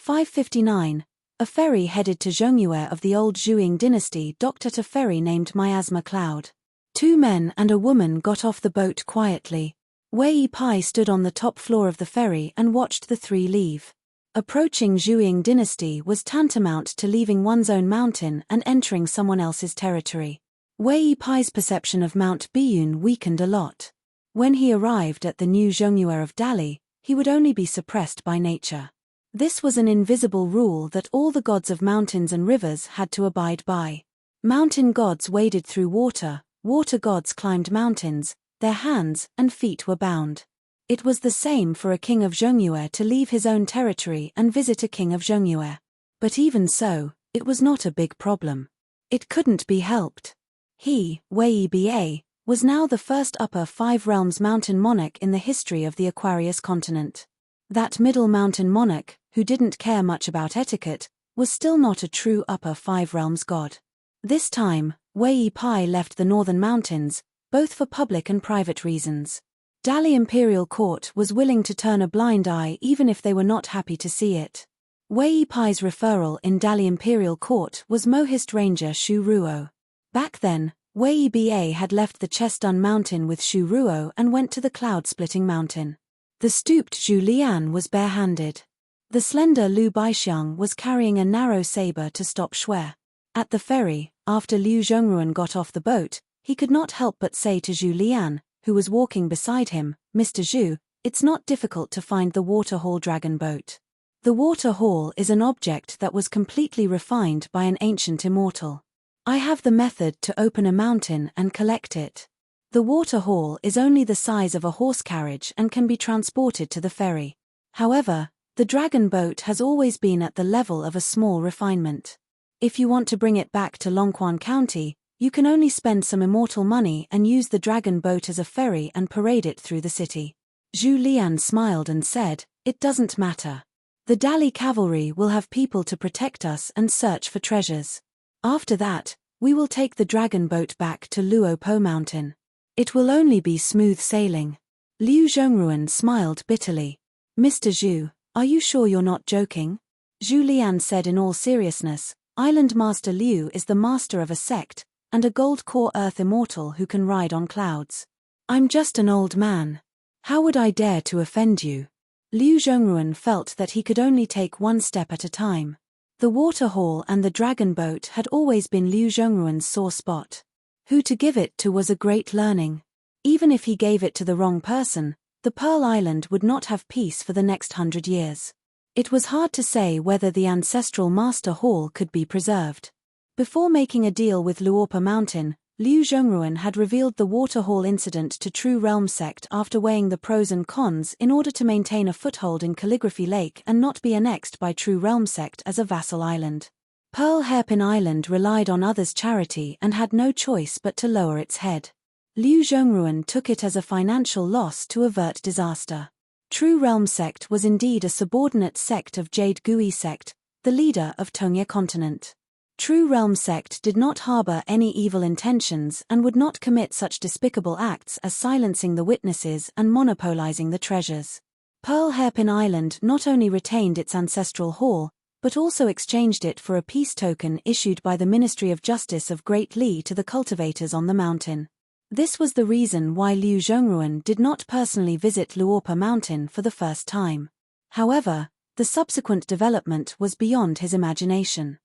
559. A ferry headed to Zhongyue of the old Zhuang dynasty docked at a ferry named Miasma Cloud. 2 men and a woman got off the boat quietly. Wei Pai stood on the top floor of the ferry and watched the 3 leave. Approaching Zhuang dynasty was tantamount to leaving one's own mountain and entering someone else's territory. Wei Pai's perception of Mount Biyun weakened a lot. When he arrived at the new Zhongyue of Dali, he would only be suppressed by nature. This was an invisible rule that all the gods of mountains and rivers had to abide by. Mountain gods waded through water, water gods climbed mountains, their hands and feet were bound. It was the same for a king of Zhongyue to leave his own territory and visit a king of Zhongyue. But even so, it was not a big problem. It couldn't be helped. He, Wei Ba, was now the first upper 5 realms mountain monarch in the history of the Aquarius continent. That middle mountain monarch, who didn't care much about etiquette, was still not a true upper 5 realms god. This time, Wei Pai left the northern mountains, both for public and private reasons. Dali Imperial Court was willing to turn a blind eye even if they were not happy to see it. Wei Pai's referral in Dali Imperial Court was Mohist Ranger Shu Ruo. Back then, Wei Ba had left the Chestun Mountain with Shu Ruo and went to the Cloud-Splitting Mountain. The stooped Zhu Lian was barehanded. The slender Liu Baixiang was carrying a narrow saber to stop Shui. At the ferry, after Liu Zhongruan got off the boat, he could not help but say to Zhu Lian, who was walking beside him, "Mr. Zhu, it's not difficult to find the Waterhall dragon boat. The Waterhall is an object that was completely refined by an ancient immortal. I have the method to open a mountain and collect it. The Waterhall is only the size of a horse carriage and can be transported to the ferry. However, the dragon boat has always been at the level of a small refinement. If you want to bring it back to Longquan County, you can only spend some immortal money and use the dragon boat as a ferry and parade it through the city." Zhu Lian smiled and said, "It doesn't matter. The Dali cavalry will have people to protect us and search for treasures. After that, we will take the dragon boat back to Luo Po Mountain. It will only be smooth sailing." Liu Zhongruan smiled bitterly. "Mr. Zhu, are you sure you're not joking?" Zhu Lian said in all seriousness, "Island Master Liu is the master of a sect, and a gold core earth immortal who can ride on clouds. I'm just an old man. How would I dare to offend you?" Liu Zhongruan felt that he could only take one step at a time. The Waterhall and the dragon boat had always been Liu Zhongruan's sore spot. Who to give it to was a great learning. Even if he gave it to the wrong person, the Pearl Island would not have peace for the next 100 years. It was hard to say whether the ancestral Master Hall could be preserved. Before making a deal with Luopa Mountain, Liu Zhongruan had revealed the Waterhall incident to True Realm Sect after weighing the pros and cons in order to maintain a foothold in Calligraphy Lake and not be annexed by True Realm Sect as a vassal island. Pearl Hairpin Island relied on others' charity and had no choice but to lower its head. Liu Zhongruan took it as a financial loss to avert disaster. True Realm Sect was indeed a subordinate sect of Jade Gui Sect, the leader of Tongya Continent. True Realm Sect did not harbor any evil intentions and would not commit such despicable acts as silencing the witnesses and monopolizing the treasures. Pearl Hairpin Island not only retained its ancestral hall, but also exchanged it for a peace token issued by the Ministry of Justice of Great Li to the cultivators on the mountain. This was the reason why Liu Zhongruan did not personally visit Luopa Mountain for the first time. However, the subsequent development was beyond his imagination.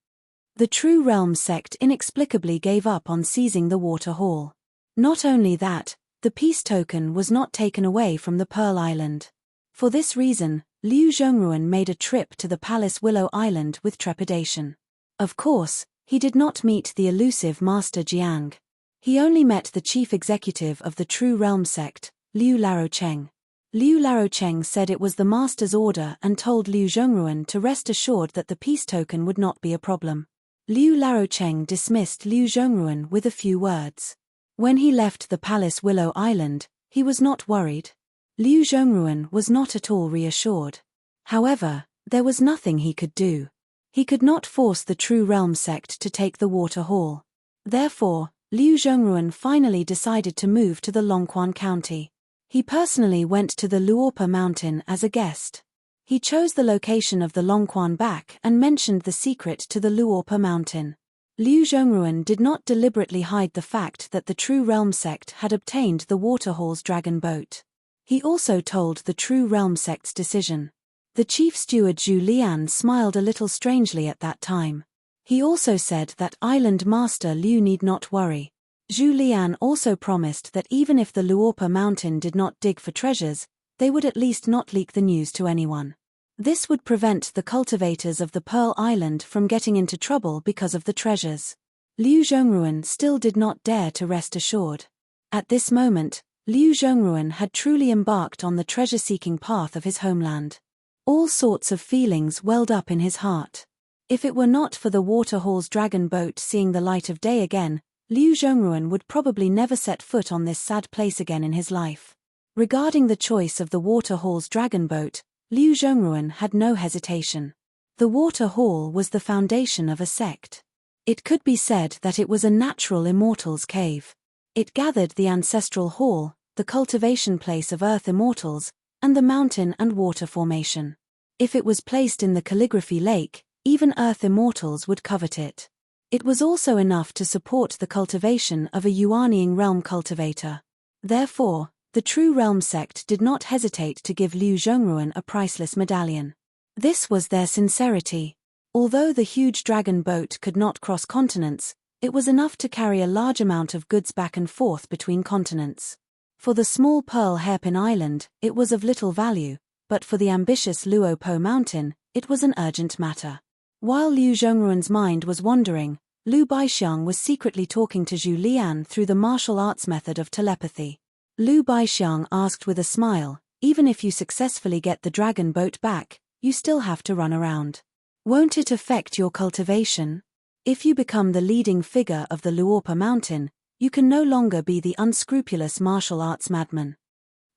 The True Realm Sect inexplicably gave up on seizing the Waterhall. Not only that, the peace token was not taken away from the Pearl Island. For this reason, Liu Zhongruan made a trip to the Palace Willow Island with trepidation. Of course, he did not meet the elusive Master Jiang. He only met the chief executive of the True Realm Sect, Liu Larocheng. Liu Larocheng said it was the master's order and told Liu Zhongruan to rest assured that the peace token would not be a problem. Liu Larocheng dismissed Liu Zhongruan with a few words. When he left the Palace Willow Island, he was not worried. Liu Zhongruan was not at all reassured. However, there was nothing he could do. He could not force the True Realm Sect to take the Waterhall. Therefore, Liu Zhongruan finally decided to move to the Longquan County. He personally went to the Luopa Mountain as a guest. He chose the location of the Longquan back and mentioned the secret to the Luorpa mountain. Liu Zhongruan did not deliberately hide the fact that the True Realm sect had obtained the Waterhall's dragon boat. He also told the True Realm sect's decision. The chief steward Zhu Lian smiled a little strangely at that time. He also said that Island Master Liu need not worry. Zhu Lian also promised that even if the Luorpa mountain did not dig for treasures, they would at least not leak the news to anyone. This would prevent the cultivators of the Pearl Island from getting into trouble because of the treasures. Liu Zhongruan still did not dare to rest assured. At this moment, Liu Zhongruan had truly embarked on the treasure-seeking path of his homeland. All sorts of feelings welled up in his heart. If it were not for the Waterhall's dragon boat seeing the light of day again, Liu Zhongruan would probably never set foot on this sad place again in his life. Regarding the choice of the Waterhall's dragon boat, Liu Zhongruan had no hesitation. The Waterhall was the foundation of a sect. It could be said that it was a natural immortal's cave. It gathered the ancestral hall, the cultivation place of earth immortals, and the mountain and water formation. If it was placed in the calligraphy lake, even earth immortals would covet it. It was also enough to support the cultivation of a Yuanying realm cultivator. Therefore, the True Realm sect did not hesitate to give Liu Zhongruan a priceless medallion. This was their sincerity. Although the huge dragon boat could not cross continents, it was enough to carry a large amount of goods back and forth between continents. For the small Pearl Hairpin Island, it was of little value, but for the ambitious Luopo Mountain, it was an urgent matter. While Liu Zhongruan's mind was wandering, Liu Baixiang was secretly talking to Zhu Lian through the martial arts method of telepathy. Liu Baixiang asked with a smile, even if you successfully get the dragon boat back, you still have to run around. Won't it affect your cultivation? If you become the leading figure of the Luorpa Mountain, you can no longer be the unscrupulous martial arts madman.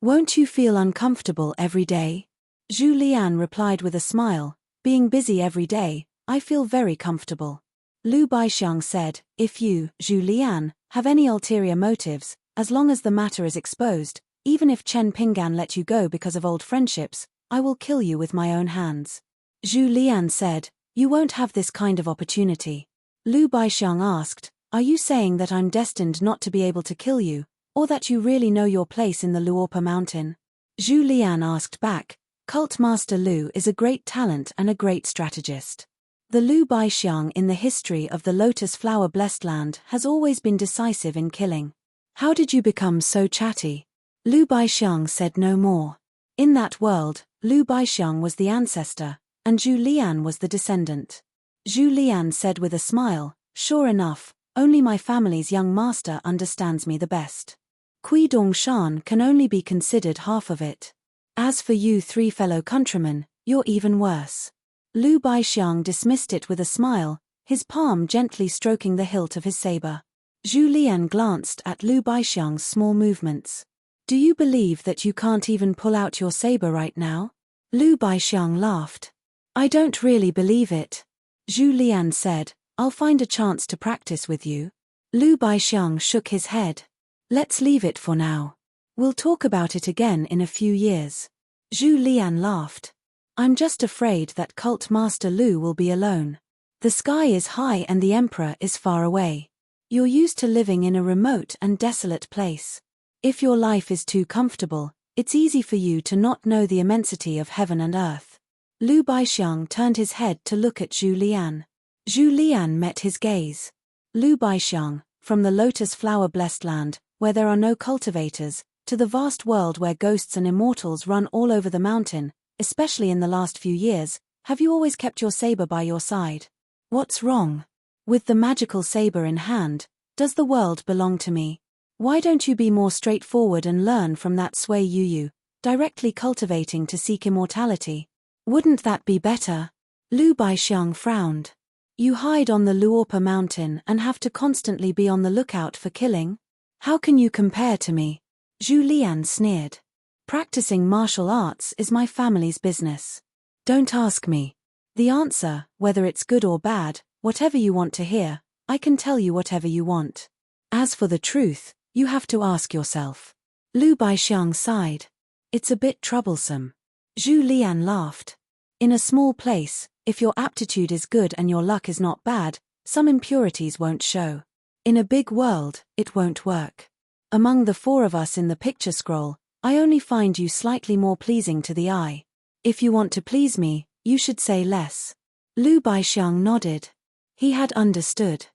Won't you feel uncomfortable every day? Zhu Lian replied with a smile, being busy every day, I feel very comfortable. Liu Baixiang said, if you, Zhu Lian, have any ulterior motives, as long as the matter is exposed, even if Chen Pinggan let you go because of old friendships, I will kill you with my own hands. Zhu Lian said, you won't have this kind of opportunity. Liu Baixiang asked, are you saying that I'm destined not to be able to kill you, or that you really know your place in the Luorpa Mountain? Zhu Lian asked back, Cult Master Liu is a great talent and a great strategist. The Liu Baixiang in the history of the Lotus Flower Blessed Land has always been decisive in killing. How did you become so chatty? Liu Baixiang said no more. In that world, Liu Baixiang was the ancestor, and Zhu Lian was the descendant. Zhu Lian said with a smile, sure enough, only my family's young master understands me the best. Kui Dongshan can only be considered half of it. As for you three fellow countrymen, you're even worse. Liu Baixiang dismissed it with a smile, his palm gently stroking the hilt of his saber. Zhu Lian glanced at Liu Baixiang's small movements. Do you believe that you can't even pull out your saber right now? Liu Baixiang laughed. I don't really believe it. Zhu Lian said, I'll find a chance to practice with you. Liu Baixiang shook his head. Let's leave it for now. We'll talk about it again in a few years. Zhu Lian laughed. I'm just afraid that Cult Master Liu will be alone. The sky is high and the Emperor is far away. You're used to living in a remote and desolate place. If your life is too comfortable, it's easy for you to not know the immensity of heaven and earth. Liu Baixiang turned his head to look at Zhu Lian. Zhu Lian met his gaze. Liu Baixiang, from the Lotus Flower Blessed Land, where there are no cultivators, to the vast world where ghosts and immortals run all over the mountain, especially in the last few years, have you always kept your saber by your side? What's wrong? With the magical saber in hand, does the world belong to me? Why don't you be more straightforward and learn from that Sui Yu, directly cultivating to seek immortality? Wouldn't that be better? Liu Baixiang frowned. You hide on the Luorpa mountain and have to constantly be on the lookout for killing? How can you compare to me? Zhu Lian sneered. Practicing martial arts is my family's business. Don't ask me. The answer, whether it's good or bad, whatever you want to hear, I can tell you whatever you want. As for the truth, you have to ask yourself. Liu Baixiang sighed. It's a bit troublesome. Zhu Lian laughed. In a small place, if your aptitude is good and your luck is not bad, some impurities won't show. In a big world, it won't work. Among the four of us in the picture scroll, I only find you slightly more pleasing to the eye. If you want to please me, you should say less. Liu Baixiang nodded. He had understood.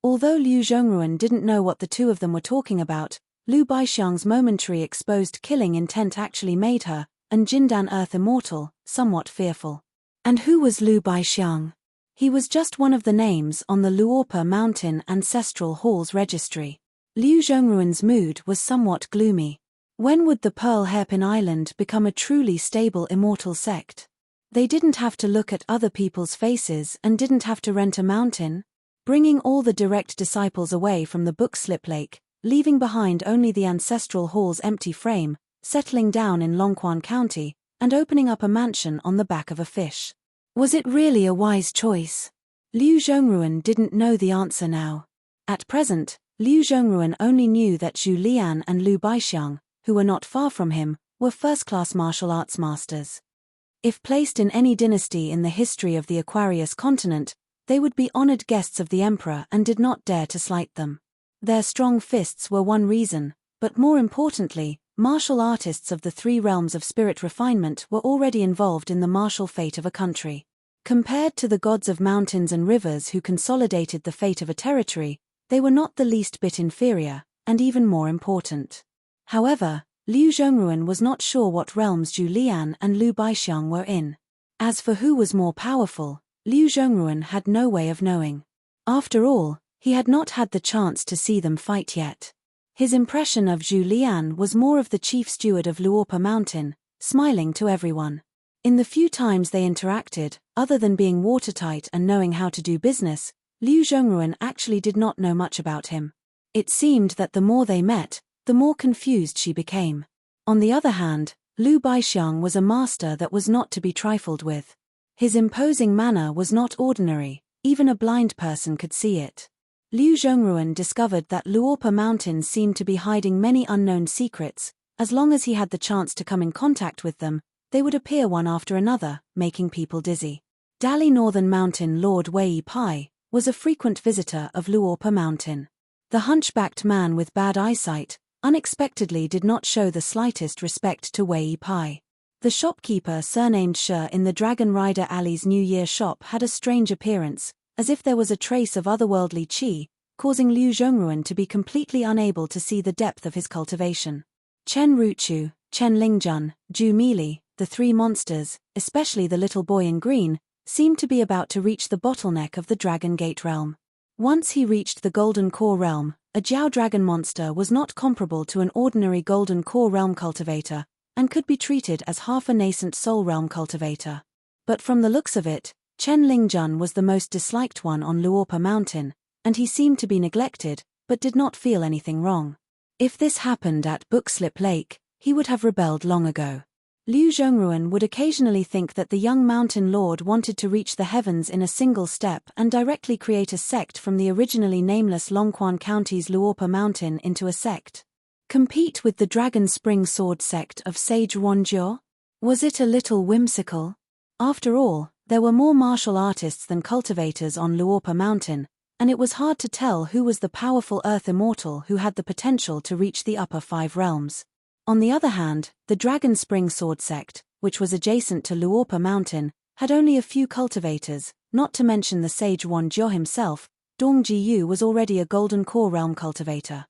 Although Liu Zhongruan didn't know what the two of them were talking about, Liu Baixiang's momentary exposed killing intent actually made her, and Jindan Earth Immortal, somewhat fearful. And who was Liu Baixiang? He was just one of the names on the Luorpa Mountain Ancestral Hall's registry. Liu Zhongruan's mood was somewhat gloomy. When would the Pearl Hairpin Island become a truly stable immortal sect? They didn't have to look at other people's faces and didn't have to rent a mountain. Bringing all the direct disciples away from the Bookslip Lake, leaving behind only the Ancestral Hall's empty frame, settling down in Longquan County, and opening up a mansion on the back of a fish. Was it really a wise choice? Liu Zhongruan didn't know the answer now. At present, Liu Zhongruan only knew that Zhu Lian and Liu Baixiang, who were not far from him, were first-class martial arts masters. If placed in any dynasty in the history of the Aquarius continent, they would be honored guests of the emperor and did not dare to slight them. Their strong fists were one reason, but more importantly, martial artists of the three realms of spirit refinement were already involved in the martial fate of a country. Compared to the gods of mountains and rivers who consolidated the fate of a territory, they were not the least bit inferior, and even more important. However, Liu Zhongruan was not sure what realms Zhu Lian and Liu Baixiang were in. As for who was more powerful, Liu Zhongruan had no way of knowing. After all, he had not had the chance to see them fight yet. His impression of Zhu Lian was more of the chief steward of Luorpa Mountain, smiling to everyone. In the few times they interacted, other than being watertight and knowing how to do business, Liu Zhongruan actually did not know much about him. It seemed that the more they met, the more confused she became. On the other hand, Liu Baixiang was a master that was not to be trifled with. His imposing manner was not ordinary, even a blind person could see it. Liu Zhongruan discovered that Luorpa Mountain seemed to be hiding many unknown secrets. As long as he had the chance to come in contact with them, they would appear one after another, making people dizzy. Dali Northern Mountain Lord Wei Pai was a frequent visitor of Luorpa Mountain. The hunchbacked man with bad eyesight unexpectedly did not show the slightest respect to Wei Pai. The shopkeeper surnamed Shi in the Dragon Rider Alley's New Year shop had a strange appearance, as if there was a trace of otherworldly qi, causing Liu Zhongruan to be completely unable to see the depth of his cultivation. Chen Ruchu, Chen Lingjun, Zhu Mili, the three monsters, especially the little boy in green, seemed to be about to reach the bottleneck of the Dragon Gate realm. Once he reached the Golden Core realm, a Jiao Dragon monster was not comparable to an ordinary Golden Core realm cultivator, and could be treated as half a nascent Soul Realm cultivator. But from the looks of it, Chen Lingjun was the most disliked one on Luorpa Mountain, and he seemed to be neglected, but did not feel anything wrong. If this happened at Bookslip Lake, he would have rebelled long ago. Liu Zhongruan would occasionally think that the young mountain lord wanted to reach the heavens in a single step and directly create a sect from the originally nameless Longquan County's Luorpa Mountain into a sect. Compete with the Dragon Spring Sword sect of Sage Wanjiao? Was it a little whimsical? After all, there were more martial artists than cultivators on Luorpa Mountain, and it was hard to tell who was the powerful Earth Immortal who had the potential to reach the upper five realms. On the other hand, the Dragon Spring Sword sect, which was adjacent to Luorpa Mountain, had only a few cultivators, not to mention the Sage Wanjiao himself. Dong Jiyu was already a Golden Core realm cultivator.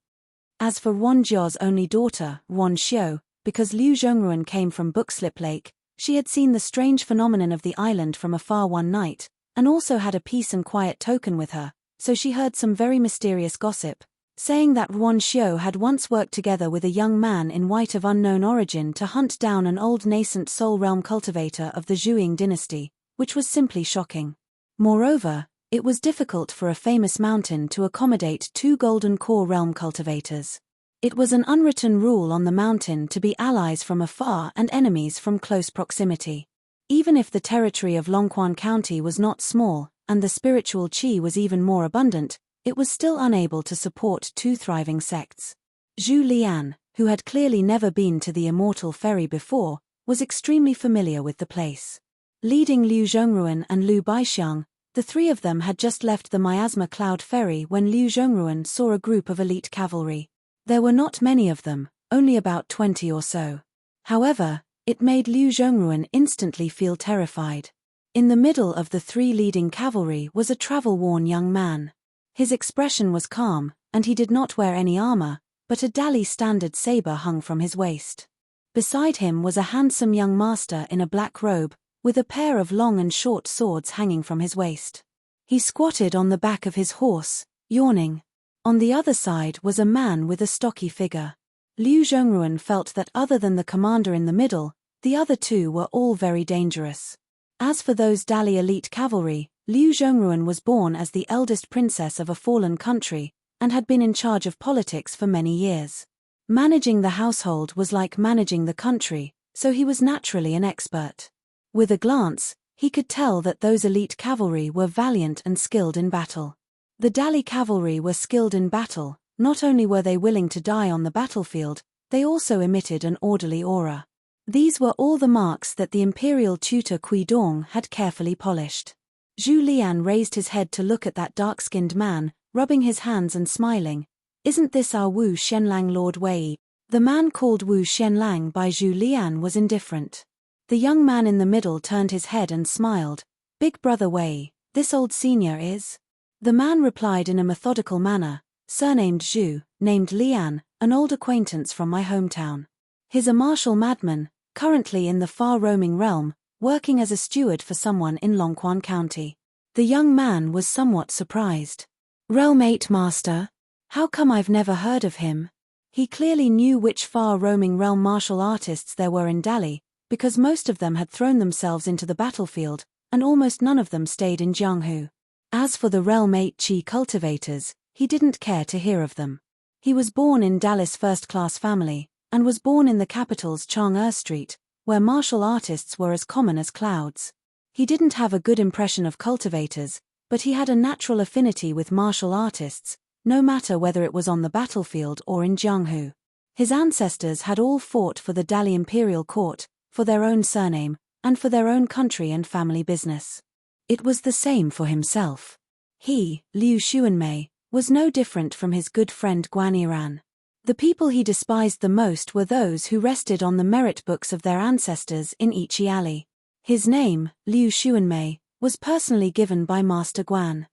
As for Wanjiao's only daughter, Wan Xiu, because Liu Zhongruan came from Bookslip Lake, she had seen the strange phenomenon of the island from afar one night, and also had a peace and quiet token with her, so she heard some very mysterious gossip, saying that Wan Xiu had once worked together with a young man in white of unknown origin to hunt down an old nascent soul realm cultivator of the Zhuing dynasty, which was simply shocking. Moreover, it was difficult for a famous mountain to accommodate two Golden Core realm cultivators. It was an unwritten rule on the mountain to be allies from afar and enemies from close proximity. Even if the territory of Longquan County was not small, and the spiritual qi was even more abundant, it was still unable to support two thriving sects. Zhu Lian, who had clearly never been to the Immortal Ferry before, was extremely familiar with the place. Leading Liu Zhongruan and Liu Baixiang, the three of them had just left the miasma cloud ferry when Liu Zhongruan saw a group of elite cavalry. There were not many of them, only about 20 or so. However, it made Liu Zhongruan instantly feel terrified. In the middle of the three leading cavalry was a travel-worn young man. His expression was calm, and he did not wear any armor, but a Dali standard saber hung from his waist. Beside him was a handsome young master in a black robe, with a pair of long and short swords hanging from his waist. He squatted on the back of his horse, yawning. On the other side was a man with a stocky figure. Liu Zhongruan felt that other than the commander in the middle, the other two were all very dangerous. As for those Dali elite cavalry, Liu Zhongruan was born as the eldest princess of a fallen country, and had been in charge of politics for many years. Managing the household was like managing the country, so he was naturally an expert. With a glance, he could tell that those elite cavalry were valiant and skilled in battle. The Dali cavalry were skilled in battle. Not only were they willing to die on the battlefield, they also emitted an orderly aura. These were all the marks that the imperial tutor Kui Dong had carefully polished. Zhu Lian raised his head to look at that dark-skinned man, rubbing his hands and smiling. "Isn't this our Wu Xianlang Lord Wei?" The man called Wu Xianlang by Zhu Lian was indifferent. The young man in the middle turned his head and smiled. "Big brother Wei, this old senior is?" The man replied in a methodical manner, "Surnamed Zhu, named Lian, an old acquaintance from my hometown. He's a martial madman, currently in the far-roaming realm, working as a steward for someone in Longquan County." The young man was somewhat surprised. "Realm 8 Master? How come I've never heard of him?" He clearly knew which far-roaming realm martial artists there were in Dali, because most of them had thrown themselves into the battlefield, and almost none of them stayed in Jianghu. As for the Realm 8 Qi cultivators, he didn't care to hear of them. He was born in Dali's first-class family, and was born in the capital's Chang'e Street, where martial artists were as common as clouds. He didn't have a good impression of cultivators, but he had a natural affinity with martial artists, no matter whether it was on the battlefield or in Jianghu. His ancestors had all fought for the Dali imperial court, for their own surname, and for their own country and family business. It was the same for himself. He, Liu Xuanmei, was no different from his good friend Guan Yiran. The people he despised the most were those who rested on the merit books of their ancestors in Ichi Alley. His name, Liu Xuanmei, was personally given by Master Guan.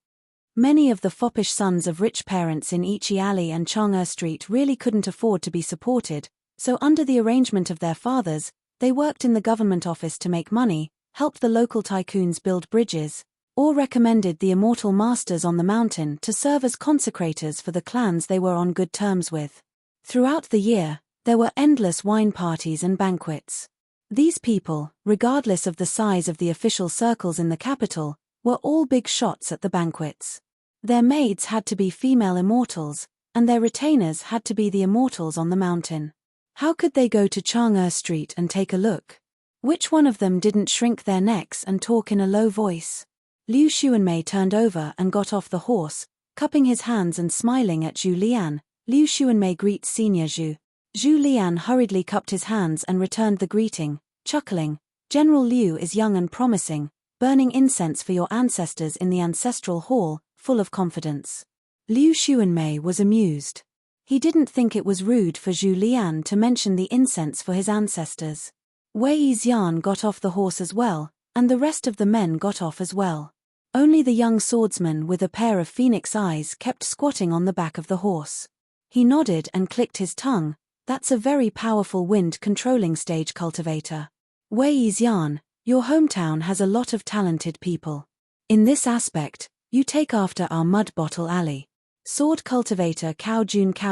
Many of the foppish sons of rich parents in Ichi Alley and Chang'e Street really couldn't afford to be supported, so under the arrangement of their fathers, they worked in the government office to make money, helped the local tycoons build bridges, or recommended the immortal masters on the mountain to serve as consecrators for the clans they were on good terms with. Throughout the year, there were endless wine parties and banquets. These people, regardless of the size of the official circles in the capital, were all big shots at the banquets. Their maids had to be female immortals, and their retainers had to be the immortals on the mountain. How could they go to Chang'e Street and take a look? Which one of them didn't shrink their necks and talk in a low voice? Liu Xuanmei turned over and got off the horse, cupping his hands and smiling at Zhu Lian. Liu Xuanmei greets Senior Zhu. Zhu Lian hurriedly cupped his hands and returned the greeting, chuckling. "General Liu is young and promising, burning incense for your ancestors in the ancestral hall, full of confidence." Liu Xuanmei was amused. He didn't think it was rude for Zhu Lian to mention the incense for his ancestors. Wei Xian got off the horse as well, and the rest of the men got off as well. Only the young swordsman with a pair of phoenix eyes kept squatting on the back of the horse. He nodded and clicked his tongue. "That's a very powerful wind-controlling stage cultivator. Wei Xian, your hometown has a lot of talented people. In this aspect, you take after our Mud Bottle Alley." Sword cultivator Cao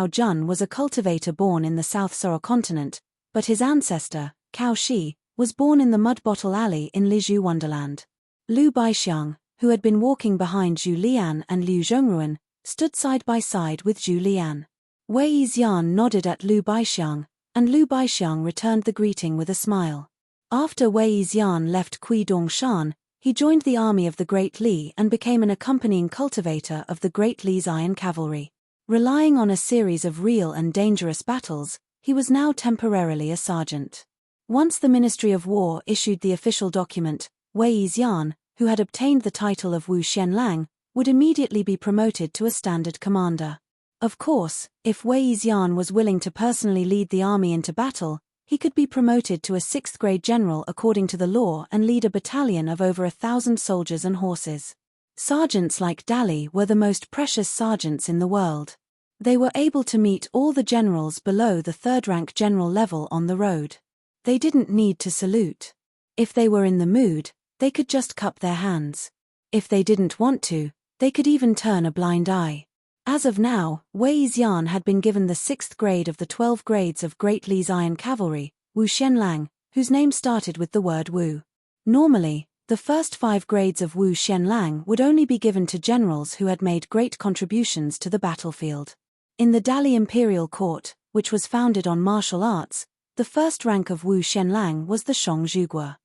Jun was a cultivator born in the South Soro continent, but his ancestor, Cao Shi, was born in the Mud Bottle Alley in Lizhu Wonderland. Liu Baixiang, who had been walking behind Zhu Lian and Liu Zhongruan, stood side by side with Zhu Lian. Wei Xian nodded at Liu Baixiang, and Liu Baixiang returned the greeting with a smile. After Wei Xian left Kui Dongshan, he joined the army of the Great Li and became an accompanying cultivator of the Great Li's iron cavalry. Relying on a series of real and dangerous battles, he was now temporarily a sergeant. Once the Ministry of War issued the official document, Wei Xian, who had obtained the title of Wu Xianlang, would immediately be promoted to a standard commander. Of course, if Wei Xian was willing to personally lead the army into battle, he could be promoted to a 6th-grade general according to the law and lead a battalion of over 1,000 soldiers and horses. Sergeants like Dali were the most precious sergeants in the world. They were able to meet all the generals below the 3rd-rank general level on the road. They didn't need to salute. If they were in the mood, they could just cup their hands. If they didn't want to, they could even turn a blind eye. As of now, Wei Xian had been given the 6th grade of the 12 grades of Great Li's Iron Cavalry, Wu Xianlang, whose name started with the word Wu. Normally, the first 5 grades of Wu Xianlang would only be given to generals who had made great contributions to the battlefield. In the Dali Imperial Court, which was founded on martial arts, the first rank of Wu Xianlang was the Shongzhuguo.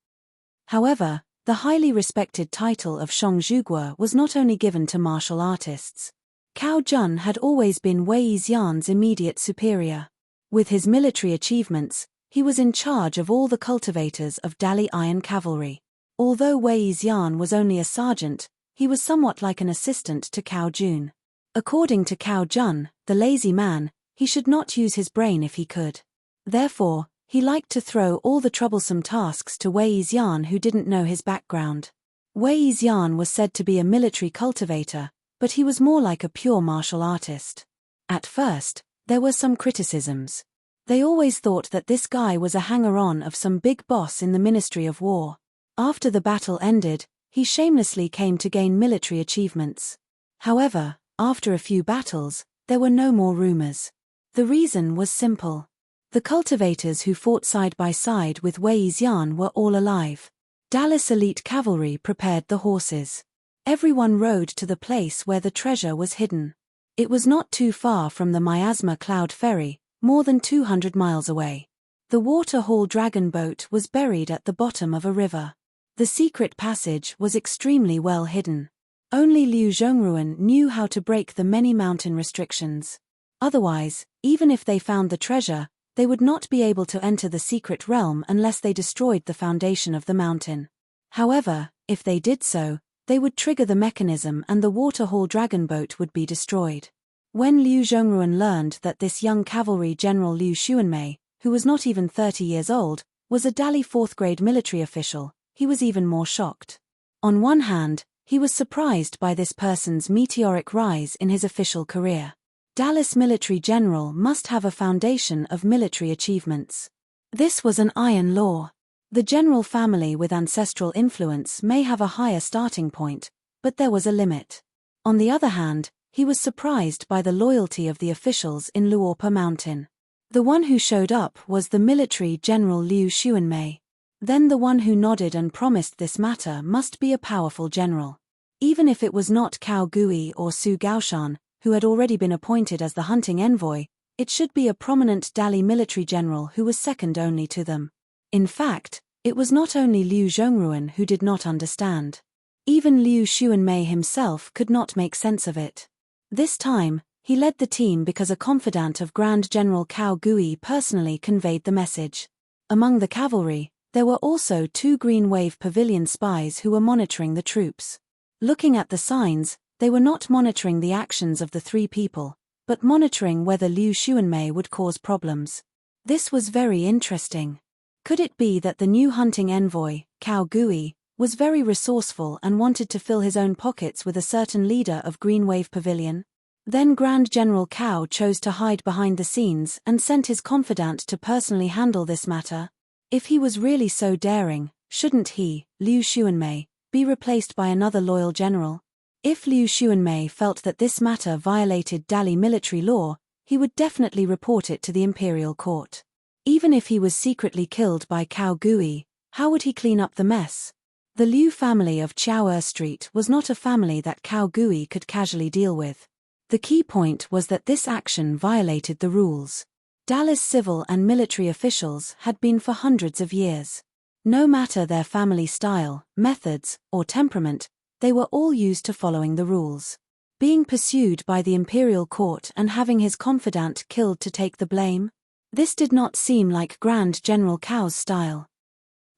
However, the highly respected title of Shongzhuguo was not only given to martial artists. Cao Jun had always been Wei Xian's immediate superior. With his military achievements, he was in charge of all the cultivators of Dali Iron Cavalry. Although Wei Xian was only a sergeant, he was somewhat like an assistant to Cao Jun. According to Cao Jun, the lazy man, he should not use his brain if he could. Therefore, he liked to throw all the troublesome tasks to Wei Xian, who didn't know his background. Wei Xian was said to be a military cultivator, but he was more like a pure martial artist. At first, there were some criticisms. They always thought that this guy was a hanger-on of some big boss in the Ministry of War. After the battle ended, he shamelessly came to gain military achievements. However, after a few battles, there were no more rumors. The reason was simple. The cultivators who fought side by side with Wei Xian were all alive. Dali's elite cavalry prepared the horses. Everyone rode to the place where the treasure was hidden. It was not too far from the Miasma Cloud Ferry, more than 200 miles away. The water-haul dragon boat was buried at the bottom of a river. The secret passage was extremely well hidden. Only Liu Zhongruan knew how to break the many mountain restrictions. Otherwise, even if they found the treasure, they would not be able to enter the secret realm unless they destroyed the foundation of the mountain. However, if they did so, they would trigger the mechanism and the water-haul dragon boat would be destroyed. When Liu Zhongruan learned that this young cavalry general Liu Xuanmei, who was not even 30 years old, was a Dali 4th-grade military official, he was even more shocked. On one hand, he was surprised by this person's meteoric rise in his official career. Dali's military general must have a foundation of military achievements. This was an iron law. The general family with ancestral influence may have a higher starting point, but there was a limit. On the other hand, he was surprised by the loyalty of the officials in Luopa Mountain. The one who showed up was the military general Liu Xuanmei. Then the one who nodded and promised this matter must be a powerful general. Even if it was not Cao Gui or Su Gaoshan, who had already been appointed as the hunting envoy, it should be a prominent Dali military general who was second only to them. In fact, it was not only Liu Zhongruan who did not understand. Even Liu Xuanmei himself could not make sense of it. This time, he led the team because a confidant of Grand General Cao Gui personally conveyed the message. Among the cavalry, there were also 2 Green Wave Pavilion spies who were monitoring the troops. Looking at the signs, they were not monitoring the actions of the 3 people, but monitoring whether Liu Xuanmei would cause problems. This was very interesting. Could it be that the new hunting envoy, Cao Gui, was very resourceful and wanted to fill his own pockets with a certain leader of Green Wave Pavilion? Then Grand General Cao chose to hide behind the scenes and sent his confidant to personally handle this matter. If he was really so daring, shouldn't he, Liu Xuanmei, be replaced by another loyal general? If Liu Xuanmei felt that this matter violated Dali military law, he would definitely report it to the imperial court. Even if he was secretly killed by Cao Gui, how would he clean up the mess? The Liu family of Chaoer Street was not a family that Cao Gui could casually deal with. The key point was that this action violated the rules. Dali's civil and military officials had been for hundreds of years. No matter their family style, methods, or temperament, they were all used to following the rules. Being pursued by the imperial court and having his confidant killed to take the blame? This did not seem like Grand General Cao's style.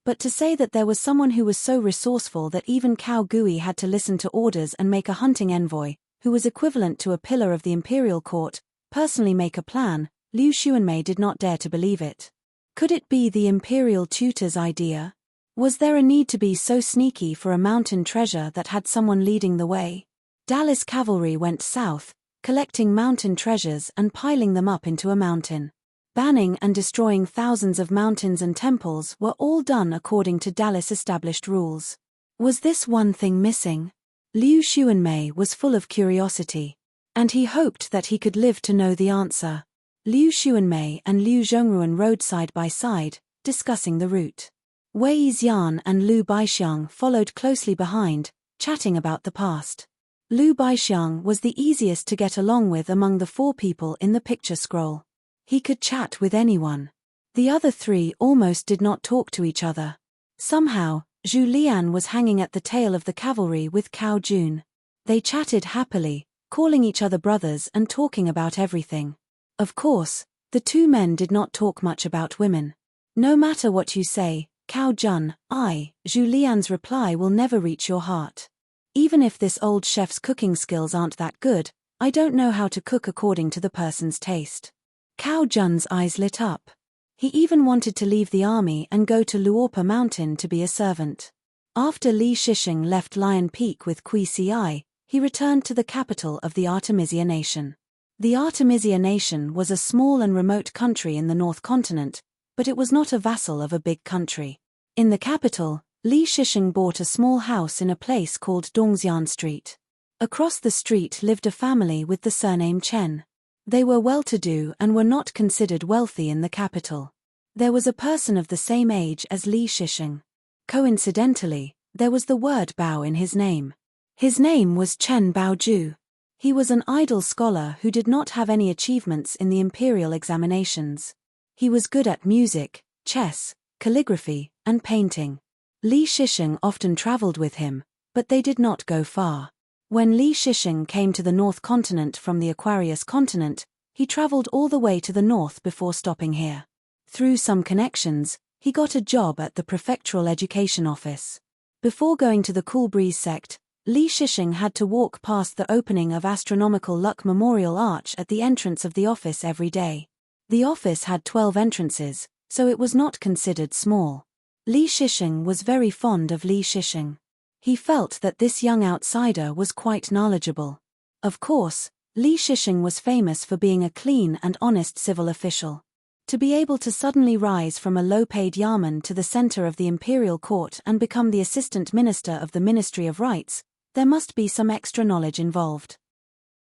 But to say that there was someone who was so resourceful that even Cao Gui had to listen to orders and make a hunting envoy, who was equivalent to a pillar of the imperial court, personally make a plan, Liu Xuanmei did not dare to believe it. Could it be the imperial tutor's idea? Was there a need to be so sneaky for a mountain treasure that had someone leading the way? Dallas cavalry went south, collecting mountain treasures and piling them up into a mountain. Banning and destroying thousands of mountains and temples were all done according to Dallas established rules. Was this one thing missing? Liu Xuanmei was full of curiosity. And he hoped that he could live to know the answer. Liu Xuanmei and Liu Zhongruan rode side by side, discussing the route. Wei Xian and Lu Baixiang followed closely behind, chatting about the past. Lu Baixiang was the easiest to get along with among the 4 people in the picture scroll. He could chat with anyone. The other 3 almost did not talk to each other. Somehow, Zhu Lian was hanging at the tail of the cavalry with Cao Jun. They chatted happily, calling each other brothers and talking about everything. Of course, the 2 men did not talk much about women. No matter what you say, Cao Jun, Zhu Lian's reply will never reach your heart. Even if this old chef's cooking skills aren't that good, I don't know how to cook according to the person's taste. Cao Jun's eyes lit up. He even wanted to leave the army and go to Luopa Mountain to be a servant. After Li Shishing left Lion Peak with Kui Ci, he returned to the capital of the Artemisia nation. The Artemisia nation was a small and remote country in the North Continent, but it was not a vassal of a big country. In the capital, Li Shishing bought a small house in a place called Dongxian Street. Across the street lived a family with the surname Chen. They were well-to-do and were not considered wealthy in the capital. There was a person of the same age as Li Shishing. Coincidentally, there was the word Bao in his name. His name was Chen Baoju. He was an idle scholar who did not have any achievements in the imperial examinations. He was good at music, chess, calligraphy, and painting. Li Shishing often traveled with him, but they did not go far. When Li Shishing came to the North Continent from the Aquarius continent, he traveled all the way to the north before stopping here. Through some connections, he got a job at the prefectural education office. Before going to the Cool Breeze sect, Li Shishing had to walk past the opening of Astronomical Luck Memorial Arch at the entrance of the office every day. The office had 12 entrances, so it was not considered small. Li Shishing was very fond of Li Shishing. He felt that this young outsider was quite knowledgeable. Of course, Li Shishing was famous for being a clean and honest civil official. To be able to suddenly rise from a low-paid yeoman to the center of the imperial court and become the assistant minister of the Ministry of Rights, there must be some extra knowledge involved.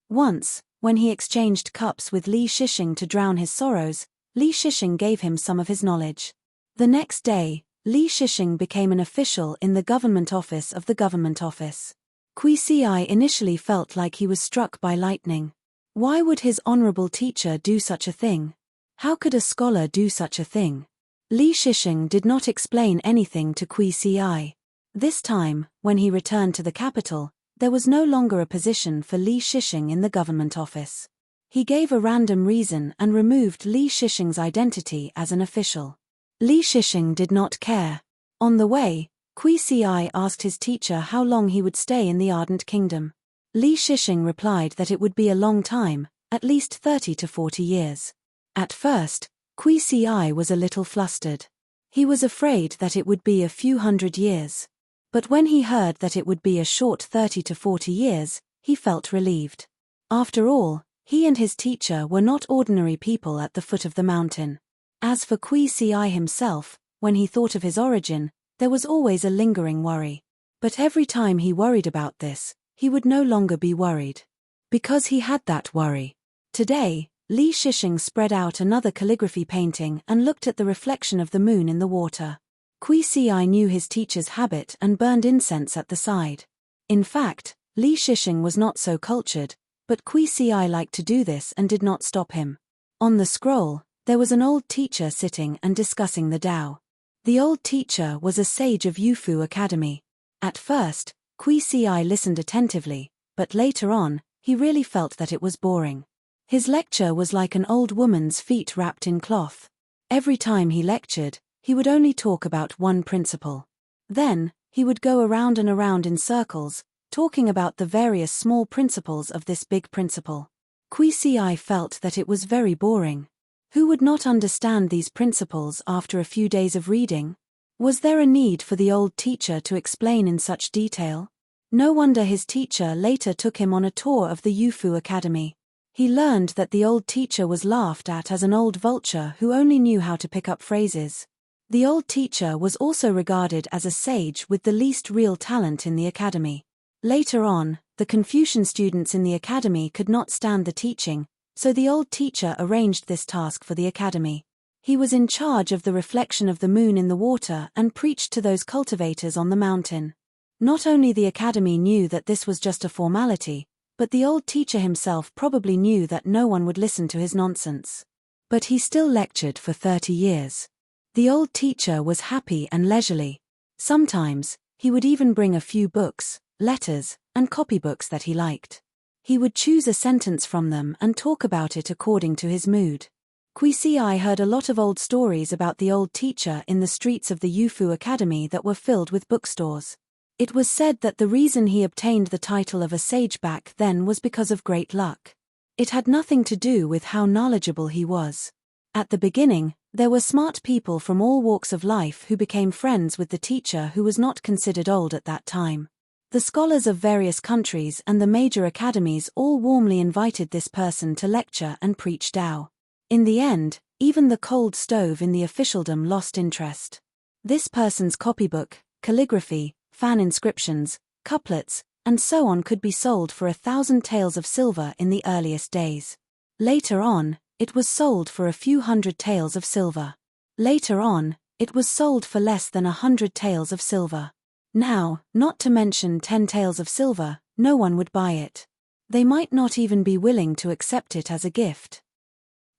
Once, when he exchanged cups with Li Shishing to drown his sorrows, Li Shishing gave him some of his knowledge. The next day, Li Shishing became an official in the government office of the government office. Kui Ci initially felt like he was struck by lightning. Why would his honorable teacher do such a thing? How could a scholar do such a thing? Li Shishing did not explain anything to Kui Ci. This time, when he returned to the capital, there was no longer a position for Li Shishing in the government office. He gave a random reason and removed Li Shishing's identity as an official. Li Shishing did not care. On the way, Kui Ci asked his teacher how long he would stay in the Ardent Kingdom. Li Shishing replied that it would be a long time, at least 30 to 40 years. At first, Kui Ci was a little flustered. He was afraid that it would be a few hundred years. But when he heard that it would be a short 30 to 40 years, he felt relieved. After all, he and his teacher were not ordinary people at the foot of the mountain. As for Kui Ci himself, when he thought of his origin, there was always a lingering worry. But every time he worried about this, he would no longer be worried. Because he had that worry. Today, Li Shishing spread out another calligraphy painting and looked at the reflection of the moon in the water. Kui Ci knew his teacher's habit and burned incense at the side. In fact, Li Shishing was not so cultured, but Kui Ci liked to do this and did not stop him. On the scroll, there was an old teacher sitting and discussing the Tao. The old teacher was a sage of Yufu Academy. At first, Kui Ci listened attentively, but later on, he really felt that it was boring. His lecture was like an old woman's feet wrapped in cloth. Every time he lectured, he would only talk about one principle. Then, he would go around and around in circles, talking about the various small principles of this big principle. Kwisi felt that it was very boring. Who would not understand these principles after a few days of reading? Was there a need for the old teacher to explain in such detail? No wonder his teacher later took him on a tour of the Yufu Academy. He learned that the old teacher was laughed at as an old vulture who only knew how to pick up phrases. The old teacher was also regarded as a sage with the least real talent in the academy. Later on, the Confucian students in the academy could not stand the teaching, so the old teacher arranged this task for the academy. He was in charge of the reflection of the moon in the water and preached to those cultivators on the mountain. Not only the academy knew that this was just a formality, but the old teacher himself probably knew that no one would listen to his nonsense. But he still lectured for 30 years. The old teacher was happy and leisurely. Sometimes, he would even bring a few books, letters, and copybooks that he liked. He would choose a sentence from them and talk about it according to his mood. Kwisi heard a lot of old stories about the old teacher in the streets of the Yufu Academy that were filled with bookstores. It was said that the reason he obtained the title of a sage back then was because of great luck. It had nothing to do with how knowledgeable he was. At the beginning, there were smart people from all walks of life who became friends with the teacher who was not considered old at that time. The scholars of various countries and the major academies all warmly invited this person to lecture and preach Tao. In the end, even the cold stove in the officialdom lost interest. This person's copybook, calligraphy, fan inscriptions, couplets, and so on could be sold for 1,000 taels of silver in the earliest days. Later on, it was sold for a few hundred taels of silver. Later on, it was sold for less than 100 taels of silver. Now, not to mention 10 taels of silver, no one would buy it. They might not even be willing to accept it as a gift.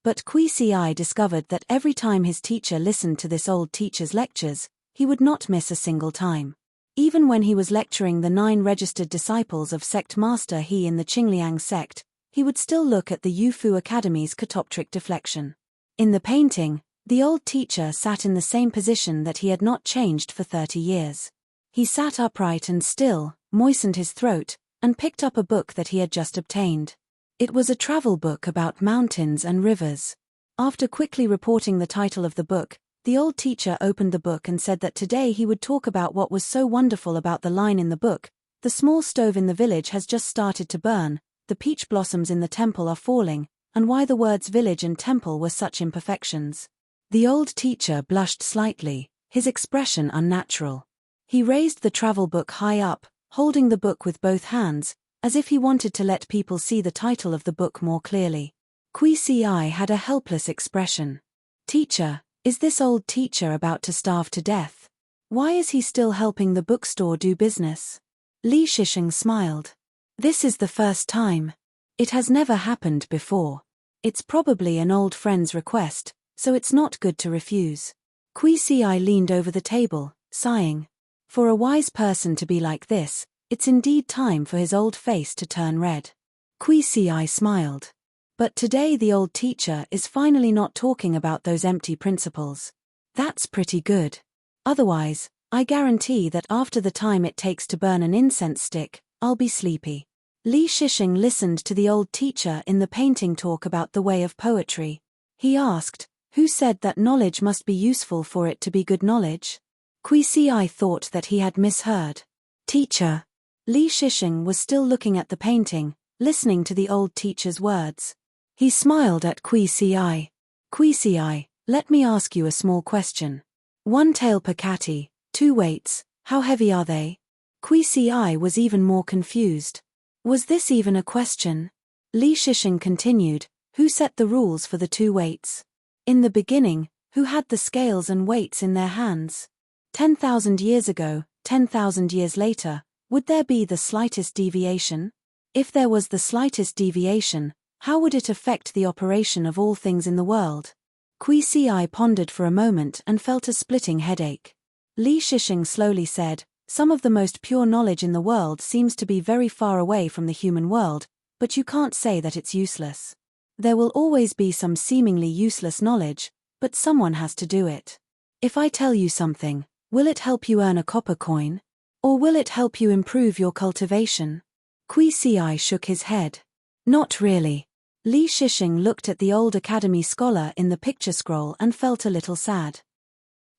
But Kwisi discovered that every time his teacher listened to this old teacher's lectures, he would not miss a single time. Even when he was lecturing the 9 registered disciples of sect master He in the Qingliang sect, he would still look at the Yufu Academy's catoptric deflection. In the painting, the old teacher sat in the same position that he had not changed for 30 years. He sat upright and still, moistened his throat, and picked up a book that he had just obtained. It was a travel book about mountains and rivers. After quickly reporting the title of the book, the old teacher opened the book and said that today he would talk about what was so wonderful about the line in the book: "The small stove in the village has just started to burn, the peach blossoms in the temple are falling," and why the words village and temple were such imperfections. The old teacher blushed slightly, his expression unnatural. He raised the travel book high up, holding the book with both hands, as if he wanted to let people see the title of the book more clearly. Kwisi had a helpless expression. "Teacher, is this old teacher about to starve to death? Why is he still helping the bookstore do business?" Li Shisheng smiled. "This is the first time. It has never happened before. It's probably an old friend's request, so it's not good to refuse." Kwisi leaned over the table, sighing. For a wise person to be like this, it's indeed time for his old face to turn red. Kwisi smiled. But today the old teacher is finally not talking about those empty principles. That's pretty good. Otherwise, I guarantee that after the time it takes to burn an incense stick, I'll be sleepy. Li Shisheng listened to the old teacher in the painting talk about the way of poetry. He asked, "Who said that knowledge must be useful for it to be good knowledge?" Kwisi thought that he had misheard. "Teacher." Li Shisheng was still looking at the painting, listening to the old teacher's words. He smiled at Kwisi. "Kwisi, let me ask you a small question. 1 tael per kati, 2 weights, how heavy are they?" Kwisi was even more confused. Was this even a question? Li Shisheng continued, "Who set the rules for the 2 weights? In the beginning, who had the scales and weights in their hands? 10,000 years ago, 10,000 years later, would there be the slightest deviation? If there was the slightest deviation, how would it affect the operation of all things in the world?" Kwisi pondered for a moment and felt a splitting headache. Li Shisheng slowly said, "Some of the most pure knowledge in the world seems to be very far away from the human world, but you can't say that it's useless. There will always be some seemingly useless knowledge, but someone has to do it. If I tell you something, will it help you earn a copper coin? Or will it help you improve your cultivation? Kui Si shook his head. Not really. Li Shishing looked at the old academy scholar in the picture scroll and felt a little sad.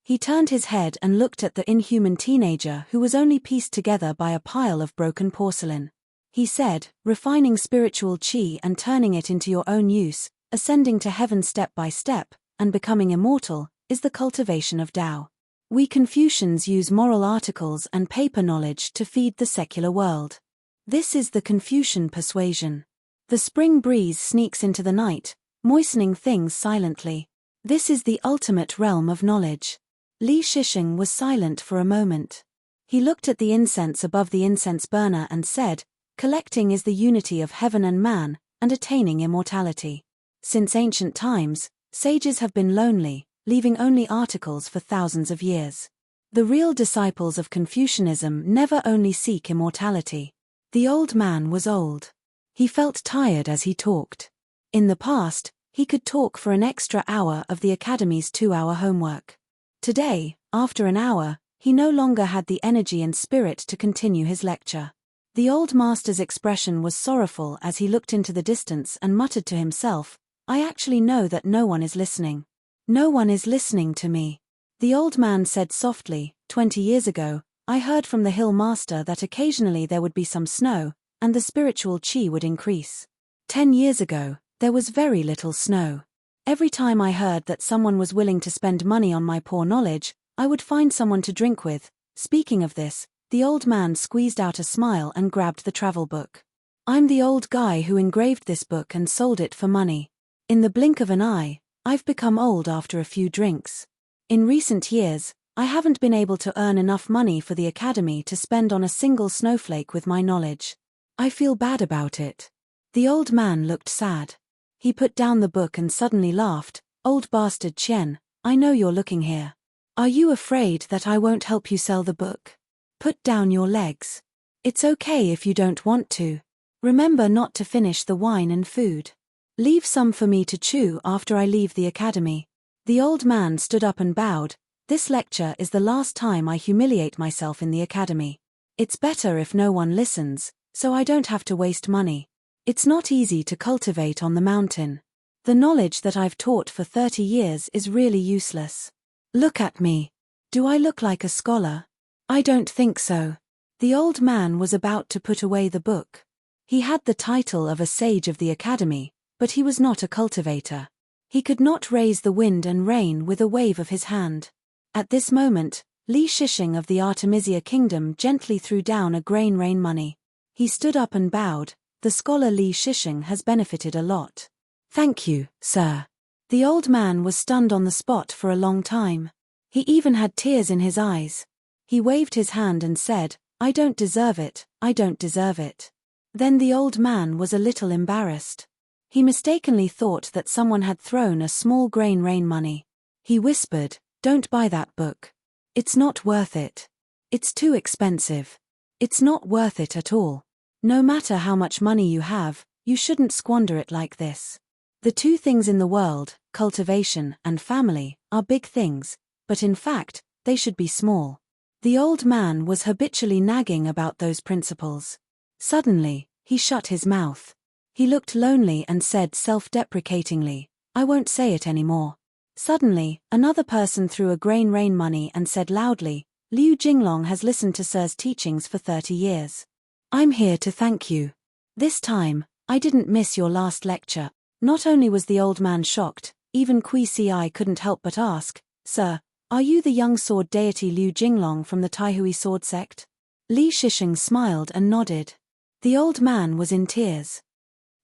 He turned his head and looked at the inhuman teenager who was only pieced together by a pile of broken porcelain. He said, refining spiritual qi and turning it into your own use, ascending to heaven step by step, and becoming immortal, is the cultivation of Tao. We Confucians use moral articles and paper knowledge to feed the secular world. This is the Confucian persuasion. The spring breeze sneaks into the night, moistening things silently. This is the ultimate realm of knowledge. Li Shishing was silent for a moment. He looked at the incense above the incense burner and said, collecting is the unity of heaven and man, and attaining immortality. Since ancient times, sages have been lonely, leaving only articles for thousands of years. The real disciples of Confucianism never only seek immortality. The old man was old. He felt tired as he talked. In the past, he could talk for an extra hour of the academy's 2-hour homework. Today, after an hour, he no longer had the energy and spirit to continue his lecture. The old master's expression was sorrowful as he looked into the distance and muttered to himself, I actually know that no one is listening. No one is listening to me. The old man said softly, 20 years ago, I heard from the hill master that occasionally there would be some snow, and the spiritual qi would increase. 10 years ago, there was very little snow. Every time I heard that someone was willing to spend money on my poor knowledge, I would find someone to drink with. Speaking of this, the old man squeezed out a smile and grabbed the travel book. I'm the old guy who engraved this book and sold it for money. In the blink of an eye, I've become old after a few drinks. In recent years, I haven't been able to earn enough money for the academy to spend on a single snowflake with my knowledge. I feel bad about it. The old man looked sad. He put down the book and suddenly laughed, Old bastard Chen, I know you're looking here. Are you afraid that I won't help you sell the book? Put down your legs. It's okay if you don't want to. Remember not to finish the wine and food. Leave some for me to chew after I leave the academy. The old man stood up and bowed. This lecture is the last time I humiliate myself in the academy. It's better if no one listens, so I don't have to waste money. It's not easy to cultivate on the mountain. The knowledge that I've taught for 30 years is really useless. Look at me. Do I look like a scholar? I don't think so. The old man was about to put away the book. He had the title of a sage of the academy, but he was not a cultivator. He could not raise the wind and rain with a wave of his hand. At this moment, Li Shishing of the Artemisia kingdom gently threw down a grain rain money. He stood up and bowed. The scholar Li Shishing has benefited a lot. Thank you, sir. The old man was stunned on the spot for a long time. He even had tears in his eyes. He waved his hand and said, I don't deserve it, I don't deserve it. Then the old man was a little embarrassed. He mistakenly thought that someone had thrown a small grain rain money. He whispered, don't buy that book. It's not worth it. It's too expensive. It's not worth it at all. No matter how much money you have, you shouldn't squander it like this. The two things in the world, cultivation and family, are big things, but in fact, they should be small. The old man was habitually nagging about those principles. Suddenly, he shut his mouth. He looked lonely and said self-deprecatingly, I won't say it anymore. Suddenly, another person threw a grain rain money and said loudly, Liu Jinglong has listened to Sir's teachings for 30 years. I'm here to thank you. This time, I didn't miss your last lecture. Not only was the old man shocked, even Kui Si couldn't help but ask, Sir, are you the young sword deity Liu Jinglong from the Taihui sword sect? Li Shishing smiled and nodded. The old man was in tears.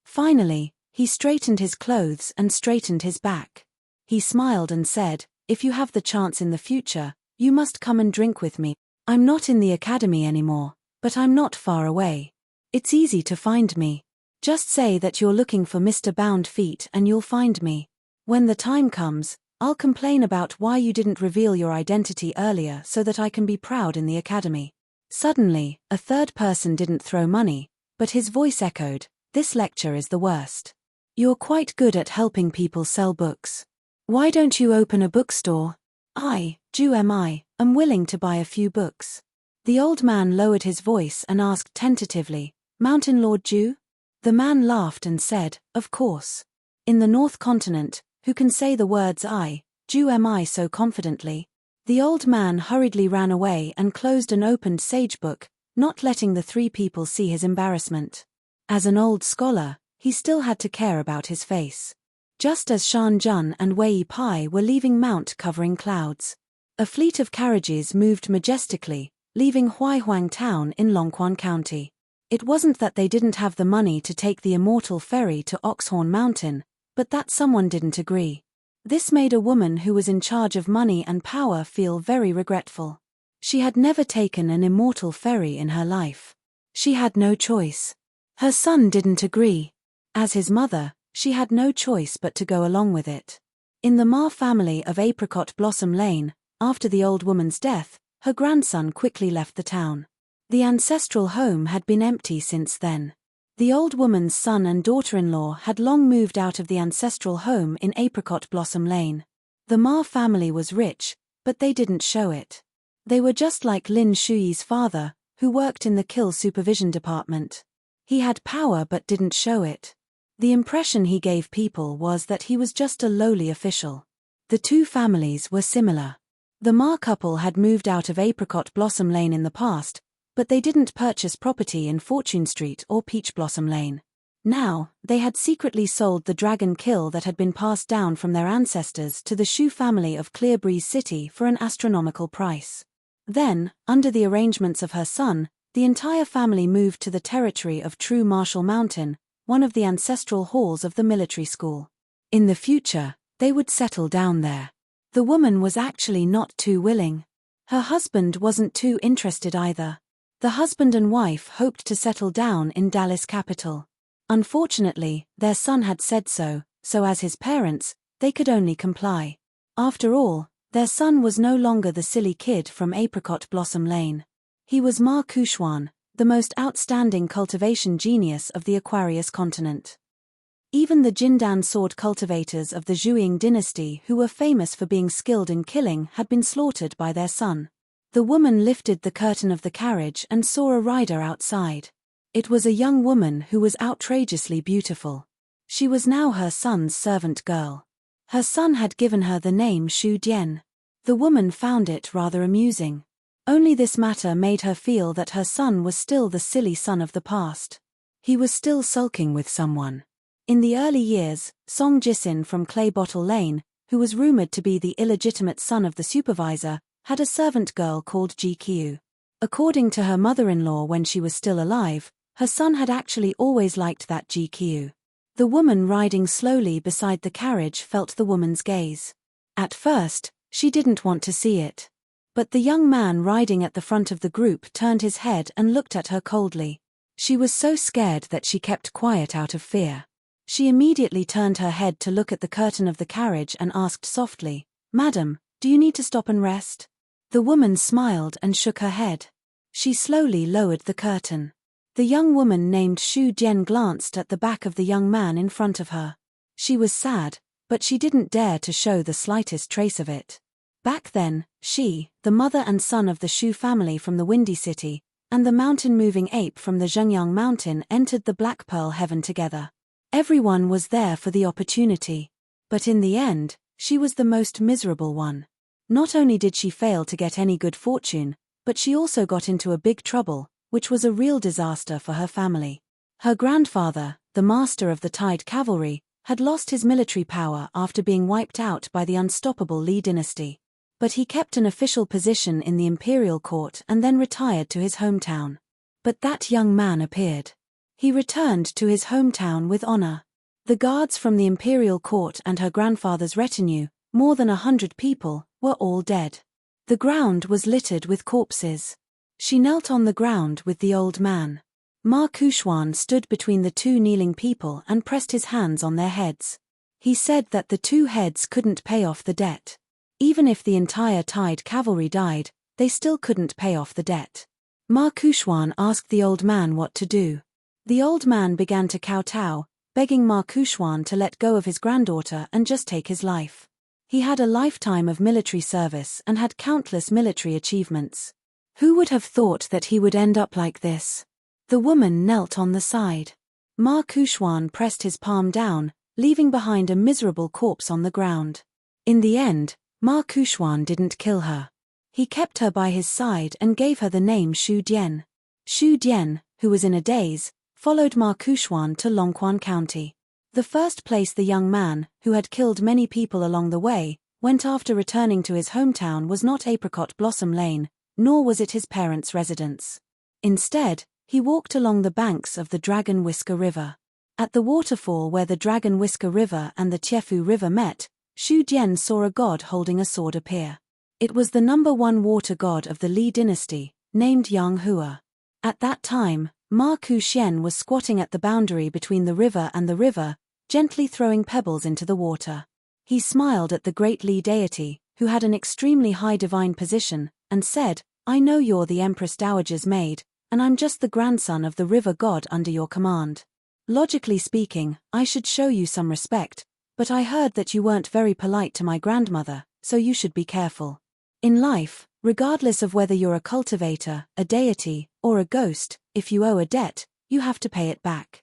Finally, he straightened his clothes and straightened his back. He smiled and said, if you have the chance in the future, you must come and drink with me. I'm not in the academy anymore, but I'm not far away. It's easy to find me. Just say that you're looking for Mr. Bound Feet and you'll find me. When the time comes, I'll complain about why you didn't reveal your identity earlier so that I can be proud in the academy. Suddenly, a third person didn't throw money, but his voice echoed, this lecture is the worst. You're quite good at helping people sell books. Why don't you open a bookstore? I, Jew am willing to buy a few books. The old man lowered his voice and asked tentatively, Mountain Lord Jew? The man laughed and said, of course. In the North Continent, who can say the words I, Jew am so confidently? The old man hurriedly ran away and closed an opened sage book, not letting the three people see his embarrassment. As an old scholar, he still had to care about his face. Just as Shan Jun and Wei Pai were leaving Mount covering clouds, a fleet of carriages moved majestically, leaving Huaihuang town in Longquan County. It wasn't that they didn't have the money to take the immortal ferry to Oxhorn Mountain, but that someone didn't agree. This made a woman who was in charge of money and power feel very regretful. She had never taken an immortal ferry in her life. She had no choice. Her son didn't agree. As his mother, she had no choice but to go along with it. In the Ma family of Apricot Blossom Lane, after the old woman's death, her grandson quickly left the town. The ancestral home had been empty since then. The old woman's son and daughter-in-law had long moved out of the ancestral home in Apricot Blossom Lane. The Ma family was rich, but they didn't show it. They were just like Lin Shuyi's father, who worked in the kill supervision department. He had power but didn't show it. The impression he gave people was that he was just a lowly official. The two families were similar. The Ma couple had moved out of Apricot Blossom Lane in the past, but they didn't purchase property in Fortune Street or Peach Blossom Lane. Now, they had secretly sold the dragon kill that had been passed down from their ancestors to the Shu family of Clearbreeze City for an astronomical price. Then, under the arrangements of her son, the entire family moved to the territory of True Marshall Mountain, one of the ancestral halls of the military school. In the future, they would settle down there. The woman was actually not too willing. Her husband wasn't too interested either. The husband and wife hoped to settle down in Dallas capital. Unfortunately, their son had said so, so as his parents, they could only comply. After all, their son was no longer the silly kid from Apricot Blossom Lane. He was Ma Kuxuan, the most outstanding cultivation genius of the Aquarius continent. Even the Jindan sword cultivators of the Zhuang dynasty who were famous for being skilled in killing had been slaughtered by their son. The woman lifted the curtain of the carriage and saw a rider outside. It was a young woman who was outrageously beautiful. She was now her son's servant girl. Her son had given her the name Shu Dian. The woman found it rather amusing. Only this matter made her feel that her son was still the silly son of the past. He was still sulking with someone. In the early years, Song Jisin from Clay Bottle Lane, who was rumored to be the illegitimate son of the supervisor, had a servant girl called GQ. According to her mother-in-law when she was still alive, her son had actually always liked that GQ. The woman riding slowly beside the carriage felt the woman's gaze. At first, she didn't want to see it. But the young man riding at the front of the group turned his head and looked at her coldly. She was so scared that she kept quiet out of fear. She immediately turned her head to look at the curtain of the carriage and asked softly, Madam, do you need to stop and rest? The woman smiled and shook her head. She slowly lowered the curtain. The young woman named Shu Jian glanced at the back of the young man in front of her. She was sad, but she didn't dare to show the slightest trace of it. Back then, she, the mother and son of the Shu family from the Windy City, and the mountain-moving ape from the Zhengyang Mountain entered the Black Pearl Heaven together. Everyone was there for the opportunity. But in the end, she was the most miserable one. Not only did she fail to get any good fortune, but she also got into a big trouble, which was a real disaster for her family. Her grandfather, the master of the Tide Cavalry, had lost his military power after being wiped out by the unstoppable Li dynasty. But he kept an official position in the imperial court and then retired to his hometown. But that young man appeared. He returned to his hometown with honor. The guards from the imperial court and her grandfather's retinue, more than 100 people, were all dead. The ground was littered with corpses. She knelt on the ground with the old man. Ma Kuxuan stood between the two kneeling people and pressed his hands on their heads. He said that the two heads couldn't pay off the debt. Even if the entire Tide Cavalry died, they still couldn't pay off the debt. Ma Kuxuan asked the old man what to do. The old man began to kowtow, begging Ma Kuxuan to let go of his granddaughter and just take his life. He had a lifetime of military service and had countless military achievements. Who would have thought that he would end up like this? The woman knelt on the side. Ma Kushwan pressed his palm down, leaving behind a miserable corpse on the ground. In the end, Ma Kushwan didn't kill her. He kept her by his side and gave her the name Shu Dian. Shu Dian, who was in a daze, followed Ma Kushwan to Longquan County. The first place the young man, who had killed many people along the way, went after returning to his hometown was not Apricot Blossom Lane, nor was it his parents' residence. Instead, he walked along the banks of the Dragon Whisker River. At the waterfall where the Dragon Whisker River and the Tiefu River met, Shu Dian saw a god holding a sword appear. It was the #1 water god of the Li dynasty, named Yang Hua. At that time, Ma Kuxian was squatting at the boundary between the river, gently throwing pebbles into the water. He smiled at the great Li deity, who had an extremely high divine position, and said, "I know you're the Empress Dowager's maid, and I'm just the grandson of the river god under your command. Logically speaking, I should show you some respect, but I heard that you weren't very polite to my grandmother, so you should be careful. In life, regardless of whether you're a cultivator, a deity, or a ghost, if you owe a debt, you have to pay it back.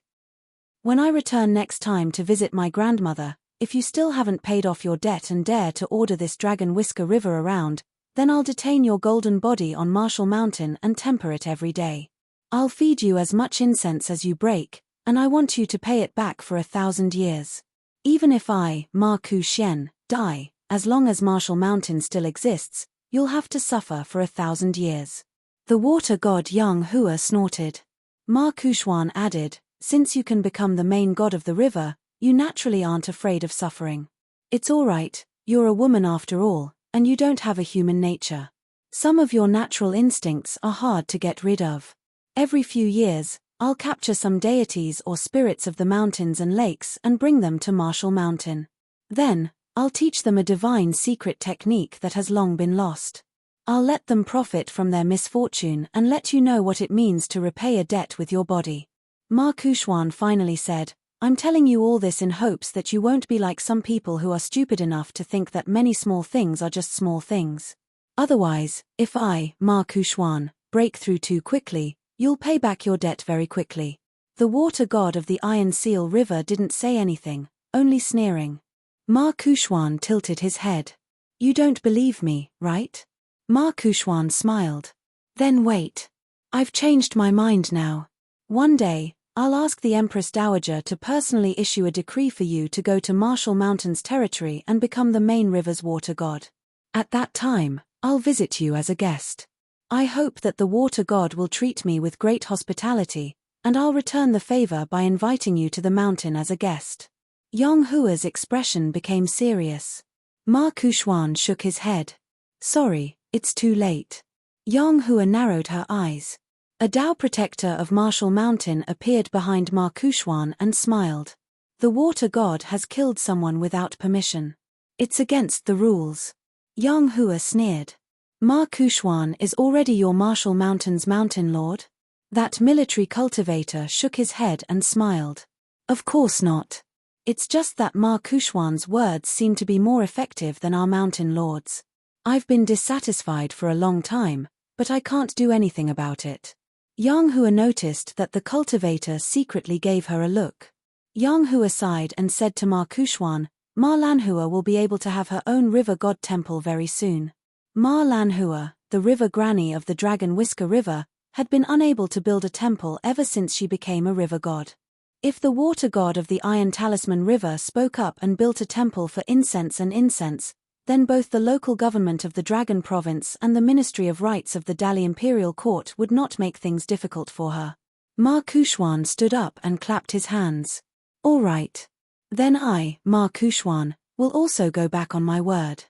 When I return next time to visit my grandmother, if you still haven't paid off your debt and dare to order this Dragon Whisker River around, then I'll detain your golden body on Marshall Mountain and temper it every day. I'll feed you as much incense as you break, and I want you to pay it back for 1,000 years. Even if I, Ma Kuxian, die, as long as Marshall Mountain still exists, you'll have to suffer for 1,000 years." The water god Yang Hua snorted. Ma Kushwan added, "Since you can become the main god of the river, you naturally aren't afraid of suffering. It's all right, you're a woman after all, and you don't have a human nature. Some of your natural instincts are hard to get rid of. Every few years, I'll capture some deities or spirits of the mountains and lakes and bring them to Marshall Mountain. Then, I'll teach them a divine secret technique that has long been lost. I'll let them profit from their misfortune and let you know what it means to repay a debt with your body." Ma Kushwan finally said, "I'm telling you all this in hopes that you won't be like some people who are stupid enough to think that many small things are just small things. Otherwise, if I, Ma Kushwan, break through too quickly, you'll pay back your debt very quickly." The water god of the Iron Seal River didn't say anything, only sneering. Ma Kushwan tilted his head. "You don't believe me, right?" Ma Kushwan smiled. "Then wait. I've changed my mind now. One day, I'll ask the Empress Dowager to personally issue a decree for you to go to Marshall Mountain's territory and become the main river's water god. At that time, I'll visit you as a guest. I hope that the water god will treat me with great hospitality, and I'll return the favor by inviting you to the mountain as a guest." Yang Hua's expression became serious. Ma Kushwan shook his head. "Sorry, it's too late." Yang Hua narrowed her eyes. A Dao protector of Marshall Mountain appeared behind Ma Kushwan and smiled. "The water god has killed someone without permission. It's against the rules." Yang Hua sneered. "Ma Kushwan is already your Marshall Mountain's mountain lord?" That military cultivator shook his head and smiled. "Of course not. It's just that Ma Kushwan's words seem to be more effective than our mountain lords. I've been dissatisfied for a long time, but I can't do anything about it." Yang Hua noticed that the cultivator secretly gave her a look. Yang Hua sighed and said to Ma Kushwan, "Ma Lanhua will be able to have her own river god temple very soon." Ma Lanhua, the river granny of the Dragon Whisker River, had been unable to build a temple ever since she became a river god. If the water god of the Iron Talisman River spoke up and built a temple for incense, then both the local government of the Dragon Province and the Ministry of Rights of the Dali Imperial Court would not make things difficult for her. Ma Kushwan stood up and clapped his hands. "All right. Then I, Ma Kushwan, will also go back on my word.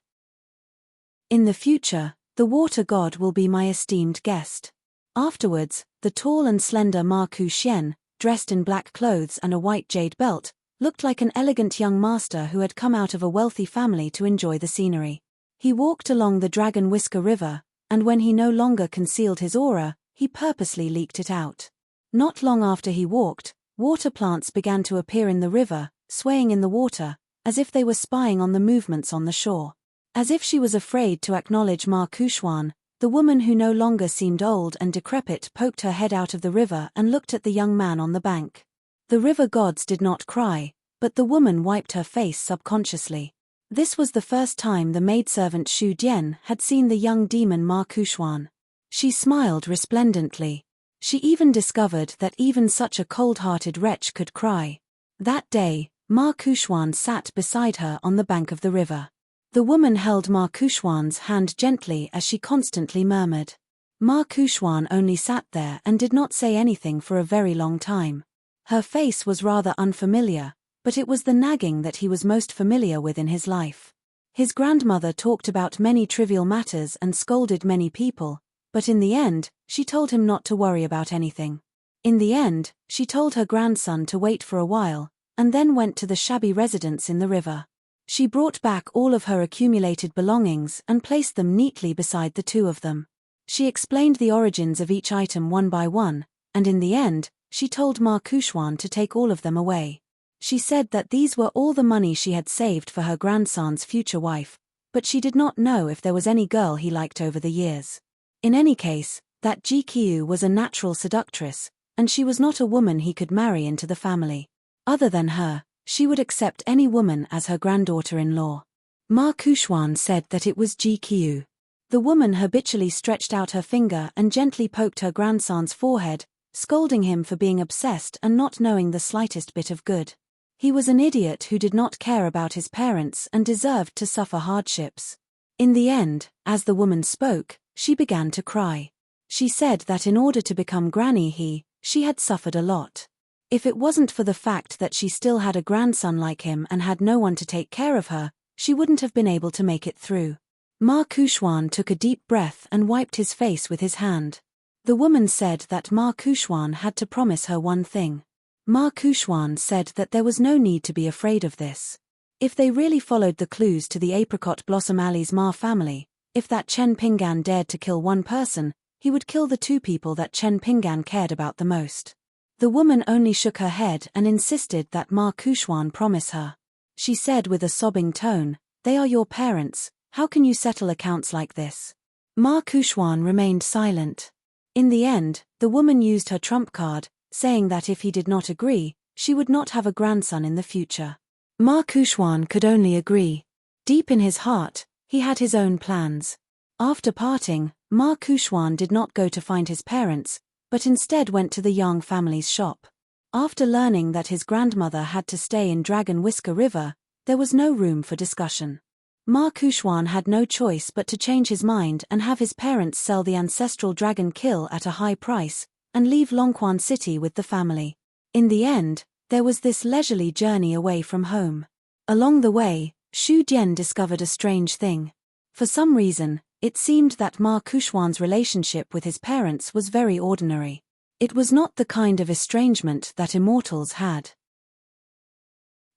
In the future, the water god will be my esteemed guest." Afterwards, the tall and slender Ma Kuxian, dressed in black clothes and a white jade belt, looked like an elegant young master who had come out of a wealthy family to enjoy the scenery. He walked along the Dragon Whisker River, and when he no longer concealed his aura, he purposely leaked it out. Not long after he walked, water plants began to appear in the river, swaying in the water, as if they were spying on the movements on the shore. As if she was afraid to acknowledge Ma Kushwan, the woman who no longer seemed old and decrepit poked her head out of the river and looked at the young man on the bank. The river gods did not cry, but the woman wiped her face subconsciously. This was the first time the maidservant Shu Dian had seen the young demon Ma Kushwan. She smiled resplendently. She even discovered that even such a cold-hearted wretch could cry. That day, Ma Kushwan sat beside her on the bank of the river. The woman held Ma Kushwan's hand gently as she constantly murmured. Ma Kushwan only sat there and did not say anything for a very long time. Her face was rather unfamiliar, but it was the nagging that he was most familiar with in his life. His grandmother talked about many trivial matters and scolded many people, but in the end, she told him not to worry about anything. In the end, she told her grandson to wait for a while, and then went to the shabby residence in the river. She brought back all of her accumulated belongings and placed them neatly beside the two of them. She explained the origins of each item one by one, and in the end, she told Ma Kushwan to take all of them away. She said that these were all the money she had saved for her grandson's future wife, but she did not know if there was any girl he liked over the years. In any case, that GQ was a natural seductress, and she was not a woman he could marry into the family. Other than her, she would accept any woman as her granddaughter-in-law. Ma Kushwan said that it was GQ. The woman habitually stretched out her finger and gently poked her grandson's forehead, scolding him for being obsessed and not knowing the slightest bit of good. He was an idiot who did not care about his parents and deserved to suffer hardships. In the end, as the woman spoke, she began to cry. She said that in order to become granny she had suffered a lot. If it wasn't for the fact that she still had a grandson like him and had no one to take care of her, she wouldn't have been able to make it through. Ma Kushwan took a deep breath and wiped his face with his hand. The woman said that Ma Kushwan had to promise her one thing. Ma Kushwan said that there was no need to be afraid of this. If they really followed the clues to the Apricot Blossom Alley's Ma family, if that Chen Pingan dared to kill one person, he would kill the two people that Chen Pingan cared about the most. The woman only shook her head and insisted that Ma Kushwan promise her. She said with a sobbing tone, "They are your parents, how can you settle accounts like this?" Ma Kushwan remained silent. In the end, the woman used her trump card, saying that if he did not agree, she would not have a grandson in the future. Ma Kushwan could only agree. Deep in his heart, he had his own plans. After parting, Ma Kushwan did not go to find his parents, but instead went to the Yang family's shop. After learning that his grandmother had to stay in Dragon Whisker River, there was no room for discussion. Ma Kushwan had no choice but to change his mind and have his parents sell the ancestral dragon kill at a high price, and leave Longquan City with the family. In the end, there was this leisurely journey away from home. Along the way, Shu Dian discovered a strange thing. For some reason, it seemed that Ma Kushwan's relationship with his parents was very ordinary. It was not the kind of estrangement that immortals had.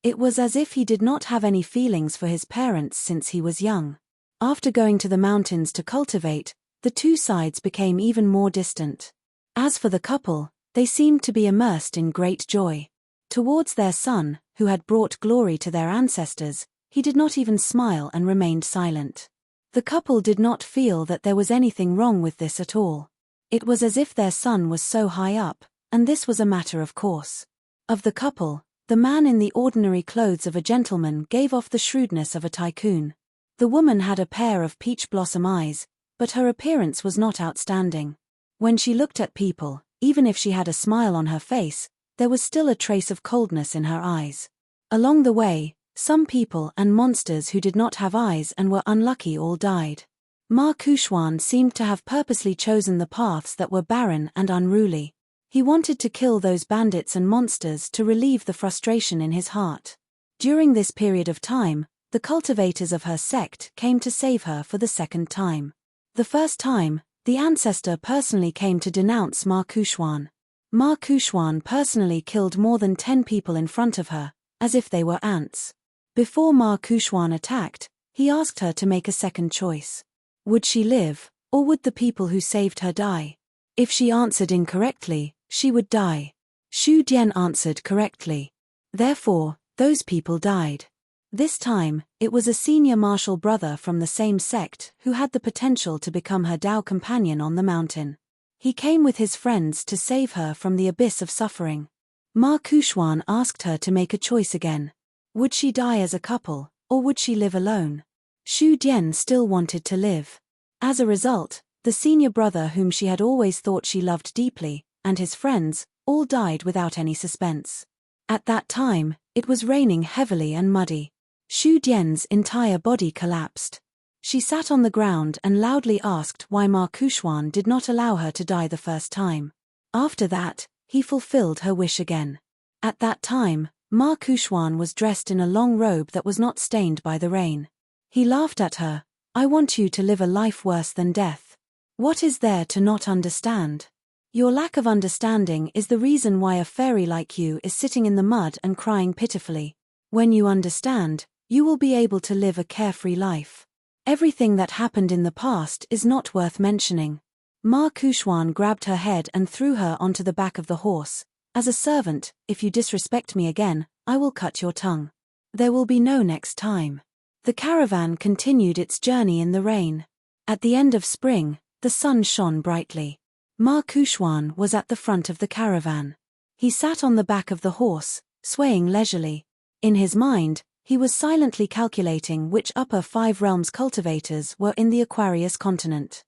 It was as if he did not have any feelings for his parents since he was young. After going to the mountains to cultivate, the two sides became even more distant. As for the couple, they seemed to be immersed in great joy. Towards their son, who had brought glory to their ancestors, he did not even smile and remained silent. The couple did not feel that there was anything wrong with this at all. It was as if their son was so high up, and this was a matter of course. Of the couple, the man in the ordinary clothes of a gentleman gave off the shrewdness of a tycoon. The woman had a pair of peach blossom eyes, but her appearance was not outstanding. When she looked at people, even if she had a smile on her face, there was still a trace of coldness in her eyes. Along the way, some people and monsters who did not have eyes and were unlucky all died. Ma Kushwan seemed to have purposely chosen the paths that were barren and unruly. He wanted to kill those bandits and monsters to relieve the frustration in his heart. During this period of time, the cultivators of her sect came to save her for the second time. The first time, the ancestor personally came to denounce Ma Kushwan. Ma Kushwan personally killed more than 10 people in front of her, as if they were ants. Before Ma Kushwan attacked, he asked her to make a second choice. Would she live, or would the people who saved her die? If she answered incorrectly, she would die. Shu Dian answered correctly. Therefore, those people died. This time, it was a senior martial brother from the same sect who had the potential to become her Tao companion on the mountain. He came with his friends to save her from the abyss of suffering. Ma Kuxuan asked her to make a choice again. Would she die as a couple, or would she live alone? Xu Dian still wanted to live. As a result, the senior brother whom she had always thought she loved deeply, and his friends, all died without any suspense. At that time, it was raining heavily and muddy. Xu Dian's entire body collapsed. She sat on the ground and loudly asked why Ma Kuxuan did not allow her to die the first time. After that, he fulfilled her wish again. At that time, Ma Kuxuan was dressed in a long robe that was not stained by the rain. He laughed at her. I want you to live a life worse than death. What is there to not understand? Your lack of understanding is the reason why a fairy like you is sitting in the mud and crying pitifully. When you understand, you will be able to live a carefree life. Everything that happened in the past is not worth mentioning. Ma Kuxuan grabbed her head and threw her onto the back of the horse. As a servant, if you disrespect me again, I will cut your tongue. There will be no next time. The caravan continued its journey in the rain. At the end of spring, the sun shone brightly. Ma Kuxuan was at the front of the caravan. He sat on the back of the horse, swaying leisurely. In his mind, he was silently calculating which upper 5 realms cultivators were in the Aquarius continent.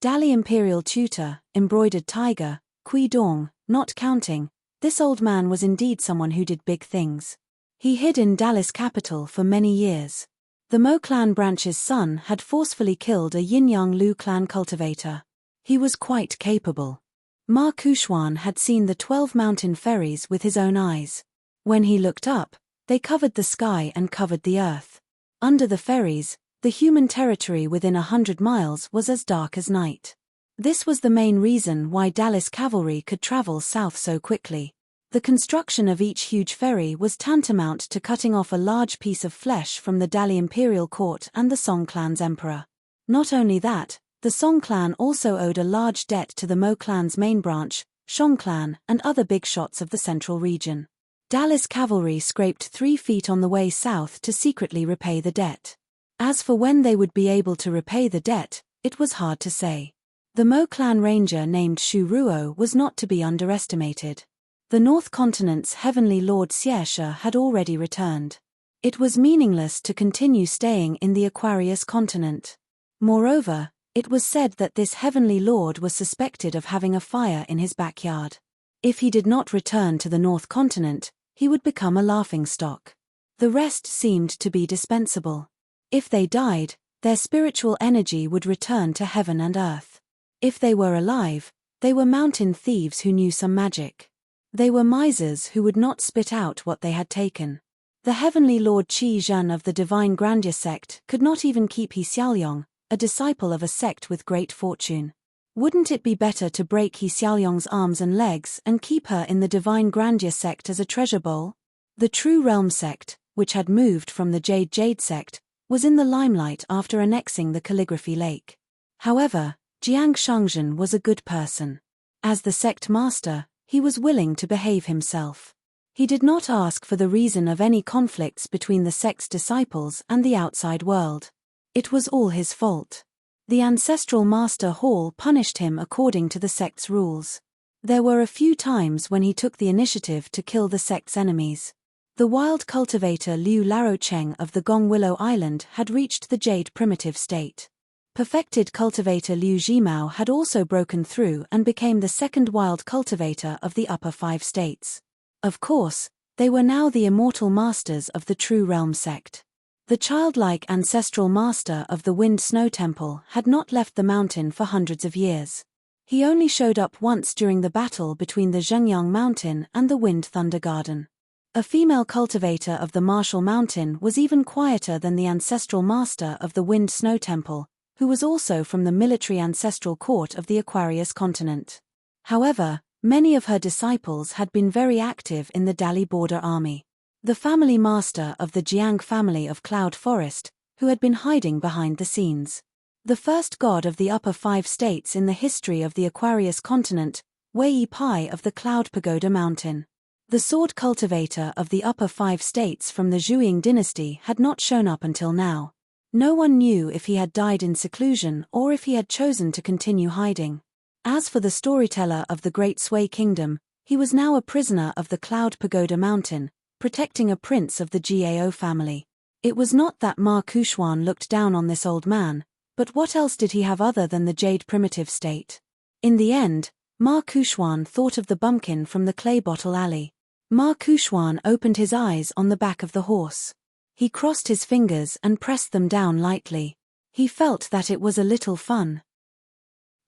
Dali Imperial Tutor, Embroidered Tiger, Kui Dong, not counting, this old man was indeed someone who did big things. He hid in Dali's capital for many years. The Mo clan branch's son had forcefully killed a Yin-Yang Lu clan cultivator. He was quite capable. Ma Kuxuan had seen the 12 mountain ferries with his own eyes. When he looked up, they covered the sky and covered the earth. Under the ferries, the human territory within 100 miles was as dark as night. This was the main reason why Dali's cavalry could travel south so quickly. The construction of each huge ferry was tantamount to cutting off a large piece of flesh from the Dali imperial court and the Song clan's emperor. Not only that, the Song clan also owed a large debt to the Mo clan's main branch, Shong clan, and other big shots of the central region. Dali's cavalry scraped 3 feet on the way south to secretly repay the debt. As for when they would be able to repay the debt, it was hard to say. The Mo clan ranger named Shu Ruo was not to be underestimated. The North Continent's heavenly lord Xie had already returned. It was meaningless to continue staying in the Aquarius continent. Moreover, it was said that this heavenly lord was suspected of having a fire in his backyard. If he did not return to the North Continent, he would become a laughingstock. The rest seemed to be dispensable. If they died, their spiritual energy would return to heaven and earth. If they were alive, they were mountain thieves who knew some magic. They were misers who would not spit out what they had taken. The heavenly lord Qi Zhen of the Divine Grandeur sect could not even keep He Xiaoyong, a disciple of a sect with great fortune. Wouldn't it be better to break He Xiaoyong's arms and legs and keep her in the Divine Grandeur sect as a treasure bowl? The True Realm sect, which had moved from the Jade sect, was in the limelight after annexing the Calligraphy Lake. However, Jiang Shangzhen was a good person. As the sect master, he was willing to behave himself. He did not ask for the reason of any conflicts between the sect's disciples and the outside world. It was all his fault. The ancestral master Hall punished him according to the sect's rules. There were a few times when he took the initiative to kill the sect's enemies. The wild cultivator Liu Larocheng of the Gong Willow Island had reached the jade primitive state. Perfected cultivator Liu Jimao had also broken through and became the second wild cultivator of the upper 5 states. Of course, they were now the immortal masters of the True Realm sect. The childlike ancestral master of the Wind Snow Temple had not left the mountain for hundreds of years. He only showed up once during the battle between the Zhengyang Mountain and the Wind Thunder Garden. A female cultivator of the Martial Mountain was even quieter than the ancestral master of the Wind Snow Temple, who was also from the military ancestral court of the Aquarius continent. However, many of her disciples had been very active in the Dali border army. The family master of the Jiang family of Cloud Forest, who had been hiding behind the scenes. The first god of the upper 5 states in the history of the Aquarius continent, Wei Pai of the Cloud Pagoda Mountain. The sword cultivator of the upper 5 states from the Zhuang dynasty had not shown up until now. No one knew if he had died in seclusion or if he had chosen to continue hiding. As for the storyteller of the Great Sui Kingdom, he was now a prisoner of the Cloud Pagoda Mountain, protecting a prince of the Gao family. It was not that Ma Kuxuan looked down on this old man, but what else did he have other than the jade primitive state? In the end, Ma Kuxuan thought of the bumpkin from the clay bottle alley. Ma Kuxuan opened his eyes on the back of the horse. He crossed his fingers and pressed them down lightly. He felt that it was a little fun.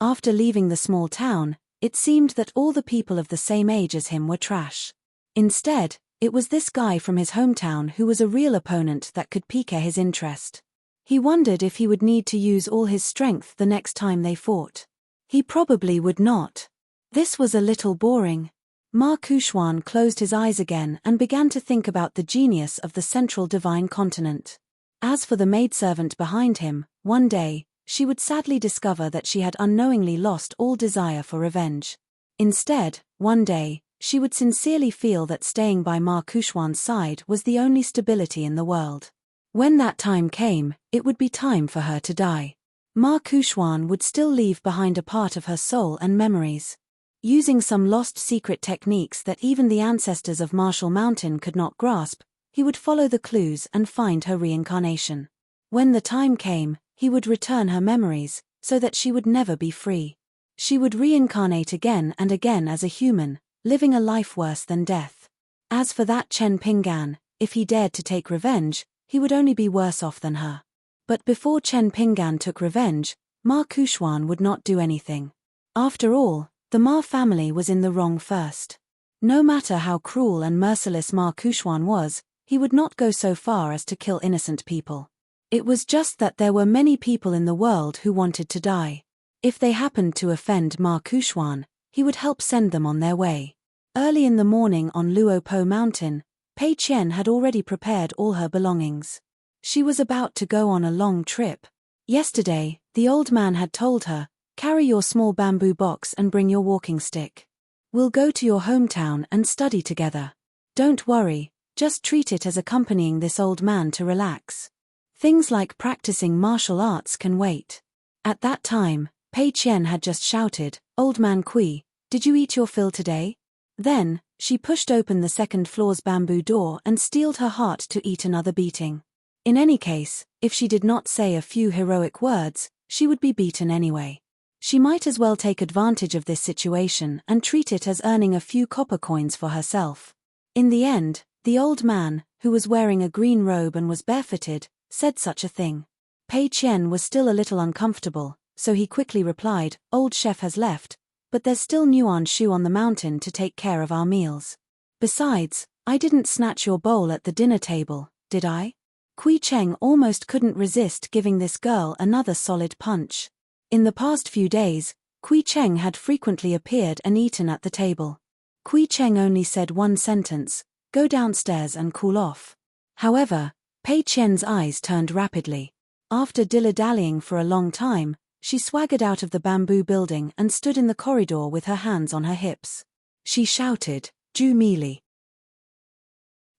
After leaving the small town, it seemed that all the people of the same age as him were trash. Instead, it was this guy from his hometown who was a real opponent that could pique his interest. He wondered if he would need to use all his strength the next time they fought. He probably would not. This was a little boring. Ma Kuxuan closed his eyes again and began to think about the genius of the central divine continent. As for the maidservant behind him, one day, she would sadly discover that she had unknowingly lost all desire for revenge. Instead, one day, she would sincerely feel that staying by Ma Kuxuan's side was the only stability in the world. When that time came, it would be time for her to die. Ma Kuxuan would still leave behind a part of her soul and memories. Using some lost secret techniques that even the ancestors of Marshall Mountain could not grasp, he would follow the clues and find her reincarnation. When the time came, he would return her memories, so that she would never be free. She would reincarnate again and again as a human, living a life worse than death. As for that Chen Pinggan, if he dared to take revenge, he would only be worse off than her. But before Chen Pinggan took revenge, Ma Kuxuan would not do anything. After all, the Ma family was in the wrong first. No matter how cruel and merciless Ma Kuxuan was, he would not go so far as to kill innocent people. It was just that there were many people in the world who wanted to die. If they happened to offend Ma Kuxuan, he would help send them on their way. Early in the morning on Luopo Mountain, Pei Qian had already prepared all her belongings. She was about to go on a long trip. Yesterday, the old man had told her, "Carry your small bamboo box and bring your walking stick. We'll go to your hometown and study together. Don't worry, just treat it as accompanying this old man to relax. Things like practicing martial arts can wait." At that time, Pei Qian had just shouted, "Old man Kui, did you eat your fill today?" Then, she pushed open the second floor's bamboo door and steeled her heart to eat another beating. In any case, if she did not say a few heroic words, she would be beaten anyway. She might as well take advantage of this situation and treat it as earning a few copper coins for herself. In the end, the old man, who was wearing a green robe and was barefooted, said such a thing. Pei Qian was still a little uncomfortable, so he quickly replied, "Old chef has left, but there's still Nuan Shu on the mountain to take care of our meals. Besides, I didn't snatch your bowl at the dinner table, did I?" Kui Cheng almost couldn't resist giving this girl another solid punch. In the past few days, Kui Cheng had frequently appeared and eaten at the table. Kui Cheng only said one sentence, "Go downstairs and cool off." However, Pei Qian's eyes turned rapidly. After dilly-dallying for a long time, she swaggered out of the bamboo building and stood in the corridor with her hands on her hips. She shouted, "Ju Mili."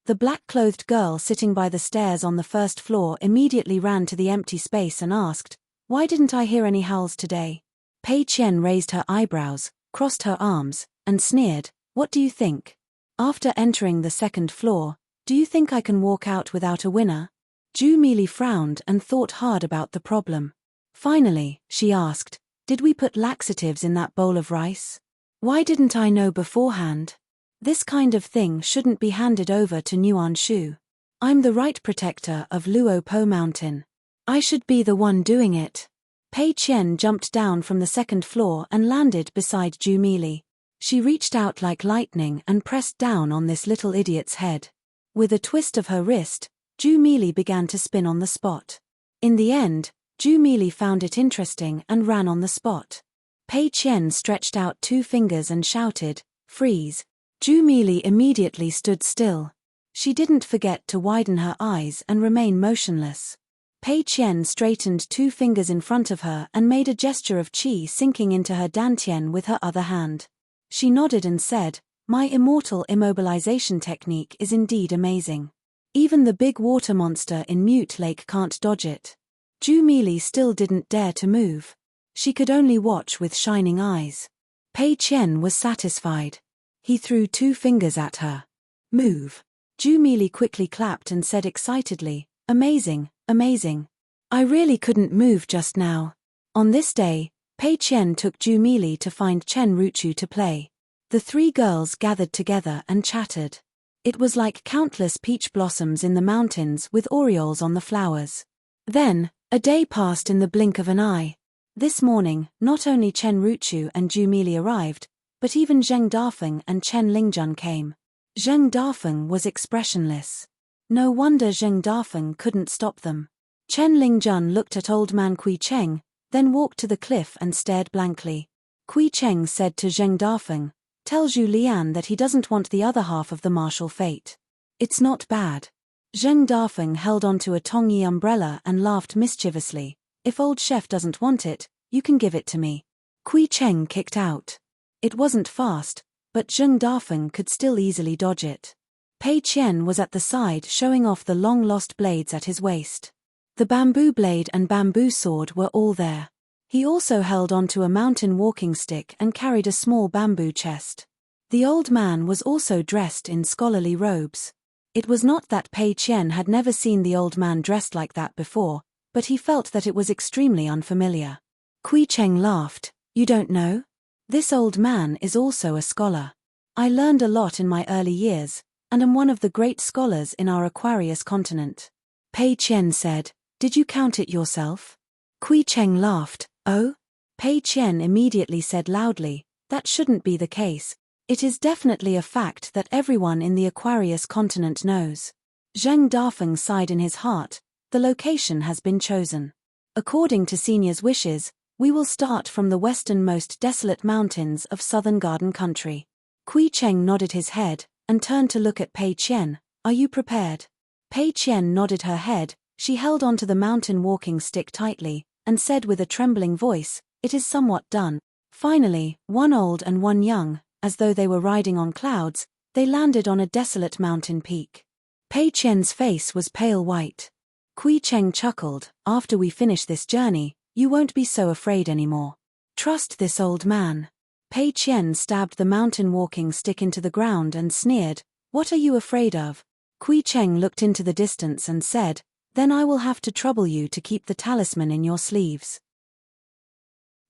The black-clothed girl sitting by the stairs on the first floor immediately ran to the empty space and asked, "Why didn't I hear any howls today?" Pei Qian raised her eyebrows, crossed her arms, and sneered, "What do you think? After entering the second floor, do you think I can walk out without a winner?" Ju Mili frowned and thought hard about the problem. Finally, she asked, "Did we put laxatives in that bowl of rice? Why didn't I know beforehand? This kind of thing shouldn't be handed over to Nuan Shu. I'm the right protector of Luopo Mountain. I should be the one doing it." Pei Qian jumped down from the second floor and landed beside Ju Mili. She reached out like lightning and pressed down on this little idiot's head. With a twist of her wrist, Ju Mili began to spin on the spot. In the end, Ju Mili found it interesting and ran on the spot. Pei Qian stretched out 2 fingers and shouted, "Freeze." Ju Mili immediately stood still. She didn't forget to widen her eyes and remain motionless. Pei Qian straightened 2 fingers in front of her and made a gesture of qi sinking into her dantian with her other hand. She nodded and said, My immortal immobilization technique is indeed amazing. Even the big water monster in Mute Lake can't dodge it. Ju Meili still didn't dare to move. She could only watch with shining eyes. Pei Qian was satisfied. He threw 2 fingers at her. Move. Ju Meili quickly clapped and said excitedly, amazing, amazing. I really couldn't move just now. On this day, Pei Qian took Ju Meili to find Chen Ruchu to play. The 3 girls gathered together and chatted. It was like countless peach blossoms in the mountains with aureoles on the flowers. Then, a day passed in the blink of an eye. This morning, not only Chen Ruchu and Ju Meili arrived, but even Zheng Dafeng and Chen Lingjun came. Zheng Dafeng was expressionless. No wonder Zheng Dafeng couldn't stop them. Chen Lingjun looked at old man Kui Cheng, then walked to the cliff and stared blankly. Kui Cheng said to Zheng Dafeng, "Tell Zhu Lian that he doesn't want the other half of the martial fate. It's not bad." Zheng Dafeng held onto a Tongyi umbrella and laughed mischievously. "If old chef doesn't want it, you can give it to me." Kui Cheng kicked out. It wasn't fast, but Zheng Dafeng could still easily dodge it. Pei Qian was at the side showing off the long-lost blades at his waist. The bamboo blade and bamboo sword were all there. He also held onto a mountain walking stick and carried a small bamboo chest. The old man was also dressed in scholarly robes. It was not that Pei Qian had never seen the old man dressed like that before, but he felt that it was extremely unfamiliar. Kui Cheng laughed. "You don't know? This old man is also a scholar. I learned a lot in my early years, and am one of the great scholars in our Aquarius continent." Pei Qian said, "Did you count it yourself?" Kui Cheng laughed. "Oh?" Pei Qian immediately said loudly, "That shouldn't be the case. It is definitely a fact that everyone in the Aquarius continent knows." Zheng Dafeng sighed in his heart. The location has been chosen. According to Senior's wishes, we will start from the westernmost desolate mountains of southern Garden Country. Kui Cheng nodded his head, and turned to look at Pei Qian. "Are you prepared?" Pei Qian nodded her head. She held onto the mountain walking stick tightly, and said with a trembling voice, "It is somewhat done." Finally, one old and one young, as though they were riding on clouds, they landed on a desolate mountain peak. Pei Qian's face was pale white. Kui Cheng chuckled, "After we finish this journey, you won't be so afraid anymore. Trust this old man." Pei Qian stabbed the mountain walking stick into the ground and sneered, "What are you afraid of?" Kui Cheng looked into the distance and said, "Then I will have to trouble you to keep the talisman in your sleeves."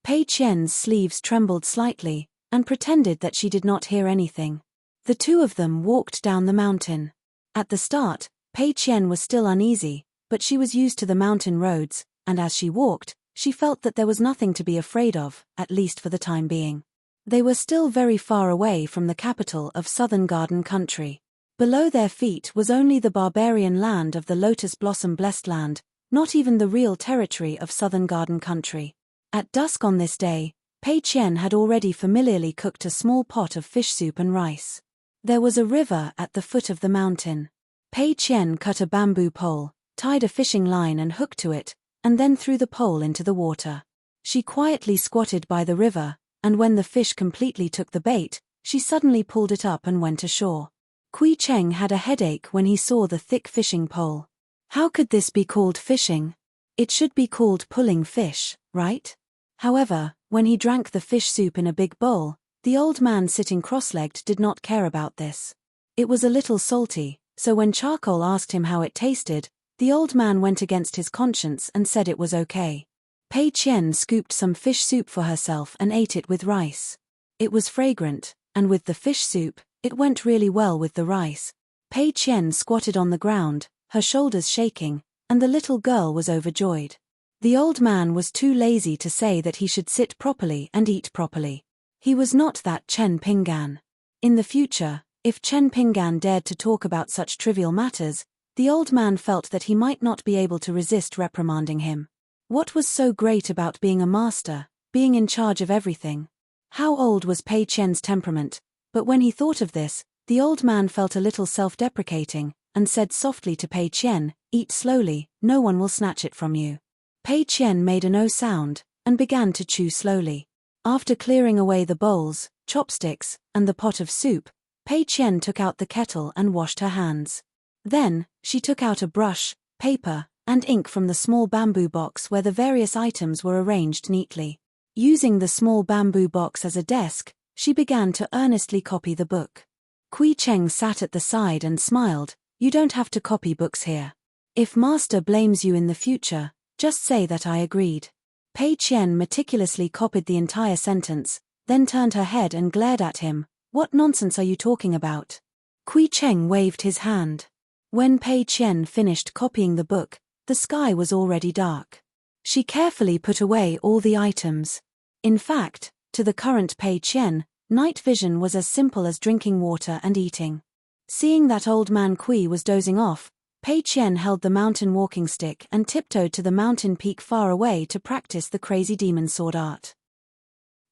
Pei Qian's sleeves trembled slightly, and pretended that she did not hear anything. The 2 of them walked down the mountain. At the start, Pei Qian was still uneasy, but she was used to the mountain roads, and as she walked, she felt that there was nothing to be afraid of, at least for the time being. They were still very far away from the capital of Southern Garden Country. Below their feet was only the barbarian land of the Lotus Blossom Blessed Land, not even the real territory of Southern Garden Country. At dusk on this day, Pei Qian had already familiarly cooked a small pot of fish soup and rice. There was a river at the foot of the mountain. Pei Qian cut a bamboo pole, tied a fishing line and hook to it, and then threw the pole into the water. She quietly squatted by the river, and when the fish completely took the bait, she suddenly pulled it up and went ashore. Kui Cheng had a headache when he saw the thick fishing pole. How could this be called fishing? It should be called pulling fish, right? However, when he drank the fish soup in a big bowl, the old man sitting cross-legged did not care about this. It was a little salty, so when Charcoal asked him how it tasted, the old man went against his conscience and said it was okay. Pei Qian scooped some fish soup for herself and ate it with rice. It was fragrant, and with the fish soup, it went really well with the rice. Pei Qian squatted on the ground, her shoulders shaking, and the little girl was overjoyed. The old man was too lazy to say that he should sit properly and eat properly. He was not that Chen Pinggan. In the future, if Chen Pinggan dared to talk about such trivial matters, the old man felt that he might not be able to resist reprimanding him. What was so great about being a master, being in charge of everything? How old was Pei Qian's temperament? But when he thought of this, the old man felt a little self-deprecating, and said softly to Pei Qian, "Eat slowly, no one will snatch it from you." Pei Qian made a no sound, and began to chew slowly. After clearing away the bowls, chopsticks, and the pot of soup, Pei Qian took out the kettle and washed her hands. Then, she took out a brush, paper, and ink from the small bamboo box where the various items were arranged neatly. Using the small bamboo box as a desk, she began to earnestly copy the book. Kui Cheng sat at the side and smiled. You don't have to copy books here. If master blames you in the future, just say that I agreed. Pei Qian meticulously copied the entire sentence, then turned her head and glared at him. What nonsense are you talking about? Kui Cheng waved his hand. When Pei Qian finished copying the book, the sky was already dark. She carefully put away all the items. In fact, to the current Pei Qian, night vision was as simple as drinking water and eating. Seeing that old man Kui was dozing off, Pei Qian held the mountain walking stick and tiptoed to the mountain peak far away to practice the crazy demon sword art.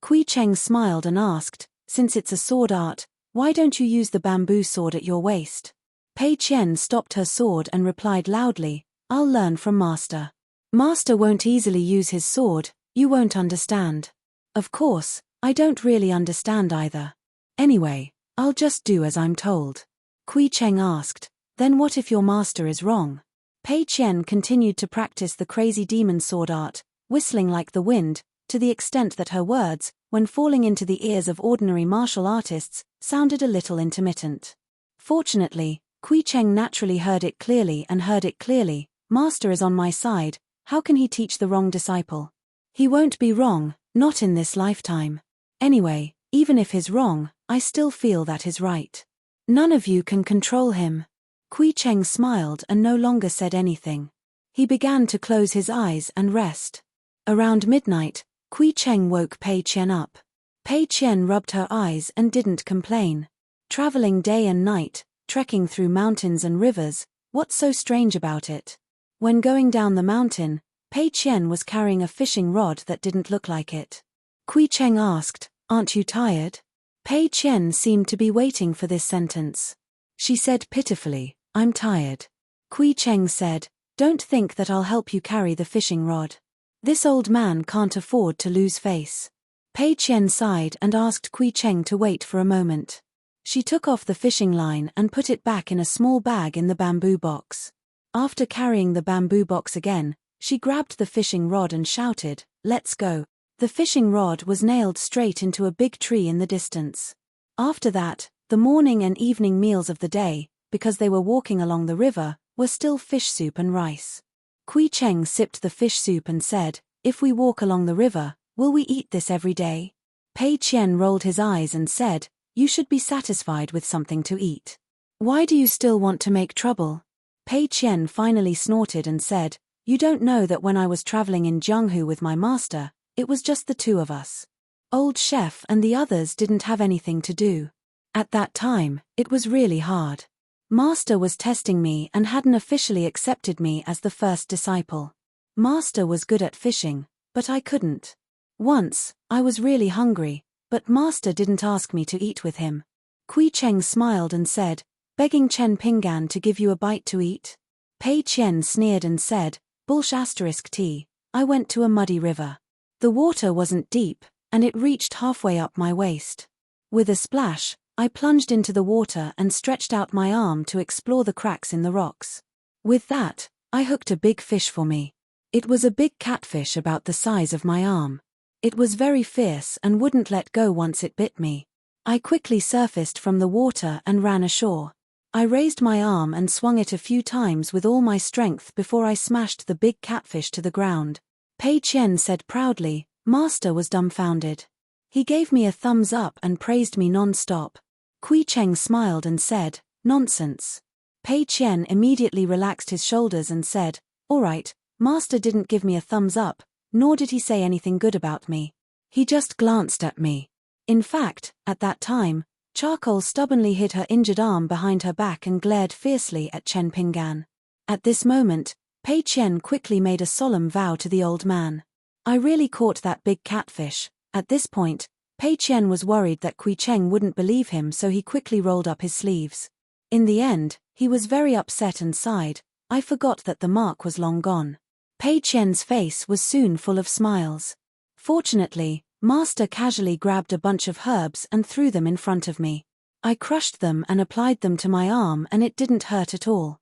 Kui Cheng smiled and asked, since it's a sword art, why don't you use the bamboo sword at your waist? Pei Qian stopped her sword and replied loudly, I'll learn from master. Master won't easily use his sword, you won't understand. Of course, I don't really understand either. Anyway, I'll just do as I'm told. Kui Cheng asked, then what if your master is wrong? Pei Qian continued to practice the crazy demon sword art, whistling like the wind, to the extent that her words, when falling into the ears of ordinary martial artists, sounded a little intermittent. Fortunately, Kui Cheng naturally heard it clearly and heard it clearly. Master is on my side, how can he teach the wrong disciple? He won't be wrong, not in this lifetime. Anyway, even if he's wrong, I still feel that he's right. None of you can control him. Kui Cheng smiled and no longer said anything. He began to close his eyes and rest. Around midnight, Kui Cheng woke Pei Qian up. Pei Qian rubbed her eyes and didn't complain. Traveling day and night, trekking through mountains and rivers, what's so strange about it? When going down the mountain, Pei Qian was carrying a fishing rod that didn't look like it. Kui Cheng asked, aren't you tired? Pei Qian seemed to be waiting for this sentence. She said pitifully, I'm tired. Kui Cheng said, don't think that I'll help you carry the fishing rod. This old man can't afford to lose face. Pei Qian sighed and asked Kui Cheng to wait for a moment. She took off the fishing line and put it back in a small bag in the bamboo box. After carrying the bamboo box again, she grabbed the fishing rod and shouted, let's go. The fishing rod was nailed straight into a big tree in the distance. After that, the morning and evening meals of the day, because they were walking along the river, were still fish soup and rice. Kui Cheng sipped the fish soup and said, if we walk along the river, will we eat this every day? Pei Qian rolled his eyes and said, you should be satisfied with something to eat. Why do you still want to make trouble? Pei Qian finally snorted and said, you don't know that when I was traveling in Jianghu with my master, it was just the two of us. Old chef and the others didn't have anything to do. At that time, it was really hard. Master was testing me and hadn't officially accepted me as the first disciple. Master was good at fishing, but I couldn't. Once, I was really hungry, but Master didn't ask me to eat with him. Kui Cheng smiled and said, begging Chen Pinggan to give you a bite to eat? Pei Qian sneered and said, *T, I went to a muddy river. The water wasn't deep, and it reached halfway up my waist. With a splash, I plunged into the water and stretched out my arm to explore the cracks in the rocks. With that, I hooked a big fish for me. It was a big catfish about the size of my arm. It was very fierce and wouldn't let go once it bit me. I quickly surfaced from the water and ran ashore. I raised my arm and swung it a few times with all my strength before I smashed the big catfish to the ground. Pei Qian said proudly, Master was dumbfounded. He gave me a thumbs up and praised me non-stop. Kui Cheng smiled and said, nonsense. Pei Qian immediately relaxed his shoulders and said, all right, Master didn't give me a thumbs up, nor did he say anything good about me. He just glanced at me. In fact, at that time, Charcoal stubbornly hid her injured arm behind her back and glared fiercely at Chen Pinggan. At this moment, Pei Qian quickly made a solemn vow to the old man. I really caught that big catfish. At this point, Pei Qian was worried that Kui Cheng wouldn't believe him, so he quickly rolled up his sleeves. In the end, he was very upset and sighed, I forgot that the mark was long gone. Pei Qian's face was soon full of smiles. Fortunately, Master casually grabbed a bunch of herbs and threw them in front of me. I crushed them and applied them to my arm and it didn't hurt at all.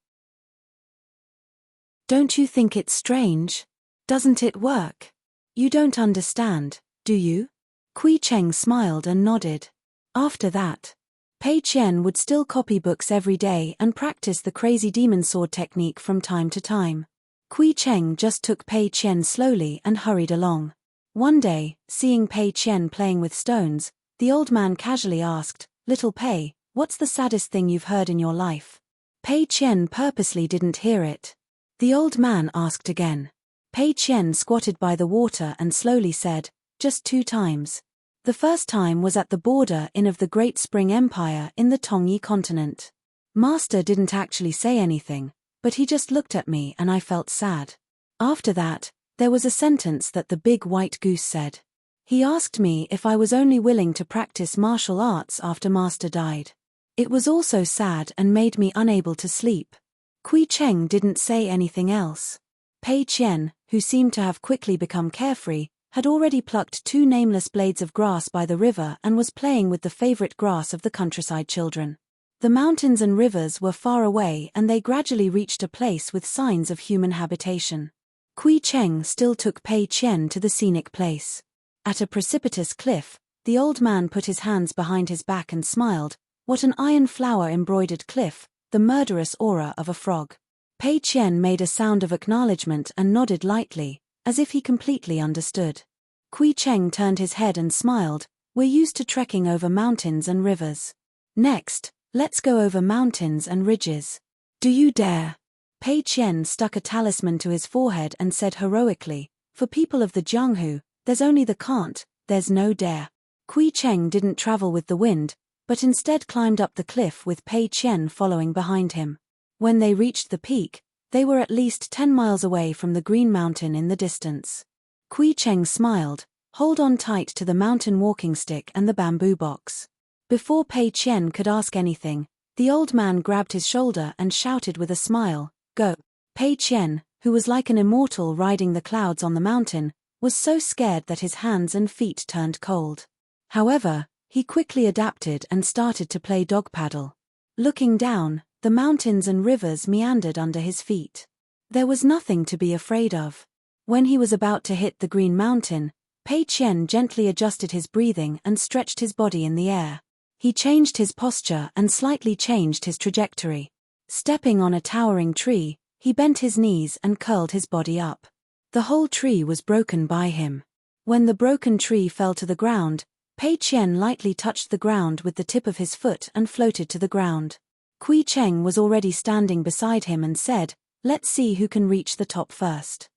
Don't you think it's strange? Doesn't it work? You don't understand, do you? Kui Cheng smiled and nodded. After that, Pei Qian would still copy books every day and practice the crazy demon sword technique from time to time. Kui Cheng just took Pei Qian slowly and hurried along. One day, seeing Pei Qian playing with stones, the old man casually asked, "Little Pei, what's the saddest thing you've heard in your life?" Pei Qian purposely didn't hear it. The old man asked again. Pei Qian squatted by the water and slowly said, "Just 2 times. The first time was at the border of the Great Spring Empire in the Tongyi continent. Master didn't actually say anything, but he just looked at me and I felt sad. After that, there was a sentence that the big white goose said. He asked me if I was only willing to practice martial arts after Master died. It was also sad and made me unable to sleep." Kui Cheng didn't say anything else. Pei Qian, who seemed to have quickly become carefree, had already plucked 2 nameless blades of grass by the river and was playing with the favorite grass of the countryside children. The mountains and rivers were far away and they gradually reached a place with signs of human habitation. Kui Cheng still took Pei Qian to the scenic place. At a precipitous cliff, the old man put his hands behind his back and smiled. What an iron flower-embroidered cliff, the murderous aura of a frog. Pei Qian made a sound of acknowledgement and nodded lightly, as if he completely understood. Kui Cheng turned his head and smiled. "We're used to trekking over mountains and rivers. Next, let's go over mountains and ridges. Do you dare?" Pei Qian stuck a talisman to his forehead and said heroically, "For people of the Jianghu, there's only the can't, there's no dare." Kui Cheng didn't travel with the wind, but instead climbed up the cliff with Pei Qian following behind him. When they reached the peak, they were at least 10 miles away from the Green Mountain in the distance. Kui Cheng smiled. "Hold on tight to the mountain walking stick and the bamboo box." Before Pei Qian could ask anything, the old man grabbed his shoulder and shouted with a smile, "Go!" Pei Qian, who was like an immortal riding the clouds on the mountain, was so scared that his hands and feet turned cold. However, he quickly adapted and started to play dog paddle. Looking down, the mountains and rivers meandered under his feet. There was nothing to be afraid of. When he was about to hit the Green Mountain, Pei Qian gently adjusted his breathing and stretched his body in the air. He changed his posture and slightly changed his trajectory. Stepping on a towering tree, he bent his knees and curled his body up. The whole tree was broken by him. When the broken tree fell to the ground, Pei Qian lightly touched the ground with the tip of his foot and floated to the ground. Kui Cheng was already standing beside him and said, "Let's see who can reach the top first."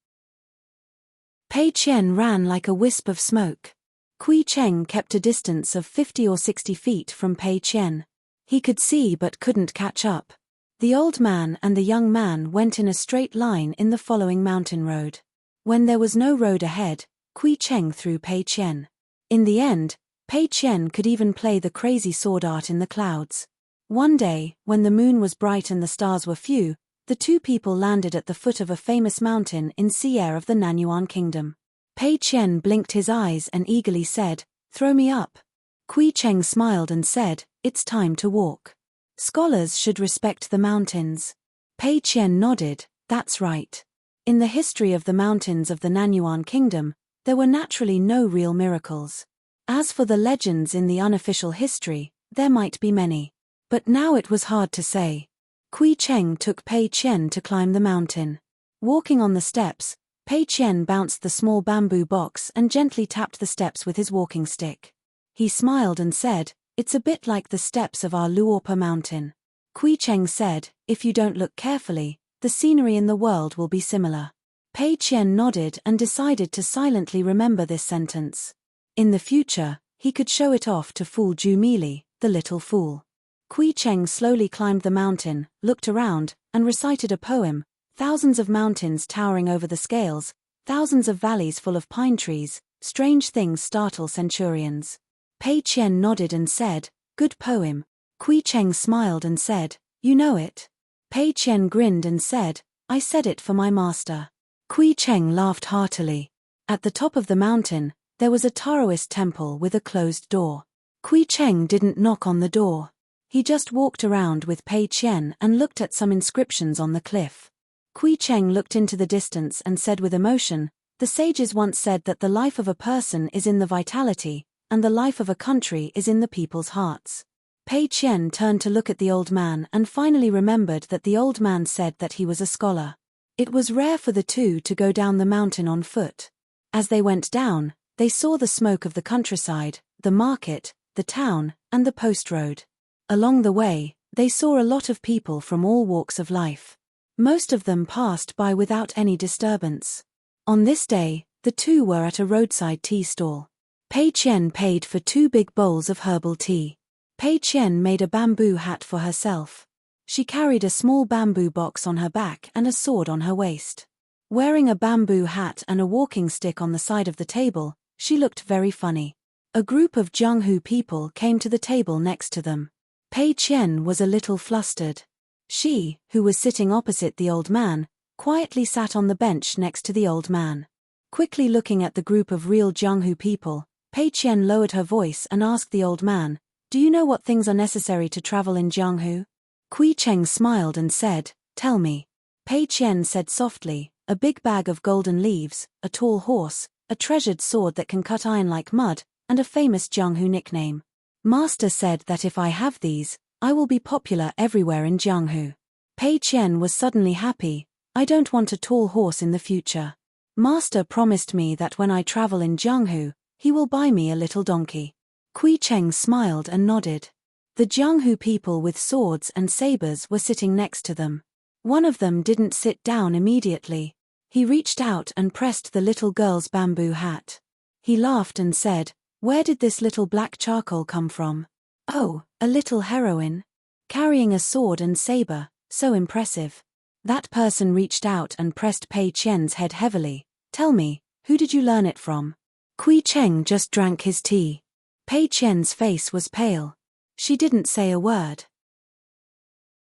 Pei Qian ran like a wisp of smoke. Kui Cheng kept a distance of 50 or 60 feet from Pei Qian. He could see but couldn't catch up. The old man and the young man went in a straight line in the following mountain road. When there was no road ahead, Kui Cheng threw Pei Qian. In the end, Pei Qian could even play the crazy sword art in the clouds. One day, when the moon was bright and the stars were few, the 2 people landed at the foot of a famous mountain in Sierre of the Nanyuan Kingdom. Pei Qian blinked his eyes and eagerly said, "Throw me up." Kui Cheng smiled and said, "It's time to walk. Scholars should respect the mountains." Pei Qian nodded, "That's right. In the history of the mountains of the Nanyuan Kingdom, there were naturally no real miracles. As for the legends in the unofficial history, there might be many. But now it was hard to say." Kui Cheng took Pei Qian to climb the mountain. Walking on the steps, Pei Qian bounced the small bamboo box and gently tapped the steps with his walking stick. He smiled and said, "It's a bit like the steps of our Luopa mountain." Kui Cheng said, "If you don't look carefully, the scenery in the world will be similar." Pei Qian nodded and decided to silently remember this sentence. In the future, he could show it off to fool Jumili, the little fool. Kui Cheng slowly climbed the mountain, looked around, and recited a poem. Thousands of mountains towering over the scales, thousands of valleys full of pine trees, strange things startle centurions. Pei Qian nodded and said, "Good poem." Kui Cheng smiled and said, "You know it?" Pei Qian grinned and said, "I said it for my master." Kui Cheng laughed heartily. At the top of the mountain, there was a Taoist temple with a closed door. Kui Cheng didn't knock on the door. He just walked around with Pei Qian and looked at some inscriptions on the cliff. Kui Cheng looked into the distance and said with emotion, "The sages once said that the life of a person is in the vitality, and the life of a country is in the people's hearts." Pei Qian turned to look at the old man and finally remembered that the old man said that he was a scholar. It was rare for the two to go down the mountain on foot. As they went down, they saw the smoke of the countryside, the market, the town, and the post road. Along the way, they saw a lot of people from all walks of life. Most of them passed by without any disturbance. On this day, the two were at a roadside tea stall. Pei Qian paid for 2 big bowls of herbal tea. Pei Qian made a bamboo hat for herself. She carried a small bamboo box on her back and a sword on her waist. Wearing a bamboo hat and a walking stick on the side of the table, she looked very funny. A group of Jianghu people came to the table next to them. Pei Qian was a little flustered. She, who was sitting opposite the old man, quietly sat on the bench next to the old man. Quickly looking at the group of real Jianghu people, Pei Qian lowered her voice and asked the old man, "Do you know what things are necessary to travel in Jianghu?" Kui Cheng smiled and said, "Tell me." Pei Qian said softly, "A big bag of golden leaves, a tall horse, a treasured sword that can cut iron like mud, and a famous Jianghu nickname. Master said that if I have these, I will be popular everywhere in Jianghu." Pei Qian was suddenly happy. "I don't want a tall horse in the future. Master promised me that when I travel in Jianghu, he will buy me a little donkey." Kui Cheng smiled and nodded. The Jianghu people with swords and sabers were sitting next to them. One of them didn't sit down immediately. He reached out and pressed the little girl's bamboo hat. He laughed and said, "Where did this little black charcoal come from?" "Oh, a little heroine. Carrying a sword and saber, so impressive." That person reached out and pressed Pei Qian's head heavily. "Tell me, who did you learn it from?" Kui Cheng just drank his tea. Pei Qian's face was pale. She didn't say a word.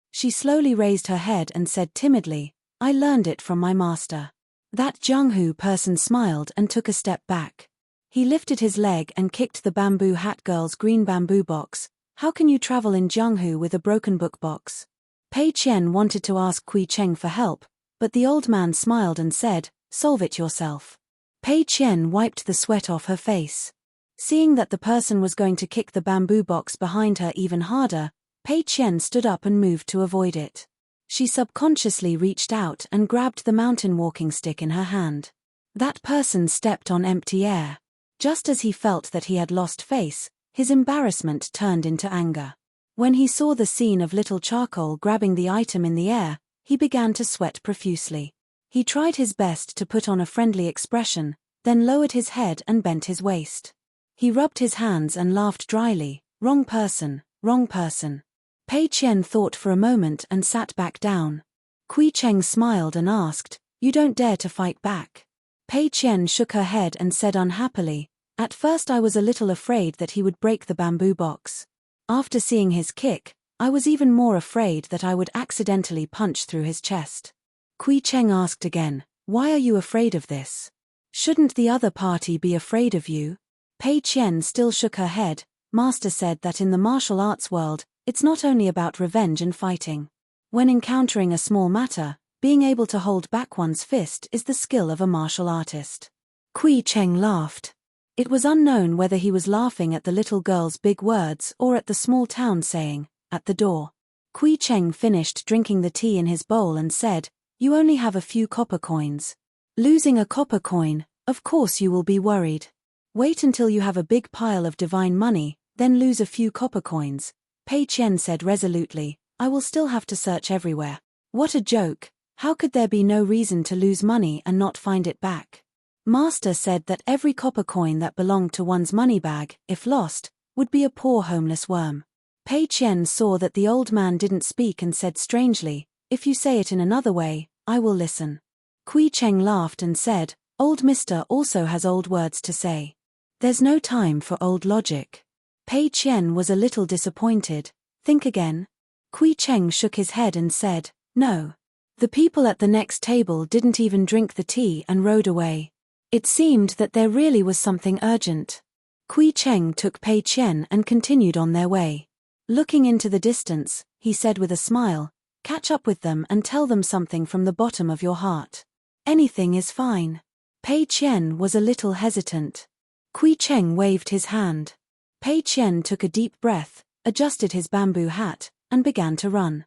She slowly raised her head and said timidly, "I learned it from my master." That Jianghu person smiled and took a step back. He lifted his leg and kicked the bamboo hat girl's green bamboo box. "How can you travel in Jianghu with a broken book box?" Pei Qian wanted to ask Kui Cheng for help, but the old man smiled and said, "Solve it yourself." Pei Qian wiped the sweat off her face. Seeing that the person was going to kick the bamboo box behind her even harder, Pei Qian stood up and moved to avoid it. She subconsciously reached out and grabbed the mountain walking stick in her hand. That person stepped on empty air. Just as he felt that he had lost face, his embarrassment turned into anger. When he saw the scene of little charcoal grabbing the item in the air, he began to sweat profusely. He tried his best to put on a friendly expression, then lowered his head and bent his waist. He rubbed his hands and laughed dryly. "Wrong person, wrong person." Pei Qian thought for a moment and sat back down. Kui Cheng smiled and asked, "You don't dare to fight back?" Pei Qian shook her head and said unhappily, "At first I was a little afraid that he would break the bamboo box. After seeing his kick, I was even more afraid that I would accidentally punch through his chest." Kui Cheng asked again, "Why are you afraid of this? Shouldn't the other party be afraid of you?" Pei Qian still shook her head. "Master said that in the martial arts world, it's not only about revenge and fighting. When encountering a small matter, being able to hold back one's fist is the skill of a martial artist." Kui Cheng laughed. It was unknown whether he was laughing at the little girl's big words or at the small town saying, "At the door." Kui Cheng finished drinking the tea in his bowl and said, "You only have a few copper coins. Losing a copper coin, of course you will be worried. Wait until you have a big pile of divine money, then lose a few copper coins." Pei Qian said resolutely, "I will still have to search everywhere." What a joke! How could there be no reason to lose money and not find it back? Master said that every copper coin that belonged to one's money bag, if lost, would be a poor homeless worm. Pei Qian saw that the old man didn't speak and said strangely, "If you say it in another way, I will listen." Kui Cheng laughed and said, "Old Mister also has old words to say. There's no time for old logic." Pei Qian was a little disappointed. "Think again." Kui Cheng shook his head and said, "No." The people at the next table didn't even drink the tea and rode away. It seemed that there really was something urgent. Kui Cheng took Pei Qian and continued on their way. Looking into the distance, he said with a smile, "Catch up with them and tell them something from the bottom of your heart. Anything is fine." Pei Qian was a little hesitant. Kui Cheng waved his hand. Pei Qian took a deep breath, adjusted his bamboo hat, and began to run.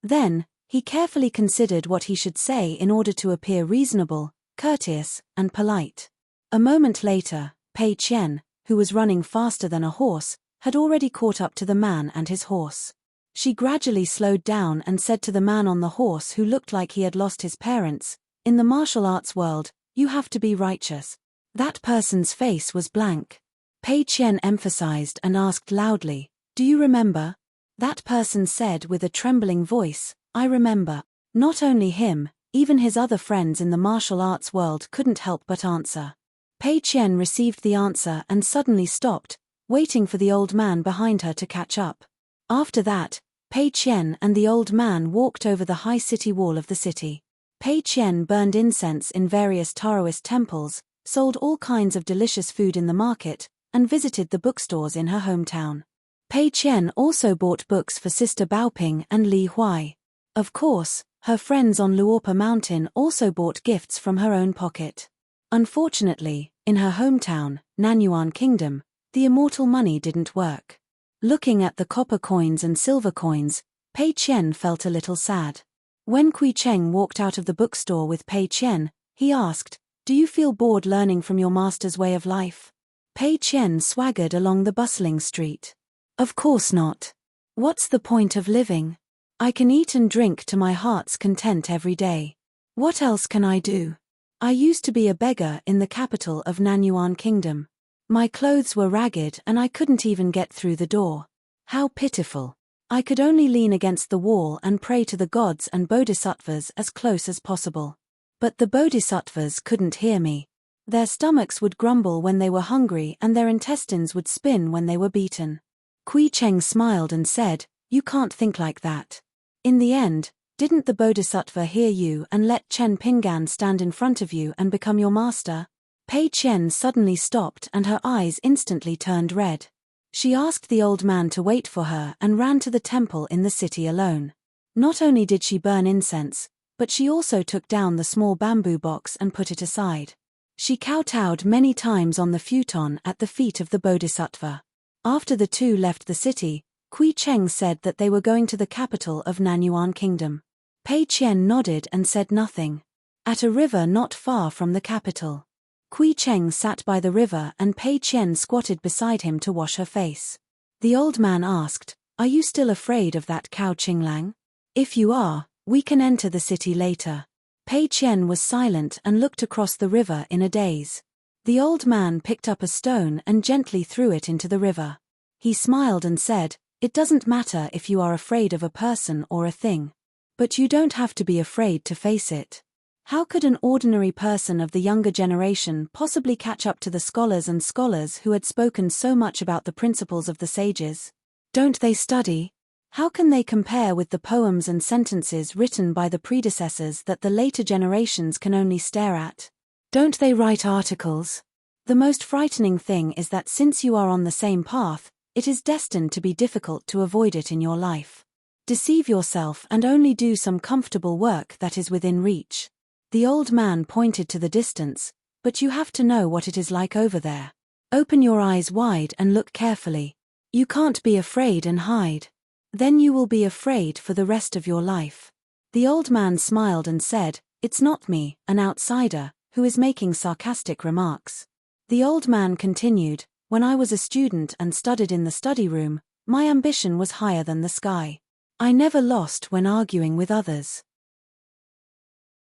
Then, he carefully considered what he should say in order to appear reasonable, courteous, and polite. A moment later, Pei Qian, who was running faster than a horse, had already caught up to the man and his horse. She gradually slowed down and said to the man on the horse, who looked like he had lost his parents, "In the martial arts world, you have to be righteous." That person's face was blank. Pei Qian emphasized and asked loudly, "Do you remember?" That person said with a trembling voice, "I remember." Not only him, even his other friends in the martial arts world couldn't help but answer. Pei Qian received the answer and suddenly stopped, waiting for the old man behind her to catch up. After that, Pei Qian and the old man walked over the high city wall of the city. Pei Qian burned incense in various Taoist temples, sold all kinds of delicious food in the market, and visited the bookstores in her hometown. Pei Qian also bought books for Sister Baoping and Li Huai. Of course, her friends on Luopa Mountain also bought gifts from her own pocket. Unfortunately, in her hometown, Nanyuan Kingdom, the immortal money didn't work. Looking at the copper coins and silver coins, Pei Qian felt a little sad. When Kui Cheng walked out of the bookstore with Pei Qian, he asked, "Do you feel bored learning from your master's way of life?" Pei Qian swaggered along the bustling street. "Of course not. What's the point of living? I can eat and drink to my heart's content every day. What else can I do? I used to be a beggar in the capital of Nanyuan Kingdom. My clothes were ragged and I couldn't even get through the door. How pitiful. I could only lean against the wall and pray to the gods and bodhisattvas as close as possible. But the bodhisattvas couldn't hear me. Their stomachs would grumble when they were hungry and their intestines would spin when they were beaten." Kui Cheng smiled and said, "You can't think like that. In the end, didn't the bodhisattva hear you and let Chen Pingan stand in front of you and become your master?" Pei Qian suddenly stopped and her eyes instantly turned red. She asked the old man to wait for her and ran to the temple in the city alone. Not only did she burn incense, but she also took down the small bamboo box and put it aside. She kowtowed many times on the futon at the feet of the bodhisattva. After the two left the city, Kui Cheng said that they were going to the capital of Nanyuan Kingdom. Pei Qian nodded and said nothing. At a river not far from the capital, Kui Cheng sat by the river and Pei Qian squatted beside him to wash her face. The old man asked, "Are you still afraid of that cow Qinglang? If you are, we can enter the city later." Pei Qian was silent and looked across the river in a daze. The old man picked up a stone and gently threw it into the river. He smiled and said, "It doesn't matter if you are afraid of a person or a thing. But you don't have to be afraid to face it. How could an ordinary person of the younger generation possibly catch up to the scholars who had spoken so much about the principles of the sages? Don't they study? How can they compare with the poems and sentences written by the predecessors that the later generations can only stare at? Don't they write articles? The most frightening thing is that since you are on the same path, it is destined to be difficult to avoid it in your life. Deceive yourself and only do some comfortable work that is within reach." The old man pointed to the distance, "But you have to know what it is like over there. Open your eyes wide and look carefully. You can't be afraid and hide. Then you will be afraid for the rest of your life." The old man smiled and said, "It's not me, an outsider, who is making sarcastic remarks." The old man continued, "When I was a student and studied in the study room, my ambition was higher than the sky. I never lost when arguing with others.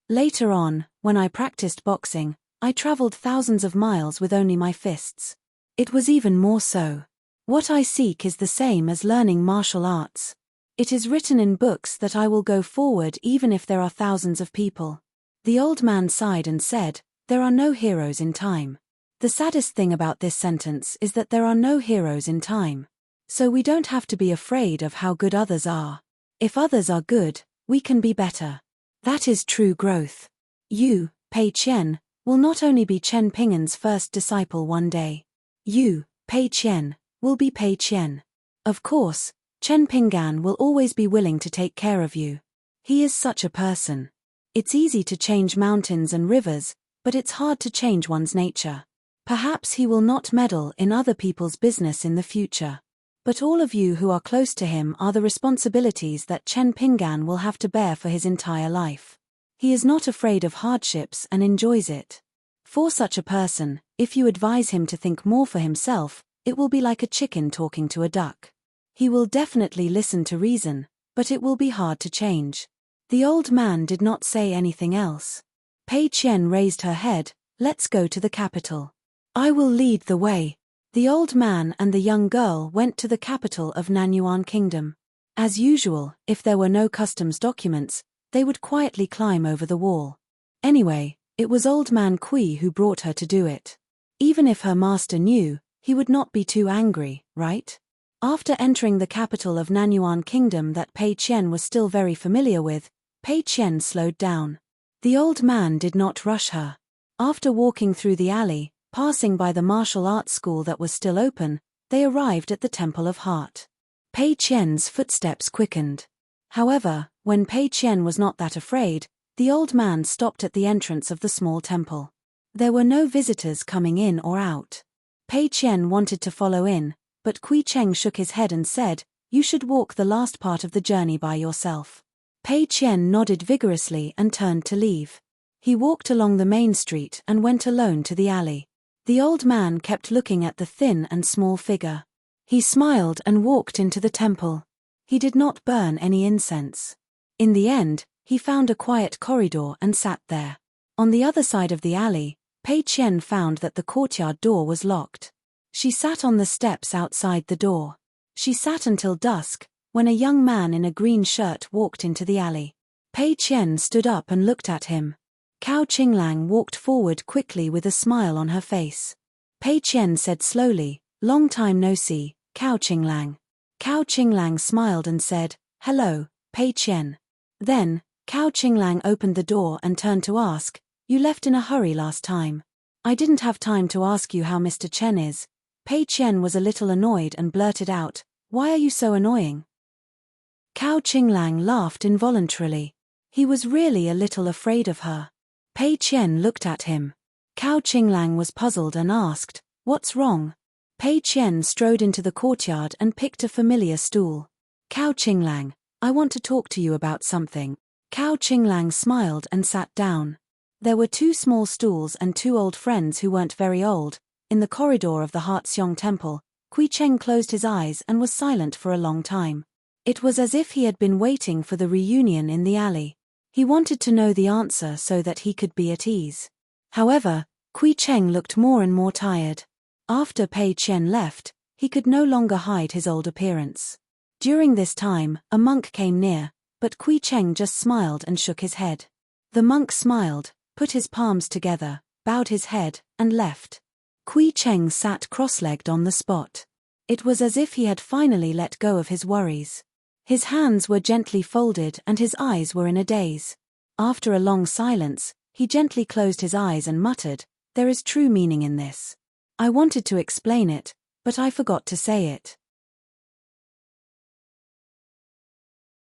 Later on, when I practiced boxing, I traveled thousands of miles with only my fists. It was even more so. What I seek is the same as learning martial arts. It is written in books that I will go forward even if there are thousands of people." The old man sighed and said, "There are no heroes in time." The saddest thing about this sentence is that there are no heroes in time. So we don't have to be afraid of how good others are. If others are good, we can be better. That is true growth. You, Pei Qian, will not only be Chen Pingan's first disciple one day. You, Pei Qian, will be Pei Qian. Of course, Chen Pinggan will always be willing to take care of you. He is such a person. It's easy to change mountains and rivers, but it's hard to change one's nature. Perhaps he will not meddle in other people's business in the future. But all of you who are close to him are the responsibilities that Chen Pinggan will have to bear for his entire life. He is not afraid of hardships and enjoys it. For such a person, if you advise him to think more for himself, it will be like a chicken talking to a duck. He will definitely listen to reason, but it will be hard to change. The old man did not say anything else. Pei Qian raised her head. Let's go to the capital. I will lead the way. The old man and the young girl went to the capital of Nanyuan Kingdom. As usual, if there were no customs documents, they would quietly climb over the wall. Anyway, it was old man Kui who brought her to do it. Even if her master knew, he would not be too angry, right? After entering the capital of Nanyuan Kingdom that Pei Qian was still very familiar with, Pei Qian slowed down. The old man did not rush her. After walking through the alley, passing by the martial arts school that was still open, they arrived at the Temple of Heart. Pei Qian's footsteps quickened. However, when Pei Qian was not that afraid, the old man stopped at the entrance of the small temple. There were no visitors coming in or out. Pei Qian wanted to follow in, but Kui Cheng shook his head and said, "You should walk the last part of the journey by yourself." Pei Qian nodded vigorously and turned to leave. He walked along the main street and went alone to the alley. The old man kept looking at the thin and small figure. He smiled and walked into the temple. He did not burn any incense. In the end, he found a quiet corridor and sat there. On the other side of the alley, Pei Qian found that the courtyard door was locked. She sat on the steps outside the door. She sat until dusk, when a young man in a green shirt walked into the alley. Pei Qian stood up and looked at him. Cao Qinglang walked forward quickly with a smile on her face. Pei Qian said slowly, "Long time no see, Cao Qinglang." Cao Qinglang smiled and said, "Hello, Pei Qian." Then, Cao Qinglang opened the door and turned to ask, "You left in a hurry last time. I didn't have time to ask you how Mr. Chen is." Pei Qian was a little annoyed and blurted out, "Why are you so annoying?" Cao Qinglang laughed involuntarily. He was really a little afraid of her. Pei Qian looked at him. Cao Qinglang was puzzled and asked, "What's wrong?" Pei Qian strode into the courtyard and picked a familiar stool. "Cao Qinglang, I want to talk to you about something." Cao Qinglang smiled and sat down. There were 2 small stools and 2 old friends who weren't very old. In the corridor of the Heartseong Temple, Kui Cheng closed his eyes and was silent for a long time. It was as if he had been waiting for the reunion in the alley. He wanted to know the answer so that he could be at ease. However, Kui Cheng looked more and more tired. After Pei Qian left, he could no longer hide his old appearance. During this time, a monk came near, but Kui Cheng just smiled and shook his head. The monk smiled, put his palms together, bowed his head, and left. Kui Cheng sat cross-legged on the spot. It was as if he had finally let go of his worries. His hands were gently folded and his eyes were in a daze. After a long silence, he gently closed his eyes and muttered, "There is true meaning in this. I wanted to explain it, but I forgot to say it."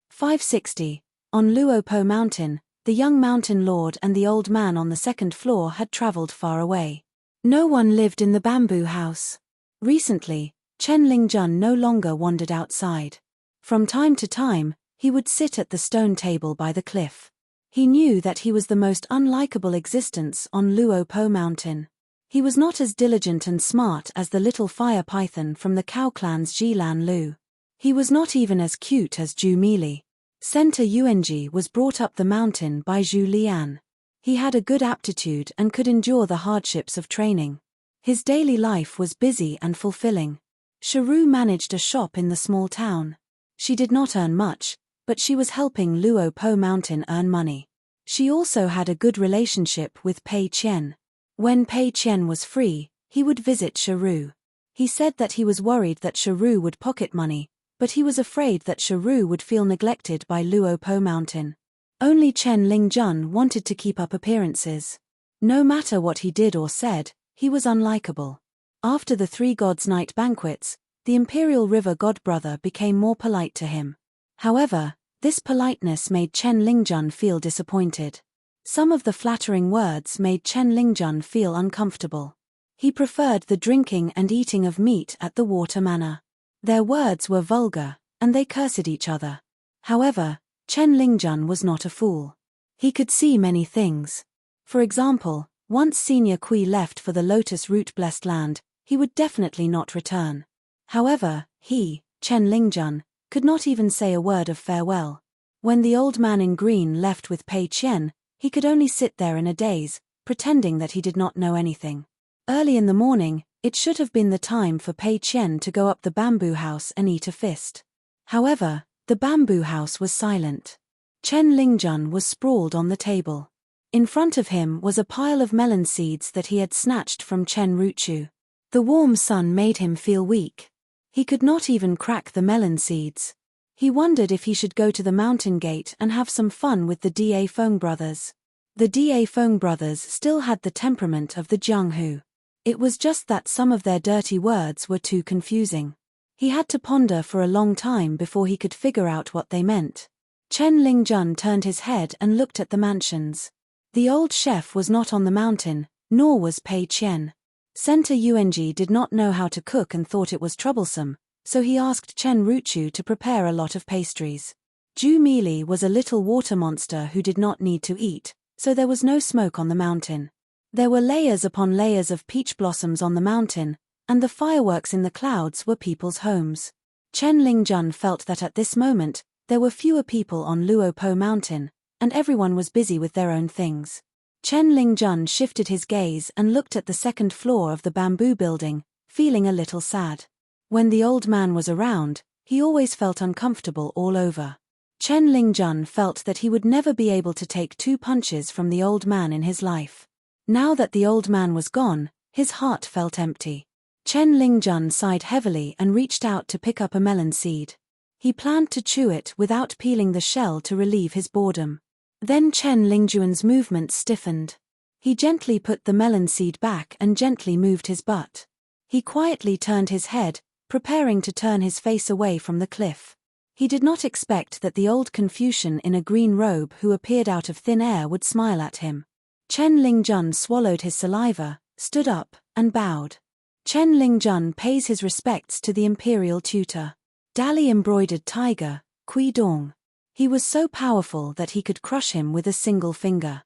560. On Luopo Mountain, the young mountain lord and the old man on the second floor had traveled far away. No one lived in the bamboo house. Recently, Chen Lingjun no longer wandered outside. From time to time, he would sit at the stone table by the cliff. He knew that he was the most unlikable existence on Luopo Mountain. He was not as diligent and smart as the little fire python from the Cow clan's Jilan Lu. He was not even as cute as Zhu Mili. Center Yuanji was brought up the mountain by Zhu Lian. He had a good aptitude and could endure the hardships of training. His daily life was busy and fulfilling. Sharu managed a shop in the small town. She did not earn much, but she was helping Luopo Mountain earn money. She also had a good relationship with Pei Qian. When Pei Qian was free, he would visit Sharu. He said that he was worried that Sharu would pocket money, but he was afraid that Sharu would feel neglected by Luopo Mountain. Only Chen Lingjun wanted to keep up appearances. No matter what he did or said, he was unlikable. After the 3 gods' night banquets, the imperial river godbrother became more polite to him. However, this politeness made Chen Lingjun feel disappointed. Some of the flattering words made Chen Lingjun feel uncomfortable. He preferred the drinking and eating of meat at the water manor. Their words were vulgar, and they cursed each other. However, Chen Lingjun was not a fool. He could see many things. For example, once Senior Kui left for the Lotus Root Blessed Land, he would definitely not return. However, he, Chen Lingjun, could not even say a word of farewell. When the old man in green left with Pei Qian, he could only sit there in a daze, pretending that he did not know anything. Early in the morning, it should have been the time for Pei Qian to go up the bamboo house and eat a fist. However, the bamboo house was silent. Chen Lingjun was sprawled on the table. In front of him was a pile of melon seeds that he had snatched from Chen Ruchu. The warm sun made him feel weak. He could not even crack the melon seeds. He wondered if he should go to the mountain gate and have some fun with the Da Feng brothers. The Da Feng brothers still had the temperament of the Jianghu. It was just that some of their dirty words were too confusing. He had to ponder for a long time before he could figure out what they meant. Chen Lingjun turned his head and looked at the mansions. The old chef was not on the mountain, nor was Pei Qian. Center Yuanji did not know how to cook and thought it was troublesome, so he asked Chen Ruchu to prepare a lot of pastries. Ju Mili was a little water monster who did not need to eat, so there was no smoke on the mountain. There were layers upon layers of peach blossoms on the mountain, and the fireworks in the clouds were people's homes. Chen Lingjun felt that at this moment, there were fewer people on Luopo Mountain, and everyone was busy with their own things. Chen Lingjun shifted his gaze and looked at the second floor of the bamboo building, feeling a little sad. When the old man was around, he always felt uncomfortable all over. Chen Lingjun felt that he would never be able to take 2 punches from the old man in his life. Now that the old man was gone, his heart felt empty. Chen Lingjun sighed heavily and reached out to pick up a melon seed. He planned to chew it without peeling the shell to relieve his boredom. Then Chen Lingjun's movements stiffened. He gently put the melon seed back and gently moved his butt. He quietly turned his head, preparing to turn his face away from the cliff. He did not expect that the old Confucian in a green robe who appeared out of thin air would smile at him. Chen Lingjun swallowed his saliva, stood up, and bowed. Chen Lingjun pays his respects to the imperial tutor. Dali embroidered tiger, Kui Dong. He was so powerful that he could crush him with a single finger.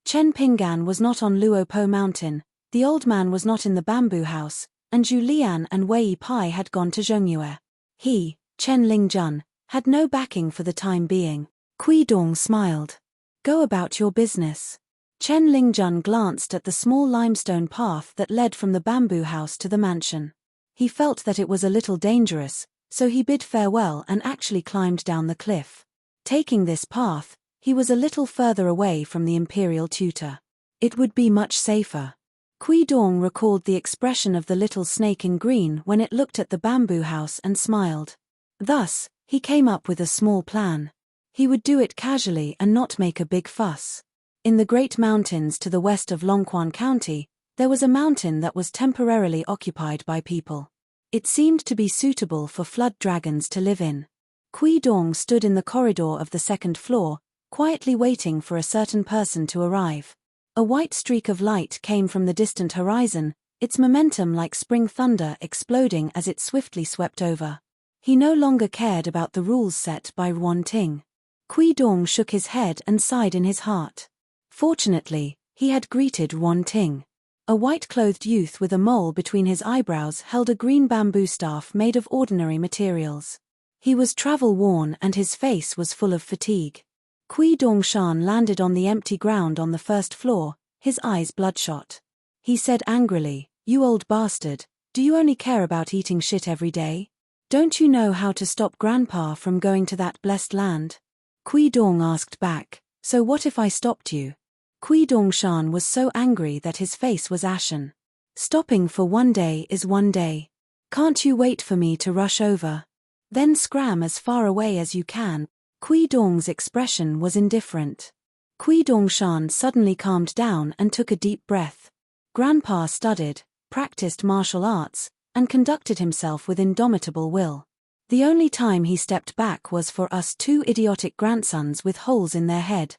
Chen Pinggan was not on Luopo Mountain, the old man was not in the bamboo house, and Zhu Lian and Wei Pai had gone to Zhongyue. He, Chen Lingjun, had no backing for the time being. Kui Dong smiled. Go about your business. Chen Lingjun glanced at the small limestone path that led from the bamboo house to the mansion. He felt that it was a little dangerous, so he bid farewell and actually climbed down the cliff. Taking this path, he was a little further away from the imperial tutor. It would be much safer. Kui Dong recalled the expression of the little snake in green when it looked at the bamboo house and smiled. Thus, he came up with a small plan. He would do it casually and not make a big fuss. In the Great Mountains to the west of Longquan County, there was a mountain that was temporarily occupied by people. It seemed to be suitable for flood dragons to live in. Kui Dong stood in the corridor of the second floor, quietly waiting for a certain person to arrive. A white streak of light came from the distant horizon, its momentum like spring thunder exploding as it swiftly swept over. He no longer cared about the rules set by Ruan Ting. Kui Dong shook his head and sighed in his heart. Fortunately, he had greeted Ruan Ting. A white-clothed youth with a mole between his eyebrows held a green bamboo staff made of ordinary materials. He was travel-worn and his face was full of fatigue. Kui Dongshan landed on the empty ground on the first floor, his eyes bloodshot. He said angrily, "You old bastard, do you only care about eating shit every day? Don't you know how to stop Grandpa from going to that blessed land?" Kui Dong asked back, "So what if I stopped you?" Kui Dongshan was so angry that his face was ashen. "Stopping for one day is one day. Can't you wait for me to rush over? Then scram as far away as you can." Kui Dong's expression was indifferent. Kui Dongshan suddenly calmed down and took a deep breath. Grandpa stuttered, practiced martial arts, and conducted himself with indomitable will. The only time he stepped back was for us two idiotic grandsons with holes in their head.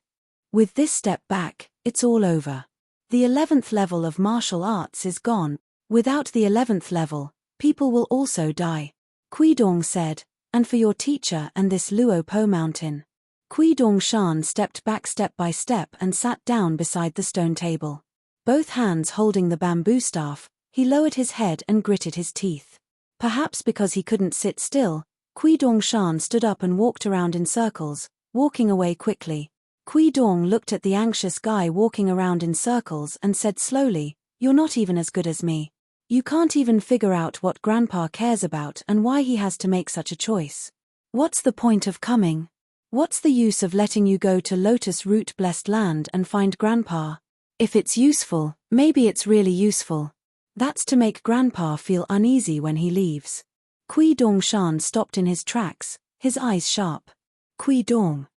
With this step back, it's all over. The 11th level of martial arts is gone. Without the 11th level, people will also die. Kui Dong said, and for your teacher and this Luo Po mountain. Kui Dong Shan stepped back step by step and sat down beside the stone table. Both hands holding the bamboo staff, he lowered his head and gritted his teeth. Perhaps because he couldn't sit still, Kui Dong Shan stood up and walked around in circles, walking away quickly. Kui Dong looked at the anxious guy walking around in circles and said slowly, "You're not even as good as me. You can't even figure out what Grandpa cares about and why he has to make such a choice. What's the point of coming? What's the use of letting you go to Lotus Root Blessed Land and find Grandpa? If it's useful, maybe it's really useful. That's to make Grandpa feel uneasy when he leaves." Kui Dong Shan stopped in his tracks, his eyes sharp. "Kui Dong.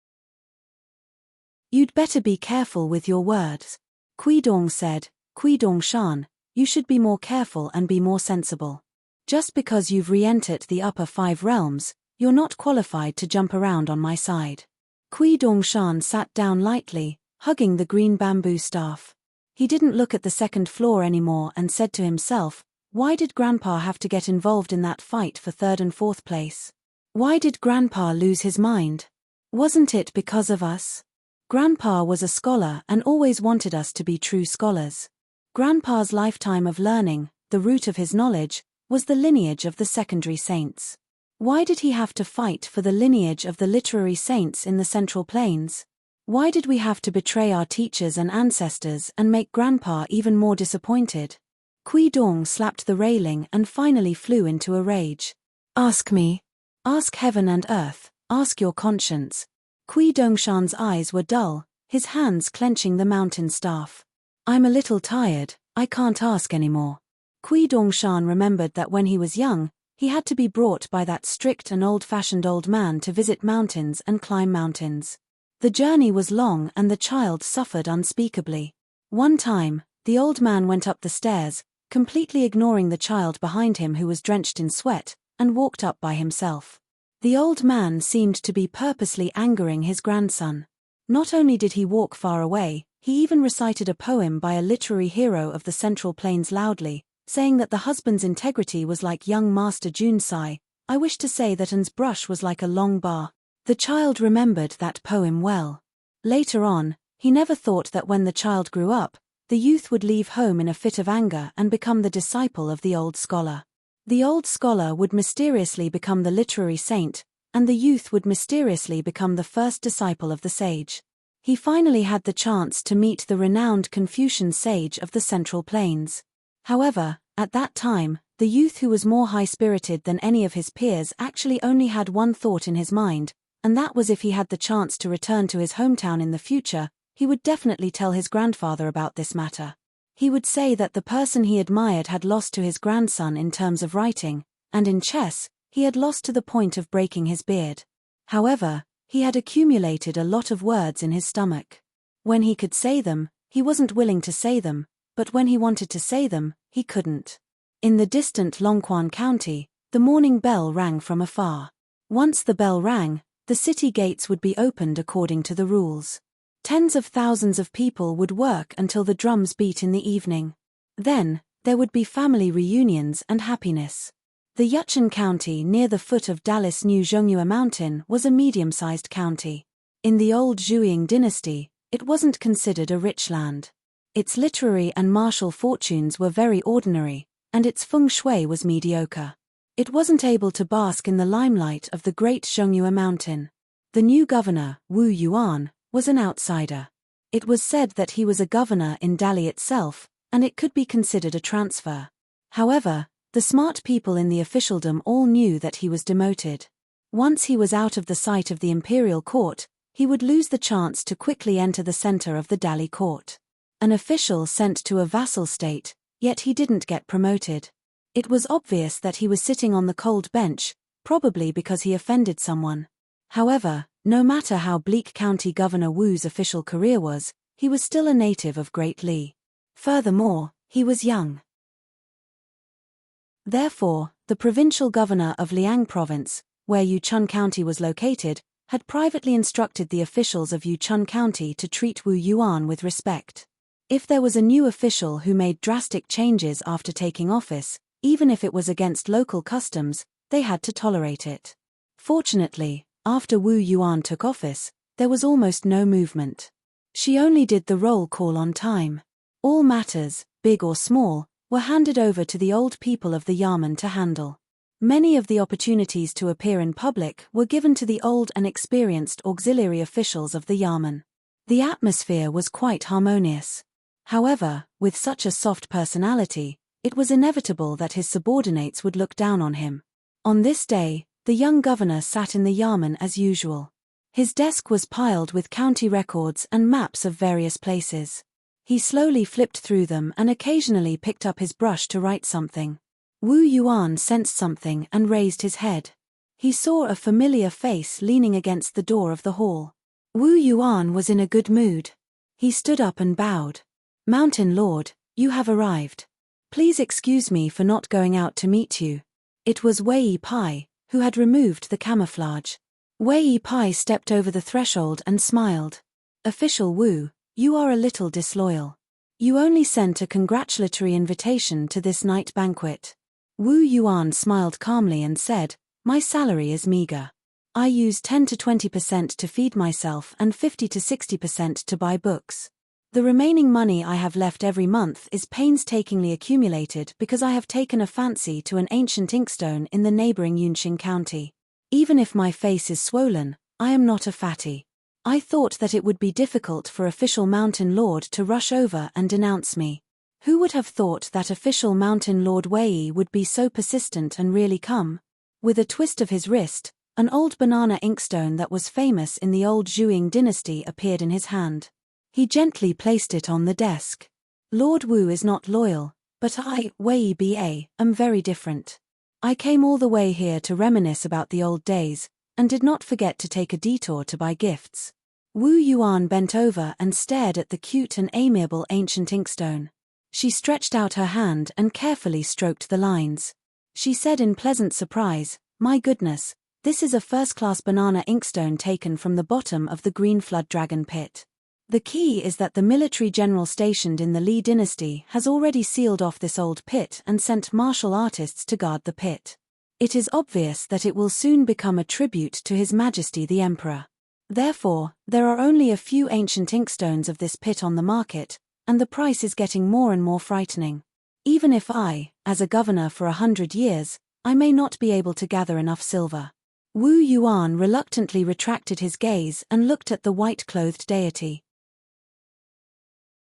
You'd better be careful with your words." Kui Dong said, "Kui Dong Shan, you should be more careful and be more sensible. Just because you've re-entered the upper 5 realms, you're not qualified to jump around on my side." Kui Dong Shan sat down lightly, hugging the green bamboo staff. He didn't look at the 2nd floor anymore and said to himself, why did Grandpa have to get involved in that fight for 3rd and 4th place? Why did Grandpa lose his mind? Wasn't it because of us? Grandpa was a scholar and always wanted us to be true scholars. Grandpa's lifetime of learning, the root of his knowledge, was the lineage of the secondary saints. Why did he have to fight for the lineage of the literary saints in the Central Plains? Why did we have to betray our teachers and ancestors and make Grandpa even more disappointed? Kui Dong slapped the railing and finally flew into a rage. "Ask me. Ask heaven and earth, ask your conscience." Kui Dong Shan's eyes were dull, his hands clenching the mountain staff. "I'm a little tired, I can't ask anymore." Kui Dong Shan remembered that when he was young, he had to be brought by that strict and old-fashioned old man to visit mountains and climb mountains. The journey was long and the child suffered unspeakably. One time, the old man went up the stairs, completely ignoring the child behind him who was drenched in sweat, and walked up by himself. The old man seemed to be purposely angering his grandson. Not only did he walk far away, he even recited a poem by a literary hero of the Central Plains loudly, saying that the husband's integrity was like young Master Junsai. "I wish to say that An's brush was like a long bar." The child remembered that poem well. Later on, he never thought that when the child grew up, the youth would leave home in a fit of anger and become the disciple of the old scholar. The old scholar would mysteriously become the literary saint, and the youth would mysteriously become the first disciple of the sage. He finally had the chance to meet the renowned Confucian sage of the Central Plains. However, at that time, the youth who was more high-spirited than any of his peers actually only had one thought in his mind, and that was if he had the chance to return to his hometown in the future, he would definitely tell his grandfather about this matter. He would say that the person he admired had lost to his grandson in terms of writing, and in chess, he had lost to the point of breaking his beard. However, he had accumulated a lot of words in his stomach. When he could say them, he wasn't willing to say them, but when he wanted to say them, he couldn't. In the distant Longquan County, the morning bell rang from afar. Once the bell rang, the city gates would be opened according to the rules. Tens of thousands of people would work until the drums beat in the evening. Then, there would be family reunions and happiness. The Yuchun County near the foot of Dallas New Zhongyue Mountain was a medium-sized county. In the old Zhuang dynasty, it wasn't considered a rich land. Its literary and martial fortunes were very ordinary, and its feng shui was mediocre. It wasn't able to bask in the limelight of the great Zhongyue Mountain. The new governor, Wu Yuan, was an outsider. It was said that he was a governor in Dali itself, and it could be considered a transfer. However, the smart people in the officialdom all knew that he was demoted. Once he was out of the sight of the imperial court, he would lose the chance to quickly enter the center of the Dali court. An official sent to a vassal state, yet he didn't get promoted. It was obvious that he was sitting on the cold bench, probably because he offended someone. However, no matter how bleak County Governor Wu's official career was, he was still a native of Great Li. Furthermore, he was young. Therefore, the provincial governor of Liang Province, where Yuchun County was located, had privately instructed the officials of Yuchun County to treat Wu Yuan with respect. If there was a new official who made drastic changes after taking office, even if it was against local customs, they had to tolerate it. Fortunately, after Wu Yuan took office, there was almost no movement. She only did the roll call on time. All matters, big or small, were handed over to the old people of the Yamen to handle. Many of the opportunities to appear in public were given to the old and experienced auxiliary officials of the Yamen. The atmosphere was quite harmonious. However, with such a soft personality, it was inevitable that his subordinates would look down on him. On this day, the young governor sat in the Yamen as usual. His desk was piled with county records and maps of various places. He slowly flipped through them and occasionally picked up his brush to write something. Wu Yuan sensed something and raised his head. He saw a familiar face leaning against the door of the hall. Wu Yuan was in a good mood. He stood up and bowed. "Mountain Lord, you have arrived. Please excuse me for not going out to meet you." It was Wei Pai, who had removed the camouflage. Wei Pai stepped over the threshold and smiled. "Official Wu, you are a little disloyal. You only sent a congratulatory invitation to this night banquet." Wu Yuan smiled calmly and said, "My salary is meager. I use 10 to 20% to feed myself and 50 to 60% to buy books. The remaining money I have left every month is painstakingly accumulated because I have taken a fancy to an ancient inkstone in the neighboring Yunqing County. Even if my face is swollen, I am not a fatty. I thought that it would be difficult for official Mountain Lord to rush over and denounce me. Who would have thought that official Mountain Lord Wei would be so persistent and really come?" With a twist of his wrist, an old banana inkstone that was famous in the old Zhuing dynasty appeared in his hand. He gently placed it on the desk. "Lord Wu is not loyal, but I, Wei Ba, am very different. I came all the way here to reminisce about the old days, and did not forget to take a detour to buy gifts." Wu Yuan bent over and stared at the cute and amiable ancient inkstone. She stretched out her hand and carefully stroked the lines. She said in pleasant surprise, "My goodness, this is a first-class banana inkstone taken from the bottom of the Green Flood Dragon Pit. The key is that the military general stationed in the Li dynasty has already sealed off this old pit and sent martial artists to guard the pit. It is obvious that it will soon become a tribute to His Majesty the Emperor. Therefore, there are only a few ancient inkstones of this pit on the market, and the price is getting more and more frightening. Even if I, as a governor for 100 years, I may not be able to gather enough silver." Wu Yuan reluctantly retracted his gaze and looked at the white-clothed deity.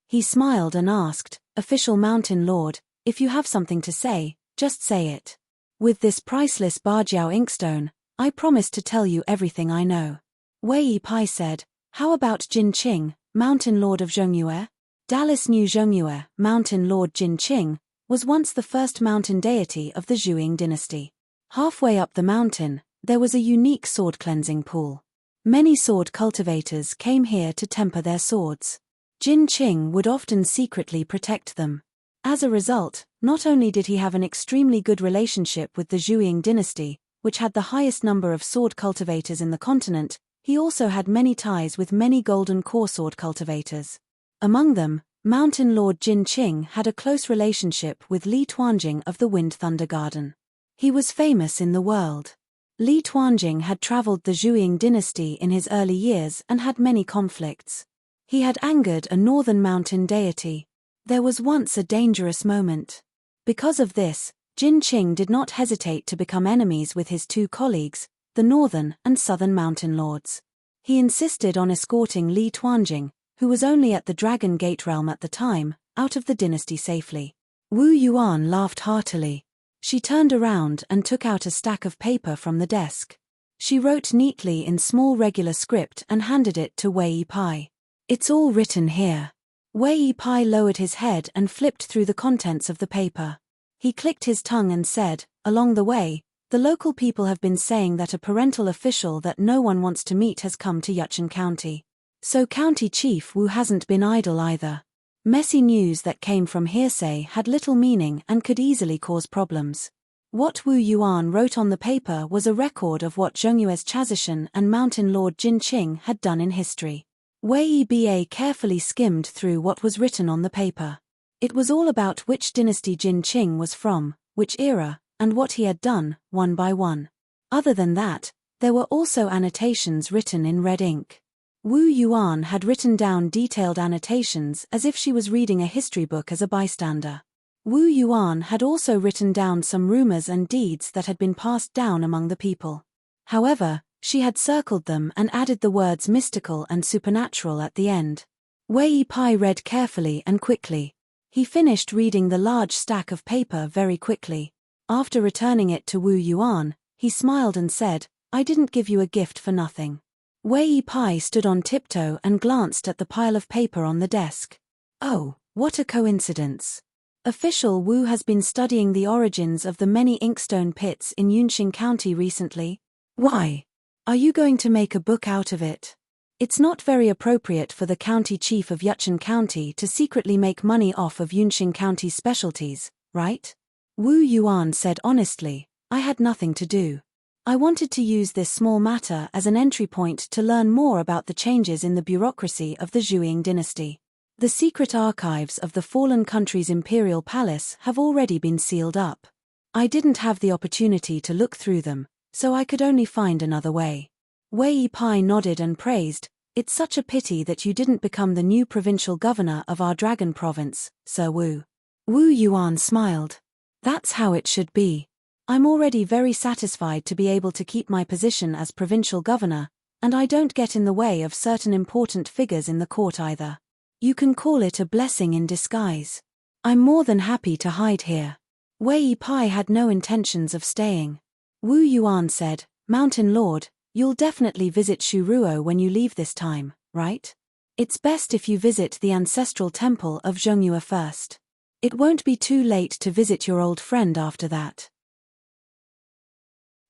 He smiled and asked, "Official Mountain Lord, if you have something to say, just say it. With this priceless Bajiao inkstone, I promise to tell you everything I know." Wei Pai said, "How about Jin Qing, Mountain Lord of Zhongyue?" Dallas knew Zhongyue, Mountain Lord Jin Qing, was once the first mountain deity of the Zhuing dynasty. Halfway up the mountain, there was a unique sword cleansing pool. Many sword cultivators came here to temper their swords. Jin Qing would often secretly protect them. As a result, not only did he have an extremely good relationship with the Zhuing dynasty, which had the highest number of sword cultivators in the continent, he also had many ties with many golden core sword cultivators. Among them, Mountain Lord Jin Qing had a close relationship with Li Tuanjing of the Wind Thunder Garden. He was famous in the world. Li Tuanjing had traveled the Zhuing dynasty in his early years and had many conflicts. He had angered a northern mountain deity. There was once a dangerous moment. Because of this, Jin Qing did not hesitate to become enemies with his two colleagues, the northern and southern mountain lords. He insisted on escorting Li Tuanjing, who was only at the Dragon Gate realm at the time, out of the dynasty safely. Wu Yuan laughed heartily. She turned around and took out a stack of paper from the desk. She wrote neatly in small regular script and handed it to Wei Pai. "It's all written here." Wei Pai lowered his head and flipped through the contents of the paper. He clicked his tongue and said, "Along the way, the local people have been saying that a parental official that no one wants to meet has come to Yuchun County. So County Chief Wu hasn't been idle either. Messy news that came from hearsay had little meaning and could easily cause problems. What Wu Yuan wrote on the paper was a record of what Zhongyue's Chazishan and Mountain Lord Jin Qing had done in history. Wei Ba carefully skimmed through what was written on the paper. It was all about which dynasty Jin Qing was from, which era, and what he had done, one by one. Other than that, there were also annotations written in red ink. Wu Yuan had written down detailed annotations as if she was reading a history book as a bystander. Wu Yuan had also written down some rumors and deeds that had been passed down among the people. However, she had circled them and added the words mystical and supernatural at the end. Wei Pai read carefully and quickly. He finished reading the large stack of paper very quickly. After returning it to Wu Yuan, he smiled and said, "I didn't give you a gift for nothing." Wei Pai stood on tiptoe and glanced at the pile of paper on the desk. Oh, what a coincidence. Official Wu has been studying the origins of the many inkstone pits in Yunqing County recently. Why? Are you going to make a book out of it? It's not very appropriate for the county chief of Yucheng County to secretly make money off of Yunqing County's specialties, right? Wu Yuan said honestly, I had nothing to do. I wanted to use this small matter as an entry point to learn more about the changes in the bureaucracy of the Zhuang dynasty. The secret archives of the fallen country's imperial palace have already been sealed up. I didn't have the opportunity to look through them, so I could only find another way. Wei Pai nodded and praised, "It's such a pity that you didn't become the new provincial governor of our dragon province, Sir Wu." Wu Yuan smiled. "That's how it should be. I'm already very satisfied to be able to keep my position as provincial governor, and I don't get in the way of certain important figures in the court either. You can call it a blessing in disguise. I'm more than happy to hide here." Wei Pai had no intentions of staying. Wu Yuan said, "Mountain Lord, you'll definitely visit Shuruo when you leave this time, right? It's best if you visit the ancestral temple of Zhongyue first. It won't be too late to visit your old friend after that."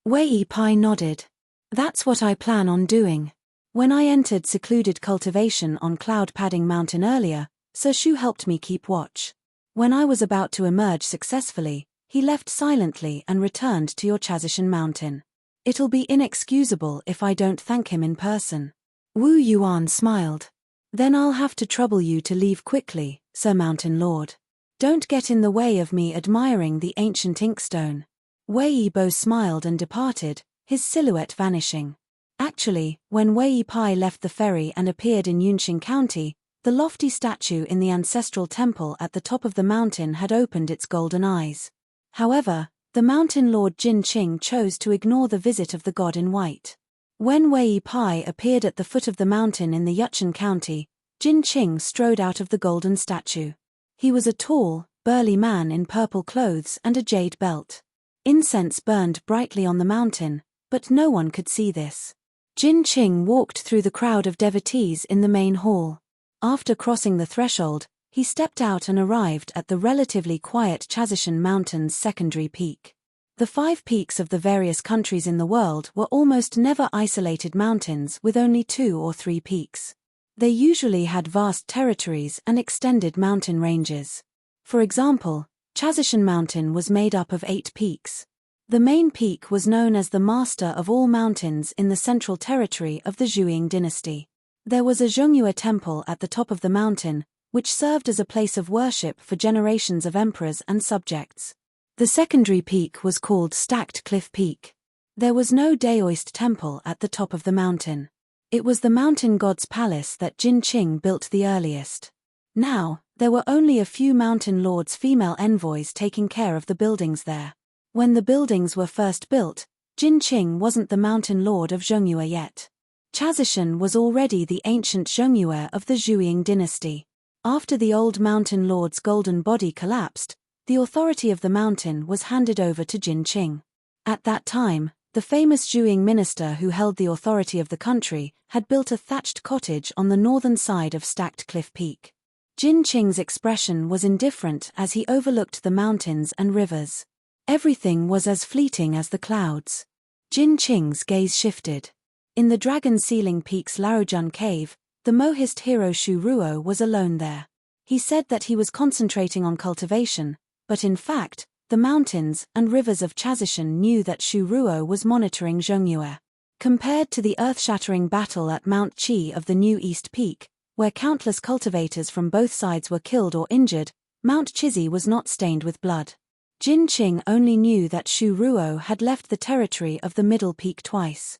Wei Pai nodded. "That's what I plan on doing. When I entered secluded cultivation on Cloud Padding Mountain earlier, Sir Shu helped me keep watch. When I was about to emerge successfully, he left silently and returned to your Chazishan Mountain. It'll be inexcusable if I don't thank him in person." Wu Yuan smiled. "Then I'll have to trouble you to leave quickly, Sir Mountain Lord. Don't get in the way of me admiring the ancient inkstone." Wei Bo smiled and departed, his silhouette vanishing. Actually, when Wei Pai left the ferry and appeared in Yunqing County, the lofty statue in the ancestral temple at the top of the mountain had opened its golden eyes. However, the mountain lord Jin Qing chose to ignore the visit of the god in white. When Wei Pai appeared at the foot of the mountain in the Yucheng County, Jin Qing strode out of the golden statue. He was a tall, burly man in purple clothes and a jade belt. Incense burned brightly on the mountain, but no one could see this. Jin Qing walked through the crowd of devotees in the main hall. After crossing the threshold, he stepped out and arrived at the relatively quiet Chazishan Mountain's secondary peak. The 5 peaks of the various countries in the world were almost never isolated mountains with only 2 or 3 peaks. They usually had vast territories and extended mountain ranges. For example, Chazishan Mountain was made up of 8 peaks. The main peak was known as the Master of all mountains in the central territory of the Zhuang dynasty. There was a Zhongyue temple at the top of the mountain, which served as a place of worship for generations of emperors and subjects. The secondary peak was called Stacked Cliff Peak. There was no Daoist temple at the top of the mountain. It was the mountain god's palace that Jin Qing built the earliest. Now, there were only a few mountain lords' female envoys taking care of the buildings there. When the buildings were first built, Jin Qing wasn't the mountain lord of Zhongyue yet. Chazishan was already the ancient Zhongyue of the Zhuang dynasty. After the old mountain lord's golden body collapsed, the authority of the mountain was handed over to Jin Qing. At that time, the famous Zhuang minister who held the authority of the country had built a thatched cottage on the northern side of Stacked Cliff Peak. Jin Qing's expression was indifferent as he overlooked the mountains and rivers. Everything was as fleeting as the clouds. Jin Qing's gaze shifted. In the Dragon Ceiling Peak's Laojun cave, the Mohist hero Shu Ruo was alone there. He said that he was concentrating on cultivation, but in fact, the mountains and rivers of Chazishan knew that Shu Ruo was monitoring Zhongyue. Compared to the earth-shattering battle at Mount Qi of the New East Peak, where countless cultivators from both sides were killed or injured, Mount Chizi was not stained with blood. Jin Qing only knew that Shu Ruo had left the territory of the Middle Peak twice.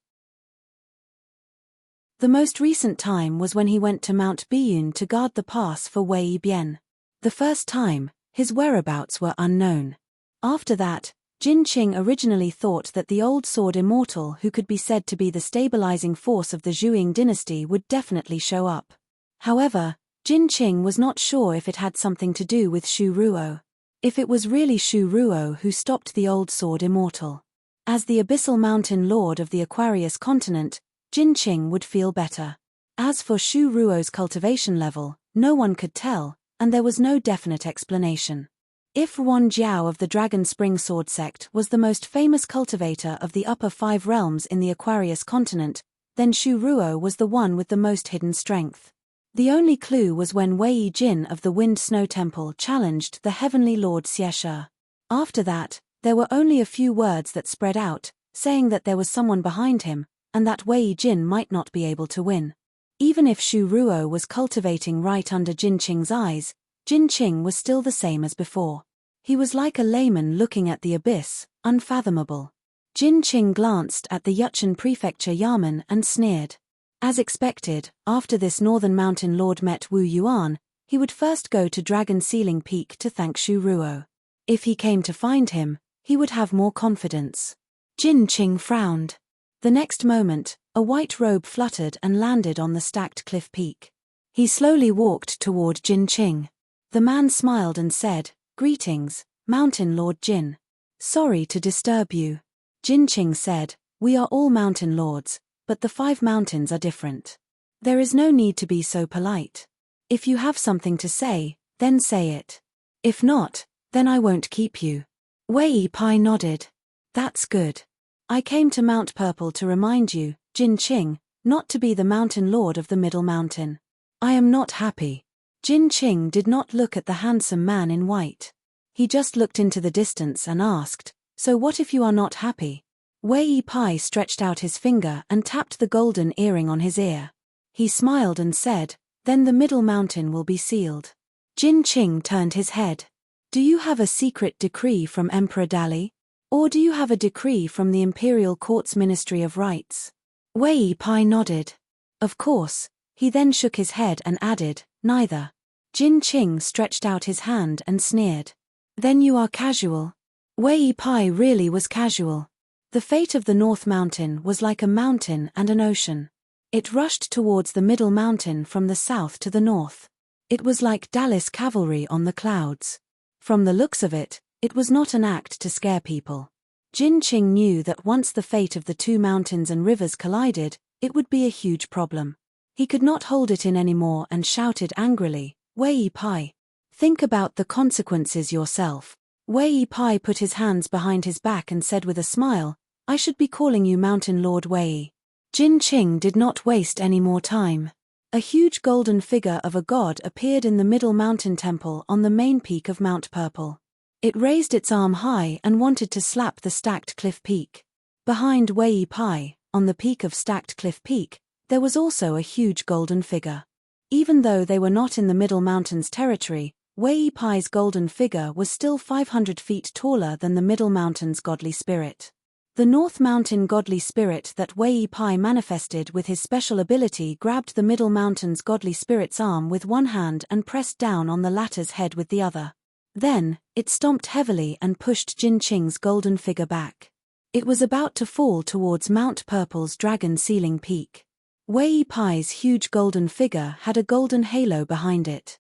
The most recent time was when he went to Mount Biyun to guard the pass for Wei Bian. The first time, his whereabouts were unknown. After that, Jin Qing originally thought that the old sword immortal who could be said to be the stabilizing force of the Zhuang dynasty would definitely show up. However, Jin Qing was not sure if it had something to do with Shu Ruo. If it was really Shu Ruo who stopped the old sword immortal. As the abyssal mountain lord of the Aquarius continent, Jin Qing would feel better. As for Shu Ruo's cultivation level, no one could tell, and there was no definite explanation. If Wan Jiao of the Dragon Spring Sword sect was the most famous cultivator of the upper 5 realms in the Aquarius continent, then Shu Ruo was the one with the most hidden strength. The only clue was when Wei Jin of the Wind Snow Temple challenged the Heavenly Lord Xie. After that, there were only a few words that spread out, saying that there was someone behind him, and that Wei Jin might not be able to win. Even if Shu Ruo was cultivating right under Jin Qing's eyes, Jin Qing was still the same as before. He was like a layman looking at the abyss, unfathomable. Jin Qing glanced at the Yuchen Prefecture Yamen and sneered. As expected, after this northern mountain lord met Wu Yuan, he would first go to Dragon Ceiling Peak to thank Shu Ruo. If he came to find him, he would have more confidence. Jin Qing frowned. The next moment, a white robe fluttered and landed on the stacked cliff peak. He slowly walked toward Jin Qing. The man smiled and said, "Greetings, Mountain Lord Jin. Sorry to disturb you." Jin Qing said, "We are all mountain lords, but the 5 mountains are different. There is no need to be so polite. If you have something to say, then say it. If not, then I won't keep you." Wei Pai nodded. "That's good. I came to Mount Purple to remind you, Jin Qing, not to be the mountain lord of the Middle Mountain. I am not happy." Jin Qing did not look at the handsome man in white. He just looked into the distance and asked, "So what if you are not happy?" Wei Pai stretched out his finger and tapped the golden earring on his ear. He smiled and said, "Then the Middle Mountain will be sealed." Jin Qing turned his head. "Do you have a secret decree from Emperor Dali? Or do you have a decree from the Imperial Court's Ministry of Rights?" Wei Pai nodded. "Of course." He then shook his head and added, "Neither." Jin Qing stretched out his hand and sneered. "Then you are casual." Wei Pai really was casual. The fate of the North Mountain was like a mountain and an ocean. It rushed towards the Middle Mountain from the south to the north. It was like Dallas cavalry on the clouds. From the looks of it, it was not an act to scare people. Jin Qing knew that once the fate of the 2 mountains and rivers collided, it would be a huge problem. He could not hold it in anymore and shouted angrily, "Wei Pai, think about the consequences yourself." Wei Pai put his hands behind his back and said with a smile, "I should be calling you Mountain Lord Wei." Jin Qing did not waste any more time. A huge golden figure of a god appeared in the Middle Mountain Temple on the main peak of Mount Purple. It raised its arm high and wanted to slap the stacked cliff peak. Behind Wei Pai, on the peak of stacked cliff peak, there was also a huge golden figure. Even though they were not in the Middle Mountains territory, Wei Pai's golden figure was still 500 feet taller than the Middle Mountain's godly spirit. The North Mountain godly spirit that Wei Pai manifested with his special ability grabbed the Middle Mountain's godly spirit's arm with one hand and pressed down on the latter's head with the other. Then, it stomped heavily and pushed Jin Qing's golden figure back. It was about to fall towards Mount Purple's Dragon Ceiling Peak. Wei Pai's huge golden figure had a golden halo behind it.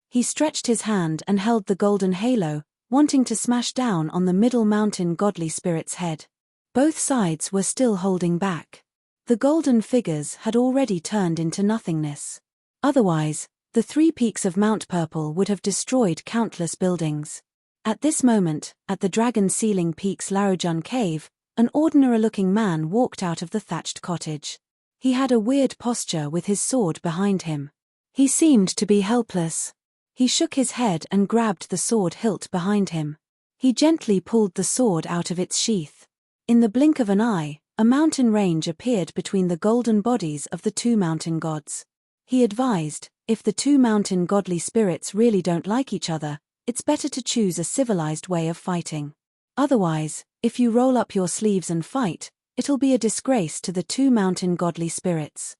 He stretched his hand and held the golden halo, wanting to smash down on the Middle Mountain godly spirit's head. Both sides were still holding back. The golden figures had already turned into nothingness. Otherwise, the 3 peaks of Mount Purple would have destroyed countless buildings. At this moment, at the Dragon Ceiling Peak's Larojun Cave, an ordinary-looking man walked out of the thatched cottage. He had a weird posture with his sword behind him. He seemed to be helpless. He shook his head and grabbed the sword hilt behind him. He gently pulled the sword out of its sheath. In the blink of an eye, a mountain range appeared between the golden bodies of the two mountain gods. He advised, if the two mountain godly spirits really don't like each other, it's better to choose a civilized way of fighting. Otherwise, if you roll up your sleeves and fight, it'll be a disgrace to the two mountain godly spirits.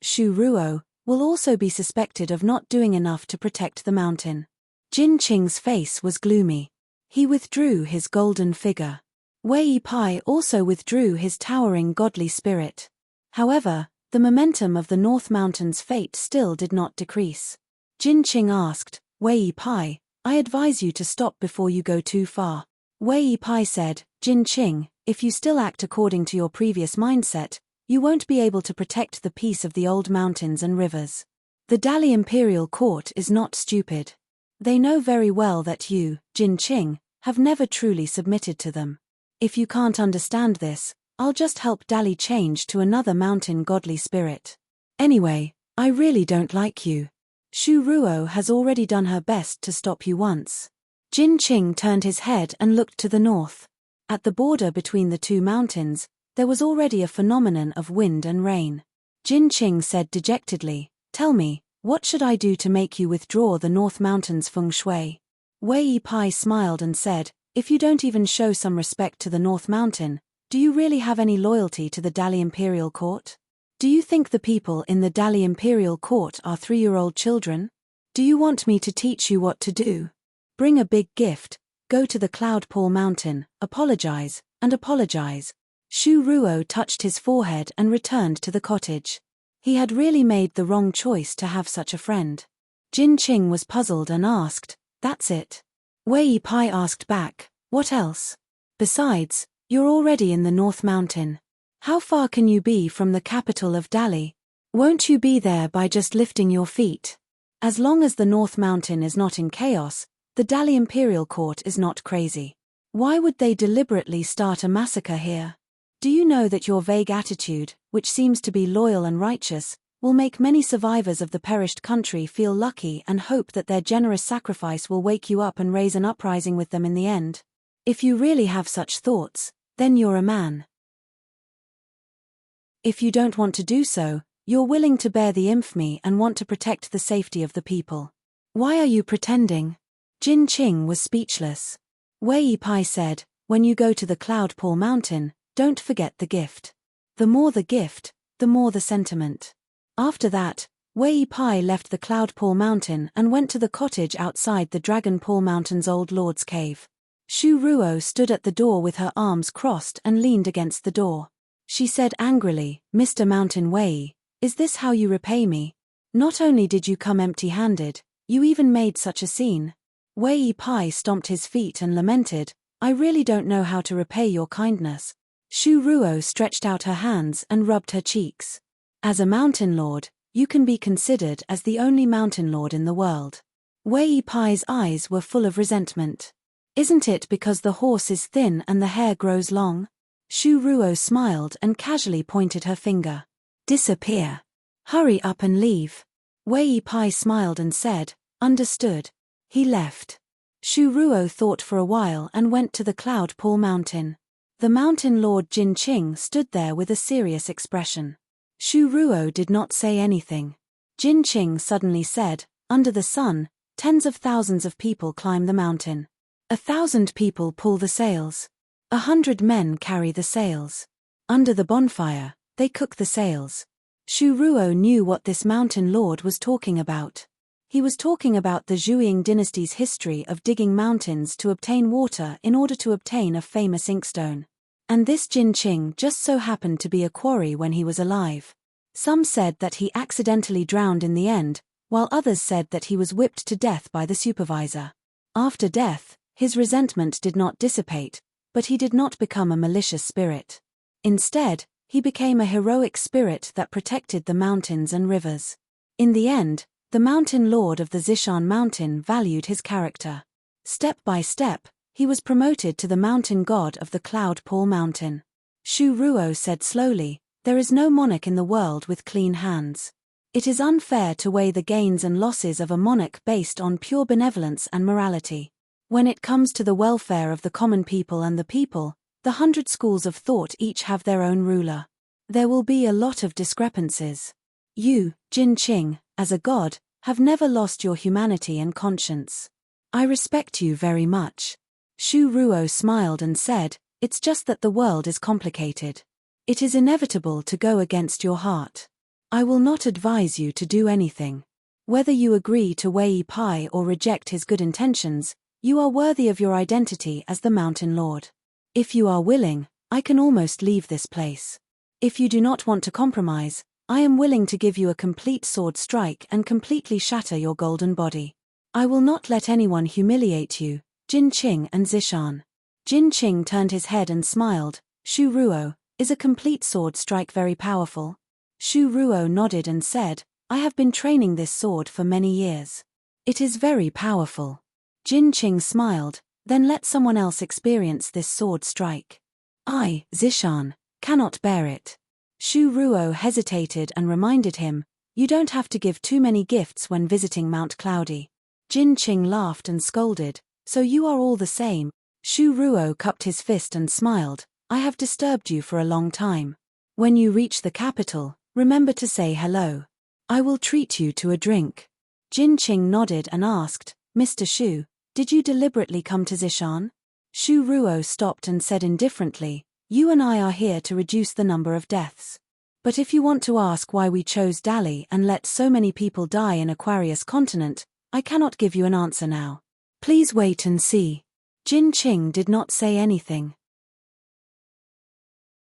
Shu Ruo, will also be suspected of not doing enough to protect the mountain. Jin Qing's face was gloomy. He withdrew his golden figure. Wei Pai also withdrew his towering godly spirit. However, the momentum of the North Mountain's fate still did not decrease. Jin Qing asked, Wei Pai, I advise you to stop before you go too far. Wei Pai said, Jin Qing, if you still act according to your previous mindset, you won't be able to protect the peace of the old mountains and rivers. The Dali Imperial Court is not stupid. They know very well that you, Jin Qing, have never truly submitted to them. If you can't understand this, I'll just help Dali change to another mountain godly spirit. Anyway, I really don't like you. Shu Ruo has already done her best to stop you once. Jin Qing turned his head and looked to the north. At the border between the two mountains, there was already a phenomenon of wind and rain. Jin Qing said dejectedly, Tell me, what should I do to make you withdraw the North Mountain's feng shui? Wei Pai smiled and said, If you don't even show some respect to the North Mountain, do you really have any loyalty to the Dali Imperial Court? Do you think the people in the Dali Imperial Court are 3-year-old children? Do you want me to teach you what to do? Bring a big gift, go to the Cloudpool Mountain, apologize, and apologize. Shu Ruo touched his forehead and returned to the cottage. He had really made the wrong choice to have such a friend. Jin Qing was puzzled and asked, That's it? Wei Pai asked back, What else? Besides, you're already in the North Mountain. How far can you be from the capital of Dali? Won't you be there by just lifting your feet? As long as the North Mountain is not in chaos, the Dali Imperial Court is not crazy. Why would they deliberately start a massacre here? Do you know that your vague attitude, which seems to be loyal and righteous, will make many survivors of the perished country feel lucky and hope that their generous sacrifice will wake you up and raise an uprising with them in the end? If you really have such thoughts, then you're a man. If you don't want to do so, you're willing to bear the infamy and want to protect the safety of the people. Why are you pretending? Jin Qing was speechless. Wei Pai said, When you go to the Cloudpool Mountain, don't forget the gift. The more the gift, the more the sentiment. After that, Wei Pai left the Cloudpool Mountain and went to the cottage outside the Dragonpool Mountain's old lord's cave. Shu Ruo stood at the door with her arms crossed and leaned against the door. She said angrily, Mr. Mountain Wei, is this how you repay me? Not only did you come empty-handed, you even made such a scene. Wei Pai stomped his feet and lamented, I really don't know how to repay your kindness. Shu Ruo stretched out her hands and rubbed her cheeks. As a mountain lord, you can be considered as the only mountain lord in the world. Wei Pai's eyes were full of resentment. Isn't it because the horse is thin and the hair grows long? Shu Ruo smiled and casually pointed her finger. Disappear. Hurry up and leave. Wei Pai smiled and said, Understood. He left. Shu Ruo thought for a while and went to the Cloudpool Mountain. The mountain lord Jin Qing stood there with a serious expression. Shu Ruo did not say anything. Jin Qing suddenly said, Under the sun, tens of thousands of people climb the mountain. 1,000 people pull the sails. 100 men carry the sails. Under the bonfire, they cook the sails. Shu Ruo knew what this mountain lord was talking about. He was talking about the Zhuang dynasty's history of digging mountains to obtain water in order to obtain a famous inkstone. And this Jin Qing just so happened to be a quarry when he was alive. Some said that he accidentally drowned in the end, while others said that he was whipped to death by the supervisor. After death, his resentment did not dissipate, but he did not become a malicious spirit. Instead, he became a heroic spirit that protected the mountains and rivers. In the end, the mountain lord of the Zishan mountain valued his character. Step by step, he was promoted to the mountain god of the Cloudpool Mountain. Shu Ruo said slowly, There is no monarch in the world with clean hands. It is unfair to weigh the gains and losses of a monarch based on pure benevolence and morality. When it comes to the welfare of the common people and the people, the 100 schools of thought each have their own ruler. There will be a lot of discrepancies. You, Jin Qing, as a god, have never lost your humanity and conscience. I respect you very much. Shu Ruo smiled and said, it's just that the world is complicated. It is inevitable to go against your heart. I will not advise you to do anything. Whether you agree to Wei Pai or reject his good intentions, you are worthy of your identity as the Mountain Lord. If you are willing, I can almost leave this place. If you do not want to compromise, I am willing to give you a complete sword strike and completely shatter your golden body. I will not let anyone humiliate you, Jin Qing and Zishan. Jin Qing turned his head and smiled. Shu Ruo, is a complete sword strike very powerful? Shu Ruo nodded and said, I have been training this sword for many years. It is very powerful. Jin Qing smiled, then let someone else experience this sword strike. I, Zishan, cannot bear it. Shu Ruo hesitated and reminded him, you don't have to give too many gifts when visiting Mount Cloudy. Jin Qing laughed and scolded, so you are all the same. Shu Ruo cupped his fist and smiled, I have disturbed you for a long time. When you reach the capital, remember to say hello. I will treat you to a drink. Jin Qing nodded and asked, Mr. Shu, did you deliberately come to Zishan? Shu Ruo stopped and said indifferently, you and I are here to reduce the number of deaths. But if you want to ask why we chose Dali and let so many people die in Aquarius continent, I cannot give you an answer now. Please wait and see. Jin Qing did not say anything.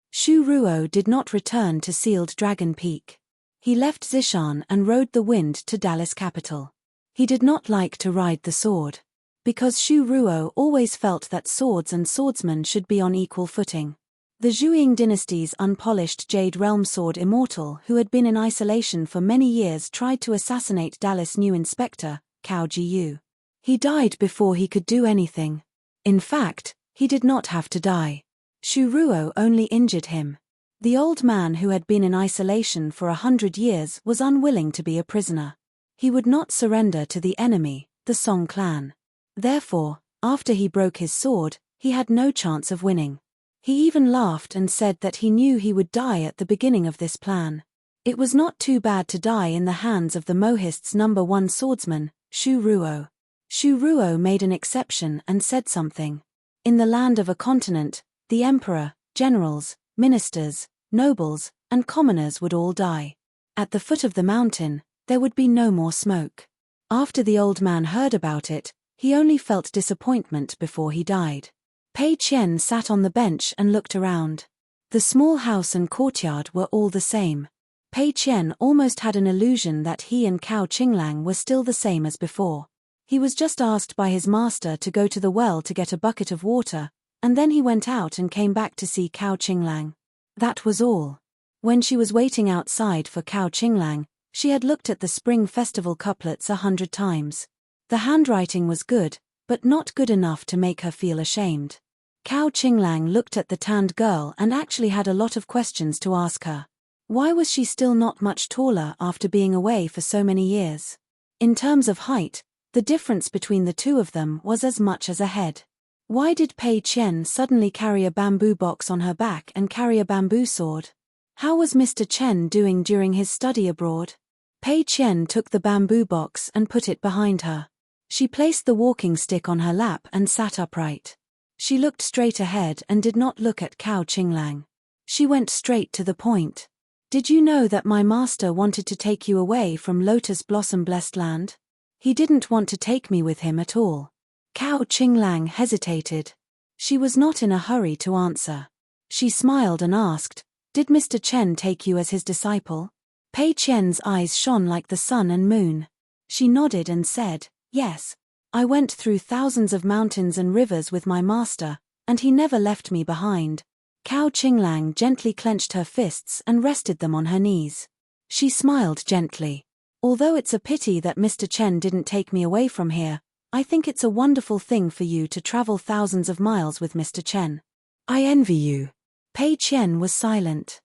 Shu Ruo did not return to Sealed Dragon Peak. He left Zishan and rode the wind to Dallas capital. He did not like to ride the sword. Because Shu Ruo always felt that swords and swordsmen should be on equal footing. The Zhuang dynasty's unpolished Jade Realm Sword Immortal who had been in isolation for many years tried to assassinate Dallas' new inspector, Cao Jiyu. He died before he could do anything. In fact, he did not have to die. Shu Ruo only injured him. The old man who had been in isolation for 100 years was unwilling to be a prisoner. He would not surrender to the enemy, the Song clan. Therefore, after he broke his sword, he had no chance of winning. He even laughed and said that he knew he would die at the beginning of this plan. It was not too bad to die in the hands of the Mohist's #1 swordsman, Shu Ruo. Shu Ruo made an exception and said something. In the land of a continent, the emperor, generals, ministers, nobles, and commoners would all die. At the foot of the mountain, there would be no more smoke. After the old man heard about it, he only felt disappointment before he died. Pei Qian sat on the bench and looked around. The small house and courtyard were all the same. Pei Qian almost had an illusion that he and Cao Qinglang were still the same as before. He was just asked by his master to go to the well to get a bucket of water, and then he went out and came back to see Cao Qinglang. That was all. When she was waiting outside for Cao Qinglang, she had looked at the Spring Festival couplets 100 times. The handwriting was good, but not good enough to make her feel ashamed. Cao Qinglang looked at the tanned girl and actually had a lot of questions to ask her. Why was she still not much taller after being away for so many years? In terms of height, the difference between the two of them was as much as a head. Why did Pei Qian suddenly carry a bamboo box on her back and carry a bamboo sword? How was Mr. Chen doing during his study abroad? Pei Qian took the bamboo box and put it behind her. She placed the walking stick on her lap and sat upright. She looked straight ahead and did not look at Cao Qinglang. She went straight to the point. Did you know that my master wanted to take you away from Lotus Blossom Blessed Land? He didn't want to take me with him at all. Cao Qinglang hesitated. She was not in a hurry to answer. She smiled and asked, did Mr. Chen take you as his disciple? Pei Qian's eyes shone like the sun and moon. She nodded and said, yes. I went through thousands of mountains and rivers with my master, and he never left me behind. Cao Qinglang gently clenched her fists and rested them on her knees. She smiled gently. Although it's a pity that Mr. Chen didn't take me away from here, I think it's a wonderful thing for you to travel thousands of miles with Mr. Chen. I envy you. Pei Qian was silent.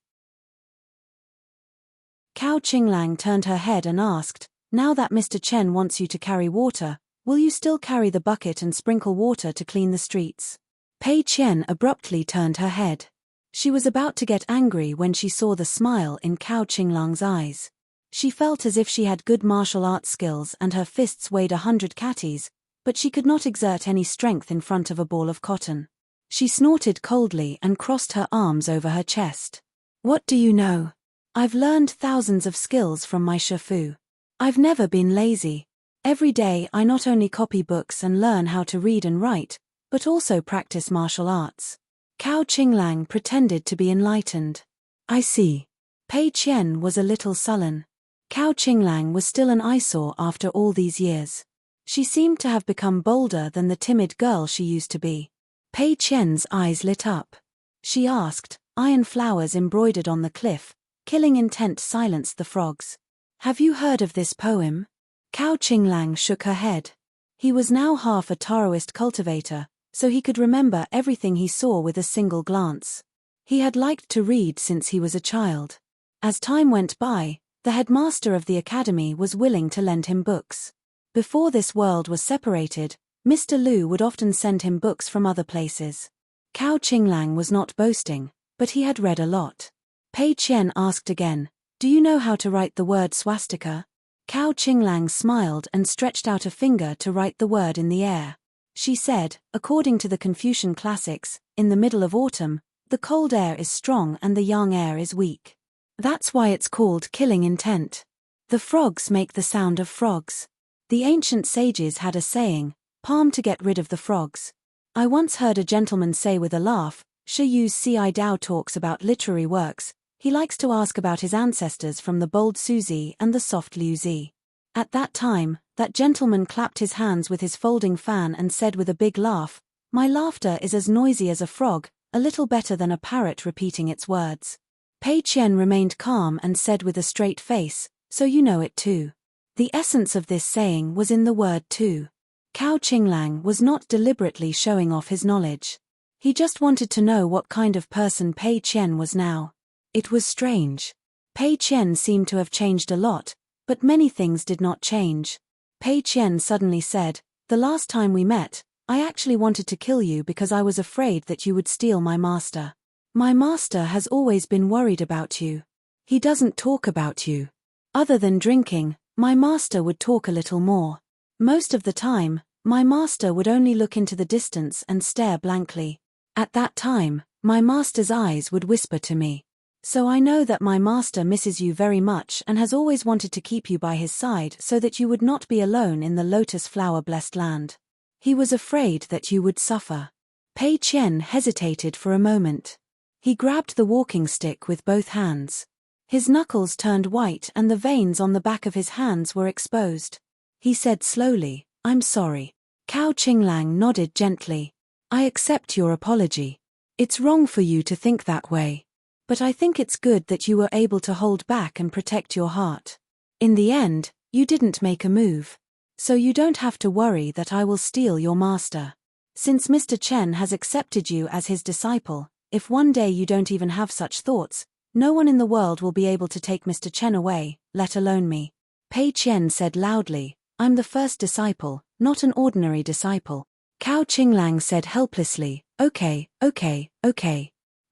Cao Qinglang turned her head and asked, "Now that Mr. Chen wants you to carry water, will you still carry the bucket and sprinkle water to clean the streets?" Pei Qian abruptly turned her head. She was about to get angry when she saw the smile in Cao Qinglang's eyes. She felt as if she had good martial arts skills and her fists weighed 100 catties, but she could not exert any strength in front of a ball of cotton. She snorted coldly and crossed her arms over her chest. "What do you know? I've learned thousands of skills from my shifu. I've never been lazy. Every day I not only copy books and learn how to read and write, but also practice martial arts." Cao Qinglang pretended to be enlightened. "I see." Pei Qian was a little sullen. Cao Qinglang was still an eyesore after all these years. She seemed to have become bolder than the timid girl she used to be. Pei Qian's eyes lit up. She asked, "Iron flowers embroidered on the cliff, killing intent silenced the frogs. Have you heard of this poem?" Cao Qinglang shook her head. He was now half a Taoist cultivator, so he could remember everything he saw with a single glance. He had liked to read since he was a child. As time went by, the headmaster of the academy was willing to lend him books. Before this world was separated, Mr. Liu would often send him books from other places. Cao Qinglang was not boasting, but he had read a lot. Pei Qian asked again, "Do you know how to write the word swastika?" Cao Qinglang smiled and stretched out a finger to write the word in the air. She said, "According to the Confucian classics, in the middle of autumn, the cold air is strong and the young air is weak. That's why it's called killing intent. The frogs make the sound of frogs. The ancient sages had a saying, 'Palm to get rid of the frogs.' I once heard a gentleman say with a laugh, 'Shi Yu's C.I. Dao talks about literary works. He likes to ask about his ancestors from the bold Suzi and the soft Liu Zi.' At that time, that gentleman clapped his hands with his folding fan and said with a big laugh, 'My laughter is as noisy as a frog, a little better than a parrot repeating its words.'" Pei Qian remained calm and said with a straight face, "So you know it too." The essence of this saying was in the word too. Cao Qinglang was not deliberately showing off his knowledge. He just wanted to know what kind of person Pei Qian was now. It was strange. Pei Qian seemed to have changed a lot, but many things did not change. Pei Qian suddenly said, "The last time we met, I actually wanted to kill you because I was afraid that you would steal my master. My master has always been worried about you. He doesn't talk about you. Other than drinking, my master would talk a little more. Most of the time, my master would only look into the distance and stare blankly. At that time, my master's eyes would whisper to me. So I know that my master misses you very much and has always wanted to keep you by his side so that you would not be alone in the lotus flower-blessed land. He was afraid that you would suffer." Pei Qian hesitated for a moment. He grabbed the walking stick with both hands. His knuckles turned white and the veins on the back of his hands were exposed. He said slowly, "I'm sorry." Cao Qinglang nodded gently. "I accept your apology. It's wrong for you to think that way. But I think it's good that you were able to hold back and protect your heart. In the end, you didn't make a move. So you don't have to worry that I will steal your master. Since Mr. Chen has accepted you as his disciple, if one day you don't even have such thoughts, no one in the world will be able to take Mr. Chen away, let alone me." Pei Qian said loudly, "I'm the first disciple, not an ordinary disciple." Cao Qinglang said helplessly, Okay.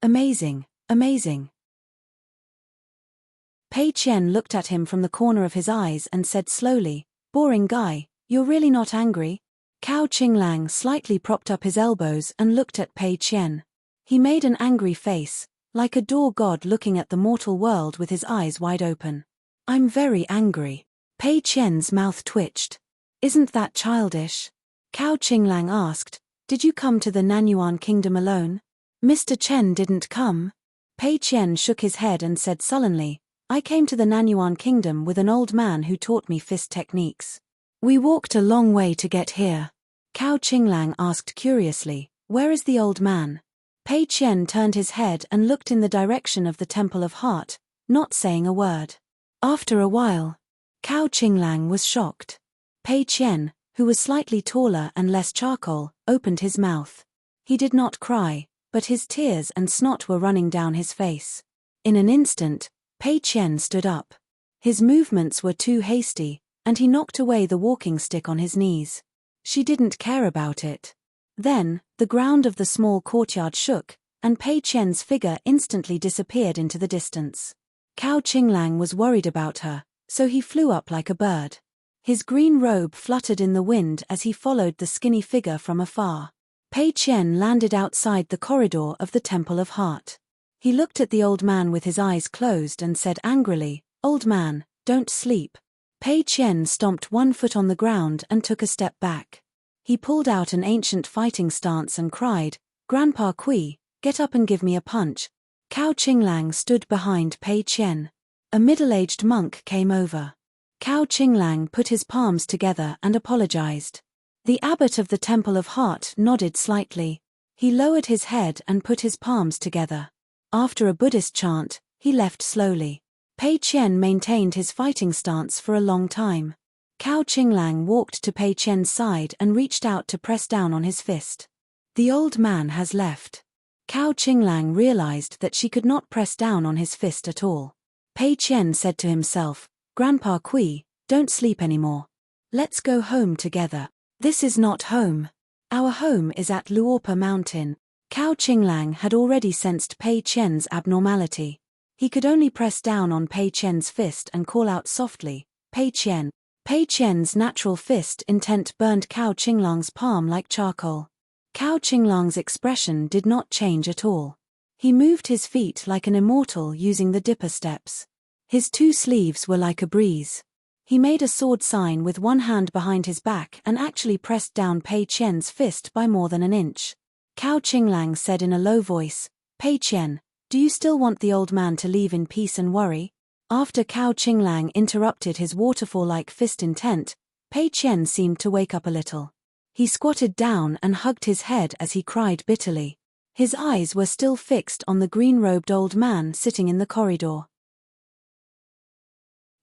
Amazing, amazing." Pei Qian looked at him from the corner of his eyes and said slowly, "Boring guy, you're really not angry?" Cao Qinglang slightly propped up his elbows and looked at Pei Qian. He made an angry face, like a door god looking at the mortal world with his eyes wide open. "I'm very angry." Pei Qian's mouth twitched. "Isn't that childish?" Cao Qinglang asked, "Did you come to the Nanyuan kingdom alone? Mr. Chen didn't come?" Pei Qian shook his head and said sullenly, "I came to the Nanyuan kingdom with an old man who taught me fist techniques. We walked a long way to get here." Cao Qinglang asked curiously, "Where is the old man?" Pei Qian turned his head and looked in the direction of the Temple of Heart, not saying a word. After a while, Cao Qinglang was shocked. Pei Qian, who was slightly taller and less charcoal, opened his mouth. He did not cry, but his tears and snot were running down his face. In an instant, Pei Qian stood up. His movements were too hasty, and he knocked away the walking stick on his knees. She didn't care about it. Then, the ground of the small courtyard shook, and Pei Qian's figure instantly disappeared into the distance. Cao Qinglang was worried about her, so he flew up like a bird. His green robe fluttered in the wind as he followed the skinny figure from afar. Pei Qian landed outside the corridor of the Temple of Heart. He looked at the old man with his eyes closed and said angrily, "Old man, don't sleep." Pei Qian stomped one foot on the ground and took a step back. He pulled out an ancient fighting stance and cried, "Grandpa Kui, get up and give me a punch." Cao Qinglang stood behind Pei Qian. A middle-aged monk came over. Cao Qinglang put his palms together and apologized. The abbot of the Temple of Heart nodded slightly. He lowered his head and put his palms together. After a Buddhist chant, he left slowly. Pei Qian maintained his fighting stance for a long time. Cao Qinglang walked to Pei Qian's side and reached out to press down on his fist. The old man has left. Cao Qinglang realized that she could not press down on his fist at all. Pei Qian said to himself, "Grandpa Kui, don't sleep anymore. Let's go home together." "This is not home. Our home is at Luopa Mountain." Cao Qinglang had already sensed Pei Qian's abnormality. He could only press down on Pei Qian's fist and call out softly, "Pei Qian." Pei Qian's natural fist intent burned Cao Qinglang's palm like charcoal. Cao Qinglang's expression did not change at all. He moved his feet like an immortal using the dipper steps. His two sleeves were like a breeze. He made a sword sign with one hand behind his back and actually pressed down Pei Qian's fist by more than an inch. Cao Qinglang said in a low voice, "Pei Qian, do you still want the old man to leave in peace and worry?" After Cao Qinglang interrupted his waterfall-like fist intent, Pei Qian seemed to wake up a little. He squatted down and hugged his head as he cried bitterly. His eyes were still fixed on the green-robed old man sitting in the corridor.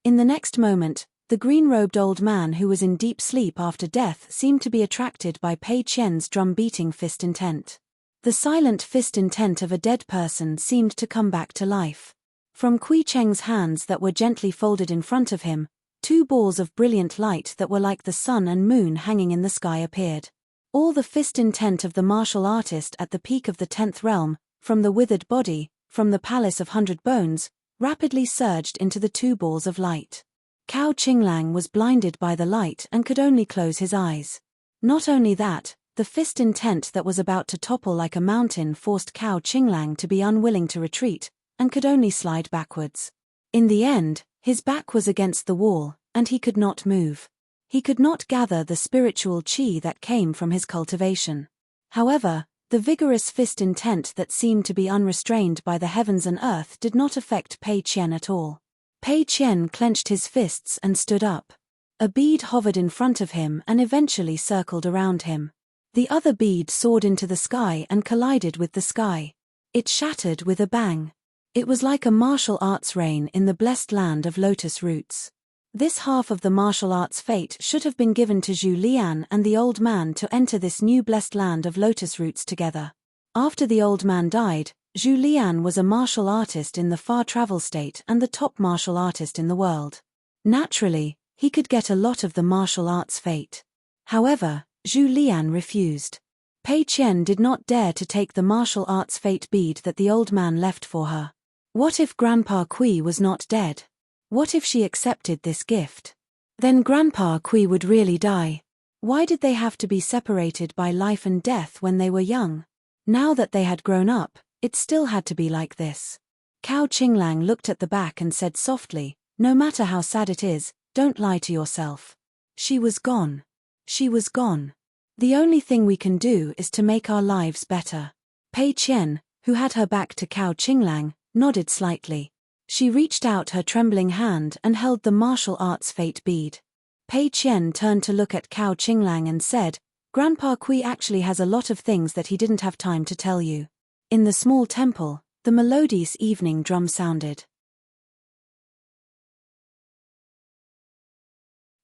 In the next moment, the green-robed old man who was in deep sleep after death seemed to be attracted by Pei Qian's drum-beating fist intent. The silent fist intent of a dead person seemed to come back to life. From Kui Cheng's hands that were gently folded in front of him, two balls of brilliant light that were like the sun and moon hanging in the sky appeared. All the fist intent of the martial artist at the peak of the 10th realm, from the withered body, from the Palace of 100 Bones, rapidly surged into the two balls of light. Cao Qinglang was blinded by the light and could only close his eyes. Not only that, the fist intent that was about to topple like a mountain forced Cao Qinglang to be unwilling to retreat, and could only slide backwards. In the end, his back was against the wall, and he could not move. He could not gather the spiritual qi that came from his cultivation. However, the vigorous fist intent that seemed to be unrestrained by the heavens and earth did not affect Pei Qian at all. Pei Qian clenched his fists and stood up. A bead hovered in front of him and eventually circled around him. The other bead soared into the sky and collided with the sky. It shattered with a bang. It was like a martial arts rain in the blessed land of lotus roots. This half of the martial arts fate should have been given to Zhu Lian and the old man to enter this new blessed land of lotus roots together. After the old man died, Zhu Lian was a martial artist in the far travel state and the top martial artist in the world. Naturally, he could get a lot of the martial arts fate. However, Zhu Lian refused. Pei Qian did not dare to take the martial arts fate bead that the old man left for her. What if Grandpa Kui was not dead? What if she accepted this gift? Then Grandpa Kui would really die. Why did they have to be separated by life and death when they were young? Now that they had grown up, it still had to be like this. Cao Qinglang looked at the back and said softly, "No matter how sad it is, don't lie to yourself." She was gone. She was gone. The only thing we can do is to make our lives better. Pei Qian, who had her back to Cao Qinglang, nodded slightly. She reached out her trembling hand and held the martial arts fate bead. Pei Qian turned to look at Cao Qinglang and said, "Grandpa Kui actually has a lot of things that he didn't have time to tell you." In the small temple, the melodious evening drum sounded.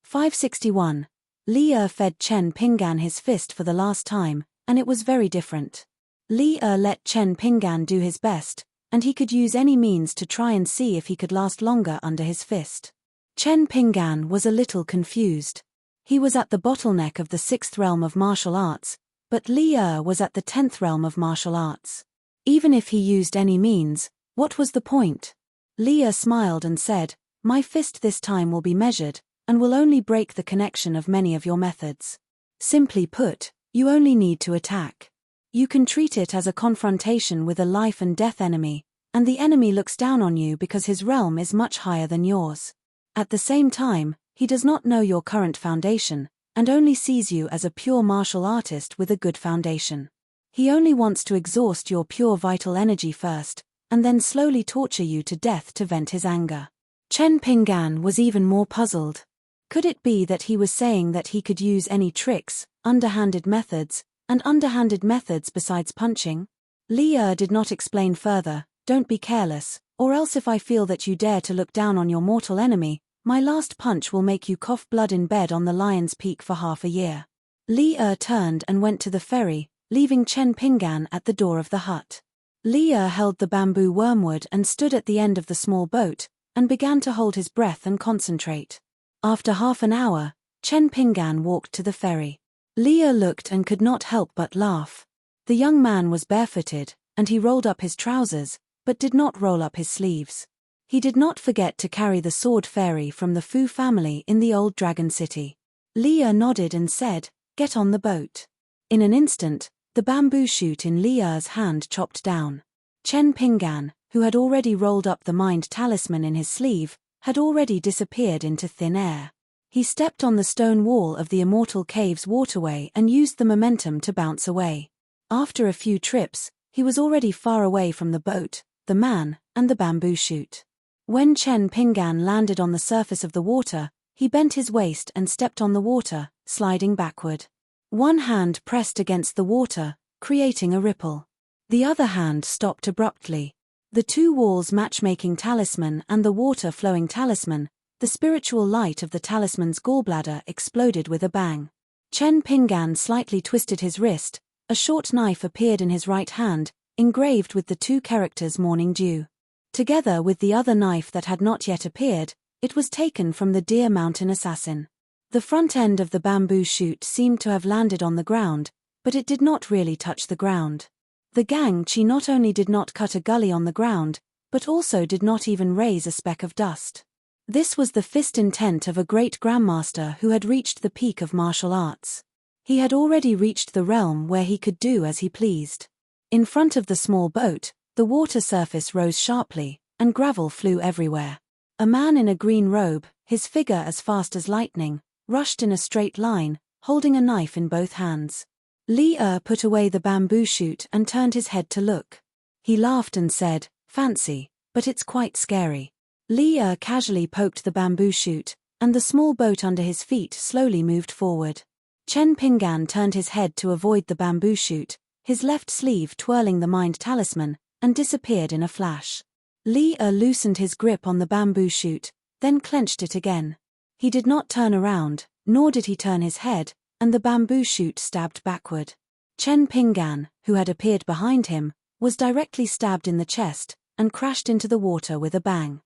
561. Li Er fed Chen Pinggan his fist for the last time, and it was very different. Li Er let Chen Pinggan do his best, and he could use any means to try and see if he could last longer under his fist. Chen Pinggan was a little confused. He was at the bottleneck of the 6th realm of martial arts, but Li Er was at the 10th realm of martial arts. Even if he used any means, what was the point? Li Er smiled and said, "My fist this time will be measured, and will only break the connection of many of your methods. Simply put, you only need to attack. You can treat it as a confrontation with a life and death enemy, and the enemy looks down on you because his realm is much higher than yours. At the same time, he does not know your current foundation, and only sees you as a pure martial artist with a good foundation. He only wants to exhaust your pure vital energy first, and then slowly torture you to death to vent his anger." Chen Pinggan was even more puzzled. Could it be that he was saying that he could use any tricks, underhanded methods besides punching? Li Er did not explain further. "Don't be careless, or else if I feel that you dare to look down on your mortal enemy, my last punch will make you cough blood in bed on the Lion's Peak for half a year." Li Er turned and went to the ferry, leaving Chen Pinggan at the door of the hut. Li Er held the bamboo wormwood and stood at the end of the small boat, and began to hold his breath and concentrate. After half an hour, Chen Pinggan walked to the ferry. Li Er looked and could not help but laugh. The young man was barefooted, and he rolled up his trousers, but did not roll up his sleeves. He did not forget to carry the sword fairy from the Fu family in the old dragon city. Li Er nodded and said, "Get on the boat." In an instant, the bamboo shoot in Li Er's hand chopped down. Chen Pinggan, who had already rolled up the mind talisman in his sleeve, had already disappeared into thin air. He stepped on the stone wall of the Immortal Cave's waterway and used the momentum to bounce away. After a few trips, he was already far away from the boat, the man, and the bamboo shoot. When Chen Pinggan landed on the surface of the water, he bent his waist and stepped on the water, sliding backward. One hand pressed against the water, creating a ripple. The other hand stopped abruptly. The two walls matchmaking talisman and the water-flowing talisman, the spiritual light of the talisman's gallbladder exploded with a bang. Chen Pinggan slightly twisted his wrist, a short knife appeared in his right hand, engraved with the two characters Morning Dew. Together with the other knife that had not yet appeared, it was taken from the Deer Mountain Assassin. The front end of the bamboo shoot seemed to have landed on the ground, but it did not really touch the ground. The Gang Chi not only did not cut a gully on the ground, but also did not even raise a speck of dust. This was the fist intent of a great grandmaster who had reached the peak of martial arts. He had already reached the realm where he could do as he pleased. In front of the small boat, the water surface rose sharply, and gravel flew everywhere. A man in a green robe, his figure as fast as lightning, rushed in a straight line, holding a knife in both hands. Li Er put away the bamboo shoot and turned his head to look. He laughed and said, "Fancy, but it's quite scary." Li Er casually poked the bamboo shoot, and the small boat under his feet slowly moved forward. Chen Pinggan turned his head to avoid the bamboo shoot, his left sleeve twirling the mind talisman, and disappeared in a flash. Li Er loosened his grip on the bamboo shoot, then clenched it again. He did not turn around, nor did he turn his head, and the bamboo shoot stabbed backward. Chen Pinggan, who had appeared behind him, was directly stabbed in the chest, and crashed into the water with a bang.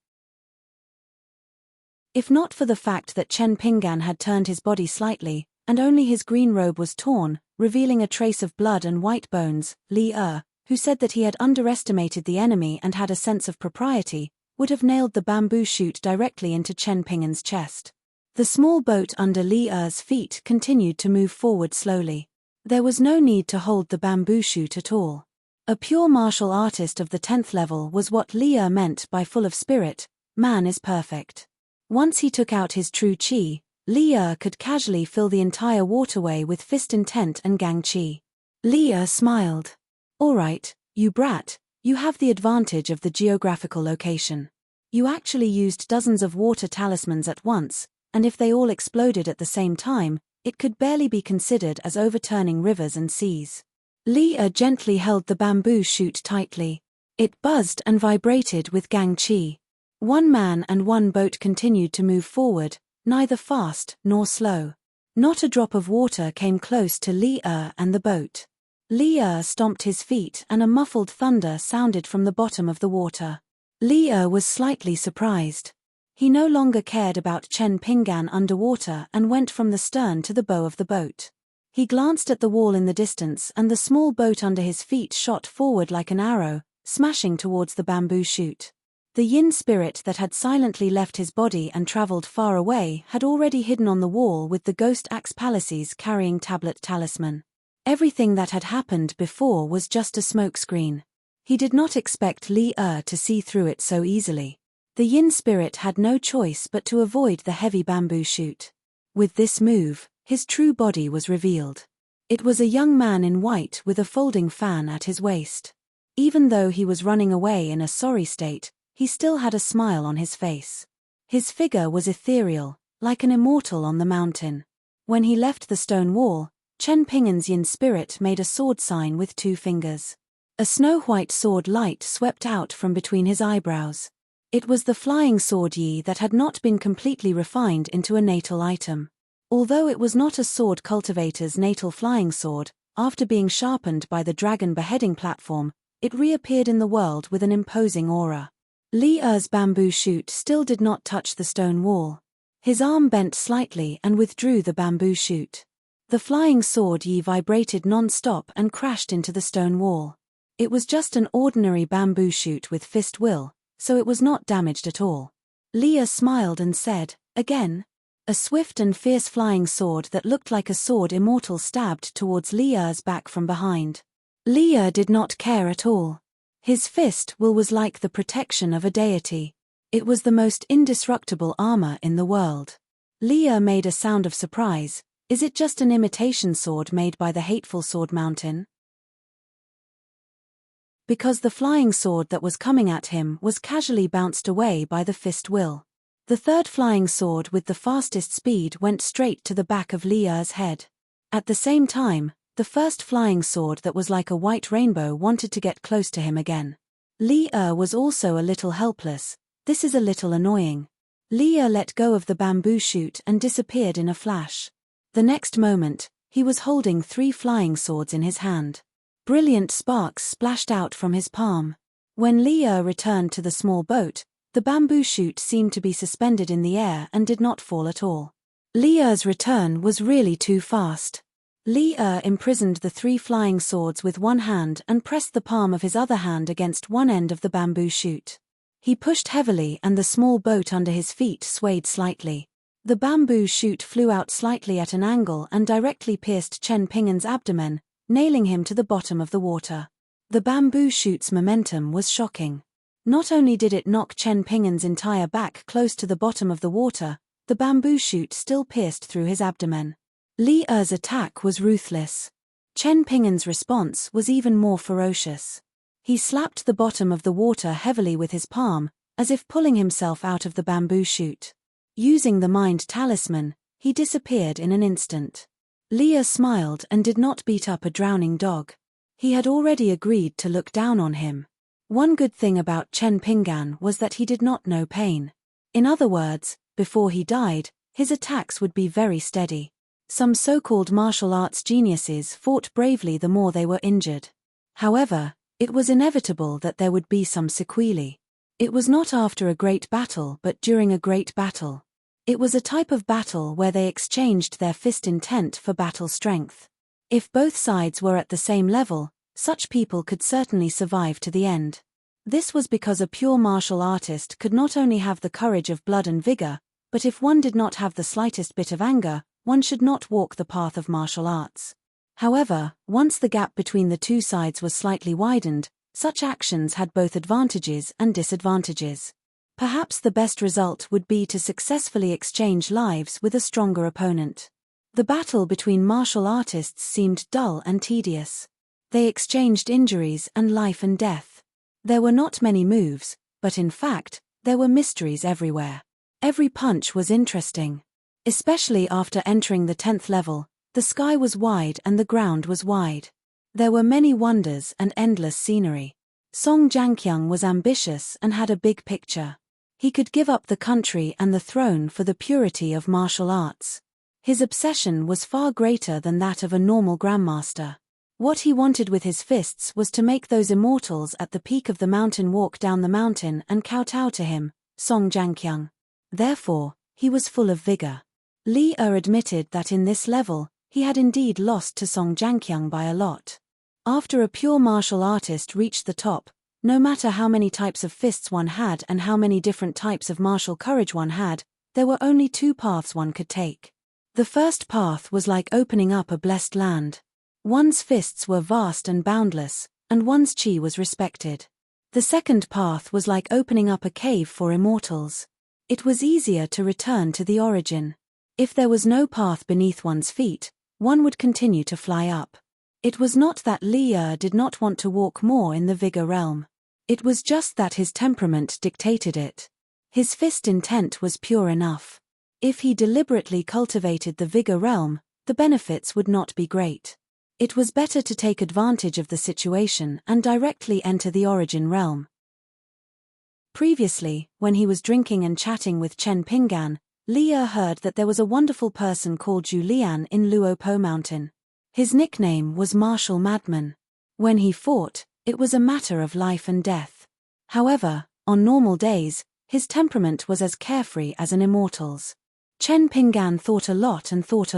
If not for the fact that Chen Pinggan had turned his body slightly, and only his green robe was torn, revealing a trace of blood and white bones, Li Er, who said that he had underestimated the enemy and had a sense of propriety, would have nailed the bamboo shoot directly into Chen Pinggan's chest. The small boat under Li Er's feet continued to move forward slowly. There was no need to hold the bamboo shoot at all. A pure martial artist of the 10th level was what Li Er meant by full of spirit, man is perfect. Once he took out his true chi, Li Er could casually fill the entire waterway with fist intent and gang chi. Li Er smiled. "All right, you brat, you have the advantage of the geographical location. You actually used dozens of water talismans at once, and if they all exploded at the same time, it could barely be considered as overturning rivers and seas." Li Er gently held the bamboo shoot tightly. It buzzed and vibrated with gang chi. One man and one boat continued to move forward, neither fast nor slow. Not a drop of water came close to Li Er and the boat. Li Er stomped his feet and a muffled thunder sounded from the bottom of the water. Li Er was slightly surprised. He no longer cared about Chen Pinggan underwater and went from the stern to the bow of the boat. He glanced at the wall in the distance and the small boat under his feet shot forward like an arrow, smashing towards the bamboo shoot. The yin spirit that had silently left his body and traveled far away had already hidden on the wall with the ghost axe palaces carrying tablet talisman. Everything that had happened before was just a smokescreen. He did not expect Li to see through it so easily. The yin spirit had no choice but to avoid the heavy bamboo shoot. With this move, his true body was revealed. It was a young man in white with a folding fan at his waist. Even though he was running away in a sorry state, he still had a smile on his face. His figure was ethereal, like an immortal on the mountain. When he left the stone wall, Chen Pinggan's yin spirit made a sword sign with 2 fingers. A snow-white sword light swept out from between his eyebrows. It was the flying sword Yi that had not been completely refined into a natal item. Although it was not a sword cultivator's natal flying sword, after being sharpened by the dragon beheading platform, it reappeared in the world with an imposing aura. Li Er's bamboo shoot still did not touch the stone wall. His arm bent slightly and withdrew the bamboo shoot. The flying sword Yi vibrated non-stop and crashed into the stone wall. It was just an ordinary bamboo shoot with fist will, so it was not damaged at all. Li Er smiled and said, "Again?" A swift and fierce flying sword that looked like a sword immortal stabbed towards Li Er's back from behind. Li Er did not care at all. His fist will was like the protection of a deity. It was the most indestructible armor in the world. Li Er made a sound of surprise. Is it just an imitation sword made by the hateful sword mountain? Because the flying sword that was coming at him was casually bounced away by the fist will. The third flying sword with the fastest speed went straight to the back of Li Er's head. At the same time, the first flying sword that was like a white rainbow wanted to get close to him again. Li Er was also a little helpless. This is a little annoying. Li Er let go of the bamboo shoot and disappeared in a flash. The next moment, he was holding 3 flying swords in his hand. Brilliant sparks splashed out from his palm. When Li Er returned to the small boat, the bamboo shoot seemed to be suspended in the air and did not fall at all. Li Er's return was really too fast. Li Er imprisoned the 3 flying swords with one hand and pressed the palm of his other hand against one end of the bamboo shoot. He pushed heavily and the small boat under his feet swayed slightly. The bamboo shoot flew out slightly at an angle and directly pierced Chen Pinggan's abdomen, nailing him to the bottom of the water. The bamboo shoot's momentum was shocking. Not only did it knock Chen Pinggan's entire back close to the bottom of the water, the bamboo shoot still pierced through his abdomen. Li Er's attack was ruthless. Chen Pinggan's response was even more ferocious. He slapped the bottom of the water heavily with his palm, as if pulling himself out of the bamboo shoot. Using the mind talisman, he disappeared in an instant. Li Er smiled and did not beat up a drowning dog. He had already agreed to look down on him. One good thing about Chen Pinggan was that he did not know pain. In other words, before he died, his attacks would be very steady. Some so-called martial arts geniuses fought bravely the more they were injured. However, it was inevitable that there would be some sequelae. It was not after a great battle but during a great battle. It was a type of battle where they exchanged their fist intent for battle strength. If both sides were at the same level, such people could certainly survive to the end. This was because a pure martial artist could not only have the courage of blood and vigor, but if one did not have the slightest bit of anger, one should not walk the path of martial arts. However, once the gap between the two sides was slightly widened, such actions had both advantages and disadvantages. Perhaps the best result would be to successfully exchange lives with a stronger opponent. The battle between martial artists seemed dull and tedious. They exchanged injuries and life and death. There were not many moves, but in fact, there were mysteries everywhere. Every punch was interesting. Especially after entering the 10th level, the sky was wide and the ground was wide. There were many wonders and endless scenery. Song Jianqiang was ambitious and had a big picture. He could give up the country and the throne for the purity of martial arts. His obsession was far greater than that of a normal grandmaster. What he wanted with his fists was to make those immortals at the peak of the mountain walk down the mountain and kowtow to him, Song Jianqiang. Therefore, he was full of vigor. Li Er admitted that in this level, he had indeed lost to Song Jianqiang by a lot. After a pure martial artist reached the top, no matter how many types of fists one had and how many different types of martial courage one had, there were only two paths one could take. The first path was like opening up a blessed land. One's fists were vast and boundless, and one's chi was respected. The second path was like opening up a cave for immortals. It was easier to return to the origin. If there was no path beneath one's feet, one would continue to fly up. It was not that Li Er did not want to walk more in the vigor realm. It was just that his temperament dictated it. His fist intent was pure enough. If he deliberately cultivated the vigor realm, the benefits would not be great. It was better to take advantage of the situation and directly enter the origin realm. Previously, when he was drinking and chatting with Chen Pinggan, Li Er heard that there was a wonderful person called Zhu Lian in Luopo Mountain. His nickname was Martial Madman. When he fought, it was a matter of life and death. However, on normal days, his temperament was as carefree as an immortal's. Chen Pinggan thought a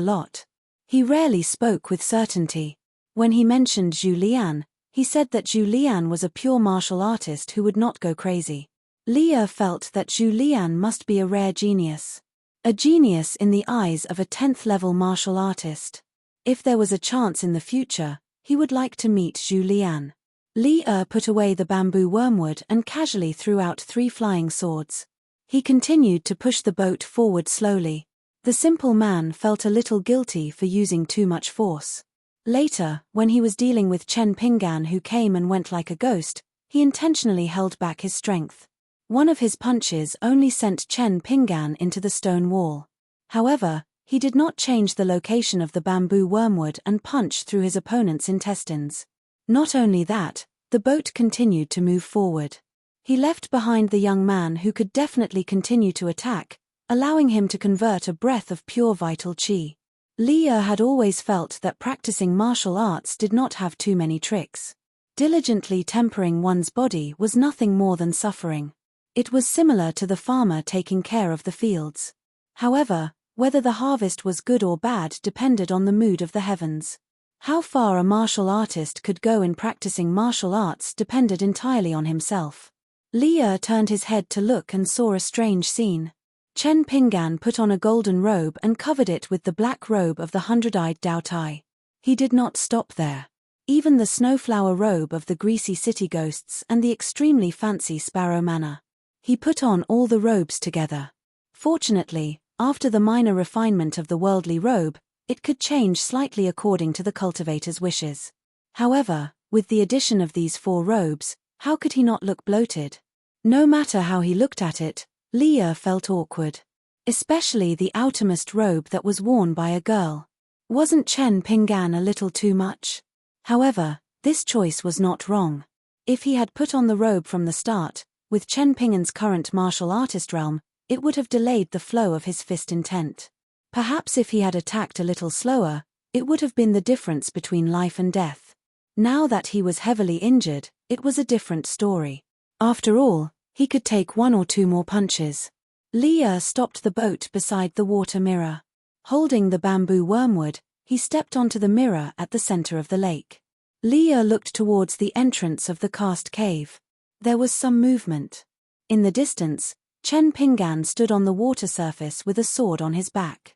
lot. He rarely spoke with certainty. When he mentioned Zhu Lian, he said that Zhu Lian was a pure martial artist who would not go crazy. Li Er felt that Zhu Lian must be a rare genius. A genius in the eyes of a 10th-level martial artist. If there was a chance in the future, he would like to meet Zhu Lian. Li Er put away the bamboo wormwood and casually threw out 3 flying swords. He continued to push the boat forward slowly. The simple man felt a little guilty for using too much force. Later, when he was dealing with Chen Pinggan who came and went like a ghost, he intentionally held back his strength. One of his punches only sent Chen Pinggan into the stone wall. However, he did not change the location of the bamboo wormwood and punch through his opponent's intestines. Not only that, the boat continued to move forward. He left behind the young man who could definitely continue to attack, allowing him to convert a breath of pure vital chi. Li Er had always felt that practicing martial arts did not have too many tricks. Diligently tempering one's body was nothing more than suffering. It was similar to the farmer taking care of the fields. However, whether the harvest was good or bad depended on the mood of the heavens. How far a martial artist could go in practicing martial arts depended entirely on himself. Li Er turned his head to look and saw a strange scene. Chen Pinggan put on a golden robe and covered it with the black robe of the 100-eyed Dao Tai. He did not stop there. Even the snowflower robe of the greasy city ghosts and the extremely fancy sparrow manor. He put on all the robes together. Fortunately, after the minor refinement of the worldly robe, it could change slightly according to the cultivator's wishes. However, with the addition of these 4 robes, how could he not look bloated? No matter how he looked at it, Li Er felt awkward. Especially the outermost robe that was worn by a girl. Wasn't Chen Pinggan a little too much? However, this choice was not wrong. If he had put on the robe from the start, with Chen Pinggan's current martial artist realm, it would have delayed the flow of his fist intent. Perhaps if he had attacked a little slower, it would have been the difference between life and death. Now that he was heavily injured, it was a different story. After all, he could take 1 or 2 more punches. Li Er stopped the boat beside the water mirror. Holding the bamboo wormwood, he stepped onto the mirror at the center of the lake. Li Er looked towards the entrance of the cast cave. There was some movement. In the distance, Chen Pinggan stood on the water surface with a sword on his back.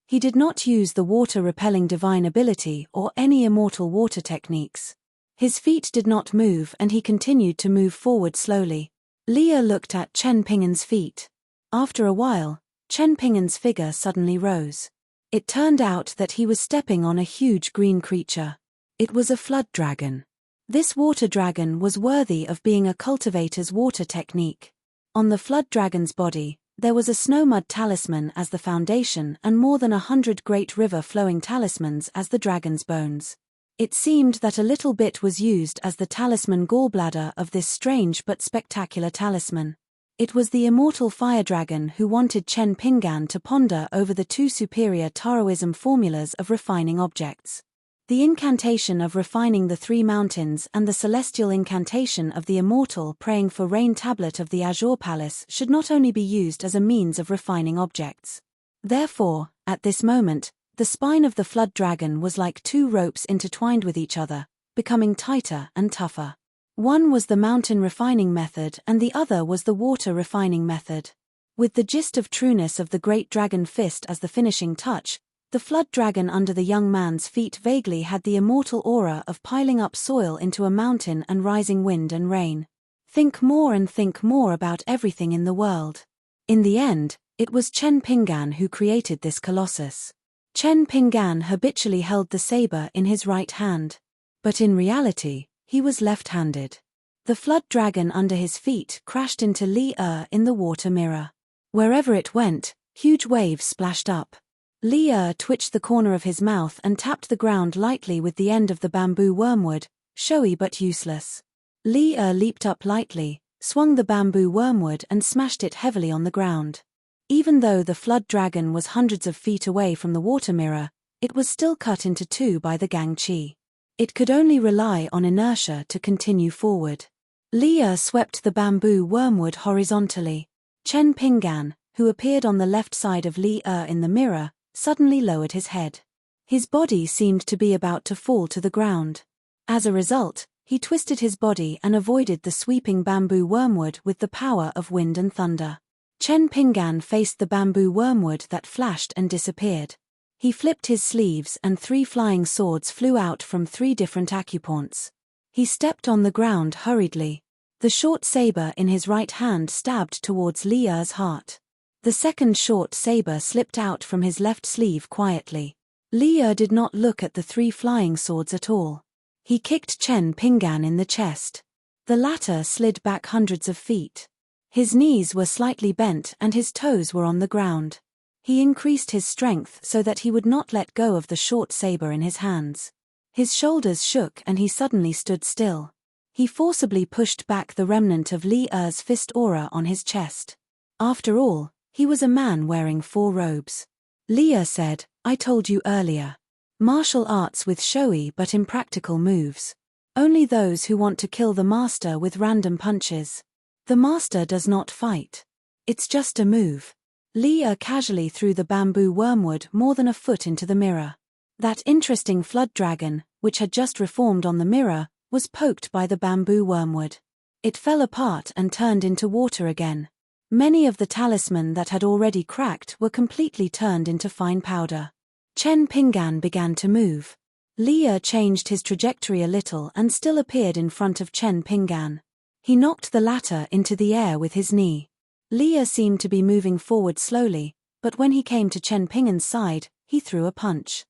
He did not use the water-repelling divine ability or any immortal water techniques. His feet did not move and he continued to move forward slowly. Li Er looked at Chen Pinggan's feet. After a while, Chen Pinggan's figure suddenly rose. It turned out that he was stepping on a huge green creature. It was a flood dragon. This water dragon was worthy of being a cultivator's water technique. On the flood dragon's body, there was a snow mud talisman as the foundation and more than 100 great river-flowing talismans as the dragon's bones. It seemed that a little bit was used as the talisman gallbladder of this strange but spectacular talisman. It was the immortal fire dragon who wanted Chen Pinggan to ponder over the 2 superior Taoism formulas of refining objects. The incantation of refining the 3 mountains and the celestial incantation of the immortal praying for rain tablet of the Azure Palace should not only be used as a means of refining objects. Therefore, at this moment, the spine of the flood dragon was like 2 ropes intertwined with each other, becoming tighter and tougher. One was the mountain refining method and the other was the water refining method. With the gist of trueness of the great dragon fist as the finishing touch, the flood dragon under the young man's feet vaguely had the immortal aura of piling up soil into a mountain and rising wind and rain. Think more and think more about everything in the world. In the end, it was Chen Pingan who created this colossus. Chen Pingan habitually held the saber in his right hand. But in reality, he was left-handed. The flood dragon under his feet crashed into Li in the water mirror. Wherever it went, huge waves splashed up. Li twitched the corner of his mouth and tapped the ground lightly with the end of the bamboo wormwood, showy but useless. Li leaped up lightly, swung the bamboo wormwood and smashed it heavily on the ground. Even though the flood dragon was hundreds of feet away from the water mirror, it was still cut into 2 by the Gang Chi. It could only rely on inertia to continue forward. Li swept the bamboo wormwood horizontally. Chen Pingan, who appeared on the left side of Li in the mirror, suddenly lowered his head. His body seemed to be about to fall to the ground. As a result, he twisted his body and avoided the sweeping bamboo wormwood with the power of wind and thunder. Chen Pingan faced the bamboo wormwood that flashed and disappeared. He flipped his sleeves and 3 flying swords flew out from 3 different acupoints. He stepped on the ground hurriedly. The short saber in his right hand stabbed towards Li's heart. The second short saber slipped out from his left sleeve quietly. Li did not look at the 3 flying swords at all. He kicked Chen Pingan in the chest. The latter slid back hundreds of feet. His knees were slightly bent and his toes were on the ground. He increased his strength so that he would not let go of the short saber in his hands. His shoulders shook and he suddenly stood still. He forcibly pushed back the remnant of Li's fist aura on his chest. After all, he was a man wearing 4 robes. Li said, "I told you earlier. Martial arts with showy but impractical moves. Only those who want to kill the master with random punches. The master does not fight. It's just a move." Li casually threw the bamboo wormwood more than a foot into the mirror. That interesting flood dragon, which had just reformed on the mirror, was poked by the bamboo wormwood. It fell apart and turned into water again. Many of the talisman that had already cracked were completely turned into fine powder. Chen Pingan began to move. Li changed his trajectory a little and still appeared in front of Chen Pingan. He knocked the latter into the air with his knee. Li seemed to be moving forward slowly, but when he came to Chen Pingan's side, he threw a punch.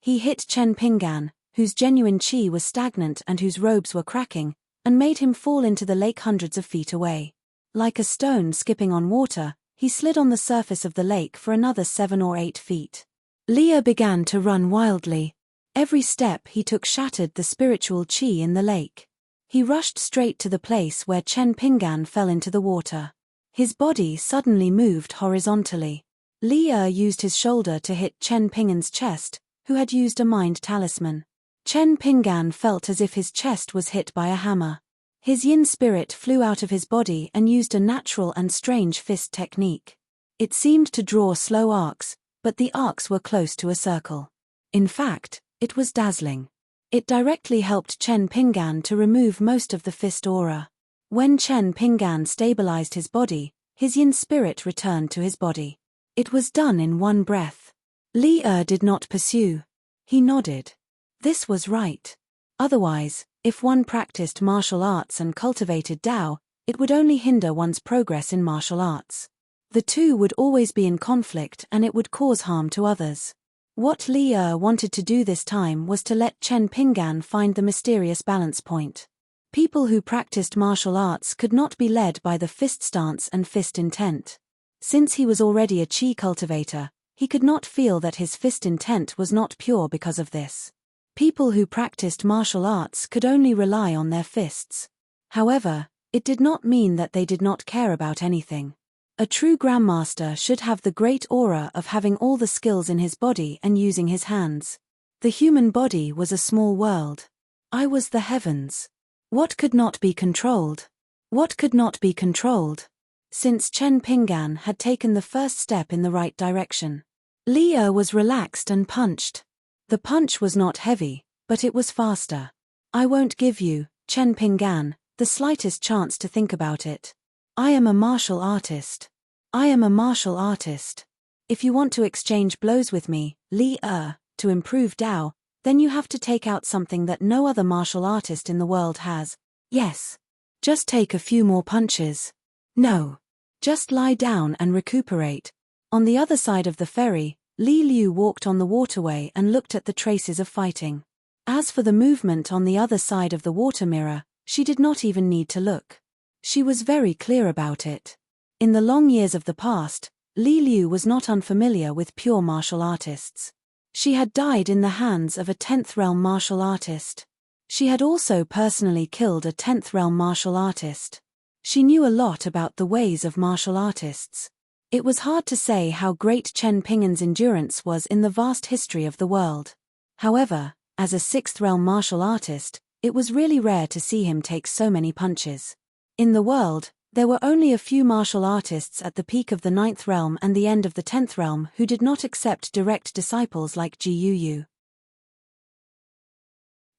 He hit Chen Pingan, whose genuine chi was stagnant and whose robes were cracking, and made him fall into the lake hundreds of feet away. Like a stone skipping on water, he slid on the surface of the lake for another 7 or 8 feet. Li began to run wildly. Every step he took shattered the spiritual chi in the lake. He rushed straight to the place where Chen Pingan fell into the water. His body suddenly moved horizontally. Li used his shoulder to hit Chen Pingan's chest, who had used a mind talisman. Chen Pingan felt as if his chest was hit by a hammer. His yin spirit flew out of his body and used a natural and strange fist technique. It seemed to draw slow arcs, but the arcs were close to a circle. In fact, it was dazzling. It directly helped Chen Pingan to remove most of the fist aura. When Chen Pingan stabilized his body, his yin spirit returned to his body. It was done in one breath. Li did not pursue. He nodded. This was right. Otherwise, if one practiced martial arts and cultivated Tao, it would only hinder one's progress in martial arts. The 2 would always be in conflict and it would cause harm to others. What Li wanted to do this time was to let Chen Pingan find the mysterious balance point. People who practiced martial arts could not be led by the fist stance and fist intent. Since he was already a chi cultivator, he could not feel that his fist intent was not pure because of this. People who practiced martial arts could only rely on their fists. However, it did not mean that they did not care about anything. A true grandmaster should have the great aura of having all the skills in his body and using his hands. The human body was a small world. I was the heavens. What could not be controlled? What could not be controlled? Since Chen Pinggan had taken the first step in the right direction. Li Er was relaxed and punched. The punch was not heavy, but it was faster. I won't give you, Chen Pinggan, the slightest chance to think about it. I am a martial artist. I am a martial artist. If you want to exchange blows with me, Li Er, to improve Dao, then you have to take out something that no other martial artist in the world has. Yes. Just take a few more punches. No. Just lie down and recuperate. On the other side of the ferry, Li Liu walked on the waterway and looked at the traces of fighting. As for the movement on the other side of the water mirror, she did not even need to look. She was very clear about it. In the long years of the past, Li Liu was not unfamiliar with pure martial artists. She had died in the hands of a 10th realm martial artist. She had also personally killed a 10th realm martial artist. She knew a lot about the ways of martial artists. It was hard to say how great Chen Pinggan's endurance was in the vast history of the world. However, as a 6th realm martial artist, it was really rare to see him take so many punches. In the world, there were only a few martial artists at the peak of the 9th realm and the end of the 10th realm who did not accept direct disciples like Ji Yu.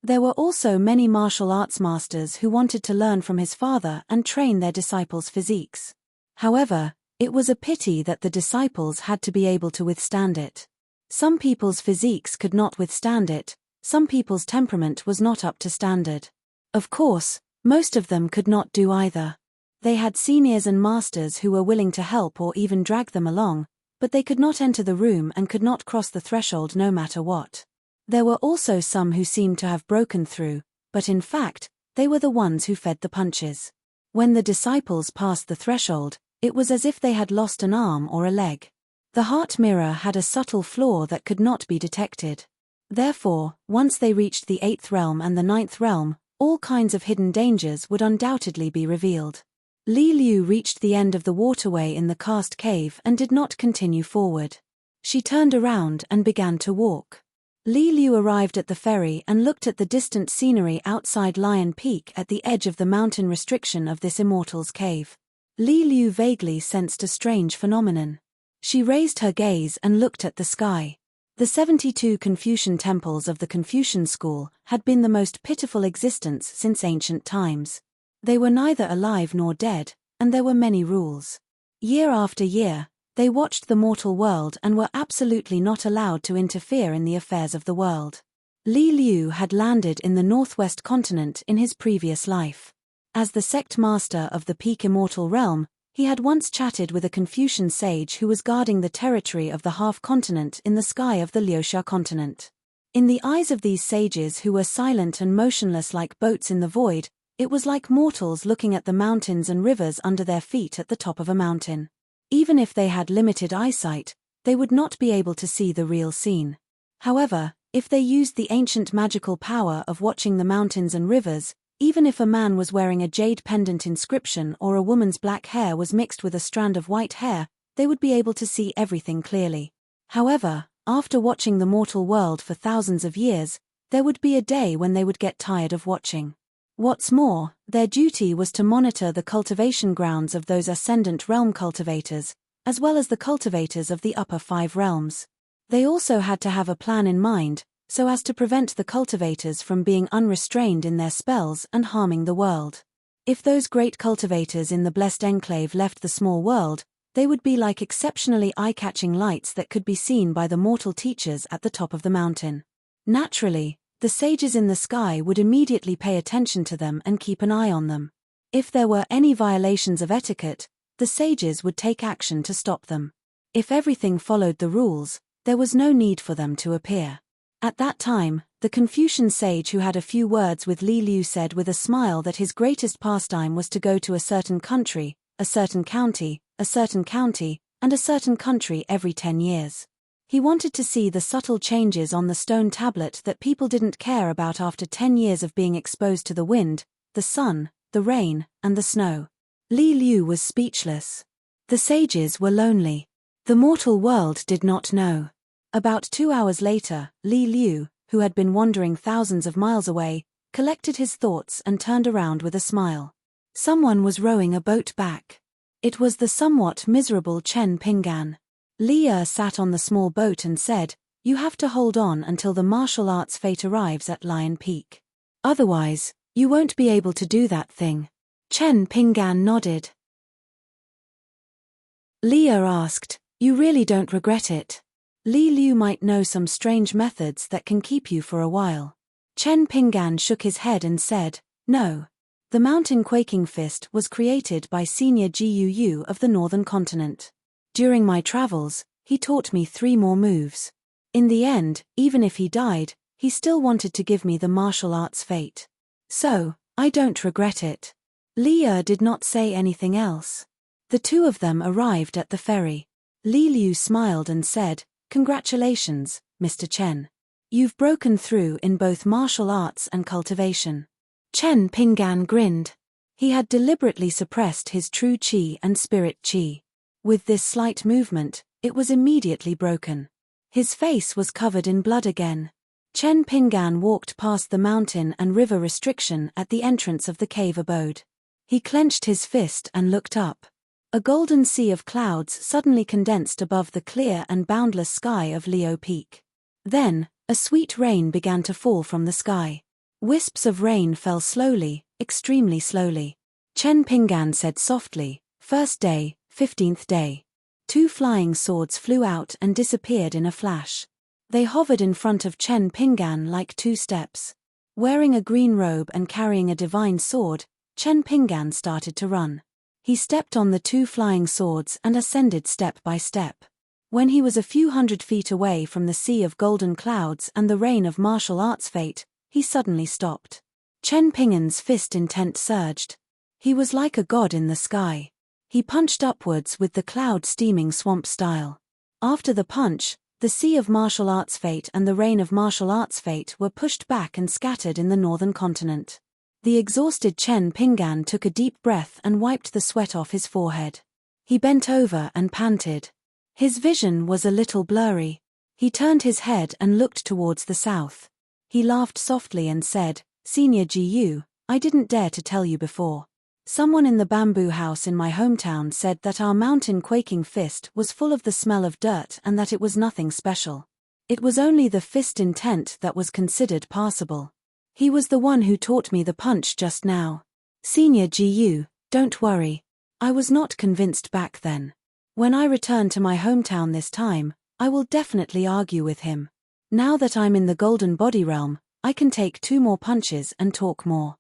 There were also many martial arts masters who wanted to learn from his father and train their disciples' physiques. However, it was a pity that the disciples had to be able to withstand it. Some people's physiques could not withstand it, some people's temperament was not up to standard. Of course, most of them could not do either. They had seniors and masters who were willing to help or even drag them along, but they could not enter the room and could not cross the threshold no matter what. There were also some who seemed to have broken through, but in fact, they were the ones who fed the punches. When the disciples passed the threshold, it was as if they had lost an arm or a leg. The heart mirror had a subtle flaw that could not be detected. Therefore, once they reached the 8th realm and the 9th realm, all kinds of hidden dangers would undoubtedly be revealed. Li Liu reached the end of the waterway in the cast cave and did not continue forward. She turned around and began to walk. Li Liu arrived at the ferry and looked at the distant scenery outside Lion Peak at the edge of the mountain restriction of this immortal's cave. Li Liu vaguely sensed a strange phenomenon. She raised her gaze and looked at the sky. The 72 Confucian temples of the Confucian school had been the most pitiful existence since ancient times. They were neither alive nor dead, and there were many rules. Year after year, they watched the mortal world and were absolutely not allowed to interfere in the affairs of the world. Li Liu had landed in the northwest continent in his previous life. As the sect master of the Peak Immortal Realm, he had once chatted with a Confucian sage who was guarding the territory of the half-continent in the sky of the Liuxia continent. In the eyes of these sages who were silent and motionless like boats in the void, it was like mortals looking at the mountains and rivers under their feet at the top of a mountain. Even if they had limited eyesight, they would not be able to see the real scene. However, if they used the ancient magical power of watching the mountains and rivers, even if a man was wearing a jade pendant inscription or a woman's black hair was mixed with a strand of white hair, they would be able to see everything clearly. However, after watching the mortal world for thousands of years, there would be a day when they would get tired of watching. What's more, their duty was to monitor the cultivation grounds of those ascendant realm cultivators, as well as the cultivators of the upper 5 realms. They also had to have a plan in mind, so as to prevent the cultivators from being unrestrained in their spells and harming the world. If those great cultivators in the Blessed Enclave left the small world, they would be like exceptionally eye-catching lights that could be seen by the mortal teachers at the top of the mountain. Naturally, the sages in the sky would immediately pay attention to them and keep an eye on them. If there were any violations of etiquette, the sages would take action to stop them. If everything followed the rules, there was no need for them to appear. At that time, the Confucian sage who had a few words with Li Liu said with a smile that his greatest pastime was to go to a certain country, a certain county, and a certain country every 10 years. He wanted to see the subtle changes on the stone tablet that people didn't care about after 10 years of being exposed to the wind, the sun, the rain, and the snow. Li Liu was speechless. The sages were lonely. The mortal world did not know. About 2 hours later, Li Liu, who had been wandering thousands of miles away, collected his thoughts and turned around with a smile. Someone was rowing a boat back. It was the somewhat miserable Chen Pingan. Li Er sat on the small boat and said, "You have to hold on until the martial arts fate arrives at Lion Peak. Otherwise, you won't be able to do that thing." Chen Pingan nodded. Li Er asked, "You really don't regret it?" Li Liu might know some strange methods that can keep you for a while. Chen Pingan shook his head and said, "No. The mountain quaking fist was created by Senior Guu of the Northern Continent. During my travels, he taught me 3 more moves. In the end, even if he died, he still wanted to give me the martial arts fate. So, I don't regret it." Li Er did not say anything else. The two of them arrived at the ferry. Li Liu smiled and said, "Congratulations, Mr. Chen. You've broken through in both martial arts and cultivation." Chen Pingan grinned. He had deliberately suppressed his true qi and spirit qi. With this slight movement, it was immediately broken. His face was covered in blood again. Chen Pingan walked past the mountain and river restriction at the entrance of the cave abode. He clenched his fist and looked up. A golden sea of clouds suddenly condensed above the clear and boundless sky of Leo Peak. Then, a sweet rain began to fall from the sky. Wisps of rain fell slowly, extremely slowly. Chen Pingan said softly, "First day, 15th day." 2 flying swords flew out and disappeared in a flash. They hovered in front of Chen Pingan like 2 steps. Wearing a green robe and carrying a divine sword, Chen Pingan started to run. He stepped on the 2 flying swords and ascended step by step. When he was a few hundred feet away from the sea of golden clouds and the rain of martial arts fate, he suddenly stopped. Chen Pingan's fist intent surged. He was like a god in the sky. He punched upwards with the cloud steaming swamp style. After the punch, the sea of martial arts fate and the rain of martial arts fate were pushed back and scattered in the northern continent. The exhausted Chen Pingan took a deep breath and wiped the sweat off his forehead. He bent over and panted. His vision was a little blurry. He turned his head and looked towards the south. He laughed softly and said, "Senior Guu, I didn't dare to tell you before. Someone in the bamboo house in my hometown said that our mountain quaking fist was full of the smell of dirt and that it was nothing special. It was only the fist intent that was considered passable. He was the one who taught me the punch just now. Senior Guu, don't worry. I was not convinced back then. When I return to my hometown this time, I will definitely argue with him. Now that I'm in the golden body realm, I can take 2 more punches and talk more."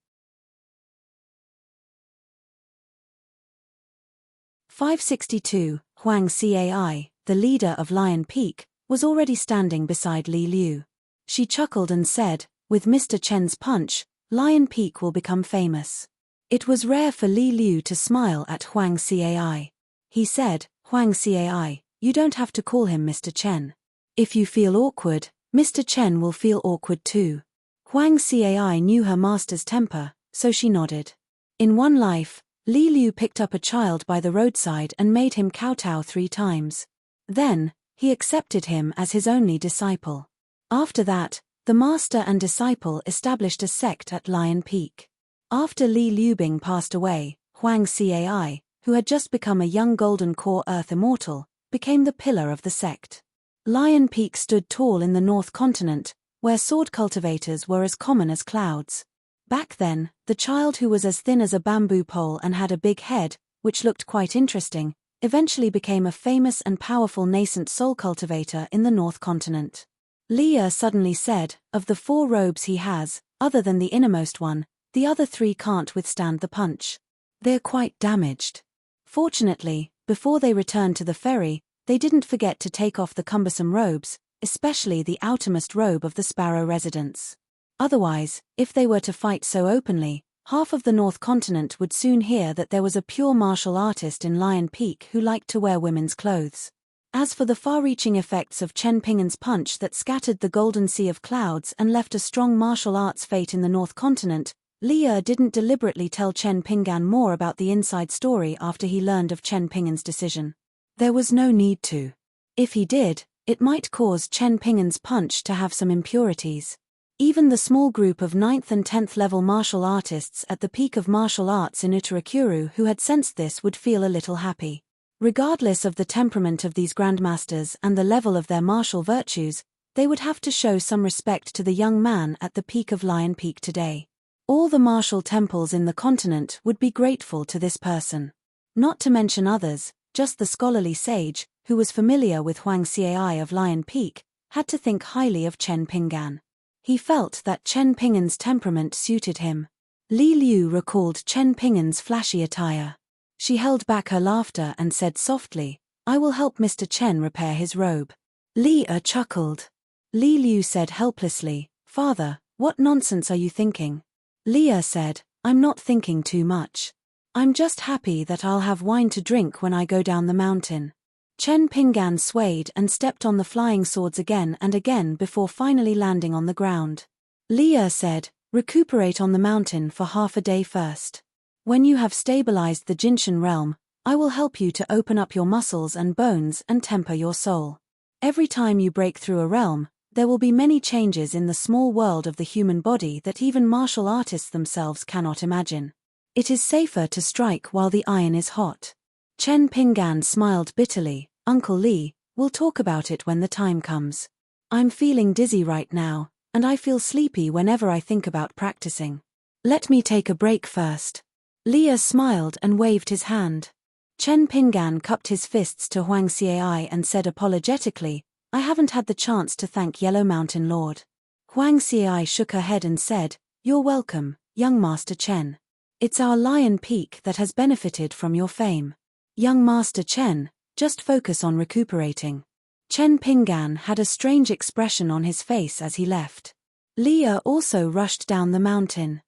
562, Huang Cai, the leader of Lion Peak, was already standing beside Li Liu. She chuckled and said, "With Mr. Chen's punch, Lion Peak will become famous." It was rare for Li Liu to smile at Huang Cai. He said, "Huang Cai, you don't have to call him Mr. Chen. If you feel awkward, Mr. Chen will feel awkward too." Huang Cai knew her master's temper, so she nodded. In one life, Li Liu picked up a child by the roadside and made him kowtow 3 times. Then, he accepted him as his only disciple. After that, the master and disciple established a sect at Lion Peak. After Li Liubing passed away, Huang Cai, who had just become a young golden core earth immortal, became the pillar of the sect. Lion Peak stood tall in the North Continent, where sword cultivators were as common as clouds. Back then, the child who was as thin as a bamboo pole and had a big head, which looked quite interesting, eventually became a famous and powerful nascent soul cultivator in the North Continent. Li Er suddenly said, "Of the 4 robes he has, other than the innermost one, the other 3 can't withstand the punch. They're quite damaged." Fortunately, before they returned to the ferry, they didn't forget to take off the cumbersome robes, especially the outermost robe of the Sparrow residence. Otherwise, if they were to fight so openly, half of the North Continent would soon hear that there was a pure martial artist in Lion Peak who liked to wear women's clothes. As for the far-reaching effects of Chen Pingan's punch that scattered the golden sea of clouds and left a strong martial arts fate in the North Continent, Li didn't deliberately tell Chen Ping'an more about the inside story after he learned of Chen Ping'an's decision. There was no need to. If he did, it might cause Chen Ping'an's punch to have some impurities. Even the small group of 9th and 10th level martial artists at the peak of martial arts in Utarakuru who had sensed this would feel a little happy. Regardless of the temperament of these grandmasters and the level of their martial virtues, they would have to show some respect to the young man at the peak of Lion Peak today. All the martial temples in the continent would be grateful to this person. Not to mention others, just the scholarly sage, who was familiar with Huang Xiai of Lion Peak, had to think highly of Chen Ping'an. He felt that Chen Ping'an's temperament suited him. Li Liu recalled Chen Ping'an's flashy attire. She held back her laughter and said softly, "I will help Mr. Chen repair his robe." Li chuckled. Li Liu said helplessly, "Father, what nonsense are you thinking?" Li said, "I'm not thinking too much. I'm just happy that I'll have wine to drink when I go down the mountain." Chen Ping'an swayed and stepped on the flying swords again and again before finally landing on the ground. Li said, "Recuperate on the mountain for half a day first. When you have stabilized the Jinshan realm, I will help you to open up your muscles and bones and temper your soul. Every time you break through a realm, there will be many changes in the small world of the human body that even martial artists themselves cannot imagine. It is safer to strike while the iron is hot." Chen Ping'an smiled bitterly. "Uncle Li, we'll talk about it when the time comes. I'm feeling dizzy right now, and I feel sleepy whenever I think about practicing. Let me take a break first." Li smiled and waved his hand. Chen Ping'an cupped his fists to Huang Xiai and said apologetically, "I haven't had the chance to thank Yellow Mountain Lord." Huang Xiai shook her head and said, "You're welcome, young Master Chen. It's our Lion Peak that has benefited from your fame. Young Master Chen, just focus on recuperating." Chen Ping'an had a strange expression on his face as he left. Li also rushed down the mountain.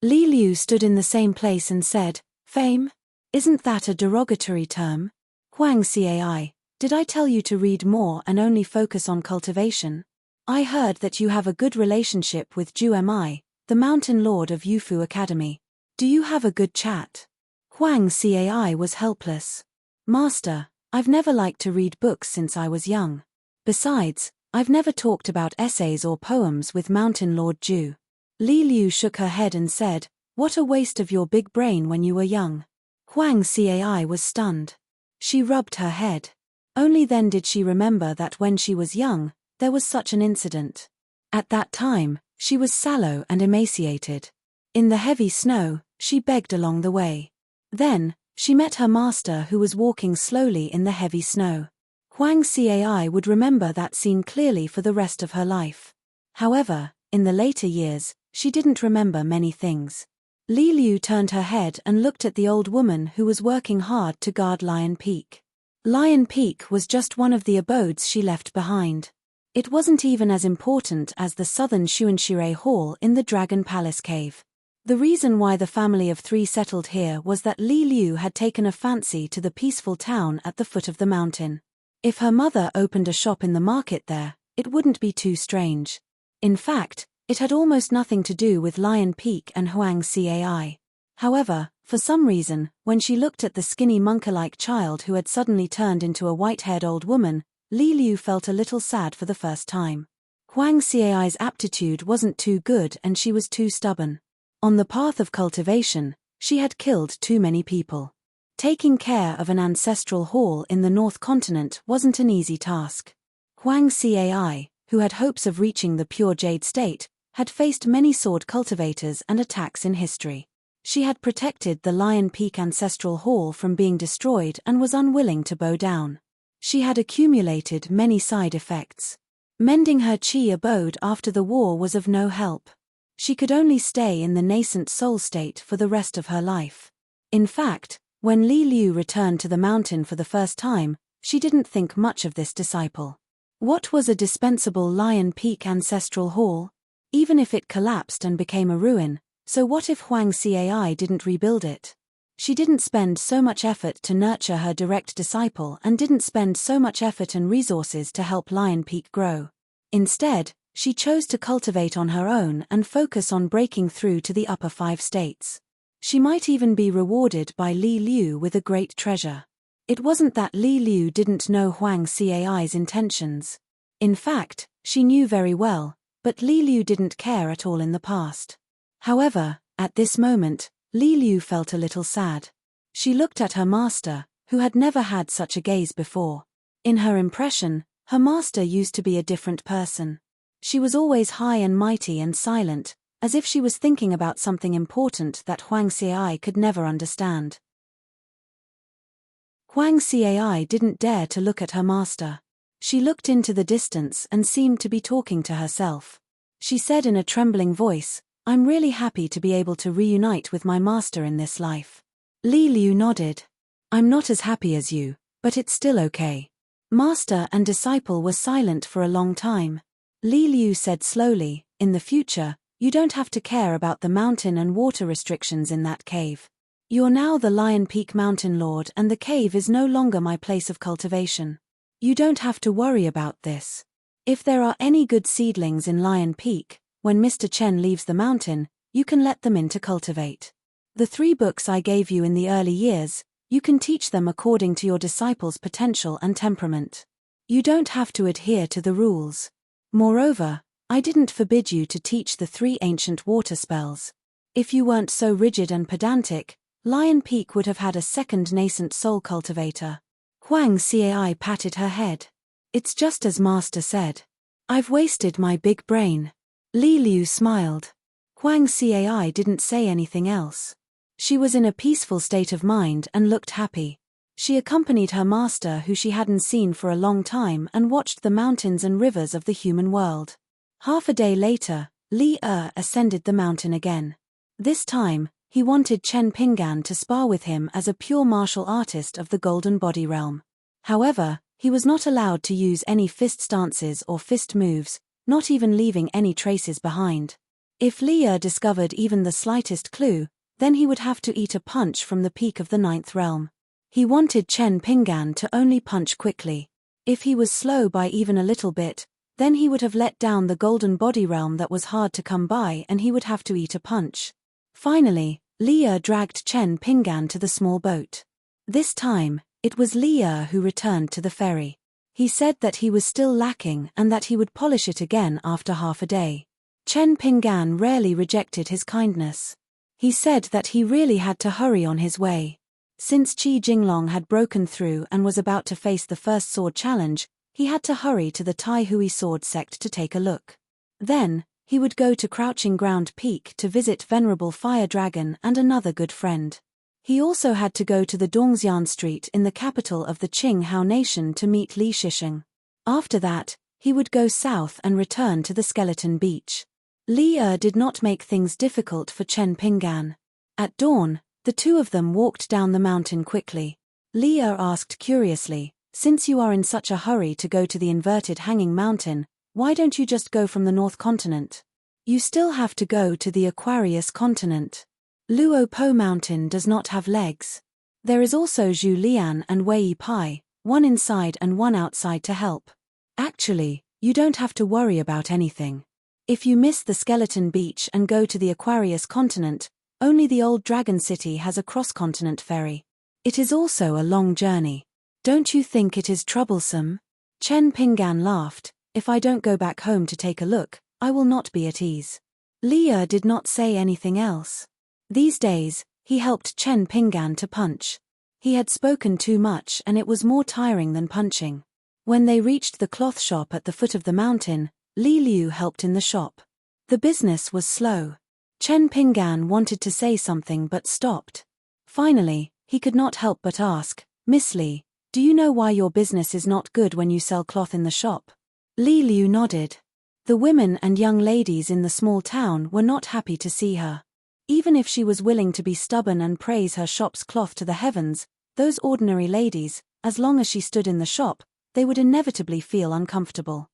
Li Liu stood in the same place and said, "Fame? Isn't that a derogatory term? Huang Xiai, did I tell you to read more and only focus on cultivation? I heard that you have a good relationship with Zhu Mi, the Mountain Lord of Yufu Academy. Do you have a good chat?" Huang Xiai was helpless. "Master, I've never liked to read books since I was young. Besides, I've never talked about essays or poems with Mountain Lord Zhu." Li Liu shook her head and said, "What a waste of your big brain when you were young." Huang Xiai was stunned. She rubbed her head. Only then did she remember that when she was young, there was such an incident. At that time, she was sallow and emaciated. In the heavy snow, she begged along the way. Then, she met her master who was walking slowly in the heavy snow. Huang Xiai would remember that scene clearly for the rest of her life. However, in the later years, she didn't remember many things. Li Liu turned her head and looked at the old woman who was working hard to guard Lion Peak. Lion Peak was just one of the abodes she left behind. It wasn't even as important as the southern Xuanxirei Hall in the Dragon Palace Cave. The reason why the family of three settled here was that Li Liu had taken a fancy to the peaceful town at the foot of the mountain. If her mother opened a shop in the market there, it wouldn't be too strange. In fact, it had almost nothing to do with Lion Peak and Huang Xiai. However, for some reason, when she looked at the skinny monk-like child who had suddenly turned into a white-haired old woman, Li Liu felt a little sad for the first time. Huang Xiai's aptitude wasn't too good and she was too stubborn. On the path of cultivation, she had killed too many people. Taking care of an ancestral hall in the North Continent wasn't an easy task. Huang Xiai, who had hopes of reaching the pure jade state, had faced many sword cultivators and attacks in history. She had protected the Lion Peak ancestral hall from being destroyed and was unwilling to bow down. She had accumulated many side effects. Mending her chi abode after the war was of no help. She could only stay in the nascent soul state for the rest of her life. In fact, when Li Liu returned to the mountain for the first time, she didn't think much of this disciple. What was a dispensable Lion Peak ancestral hall? Even if it collapsed and became a ruin, so what if Huang Xiai didn't rebuild it? She didn't spend so much effort to nurture her direct disciple and didn't spend so much effort and resources to help Lion Peak grow. Instead, She chose to cultivate on her own and focus on breaking through to the upper 5 states. She might even be rewarded by Li Liu with a great treasure. It wasn't that Li Liu didn't know Huang Cai's intentions. In fact, she knew very well, but Li Liu didn't care at all in the past. However, at this moment, Li Liu felt a little sad. She looked at her master, who had never had such a gaze before. In her impression, her master used to be a different person. She was always high and mighty and silent, as if she was thinking about something important that Huang Cai could never understand. Huang Cai didn't dare to look at her master. She looked into the distance and seemed to be talking to herself. She said in a trembling voice, "I'm really happy to be able to reunite with my master in this life." Li Liu nodded. "I'm not as happy as you, but it's still okay." Master and disciple were silent for a long time. Li Liu said slowly, "In the future, you don't have to care about the mountain and water restrictions in that cave. You're now the Lion Peak Mountain Lord and the cave is no longer my place of cultivation. You don't have to worry about this. If there are any good seedlings in Lion Peak, when Mr. Chen leaves the mountain, you can let them in to cultivate. The 3 books I gave you in the early years, you can teach them according to your disciple's potential and temperament. You don't have to adhere to the rules. Moreover, I didn't forbid you to teach the 3 ancient water spells. If you weren't so rigid and pedantic, Lion Peak would have had a second nascent soul cultivator." Huang Cai patted her head. "It's just as Master said. I've wasted my big brain." Li Liu smiled. Huang Cai didn't say anything else. She was in a peaceful state of mind and looked happy. She accompanied her master who she hadn't seen for a long time and watched the mountains and rivers of the human world. Half a day later, Li ascended the mountain again. This time, he wanted Chen Pinggan to spar with him as a pure martial artist of the Golden Body realm. However, he was not allowed to use any fist stances or fist moves, not even leaving any traces behind. If Li discovered even the slightest clue, then he would have to eat a punch from the peak of the 9th realm. He wanted Chen Pinggan to only punch quickly. If he was slow by even a little bit, then he would have let down the Golden Body realm that was hard to come by and he would have to eat a punch. Finally, Li dragged Chen Pinggan to the small boat. This time, it was Li who returned to the ferry. He said that he was still lacking and that he would polish it again after half a day. Chen Pinggan rarely rejected his kindness. He said that he really had to hurry on his way. Since Qi Jinglong had broken through and was about to face the first sword challenge, he had to hurry to the Tai Hui sword sect to take a look. Then, he would go to Crouching Ground Peak to visit Venerable Fire Dragon and another good friend. He also had to go to the Dongxian Street in the capital of the Qing Hao Nation to meet Li Shisheng. After that, he would go south and return to the Skeleton Beach. Li did not make things difficult for Chen Pinggan. At dawn, the 2 of them walked down the mountain quickly. Li asked curiously, "Since you are in such a hurry to go to the inverted hanging mountain, why don't you just go from the North Continent? You still have to go to the Aquarius Continent. Luo Po Mountain does not have legs. There is also Zhu Lian and Wei Pai, one inside and one outside to help. Actually, you don't have to worry about anything. If you miss the Skeleton Beach and go to the Aquarius Continent, only the old Dragon City has a cross-continent ferry. It is also a long journey. Don't you think it is troublesome?" Chen Pinggan laughed. "If I don't go back home to take a look, I will not be at ease." Li did not say anything else. These days, he helped Chen Pinggan to punch. He had spoken too much and it was more tiring than punching. When they reached the cloth shop at the foot of the mountain, Li Liu helped in the shop. The business was slow. Chen Pinggan wanted to say something but stopped. Finally, he could not help but ask, "Miss Li, do you know why your business is not good when you sell cloth in the shop?" Li Liu nodded. The women and young ladies in the small town were not happy to see her. Even if she was willing to be stubborn and praise her shop's cloth to the heavens, those ordinary ladies, as long as she stood in the shop, they would inevitably feel uncomfortable.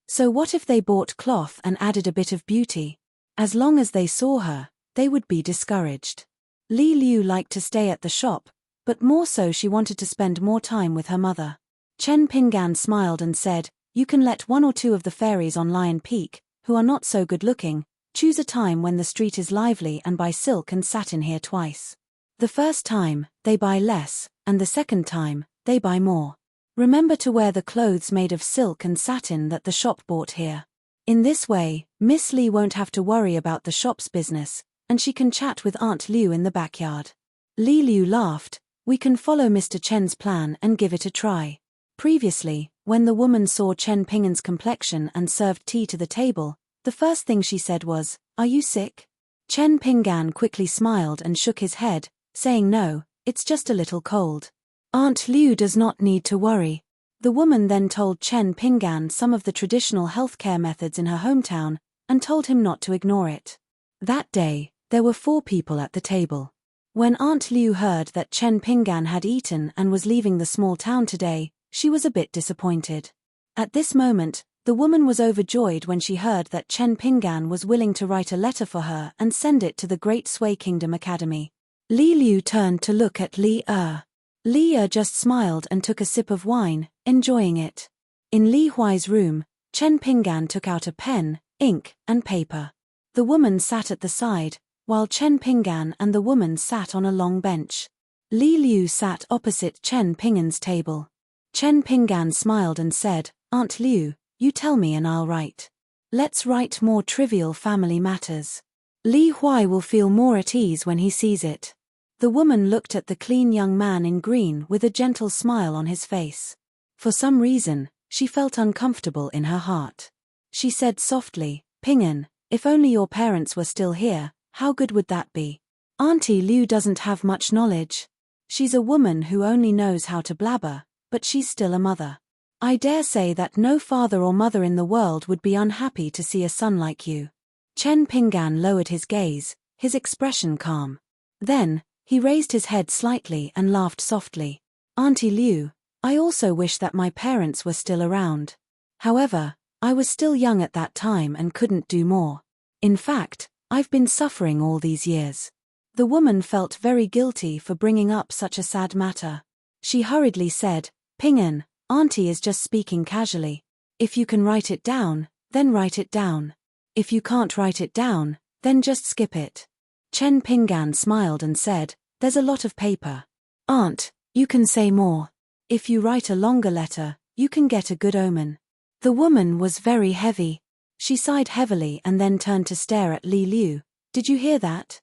So what if they bought cloth and added a bit of beauty? As long as they saw her, they would be discouraged. Li Liu liked to stay at the shop, but more so she wanted to spend more time with her mother. Chen Pinggan smiled and said, You can let one or two of the fairies on Lion Peak, who are not so good looking, choose a time when the street is lively and buy silk and satin here twice. The first time, they buy less, and the second time, they buy more. Remember to wear the clothes made of silk and satin that the shop bought here. In this way, Miss Lee won't have to worry about the shop's business, and she can chat with Aunt Liu in the backyard. Li Liu laughed. We can follow Mr. Chen's plan and give it a try. Previously, when the woman saw Chen Pingan's complexion and served tea to the table, the first thing she said was, "Are you sick?" Chen Pingan quickly smiled and shook his head, saying no, it's just a little cold. Aunt Liu does not need to worry. The woman then told Chen Pingan some of the traditional healthcare methods in her hometown, and told him not to ignore it. That day, there were 4 people at the table. When Aunt Liu heard that Chen Pingan had eaten and was leaving the small town today, she was a bit disappointed. At this moment, the woman was overjoyed when she heard that Chen Pingan was willing to write a letter for her and send it to the Great Sui Kingdom Academy. Li Liu turned to look at Li Er. Li Er just smiled and took a sip of wine, enjoying it. In Li Huai's room, Chen Pingan took out a pen, ink, and paper. The woman sat at the side, while Chen Pingan and the woman sat on a long bench. Li Liu sat opposite Chen Pingan's table. Chen Pingan smiled and said, "Aunt Liu, you tell me and I'll write. Let's write more trivial family matters. Li Huai will feel more at ease when he sees it." The woman looked at the clean young man in green with a gentle smile on his face. For some reason, she felt uncomfortable in her heart. She said softly, "Pingan, if only your parents were still here, how good would that be? Auntie Liu doesn't have much knowledge. She's a woman who only knows how to blabber, but she's still a mother. I dare say that no father or mother in the world would be unhappy to see a son like you." Chen Pingan lowered his gaze, his expression calm. Then, he raised his head slightly and laughed softly. "Auntie Liu, I also wish that my parents were still around. However, I was still young at that time and couldn't do more. In fact, I've been suffering all these years." The woman felt very guilty for bringing up such a sad matter. She hurriedly said, "Pingan, Auntie is just speaking casually. If you can write it down, then write it down. If you can't write it down, then just skip it." Chen Pingan smiled and said, "There's a lot of paper. Aunt, you can say more. If you write a longer letter, you can get a good omen." The woman was very heavy. She sighed heavily and then turned to stare at Li Liu. "Did you hear that?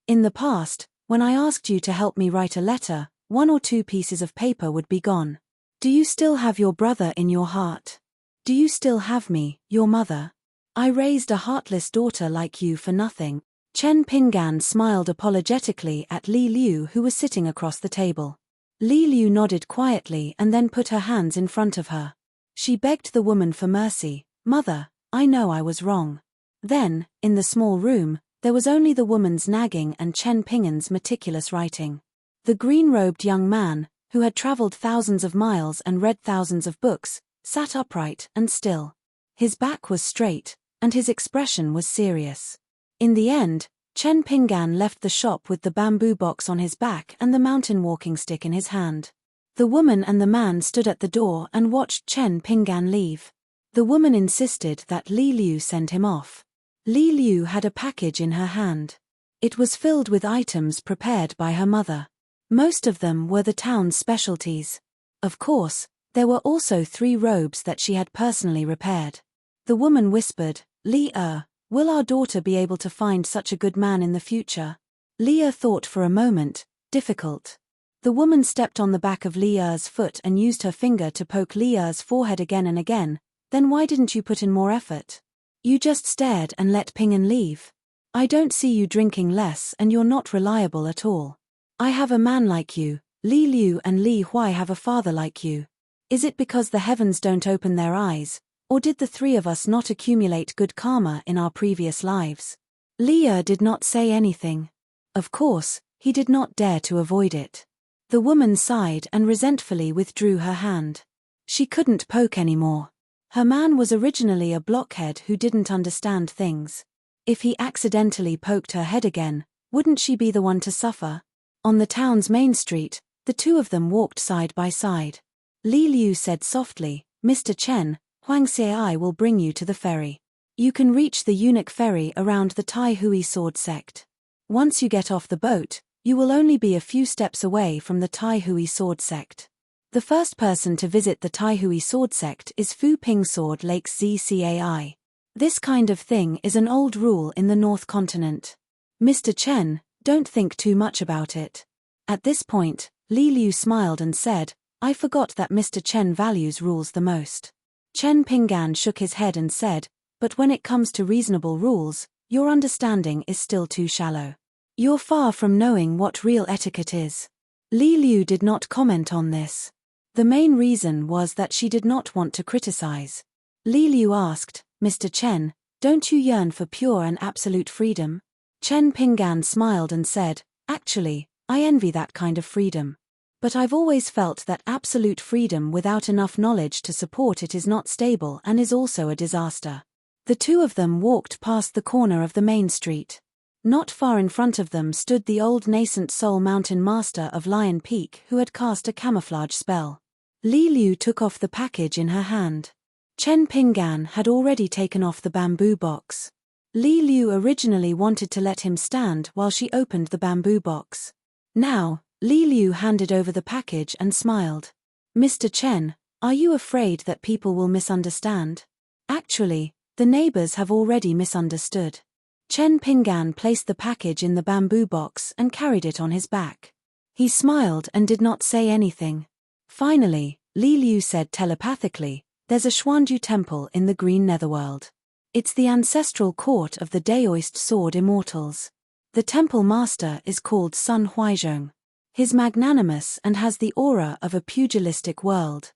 In the past, when I asked you to help me write a letter, 1 or 2 pieces of paper would be gone. Do you still have your brother in your heart? Do you still have me, your mother? I raised a heartless daughter like you for nothing." Chen Pingan smiled apologetically at Li Liu, who was sitting across the table. Li Liu nodded quietly and then put her hands in front of her. She begged the woman for mercy. "Mother, I know I was wrong." Then, in the small room, there was only the woman's nagging and Chen Pingan's meticulous writing. The green-robed young man, who had traveled thousands of miles and read thousands of books, sat upright and still. His back was straight, and his expression was serious. In the end, Chen Pingan left the shop with the bamboo box on his back and the mountain walking stick in his hand. The woman and the man stood at the door and watched Chen Pingan leave. The woman insisted that Li Liu send him off. Li Liu had a package in her hand. It was filled with items prepared by her mother. Most of them were the town's specialties. Of course, there were also 3 robes that she had personally repaired. The woman whispered, "Li Er, will our daughter be able to find such a good man in the future?" Li Er thought for a moment, difficult. The woman stepped on the back of Li Er's foot and used her finger to poke Li Er's forehead again and again. "Then why didn't you put in more effort? You just stared and let Pingan leave. I don't see you drinking less and you're not reliable at all. I have a man like you, Li Liu, and Li Huai have a father like you. Is it because the heavens don't open their eyes, or did the 3 of us not accumulate good karma in our previous lives?" Li Er did not say anything. Of course, he did not dare to avoid it. The woman sighed and resentfully withdrew her hand. She couldn't poke anymore. Her man was originally a blockhead who didn't understand things. If he accidentally poked her head again, wouldn't she be the one to suffer? On the town's main street, the 2 of them walked side by side. Li Liu said softly, Mr. Chen, Huang Xiai will bring you to the ferry. You can reach the eunuch ferry around the Tai Hui sword sect. Once you get off the boat, you will only be a few steps away from the Tai Hui sword sect. The first person to visit the Tai Hui sword sect is Fu Ping Sword Lake's ZCAI. This kind of thing is an old rule in the North Continent. Mr. Chen, don't think too much about it. At this point, Li Liu smiled and said, I forgot that Mr. Chen values rules the most. Chen Pinggan shook his head and said, but when it comes to reasonable rules, your understanding is still too shallow. You're far from knowing what real etiquette is. Li Liu did not comment on this. The main reason was that she did not want to criticize. Li Liu asked, Mr. Chen, don't you yearn for pure and absolute freedom? Chen Pinggan smiled and said, actually, I envy that kind of freedom. But I've always felt that absolute freedom without enough knowledge to support it is not stable and is also a disaster. The two of them walked past the corner of the main street. Not far in front of them stood the old nascent soul mountain master of Lion Peak who had cast a camouflage spell. Li Liu took off the package in her hand. Chen Pinggan had already taken off the bamboo box. Li Liu originally wanted to let him stand while she opened the bamboo box. Now, Li Liu handed over the package and smiled. Mr. Chen, are you afraid that people will misunderstand? Actually, the neighbors have already misunderstood. Chen Pinggan placed the package in the bamboo box and carried it on his back. He smiled and did not say anything. Finally, Li Liu said telepathically, there's a Xuanju temple in the Green Netherworld. It's the ancestral court of the Daoist sword immortals. The temple master is called Sun Huizhong. He's magnanimous and has the aura of a pugilistic world.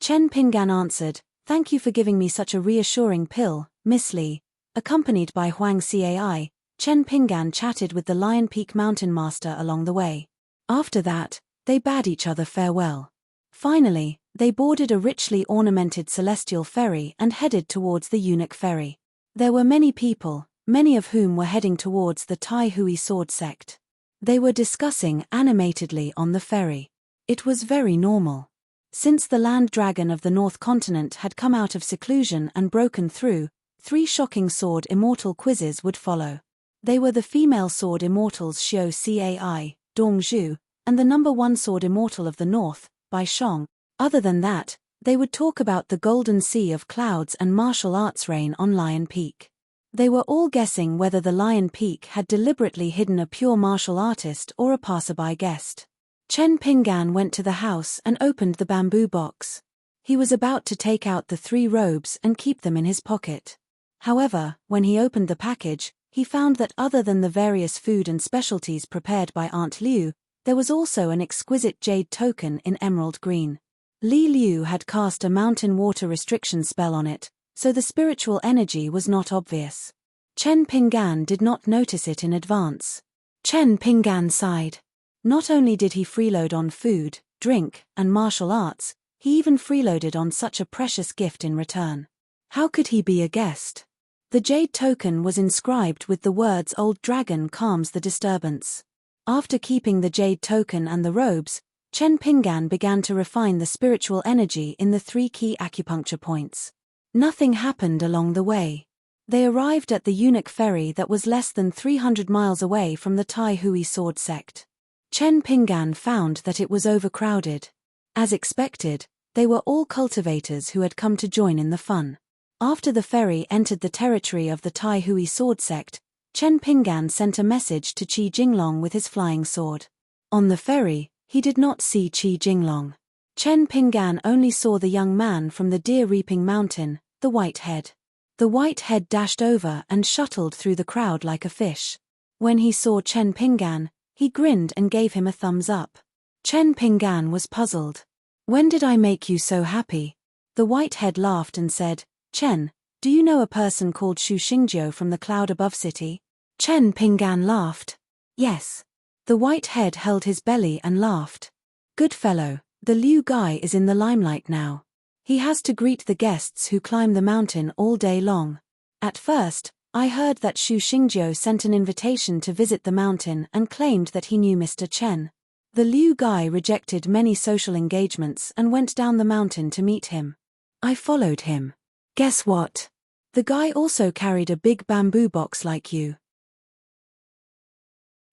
Chen Pinggan answered, thank you for giving me such a reassuring pill, Miss Li. Accompanied by Huang Xiai, Chen Pinggan chatted with the Lion Peak mountain master along the way. After that, they bade each other farewell. Finally, they boarded a richly ornamented celestial ferry and headed towards the eunuch ferry. There were many people, many of whom were heading towards the Tai Hui sword sect. They were discussing animatedly on the ferry. It was very normal. Since the land dragon of the North Continent had come out of seclusion and broken through, 3 shocking sword immortal quizzes would follow. They were the female sword immortals Xiao Cai, Dong Zhu, and the number 1 sword immortal of the North, Bai Shong. Other than that, they would talk about the golden sea of clouds and martial arts reign on Lion Peak. They were all guessing whether the Lion Peak had deliberately hidden a pure martial artist or a passerby guest. Chen Pinggan went to the house and opened the bamboo box. He was about to take out the 3 robes and keep them in his pocket. However, when he opened the package, he found that other than the various food and specialties prepared by Aunt Liu, there was also an exquisite jade token in emerald green. Li Liu had cast a mountain water restriction spell on it, so the spiritual energy was not obvious. Chen Pinggan did not notice it in advance. Chen Pinggan sighed. Not only did he freeload on food, drink, and martial arts, he even freeloaded on such a precious gift in return. How could he be a guest? The jade token was inscribed with the words Old Dragon calms the disturbance. After keeping the jade token and the robes, Chen Pinggan began to refine the spiritual energy in the 3 key acupuncture points. Nothing happened along the way. They arrived at the eunuch ferry that was less than 300 miles away from the Tai Hui sword sect. Chen Pinggan found that it was overcrowded. As expected, they were all cultivators who had come to join in the fun. After the ferry entered the territory of the Tai Hui sword sect, Chen Pinggan sent a message to Qi Jinglong with his flying sword. On the ferry, he did not see Qi Jinglong. Chen Pinggan only saw the young man from the deer-reaping mountain, the white head. The white head dashed over and shuttled through the crowd like a fish. When he saw Chen Pinggan, he grinned and gave him a thumbs up. Chen Pinggan was puzzled. When did I make you so happy? The white head laughed and said, Chen, do you know a person called Shu Xingjiu from the cloud above city? Chen Pinggan laughed. Yes. The white head held his belly and laughed. Good fellow, the Liu guy is in the limelight now. He has to greet the guests who climb the mountain all day long. At first, I heard that Shu Xingjiu sent an invitation to visit the mountain and claimed that he knew Mr. Chen. The Liu guy rejected many social engagements and went down the mountain to meet him. I followed him. Guess what? The guy also carried a big bamboo box like you.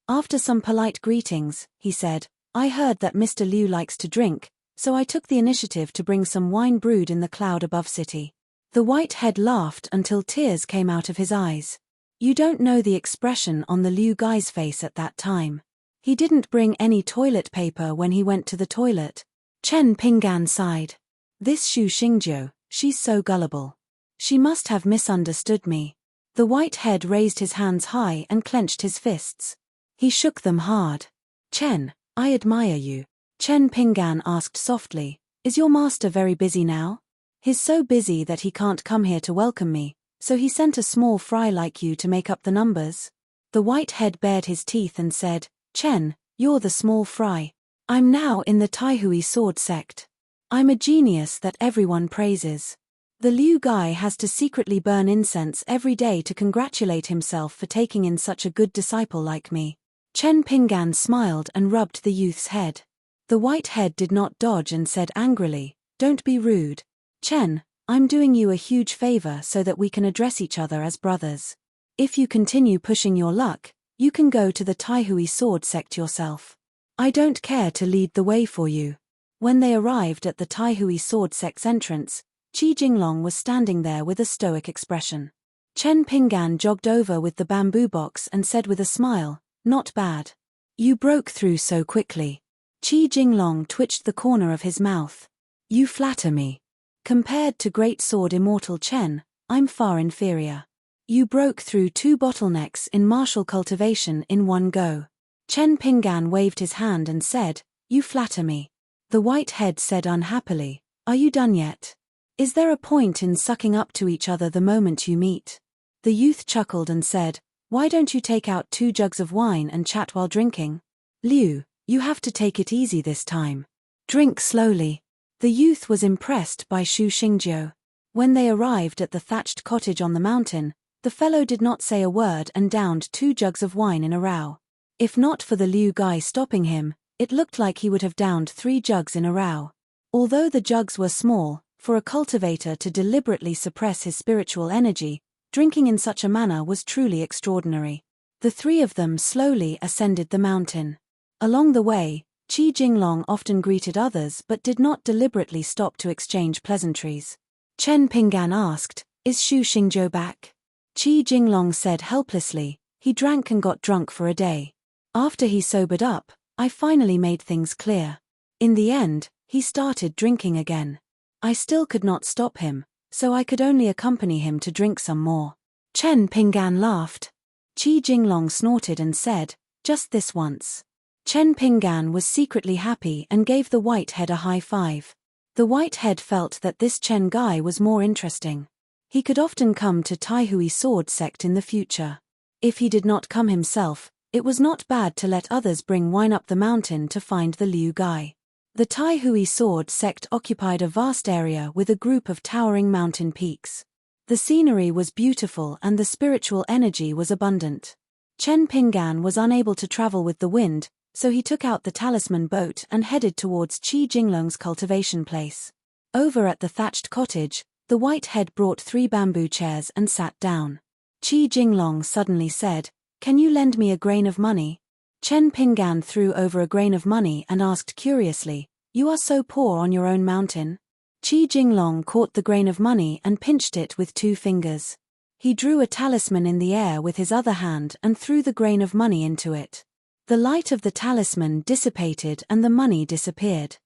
After some polite greetings, he said, I heard that Mr. Liu likes to drink, so I took the initiative to bring some wine brewed in the cloud above city. The white head laughed until tears came out of his eyes. You don't know the expression on the Liu guy's face at that time. He didn't bring any toilet paper when he went to the toilet. Chen Pinggan sighed. This Xu Xingjiu, she's so gullible. She must have misunderstood me. The white head raised his hands high and clenched his fists. He shook them hard. Chen, I admire you. Chen Pinggan asked softly, is your master very busy now? He's so busy that he can't come here to welcome me, so he sent a small fry like you to make up the numbers. The white head bared his teeth and said, Chen, you're the small fry. I'm now in the Taihui sword sect. I'm a genius that everyone praises. The Liu guy has to secretly burn incense every day to congratulate himself for taking in such a good disciple like me. Chen Pinggan smiled and rubbed the youth's head. The white head did not dodge and said angrily, don't be rude. Chen, I'm doing you a huge favor so that we can address each other as brothers. If you continue pushing your luck, you can go to the Taihui sword sect yourself. I don't care to lead the way for you. When they arrived at the Taihui sword sect's entrance, Qi Jinglong was standing there with a stoic expression. Chen Pinggan jogged over with the bamboo box and said with a smile, not bad. You broke through so quickly. Qi Jinglong twitched the corner of his mouth. You flatter me. Compared to great sword immortal Chen, I'm far inferior. You broke through 2 bottlenecks in martial cultivation in one go. Chen Pinggan waved his hand and said, you flatter me. The white head said unhappily, are you done yet? Is there a point in sucking up to each other the moment you meet? The youth chuckled and said, why don't you take out 2 jugs of wine and chat while drinking? Liu, you have to take it easy this time. Drink slowly. The youth was impressed by Xu Xingjiu. When they arrived at the thatched cottage on the mountain, the fellow did not say a word and downed 2 jugs of wine in a row. If not for the Liu guy stopping him, it looked like he would have downed 3 jugs in a row. Although the jugs were small, for a cultivator to deliberately suppress his spiritual energy, drinking in such a manner was truly extraordinary. The 3 of them slowly ascended the mountain. Along the way, Qi Jinglong often greeted others but did not deliberately stop to exchange pleasantries. Chen Pinggan asked, is Xu Xingjiu back? Qi Jinglong said helplessly, he drank and got drunk for a day. After he sobered up, I finally made things clear. In the end, he started drinking again. I still could not stop him, so I could only accompany him to drink some more. Chen Pinggan laughed. Qi Jinglong snorted and said, just this once. Chen Pinggan was secretly happy and gave the white head a high five. The white head felt that this Chen guy was more interesting. He could often come to Taihui sword sect in the future. If he did not come himself, it was not bad to let others bring wine up the mountain to find the Liu guy. The Taihui sword sect occupied a vast area with a group of towering mountain peaks. The scenery was beautiful and the spiritual energy was abundant. Chen Pinggan was unable to travel with the wind, so he took out the talisman boat and headed towards Qi Jinglong's cultivation place. Over at the thatched cottage, the white head brought 3 bamboo chairs and sat down. Qi Jinglong suddenly said, can you lend me a grain of money? Chen Pinggan threw over a grain of money and asked curiously, you are so poor on your own mountain? Qi Jinglong caught the grain of money and pinched it with 2 fingers. He drew a talisman in the air with his other hand and threw the grain of money into it. The light of the talisman dissipated and the money disappeared.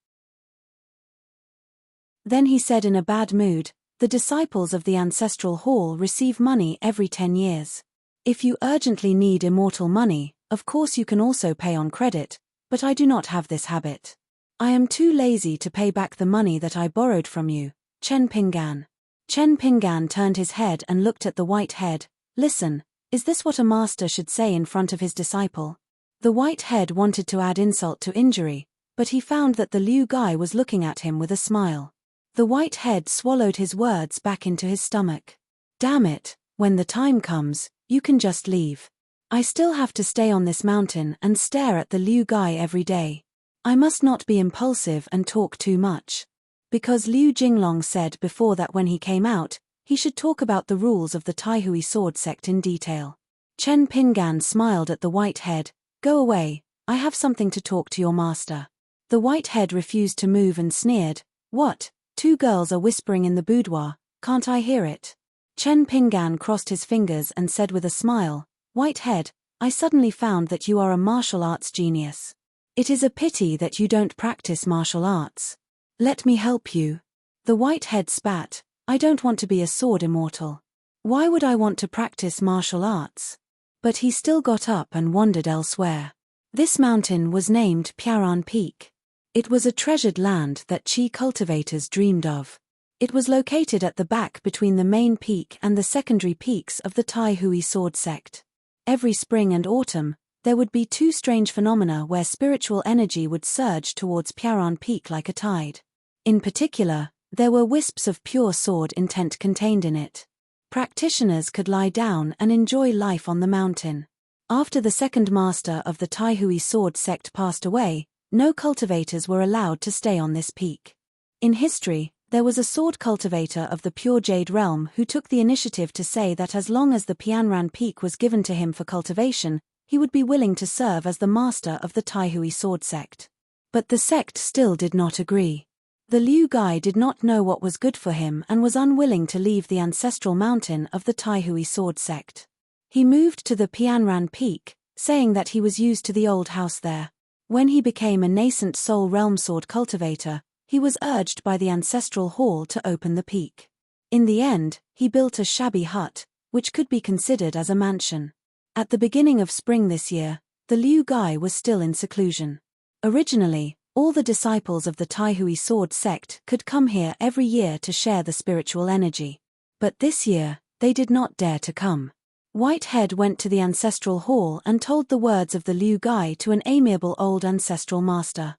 Then he said in a bad mood, the disciples of the ancestral hall receive money every 10 years. If you urgently need immortal money, of course you can also pay on credit, but I do not have this habit. I am too lazy to pay back the money that I borrowed from you, Chen Pinggan. Chen Pinggan turned his head and looked at the white head. Listen, is this what a master should say in front of his disciple? The white head wanted to add insult to injury, but he found that the Liu guy was looking at him with a smile. The white head swallowed his words back into his stomach. Damn it, when the time comes, you can just leave. I still have to stay on this mountain and stare at the Liu guy every day. I must not be impulsive and talk too much. Because Liu Jinglong said before that when he came out, he should talk about the rules of the Taihui sword sect in detail. Chen Pingan smiled at the white head. Go away, I have something to talk to your master. The white head refused to move and sneered. What? Two girls are whispering in the boudoir, can't I hear it? Chen Pingan crossed his fingers and said with a smile, White head, I suddenly found that you are a martial arts genius. It is a pity that you don't practice martial arts. Let me help you. The white head spat. I don't want to be a sword immortal. Why would I want to practice martial arts? But he still got up and wandered elsewhere. This mountain was named Piaran Peak. It was a treasured land that Qi cultivators dreamed of. It was located at the back between the main peak and the secondary peaks of the Taihui sword sect. Every spring and autumn, there would be two strange phenomena where spiritual energy would surge towards Piaran Peak like a tide. In particular, there were wisps of pure sword intent contained in it. Practitioners could lie down and enjoy life on the mountain. After the second master of the Taihui sword sect passed away, no cultivators were allowed to stay on this peak. In history, there was a sword cultivator of the pure jade realm who took the initiative to say that as long as the Pianran Peak was given to him for cultivation, he would be willing to serve as the master of the Taihui sword sect. But the sect still did not agree. The Liu guy did not know what was good for him and was unwilling to leave the ancestral mountain of the Taihui sword sect. He moved to the Pianran Peak, saying that he was used to the old house there. When he became a nascent soul realm sword cultivator, he was urged by the ancestral hall to open the peak. In the end, he built a shabby hut, which could be considered as a mansion. At the beginning of spring this year, the Liu guy was still in seclusion. Originally, all the disciples of the Taihui sword sect could come here every year to share the spiritual energy. But this year, they did not dare to come. Whitehead went to the ancestral hall and told the words of the Liu guy to an amiable old ancestral master.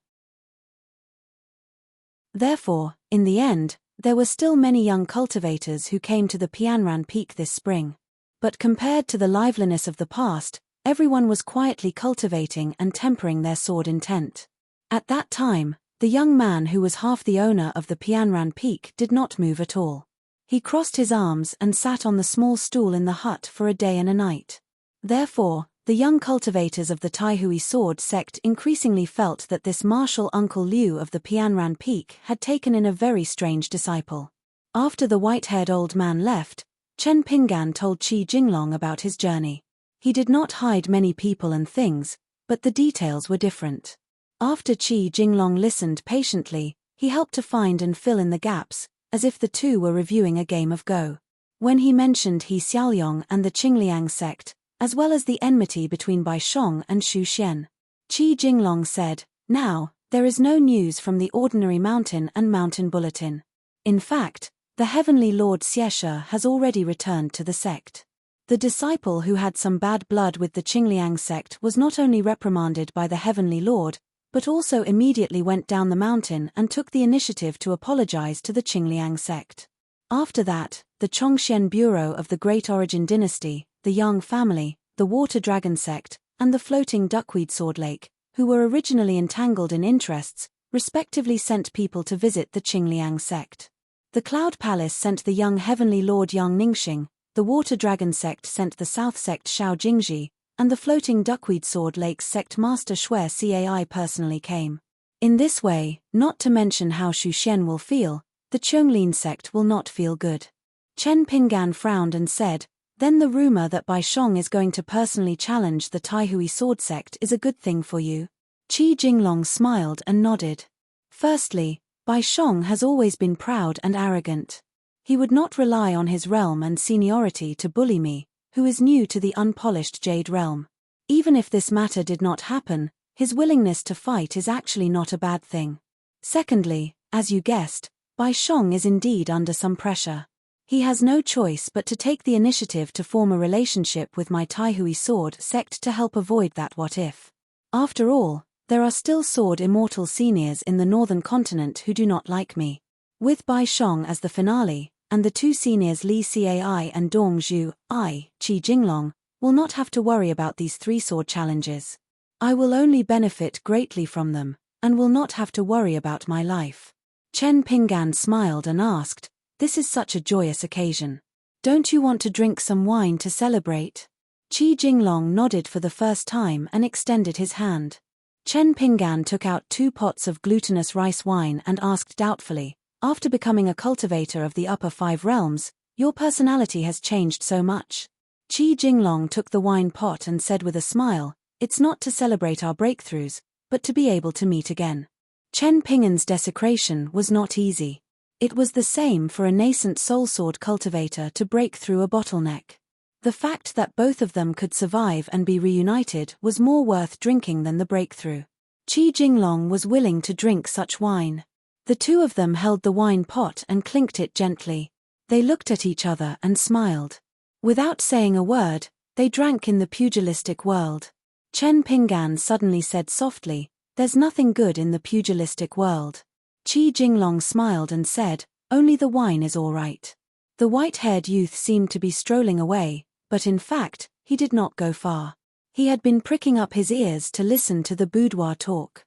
Therefore, in the end, there were still many young cultivators who came to the Pianran Peak this spring. But compared to the liveliness of the past, everyone was quietly cultivating and tempering their sword intent. At that time, the young man who was half the owner of the Pianran Peak did not move at all. He crossed his arms and sat on the small stool in the hut for a day and a night. Therefore, the young cultivators of the Taihui sword sect increasingly felt that this martial Uncle Liu of the Pianran Peak had taken in a very strange disciple. After the white-haired old man left, Chen Pingan told Qi Jinglong about his journey. He did not hide many people and things, but the details were different. After Qi Jinglong listened patiently, he helped to find and fill in the gaps, as if the two were reviewing a game of Go. When he mentioned He Xiaoyong and the Qingliang sect, as well as the enmity between Bai Shong and Xu Xian, Qi Jinglong said, Now, there is no news from the ordinary mountain and mountain bulletin. In fact, the heavenly Lord Xieshe has already returned to the sect. The disciple who had some bad blood with the Qingliang sect was not only reprimanded by the heavenly Lord, but also immediately went down the mountain and took the initiative to apologize to the Qingliang sect. After that, the Chongxian Bureau of the Great Origin Dynasty, the Yang family, the Water Dragon sect, and the Floating Duckweed Sword Lake, who were originally entangled in interests, respectively sent people to visit the Qingliang sect. The Cloud Palace sent the young heavenly Lord Yang Ningxing, the Water Dragon sect sent the South sect Xiao Jingji, and the Floating Duckweed Sword Lake's sect Master Shui Cai personally came. In this way, not to mention how Xu Xian will feel, the Chonglin sect will not feel good. Chen Pingan frowned and said, Then the rumor that Bai Shong is going to personally challenge the Taihui sword sect is a good thing for you. Qi Jinglong smiled and nodded. Firstly, Bai Shong has always been proud and arrogant. He would not rely on his realm and seniority to bully me, who is new to the unpolished Jade realm. Even if this matter did not happen, his willingness to fight is actually not a bad thing. Secondly, as you guessed, Bai Shong is indeed under some pressure. He has no choice but to take the initiative to form a relationship with my Taihui sword sect to help avoid that what if. After all, there are still sword immortal seniors in the northern continent who do not like me. With Bai Shong as the finale, and the two seniors Li Cai and Dong Zhu, I, Qi Jinglong, will not have to worry about these three sword challenges. I will only benefit greatly from them, and will not have to worry about my life. Chen Pinggan smiled and asked, "This is such a joyous occasion. Don't you want to drink some wine to celebrate?" Qi Jinglong nodded for the first time and extended his hand. Chen Pinggan took out 2 pots of glutinous rice wine and asked doubtfully, "After becoming a cultivator of the upper 5 realms, your personality has changed so much." Qi Jinglong took the wine pot and said with a smile, "It's not to celebrate our breakthroughs, but to be able to meet again." Chen Pinggan's desecration was not easy. It was the same for a nascent soulsword cultivator to break through a bottleneck. The fact that both of them could survive and be reunited was more worth drinking than the breakthrough. Qi Jinglong was willing to drink such wine. The two of them held the wine pot and clinked it gently. They looked at each other and smiled. Without saying a word, they drank in the pugilistic world. Chen Pinggan suddenly said softly, "There's nothing good in the pugilistic world." Qi Jinglong smiled and said, "Only the wine is all right." The white-haired youth seemed to be strolling away, but in fact, he did not go far. He had been pricking up his ears to listen to the boudoir talk.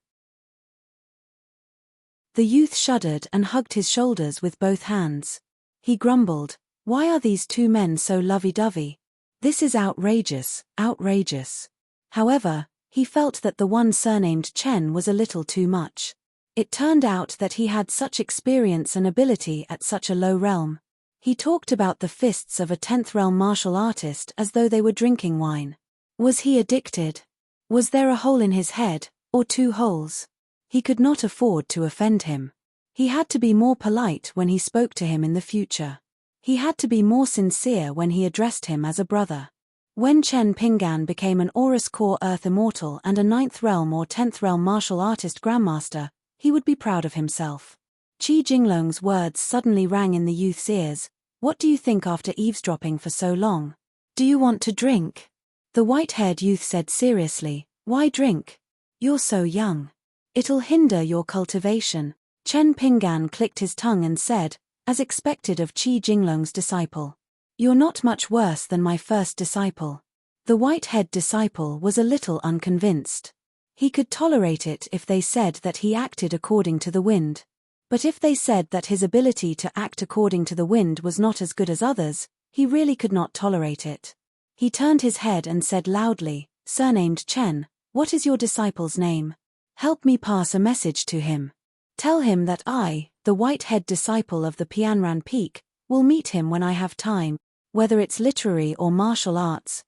The youth shuddered and hugged his shoulders with both hands. He grumbled, "Why are these 2 men so lovey-dovey? This is outrageous, outrageous." However, he felt that the one surnamed Chen was a little too much. It turned out that he had such experience and ability at such a low realm. He talked about the fists of a 10th realm martial artist as though they were drinking wine. Was he addicted? Was there a hole in his head, or 2 holes? He could not afford to offend him. He had to be more polite when he spoke to him in the future. He had to be more sincere when he addressed him as a brother. When Chen Pinggan became an Aurus Core Earth Immortal and a 9th realm or 10th realm martial artist grandmaster, he would be proud of himself. Qi Jinglong's words suddenly rang in the youth's ears. "What do you think after eavesdropping for so long? Do you want to drink?" The white-haired youth said seriously, "Why drink? You're so young. It'll hinder your cultivation." Chen Pinggan clicked his tongue and said, as expected of Qi Jinglong's disciple, "You're not much worse than my first disciple." The white-haired disciple was a little unconvinced. He could tolerate it if they said that he acted according to the wind. But if they said that his ability to act according to the wind was not as good as others, he really could not tolerate it. He turned his head and said loudly, "Surnamed Chen, what is your disciple's name? Help me pass a message to him. Tell him that I, the white-haired disciple of the Pianran Peak, will meet him when I have time, whether it's literary or martial arts,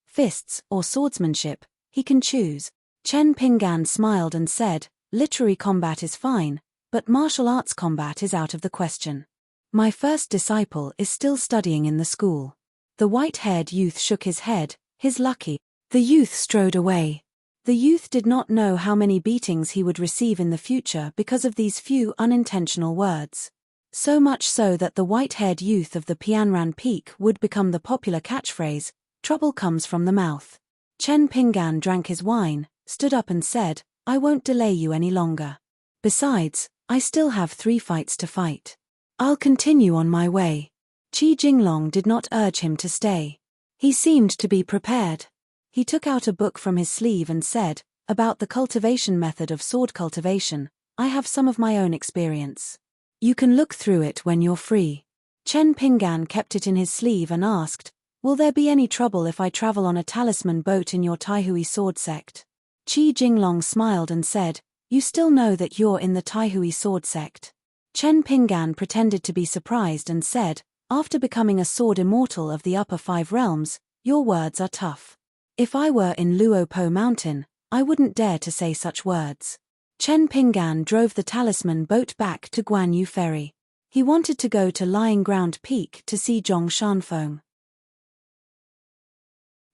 fists, or swordsmanship, he can choose." Chen Pinggan smiled and said, "Literary combat is fine, but martial arts combat is out of the question. My first disciple is still studying in the school." The white-haired youth shook his head, "He's lucky." The youth strode away. The youth did not know how many beatings he would receive in the future because of these few unintentional words. So much so that the white-haired youth of the Pianran Peak would become the popular catchphrase, "Trouble comes from the mouth." Chen Pinggan drank his wine, stood up and said, "I won't delay you any longer. Besides, I still have 3 fights to fight. I'll continue on my way." Qi Jinglong did not urge him to stay. He seemed to be prepared. He took out a book from his sleeve and said, "About the cultivation method of sword cultivation, I have some of my own experience. You can look through it when you're free." Chen Pinggan kept it in his sleeve and asked, "Will there be any trouble if I travel on a talisman boat in your Taihui sword sect?" Qi Jinglong smiled and said, "You still know that you're in the Taihui sword sect?" Chen Pinggan pretended to be surprised and said, "After becoming a sword immortal of the upper 5 realms, your words are tough. If I were in Luopo Mountain, I wouldn't dare to say such words." Chen Pinggan drove the talisman boat back to Guanyu Ferry. He wanted to go to Lying Ground Peak to see Zhong Shanfeng.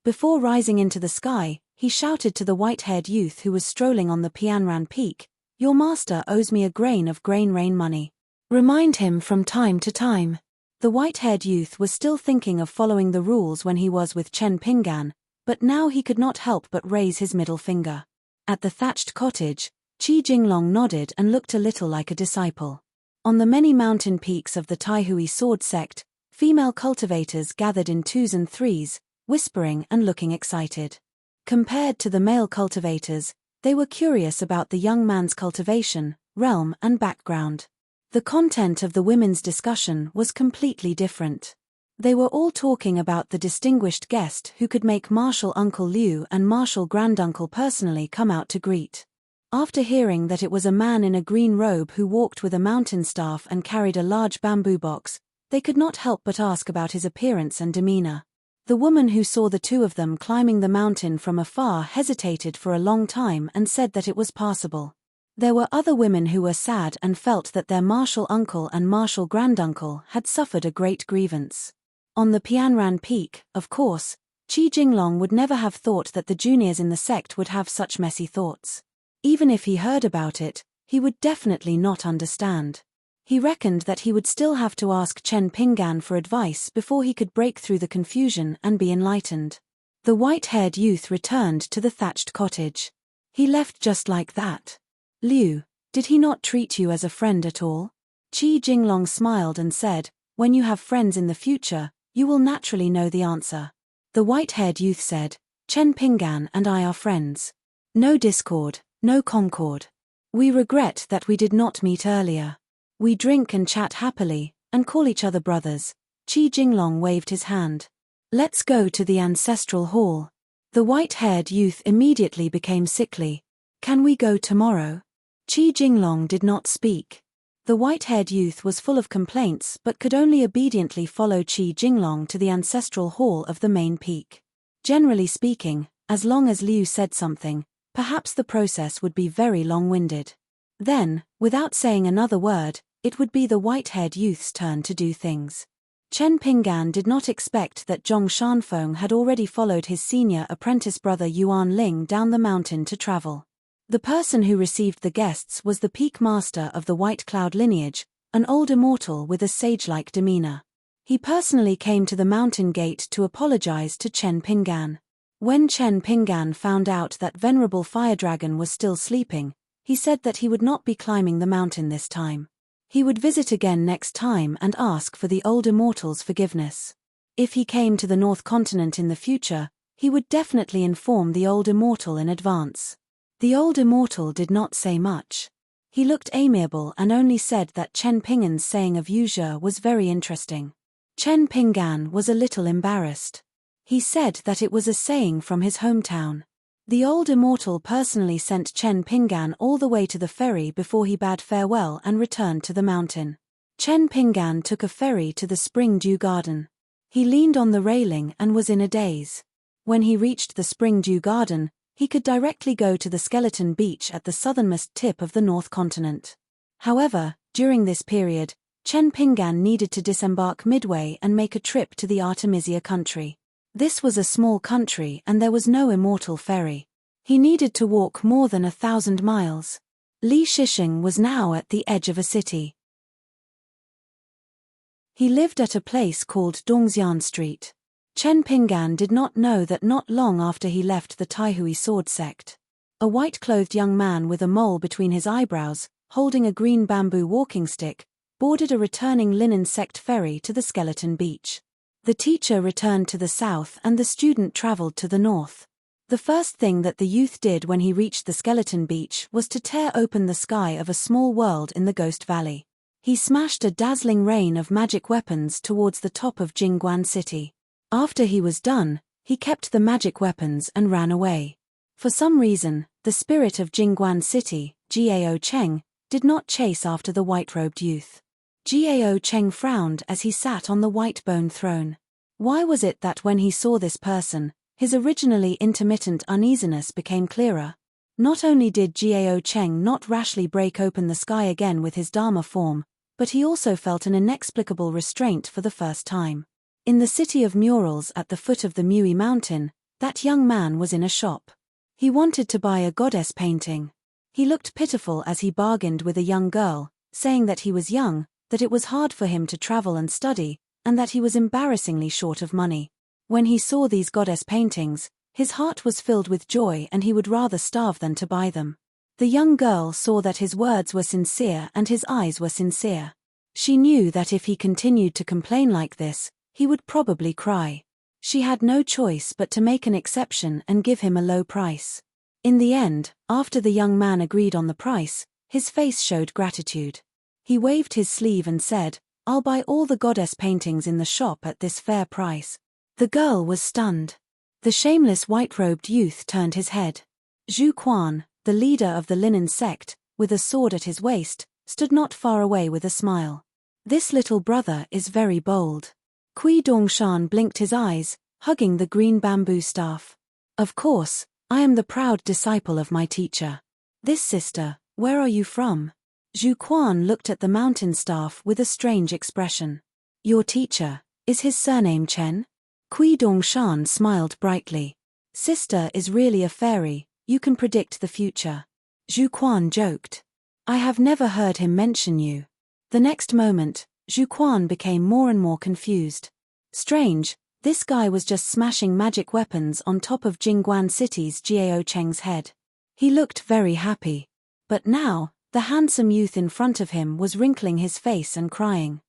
Before rising into the sky, he shouted to the white-haired youth who was strolling on the Pianran Peak, "Your master owes me a grain of grain rain money. Remind him from time to time." The white-haired youth was still thinking of following the rules when he was with Chen Pinggan, but now he could not help but raise his middle finger. At the thatched cottage, Qi Jinglong nodded and looked a little like a disciple. On the many mountain peaks of the Taihui sword sect, female cultivators gathered in 2s and 3s, whispering and looking excited. Compared to the male cultivators, They were curious about the young man's cultivation, realm, and background. The content of the women's discussion was completely different. They were all talking about the distinguished guest who could make Martial Uncle Liu and Martial Granduncle personally come out to greet. After hearing that it was a man in a green robe who walked with a mountain staff and carried a large bamboo box, they could not help but ask about his appearance and demeanor. The woman who saw the two of them climbing the mountain from afar hesitated for a long time and said that it was passable. There were other women who were sad and felt that their martial uncle and martial granduncle had suffered a great grievance. On the Pianran Peak, of course, Qi Jinglong would never have thought that the juniors in the sect would have such messy thoughts. Even if he heard about it, he would definitely not understand. He reckoned that he would still have to ask Chen Pinggan for advice before he could break through the confusion and be enlightened. The white-haired youth returned to the thatched cottage. He left just like that. Liu, did he not treat you as a friend at all? Qi Jinglong smiled and said, when you have friends in the future, you will naturally know the answer. The white-haired youth said, Chen Pinggan and I are friends. No discord, no concord. We regret that we did not meet earlier. We drink and chat happily, and call each other brothers. Qi Jinglong waved his hand. Let's go to the ancestral hall. The white-haired youth immediately became sickly. Can we go tomorrow? Qi Jinglong did not speak. The white-haired youth was full of complaints but could only obediently follow Qi Jinglong to the ancestral hall of the main peak. Generally speaking, as long as Liu said something, perhaps the process would be very long-winded. Then, without saying another word, it would be the white-haired youth's turn to do things. Chen Pinggan did not expect that Zhong Shanfeng had already followed his senior apprentice brother Yuan Ling down the mountain to travel. The person who received the guests was the peak master of the White Cloud lineage, an old immortal with a sage-like demeanor. He personally came to the mountain gate to apologize to Chen Pinggan. When Chen Pinggan found out that Venerable Fire Dragon was still sleeping, he said that he would not be climbing the mountain this time. He would visit again next time and ask for the old immortal's forgiveness. If he came to the North Continent in the future, he would definitely inform the old immortal in advance. The old immortal did not say much. He looked amiable and only said that Chen Pinggan's saying of Yuzhe was very interesting. Chen Pinggan was a little embarrassed. He said that it was a saying from his hometown. The old immortal personally sent Chen Pinggan all the way to the ferry before he bade farewell and returned to the mountain. Chen Pinggan took a ferry to the Spring Dew Garden. He leaned on the railing and was in a daze. When he reached the Spring Dew Garden, he could directly go to the Skeleton Beach at the southernmost tip of the North Continent. However, during this period, Chen Pinggan needed to disembark midway and make a trip to the Artemisia country. This was a small country and there was no immortal ferry. He needed to walk more than 1,000 miles. Li Shishing was now at the edge of a city. He lived at a place called Dongxian Street. Chen Pinggan did not know that not long after he left the Taihui sword sect. A white-clothed young man with a mole between his eyebrows, holding a green bamboo walking stick, boarded a returning linen sect ferry to the Skeleton Beach. The teacher returned to the south and the student traveled to the north. The first thing that the youth did when he reached the Skeleton Beach was to tear open the sky of a small world in the Ghost Valley. He smashed a dazzling rain of magic weapons towards the top of Jingguan City. After he was done, he kept the magic weapons and ran away. For some reason, the spirit of Jingguan City, Gao Cheng, did not chase after the white-robed youth. Gao Cheng frowned as he sat on the white bone throne. Why was it that when he saw this person, his originally intermittent uneasiness became clearer? Not only did Gao Cheng not rashly break open the sky again with his Dharma form, but he also felt an inexplicable restraint for the first time. In the city of murals at the foot of the Mui Mountain, that young man was in a shop. He wanted to buy a goddess painting. He looked pitiful as he bargained with a young girl, saying that he was young, that it was hard for him to travel and study, and that he was embarrassingly short of money. When he saw these goddess paintings, his heart was filled with joy and he would rather starve than to buy them. The young girl saw that his words were sincere and his eyes were sincere. She knew that if he continued to complain like this, he would probably cry. She had no choice but to make an exception and give him a low price. In the end, after the young man agreed on the price, his face showed gratitude. He waved his sleeve and said, "I'll buy all the goddess paintings in the shop at this fair price." The girl was stunned. The shameless white-robed youth turned his head. Zhu Quan, the leader of the linen sect, with a sword at his waist, stood not far away with a smile. "This little brother is very bold." Kui Dongshan blinked his eyes, hugging the green bamboo staff. "Of course, I am the proud disciple of my teacher. This sister, where are you from?" Zhu Quan looked at the mountain staff with a strange expression. "Your teacher, is his surname Chen?" Kui Dongshan smiled brightly. "Sister is really a fairy, you can predict the future." Zhu Quan joked. "I have never heard him mention you." The next moment, Zhu Quan became more and more confused. Strange, this guy was just smashing magic weapons on top of Jingguan City's Jiao Cheng's head. He looked very happy. But now, the handsome youth in front of him was wrinkling his face and crying.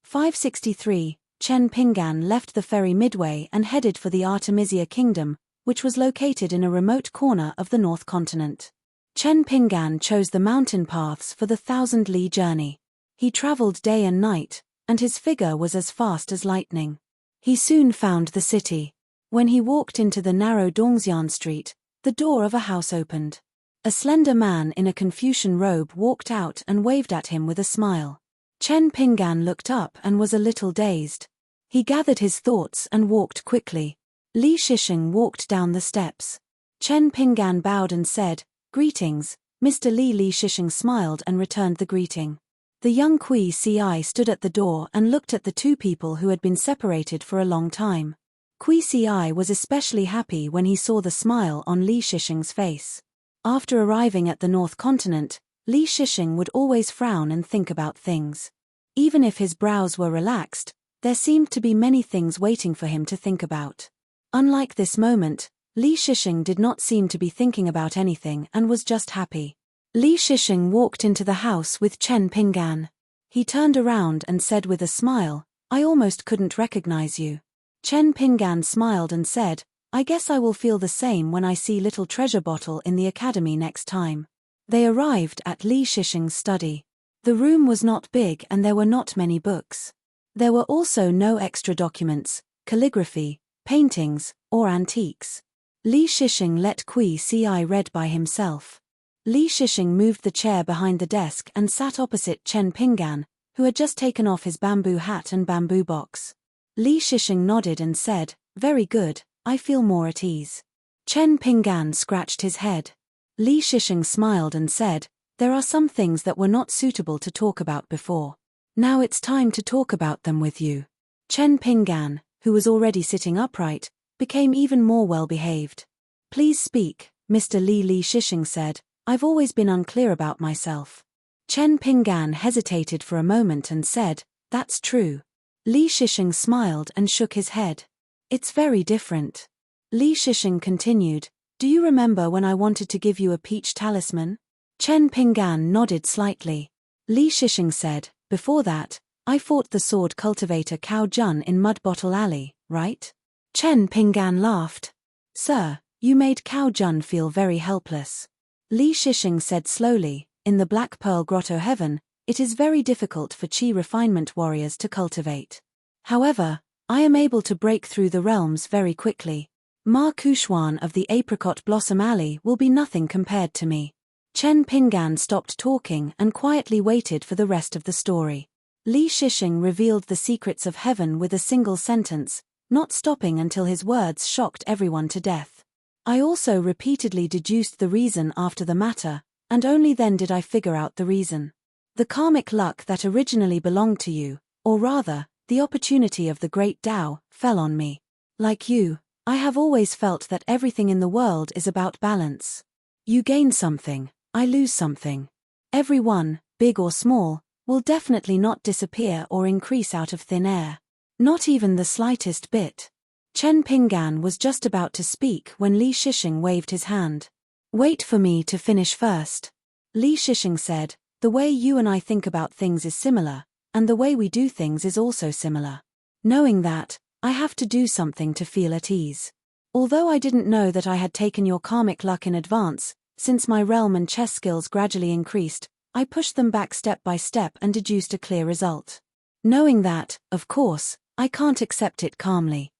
563, Chen Pinggan left the ferry midway and headed for the Artemisia Kingdom, which was located in a remote corner of the North Continent. Chen Pinggan chose the mountain paths for the 1,000-li journey. He traveled day and night, and his figure was as fast as lightning. He soon found the city. When he walked into the narrow Dongxian street, the door of a house opened. A slender man in a Confucian robe walked out and waved at him with a smile. Chen Pinggan looked up and was a little dazed. He gathered his thoughts and walked quickly. Li Shisheng walked down the steps. Chen Pinggan bowed and said, "Greetings, Mr. Li." Li Shisheng smiled and returned the greeting. The young Kui Ci stood at the door and looked at the two people who had been separated for a long time. Kui Ci was especially happy when he saw the smile on Li Shisheng's face. After arriving at the North Continent, Li Shisheng would always frown and think about things. Even if his brows were relaxed, there seemed to be many things waiting for him to think about. Unlike this moment, Li Shisheng did not seem to be thinking about anything and was just happy. Li Shisheng walked into the house with Chen Pinggan. He turned around and said with a smile, "I almost couldn't recognize you." Chen Pinggan smiled and said, "I guess I will feel the same when I see little treasure bottle in the academy next time." They arrived at Li Shisheng's study. The room was not big and there were not many books. There were also no extra documents, calligraphy, paintings, or antiques. Li Shisheng let Kui Ci read by himself. Li Shisheng moved the chair behind the desk and sat opposite Chen Pinggan, who had just taken off his bamboo hat and bamboo box. Li Shisheng nodded and said, "Very good, I feel more at ease." Chen Pinggan scratched his head. Li Shisheng smiled and said, "There are some things that were not suitable to talk about before. Now it's time to talk about them with you." Chen Pinggan, who was already sitting upright, became even more well-behaved. "Please speak, Mr. Li." Li Shisheng said, "I've always been unclear about myself." Chen Pinggan hesitated for a moment and said, "That's true." Li Shisheng smiled and shook his head. "It's very different." Li Shisheng continued, "Do you remember when I wanted to give you a peach talisman?" Chen Pinggan nodded slightly. Li Shisheng said, "Before that, I fought the sword cultivator Cao Jun in Mud Bottle Alley, right?" Chen Pinggan laughed. "Sir, you made Cao Jun feel very helpless." Li Shisheng said slowly, "In the Black Pearl Grotto Heaven, it is very difficult for Qi refinement warriors to cultivate. However, I am able to break through the realms very quickly. Ma Kushuan of the Apricot Blossom Alley will be nothing compared to me." Chen Pinggan stopped talking and quietly waited for the rest of the story. Li Shisheng revealed the secrets of heaven with a single sentence, not stopping until his words shocked everyone to death. "I also repeatedly deduced the reason after the matter, and only then did I figure out the reason. The karmic luck that originally belonged to you, or rather, the opportunity of the great Tao, fell on me. Like you, I have always felt that everything in the world is about balance. You gain something, I lose something. Everyone, big or small, will definitely not disappear or increase out of thin air. Not even the slightest bit." Chen Pinggan was just about to speak when Li Shisheng waved his hand. "Wait for me to finish first." Li Shisheng said, "The way you and I think about things is similar, and the way we do things is also similar. Knowing that, I have to do something to feel at ease. Although I didn't know that I had taken your karmic luck in advance, since my realm and chess skills gradually increased, I pushed them back step by step and deduced a clear result. Knowing that, of course, I can't accept it calmly.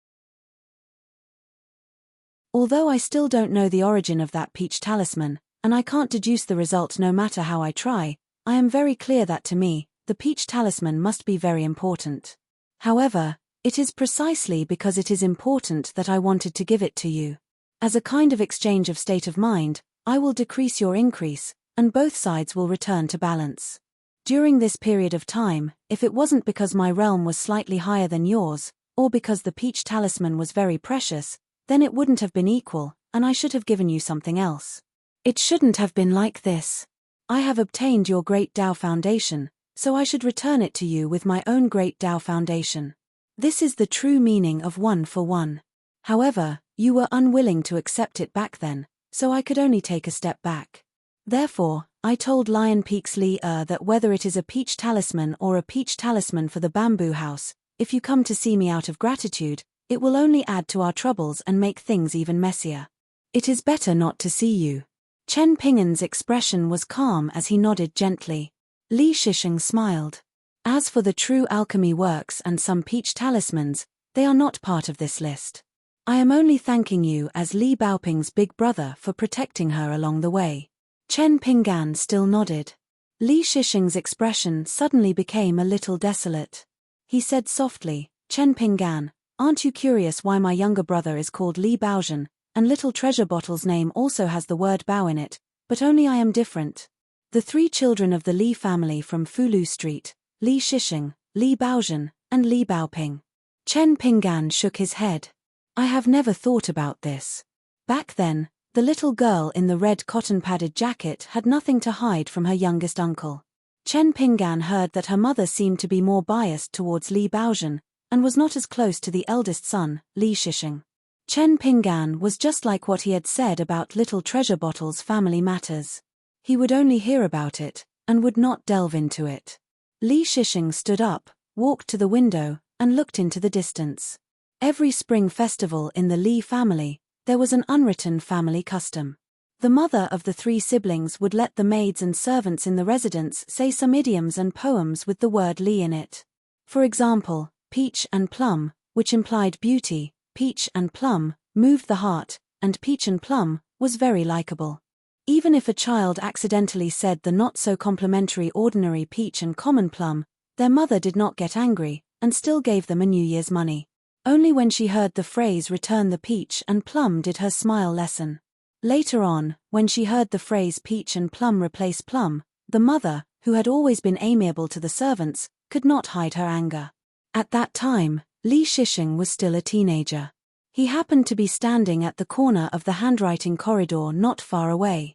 Although I still don't know the origin of that peach talisman, and I can't deduce the result no matter how I try, I am very clear that to me, the peach talisman must be very important. However, it is precisely because it is important that I wanted to give it to you. As a kind of exchange of state of mind, I will decrease your increase, and both sides will return to balance. During this period of time, if it wasn't because my realm was slightly higher than yours, or because the peach talisman was very precious, then it wouldn't have been equal, and I should have given you something else. It shouldn't have been like this. I have obtained your great Tao foundation, so I should return it to you with my own great Tao foundation. This is the true meaning of 1 for 1. However, you were unwilling to accept it back then, so I could only take a step back. Therefore, I told Lion Peaks Li that whether it is a peach talisman or a peach talisman for the bamboo house, if you come to see me out of gratitude, it will only add to our troubles and make things even messier. It is better not to see you. Chen Pingan's expression was calm as he nodded gently. Li Shisheng smiled. As for the true alchemy works and some peach talismans, they are not part of this list. I am only thanking you as Li Baoping's big brother for protecting her along the way. Chen Pingan still nodded. Li Shisheng's expression suddenly became a little desolate. He said softly, Chen Pingan, aren't you curious why my younger brother is called Li Baozhen, and Little Treasure Bottle's name also has the word Bao in it, but only I am different. The 3 children of the Li family from Fulu Street, Li Shisheng, Li Baozhen, and Li Baoping. Chen Pingan shook his head. I have never thought about this. Back then, the little girl in the red cotton-padded jacket had nothing to hide from her youngest uncle. Chen Pingan heard that her mother seemed to be more biased towards Li Baozhen, and was not as close to the eldest son, Li Shisheng. Chen Pingan was just like what he had said about Little Treasure Bottle's family matters. He would only hear about it, and would not delve into it. Li Shisheng stood up, walked to the window, and looked into the distance. Every spring festival in the Li family, there was an unwritten family custom. The mother of the 3 siblings would let the maids and servants in the residence say some idioms and poems with the word Li in it. For example, peach and plum, which implied beauty, peach and plum, moved the heart, and peach and plum, was very likable. Even if a child accidentally said the not-so-complimentary ordinary peach and common plum, their mother did not get angry, and still gave them a New Year's money. Only when she heard the phrase return the peach and plum did her smile lessen. Later on, when she heard the phrase peach and plum replace plum, the mother, who had always been amiable to the servants, could not hide her anger. At that time, Li Shisheng was still a teenager. He happened to be standing at the corner of the handwriting corridor not far away.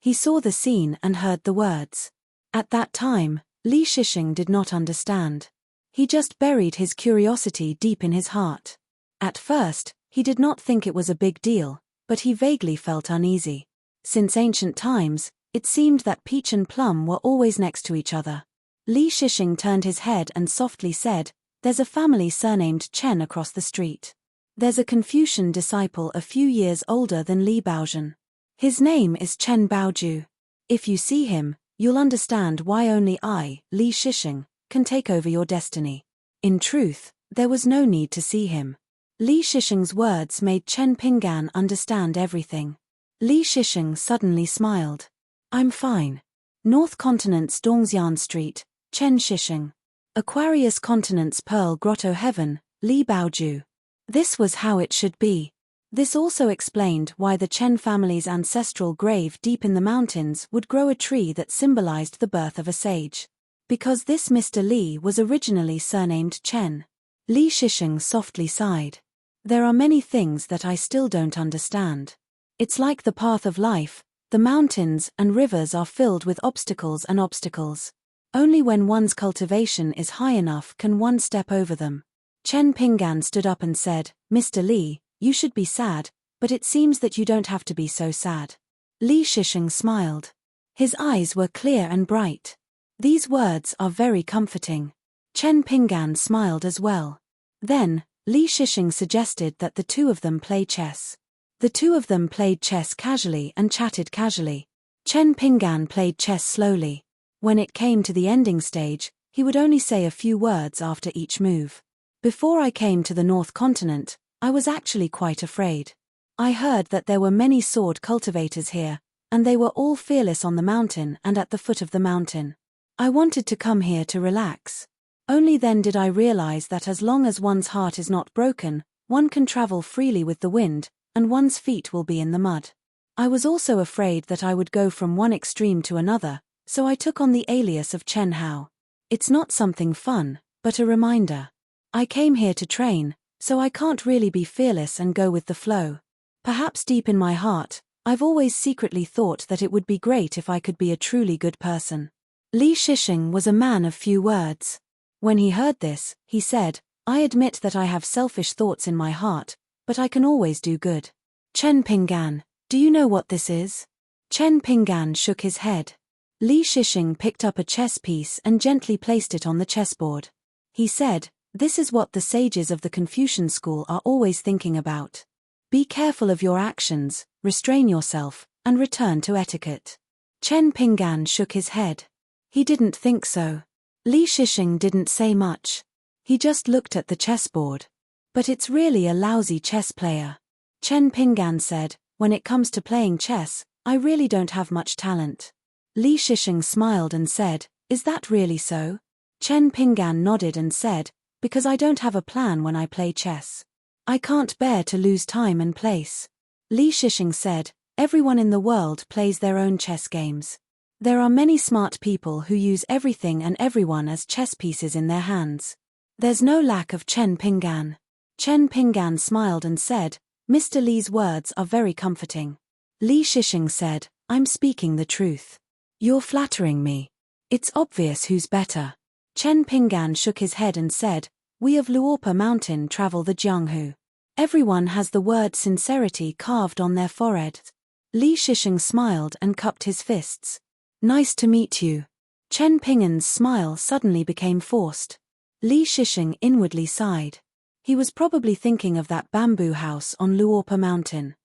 He saw the scene and heard the words. At that time, Li Shisheng did not understand. He just buried his curiosity deep in his heart. At first, he did not think it was a big deal, but he vaguely felt uneasy. Since ancient times, it seemed that peach and plum were always next to each other. Li Shisheng turned his head and softly said, "There's a family surnamed Chen across the street. There's a Confucian disciple a few years older than Li Baozhen. His name is Chen Baoju. If you see him, you'll understand why only I, Li Shisheng, can take over your destiny." In truth, there was no need to see him. Li Shisheng's words made Chen Pingan understand everything. Li Shisheng suddenly smiled. "I'm fine. North Continent's Dongxian Street, Chen Shisheng. Aquarius Continent's Pearl Grotto Heaven, Li Baoju." This was how it should be. This also explained why the Chen family's ancestral grave deep in the mountains would grow a tree that symbolized the birth of a sage. Because this Mr. Li was originally surnamed Chen. Li Shisheng softly sighed. "There are many things that I still don't understand. It's like the path of life, the mountains and rivers are filled with obstacles and obstacles. Only when one's cultivation is high enough can one step over them." Chen Pingan stood up and said, "Mr. Li, you should be sad, but it seems that you don't have to be so sad." Li Shisheng smiled. His eyes were clear and bright. "These words are very comforting. Chen Pinggan smiled as well. Then, Li Shishing suggested that the two of them play chess. The two of them played chess casually and chatted casually. Chen Pinggan played chess slowly. When it came to the ending stage, he would only say a few words after each move. Before I came to the North Continent, I was actually quite afraid. I heard that there were many sword cultivators here, and they were all fearless on the mountain and at the foot of the mountain. I wanted to come here to relax. Only then did I realize that as long as one's heart is not broken, one can travel freely with the wind, and one's feet will be in the mud. I was also afraid that I would go from one extreme to another, so I took on the alias of Chen Hao. It's not something fun, but a reminder. I came here to train, so I can't really be fearless and go with the flow. Perhaps deep in my heart, I've always secretly thought that it would be great if I could be a truly good person. Li Shishing was a man of few words. When he heard this, he said, I admit that I have selfish thoughts in my heart, but I can always do good. Chen Pinggan, do you know what this is? Chen Pinggan shook his head. Li Shishing picked up a chess piece and gently placed it on the chessboard. He said, this is what the sages of the Confucian school are always thinking about. Be careful of your actions, restrain yourself, and return to etiquette. Chen Pinggan shook his head. He didn't think so. Li Shishing didn't say much. He just looked at the chessboard. But it's really a lousy chess player. Chen Pinggan said, when it comes to playing chess, I really don't have much talent. Li Shishing smiled and said, is that really so? Chen Pinggan nodded and said, because I don't have a plan when I play chess. I can't bear to lose time and place. Li Shishing said, everyone in the world plays their own chess games. There are many smart people who use everything and everyone as chess pieces in their hands. There's no lack of Chen Pinggan. Chen Pinggan smiled and said, Mr. Li's words are very comforting. Li Shishing said, I'm speaking the truth. You're flattering me. It's obvious who's better. Chen Pinggan shook his head and said, we of Luopa Mountain travel the Jianghu. Everyone has the word sincerity carved on their foreheads. Li Shishing smiled and cupped his fists. Nice to meet you. Chen Pinggan's smile suddenly became forced. Li Shishing inwardly sighed. He was probably thinking of that bamboo house on Luopa Mountain.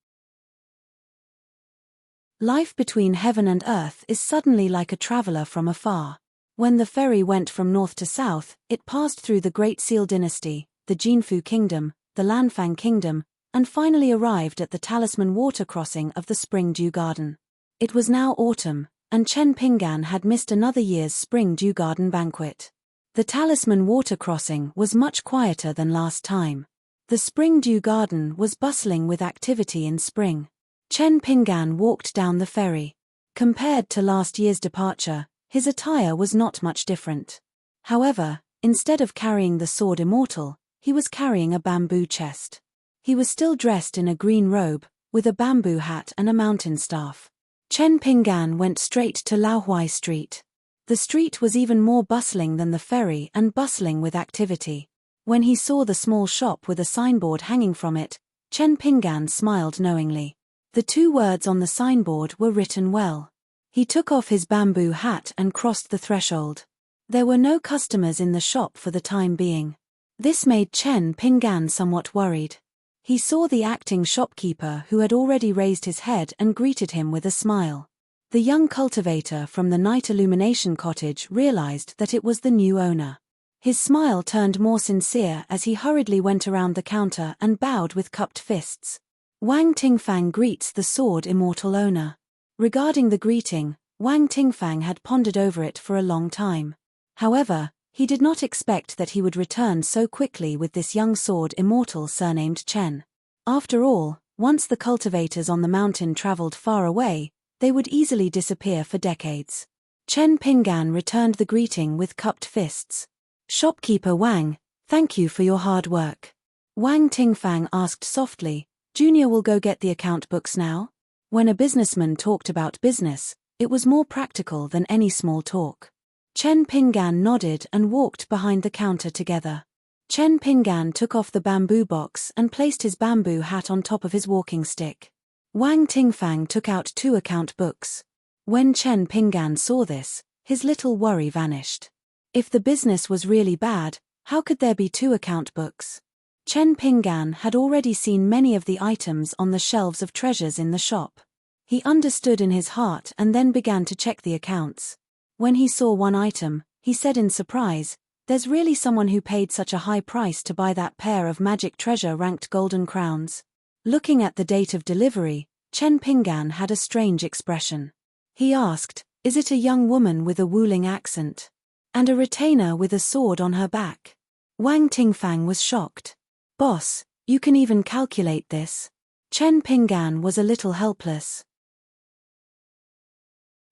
Life between heaven and earth is suddenly like a traveler from afar. When the ferry went from north to south, it passed through the Great Seal Dynasty, the Jinfu Kingdom, the Lanfang Kingdom, and finally arrived at the Talisman Water Crossing of the Spring Dew Garden. It was now autumn, and Chen Pinggan had missed another year's Spring Dew Garden banquet. The Talisman Water Crossing was much quieter than last time. The Spring Dew Garden was bustling with activity in spring. Chen Pinggan walked down the ferry. Compared to last year's departure, his attire was not much different. However, instead of carrying the sword Immortal, he was carrying a bamboo chest. He was still dressed in a green robe, with a bamboo hat and a mountain staff. Chen Pinggan went straight to Laohuai Street. The street was even more bustling than the ferry and bustling with activity. When he saw the small shop with a signboard hanging from it, Chen Pinggan smiled knowingly. The two words on the signboard were written well. He took off his bamboo hat and crossed the threshold. There were no customers in the shop for the time being. This made Chen Pinggan somewhat worried. He saw the acting shopkeeper who had already raised his head and greeted him with a smile. The young cultivator from the night illumination cottage realized that it was the new owner. His smile turned more sincere as he hurriedly went around the counter and bowed with cupped fists. Wang Tingfang greets the sword Immortal owner. Regarding the greeting, Wang Tingfang had pondered over it for a long time. However, he did not expect that he would return so quickly with this young sword Immortal surnamed Chen. After all, once the cultivators on the mountain traveled far away, they would easily disappear for decades. Chen Pinggan returned the greeting with cupped fists. Shopkeeper Wang, thank you for your hard work. Wang Tingfang asked softly, Junior will go get the account books now? When a businessman talked about business, it was more practical than any small talk. Chen Pinggan nodded and walked behind the counter together. Chen Pinggan took off the bamboo box and placed his bamboo hat on top of his walking stick. Wang Tingfang took out 2 account books. When Chen Pinggan saw this, his little worry vanished. If the business was really bad, how could there be two account books? Chen Pinggan had already seen many of the items on the shelves of treasures in the shop. He understood in his heart and then began to check the accounts. When he saw one item, he said in surprise, "There's really someone who paid such a high price to buy that pair of magic treasure-ranked golden crowns." Looking at the date of delivery, Chen Pinggan had a strange expression. He asked, "Is it a young woman with a Wuling accent? And a retainer with a sword on her back?" Wang Tingfang was shocked. "Boss, you can even calculate this?" Chen Pinggan was a little helpless.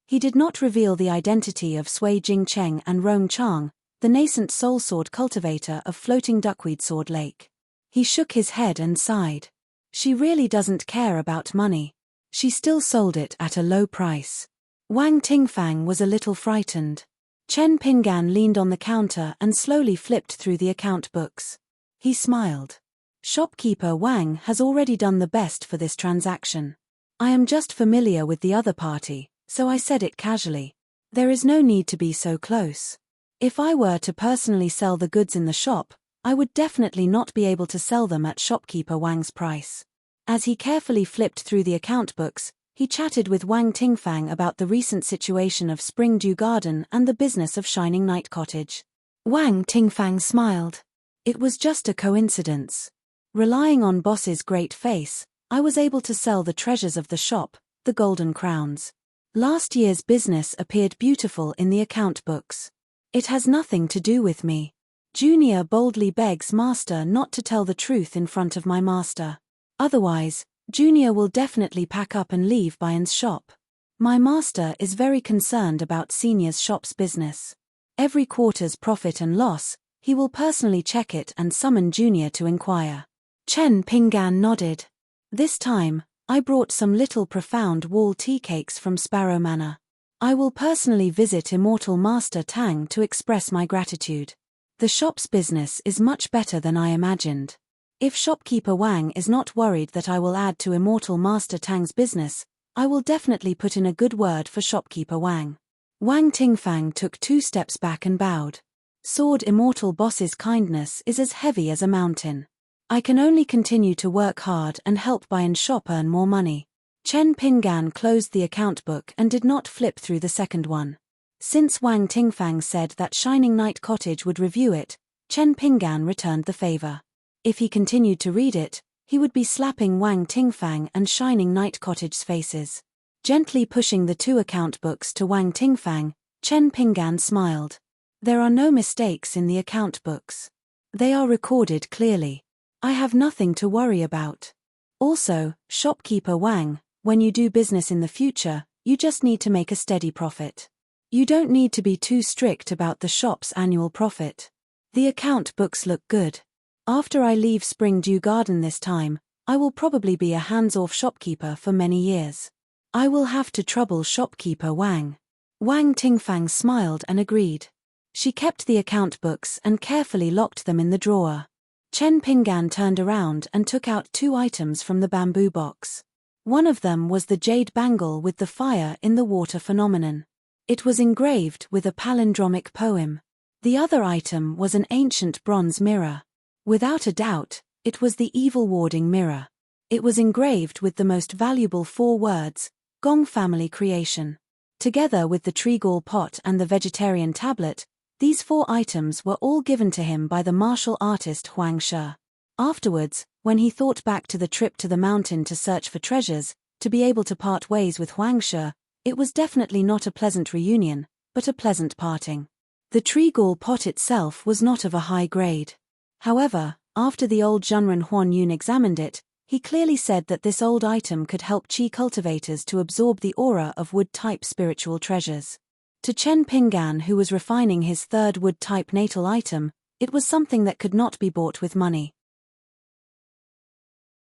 He did not reveal the identity of Sui Jingcheng and Rong Chang, the nascent soul sword cultivator of floating duckweed sword lake. He shook his head and sighed. She really doesn't care about money. She still sold it at a low price. Wang Tingfang was a little frightened. Chen Pinggan leaned on the counter and slowly flipped through the account books. He smiled. "Shopkeeper Wang has already done the best for this transaction. I am just familiar with the other party, so I said it casually. There is no need to be so close. If I were to personally sell the goods in the shop, I would definitely not be able to sell them at shopkeeper Wang's price." As he carefully flipped through the account books, he chatted with Wang Tingfang about the recent situation of Springdew Garden and the business of Shining Night Cottage. Wang Tingfang smiled. "It was just a coincidence. Relying on boss's great face, I was able to sell the treasures of the shop, the golden crowns. Last year's business appeared beautiful in the account books. It has nothing to do with me. Junior boldly begs Master not to tell the truth in front of my master. Otherwise, Junior will definitely pack up and leave Bayern's shop. My master is very concerned about Senior's shop's business. Every quarter's profit and loss, he will personally check it and summon Junior to inquire." Chen Pinggan nodded. "This time, I brought some little profound wall tea cakes from Sparrow Manor. I will personally visit Immortal Master Tang to express my gratitude. The shop's business is much better than I imagined. If shopkeeper Wang is not worried that I will add to Immortal Master Tang's business, I will definitely put in a good word for shopkeeper Wang." Wang Tingfang took 2 steps back and bowed. "Sword Immortal Boss's kindness is as heavy as a mountain. I can only continue to work hard and help Bayern's shop earn more money." Chen Pinggan closed the account book and did not flip through the second one. Since Wang Tingfang said that Shining Night Cottage would review it, Chen Pinggan returned the favor. If he continued to read it, he would be slapping Wang Tingfang and Shining Night Cottage's faces. Gently pushing the 2 account books to Wang Tingfang, Chen Pinggan smiled. "There are no mistakes in the account books. They are recorded clearly. I have nothing to worry about. Also, shopkeeper Wang, when you do business in the future, you just need to make a steady profit. You don't need to be too strict about the shop's annual profit. The account books look good. After I leave Springdew Garden this time, I will probably be a hands-off shopkeeper for many years. I will have to trouble shopkeeper Wang." Wang Tingfang smiled and agreed. She kept the account books and carefully locked them in the drawer. Chen Pinggan turned around and took out 2 items from the bamboo box. One of them was the jade bangle with the fire in the water phenomenon. It was engraved with a palindromic poem. The other item was an ancient bronze mirror. Without a doubt, it was the evil warding mirror. It was engraved with the most valuable 4 words, Gong family creation. Together with the treacle pot and the vegetarian tablet, these 4 items were all given to him by the martial artist Huang Shi. Afterwards, when he thought back to the trip to the mountain to search for treasures, to be able to part ways with Huang Shi, it was definitely not a pleasant reunion, but a pleasant parting. The treacle pot itself was not of a high grade. However, after the old Zhenren Huan Yun examined it, he clearly said that this old item could help qi cultivators to absorb the aura of wood-type spiritual treasures. To Chen Pinggan, who was refining his 3rd wood-type natal item, it was something that could not be bought with money.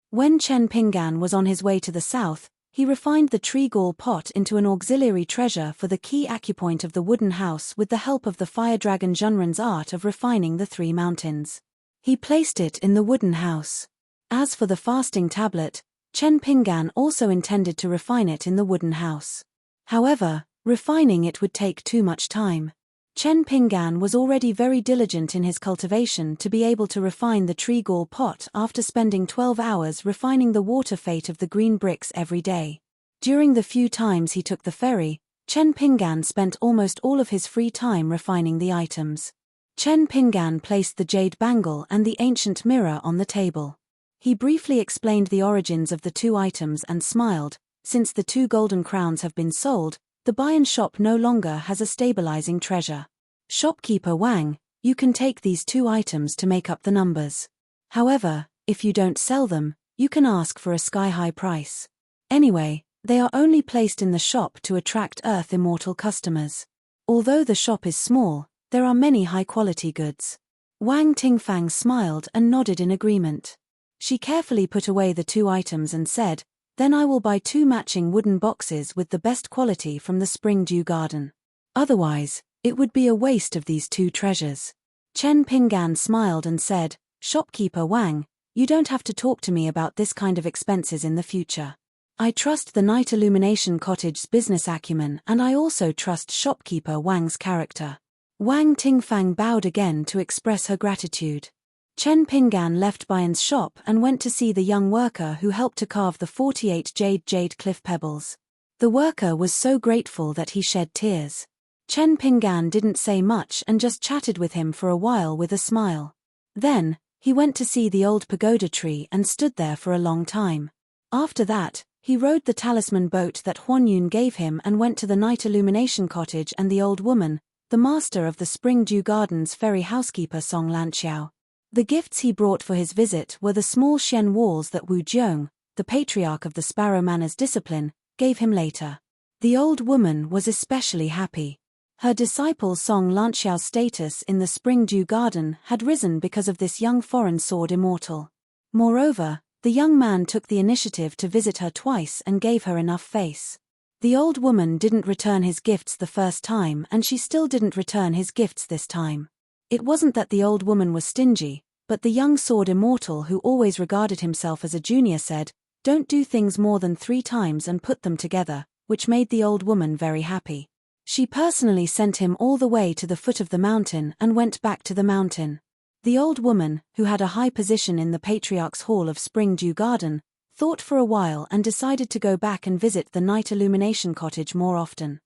When Chen Pinggan was on his way to the south, he refined the treacle pot into an auxiliary treasure for the key acupoint of the wooden house with the help of the fire dragon Zhenren's art of refining the 3 mountains. He placed it in the wooden house. As for the fasting tablet, Chen Pinggan also intended to refine it in the wooden house. However, refining it would take too much time. Chen Pinggan was already very diligent in his cultivation to be able to refine the tree gall pot after spending 12 hours refining the water fate of the green bricks every day. During the few times he took the ferry, Chen Pinggan spent almost all of his free time refining the items. Chen Pinggan placed the jade bangle and the ancient mirror on the table. He briefly explained the origins of the two items and smiled. Since the 2 golden crowns have been sold, the buy-in shop no longer has a stabilizing treasure. Shopkeeper Wang, you can take these 2 items to make up the numbers. However, if you don't sell them, you can ask for a sky-high price. Anyway, they are only placed in the shop to attract Earth Immortal customers. Although the shop is small, there are many high-quality goods. Wang Tingfang smiled and nodded in agreement. She carefully put away the 2 items and said, "Then I will buy 2 matching wooden boxes with the best quality from the Spring Dew Garden. Otherwise, it would be a waste of these 2 treasures." Chen Pinggan smiled and said, "Shopkeeper Wang, you don't have to talk to me about this kind of expenses in the future. I trust the Night Illumination Cottage's business acumen and I also trust Shopkeeper Wang's character." Wang Tingfang bowed again to express her gratitude. Chen Pinggan left Bayan's shop and went to see the young worker who helped to carve the 48 jade cliff pebbles. The worker was so grateful that he shed tears. Chen Pinggan didn't say much and just chatted with him for a while with a smile. Then, he went to see the old pagoda tree and stood there for a long time. After that, he rowed the talisman boat that Huanyun gave him and went to the Night Illumination Cottage and the old woman, the master of the Spring Dew Gardens ferry housekeeper Song Lanqiao. The gifts he brought for his visit were the small Shen walls that Wu Jiong, the patriarch of the Sparrow Manners discipline, gave him later. The old woman was especially happy. Her disciple Song Lanqiao's status in the Spring Dew Garden had risen because of this young foreign sword immortal. Moreover, the young man took the initiative to visit her twice and gave her enough face. The old woman didn't return his gifts the first time and she still didn't return his gifts this time. It wasn't that the old woman was stingy, but the young sword immortal who always regarded himself as a junior said, "Don't do things more than 3 times and put them together," which made the old woman very happy. She personally sent him all the way to the foot of the mountain and went back to the mountain. The old woman, who had a high position in the Patriarch's Hall of Spring Dew Garden, thought for a while and decided to go back and visit the Night Illumination Cottage more often.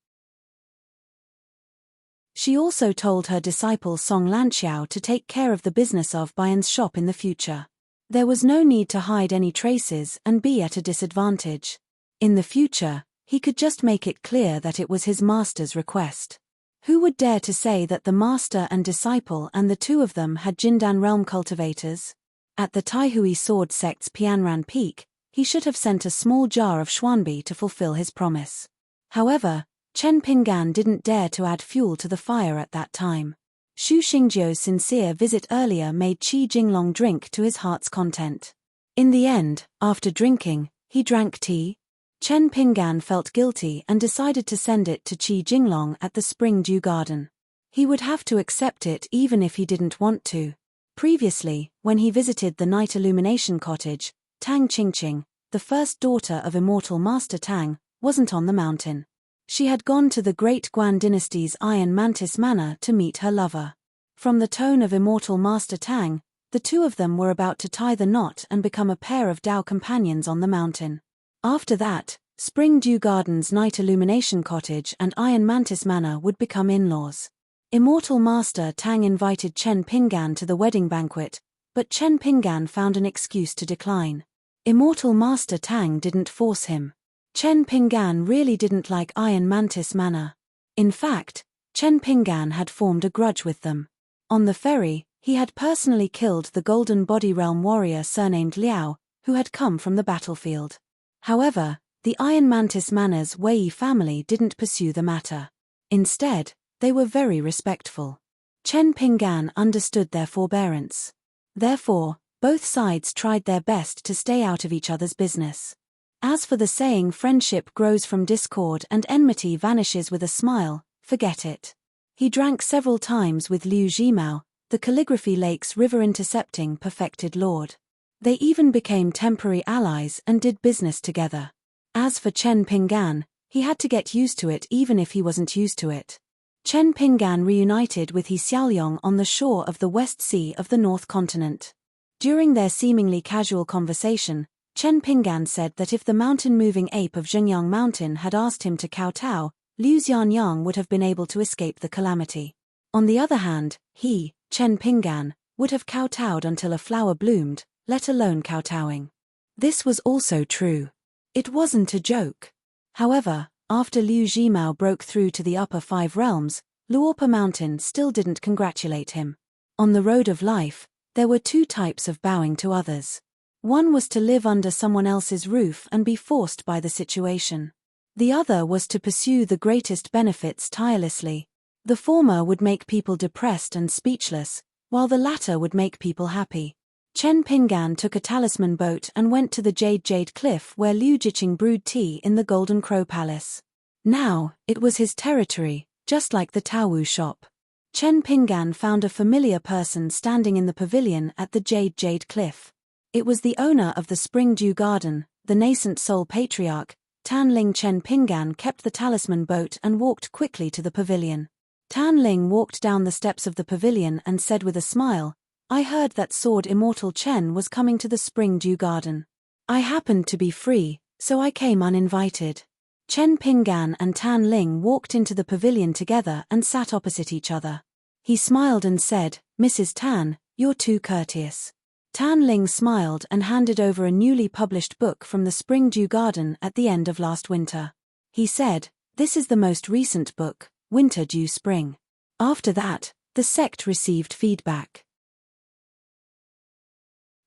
She also told her disciple Song Lanqiao to take care of the business of Bayan's shop in the future. There was no need to hide any traces and be at a disadvantage. In the future, he could just make it clear that it was his master's request. Who would dare to say that the master and disciple and the 2 of them had Jindan realm cultivators? At the Taihui sword sect's Pianran Peak, he should have sent a small jar of Xuanbi to fulfill his promise. However, Chen Pinggan didn't dare to add fuel to the fire at that time. Xu Xingjiu's sincere visit earlier made Qi Jinglong drink to his heart's content. In the end, after drinking, he drank tea. Chen Pinggan felt guilty and decided to send it to Qi Jinglong at the Spring Dew Garden. He would have to accept it even if he didn't want to. Previously, when he visited the Night Illumination Cottage, Tang Qingqing, the first daughter of Immortal Master Tang, wasn't on the mountain. She had gone to the Great Guan Dynasty's Iron Mantis Manor to meet her lover. From the tone of Immortal Master Tang, the 2 of them were about to tie the knot and become a pair of Dao companions on the mountain. After that, Spring Dew Gardens Night Illumination Cottage and Iron Mantis Manor would become in-laws. Immortal Master Tang invited Chen Pinggan to the wedding banquet, but Chen Pinggan found an excuse to decline. Immortal Master Tang didn't force him. Chen Pinggan really didn't like Iron Mantis Manor. In fact, Chen Pinggan had formed a grudge with them. On the ferry, he had personally killed the Golden Body Realm warrior surnamed Liao, who had come from the battlefield. However, the Iron Mantis Manor's Wei family didn't pursue the matter. Instead, they were very respectful. Chen Pinggan understood their forbearance. Therefore, both sides tried their best to stay out of each other's business. As for the saying friendship grows from discord and enmity vanishes with a smile, forget it. He drank several times with Liu Zhimao, the Calligraphy Lake's river-intercepting perfected lord. They even became temporary allies and did business together. As for Chen Pinggan, he had to get used to it even if he wasn't used to it. Chen Pinggan reunited with He Xiaoyong on the shore of the West Sea of the North Continent. During their seemingly casual conversation, Chen Pinggan said that if the mountain-moving ape of Zhengyang Mountain had asked him to kowtow, Liu Xianyang would have been able to escape the calamity. On the other hand, he, Chen Pinggan, would have kowtowed until a flower bloomed, let alone kowtowing. This was also true. It wasn't a joke. However, after Liu Zhimao broke through to the upper 5 realms, Luopa Mountain still didn't congratulate him. On the road of life, there were 2 types of bowing to others. One was to live under someone else's roof and be forced by the situation. The other was to pursue the greatest benefits tirelessly. The former would make people depressed and speechless, while the latter would make people happy. Chen Pinggan took a talisman boat and went to the Jade Cliff where Liu Jiqing brewed tea in the Golden Crow Palace. Now, it was his territory, just like the Taowu shop. Chen Pinggan found a familiar person standing in the pavilion at the Jade Cliff. It was the owner of the Spring Dew Garden, the nascent Seoul patriarch. Tan Ling. Chen Pinggan kept the talisman boat and walked quickly to the pavilion. Tan Ling walked down the steps of the pavilion and said with a smile, "I heard that Sword Immortal Chen was coming to the Spring Dew Garden. I happened to be free, so I came uninvited." Chen Pinggan and Tan Ling walked into the pavilion together and sat opposite each other. He smiled and said, "Mrs. Tan, you're too courteous." Tan Ling smiled and handed over a newly published book from the Spring Dew Garden at the end of last winter. He said, "This is the most recent book, Winter Dew Spring." After that, the sect received feedback.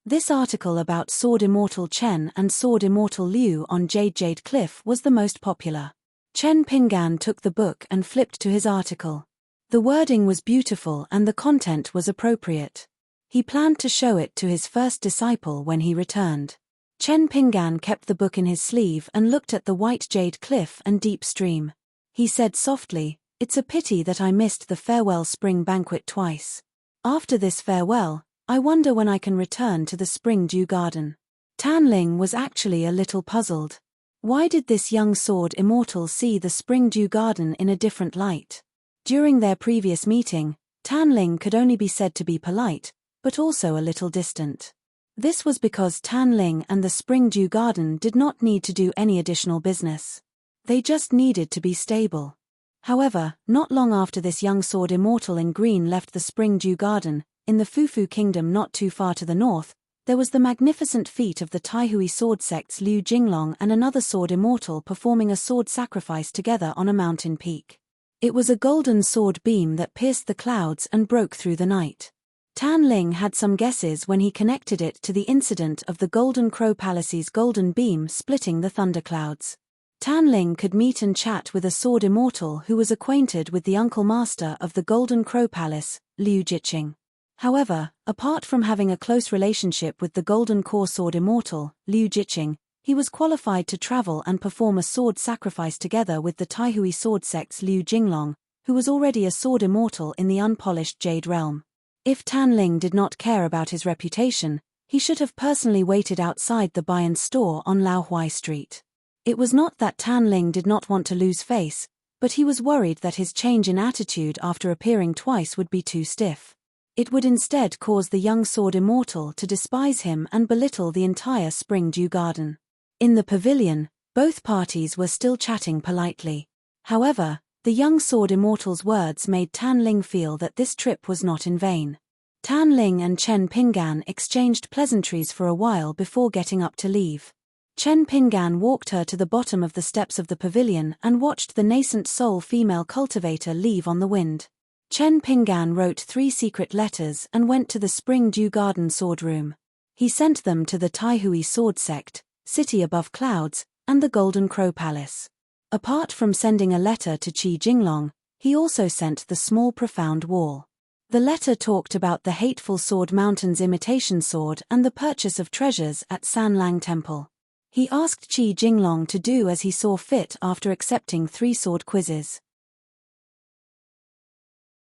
This article about Sword Immortal Chen and Sword Immortal Liu on Jade Cliff was the most popular. Chen Pinggan took the book and flipped to his article. The wording was beautiful and the content was appropriate. He planned to show it to his first disciple when he returned. Chen Pinggan kept the book in his sleeve and looked at the white jade cliff and deep stream. He said softly, "It's a pity that I missed the farewell spring banquet twice. After this farewell, I wonder when I can return to the Spring Dew Garden." Tan Ling was actually a little puzzled. Why did this young sword immortal see the Spring Dew Garden in a different light? During their previous meeting, Tan Ling could only be said to be polite, but also a little distant. This was because Tan Ling and the Spring Dew Garden did not need to do any additional business. They just needed to be stable. However, not long after this young sword immortal in green left the Spring Dew Garden, in the Fufu Kingdom not too far to the north, there was the magnificent feat of the Taihui sword sect's Liu Jinglong and another sword immortal performing a sword sacrifice together on a mountain peak. It was a golden sword beam that pierced the clouds and broke through the night. Tan Ling had some guesses when he connected it to the incident of the Golden Crow Palace's golden beam splitting the thunderclouds. Tan Ling could meet and chat with a sword immortal who was acquainted with the uncle master of the Golden Crow Palace, Liu Jiqing. However, apart from having a close relationship with the Golden Core sword immortal, Liu Jiqing, he was qualified to travel and perform a sword sacrifice together with the Taihui sword sect's Liu Jinglong, who was already a sword immortal in the unpolished Jade realm. If Tan Ling did not care about his reputation, he should have personally waited outside the buy-in store on Laohui Street. It was not that Tan Ling did not want to lose face, but he was worried that his change in attitude after appearing twice would be too stiff. It would instead cause the young sword immortal to despise him and belittle the entire Spring Dew Garden. In the pavilion, both parties were still chatting politely. However, the young sword immortal's words made Tan Ling feel that this trip was not in vain. Tan Ling and Chen Pinggan exchanged pleasantries for a while before getting up to leave. Chen Pinggan walked her to the bottom of the steps of the pavilion and watched the nascent soul female cultivator leave on the wind. Chen Pinggan wrote 3 secret letters and went to the Spring Dew Garden sword room. He sent them to the Taihui sword sect, City Above Clouds, and the Golden Crow Palace. Apart from sending a letter to Qi Jinglong, he also sent the small profound wall. The letter talked about the hateful Sword Mountain's imitation sword and the purchase of treasures at Sanlang Temple. He asked Qi Jinglong to do as he saw fit after accepting 3 sword quizzes.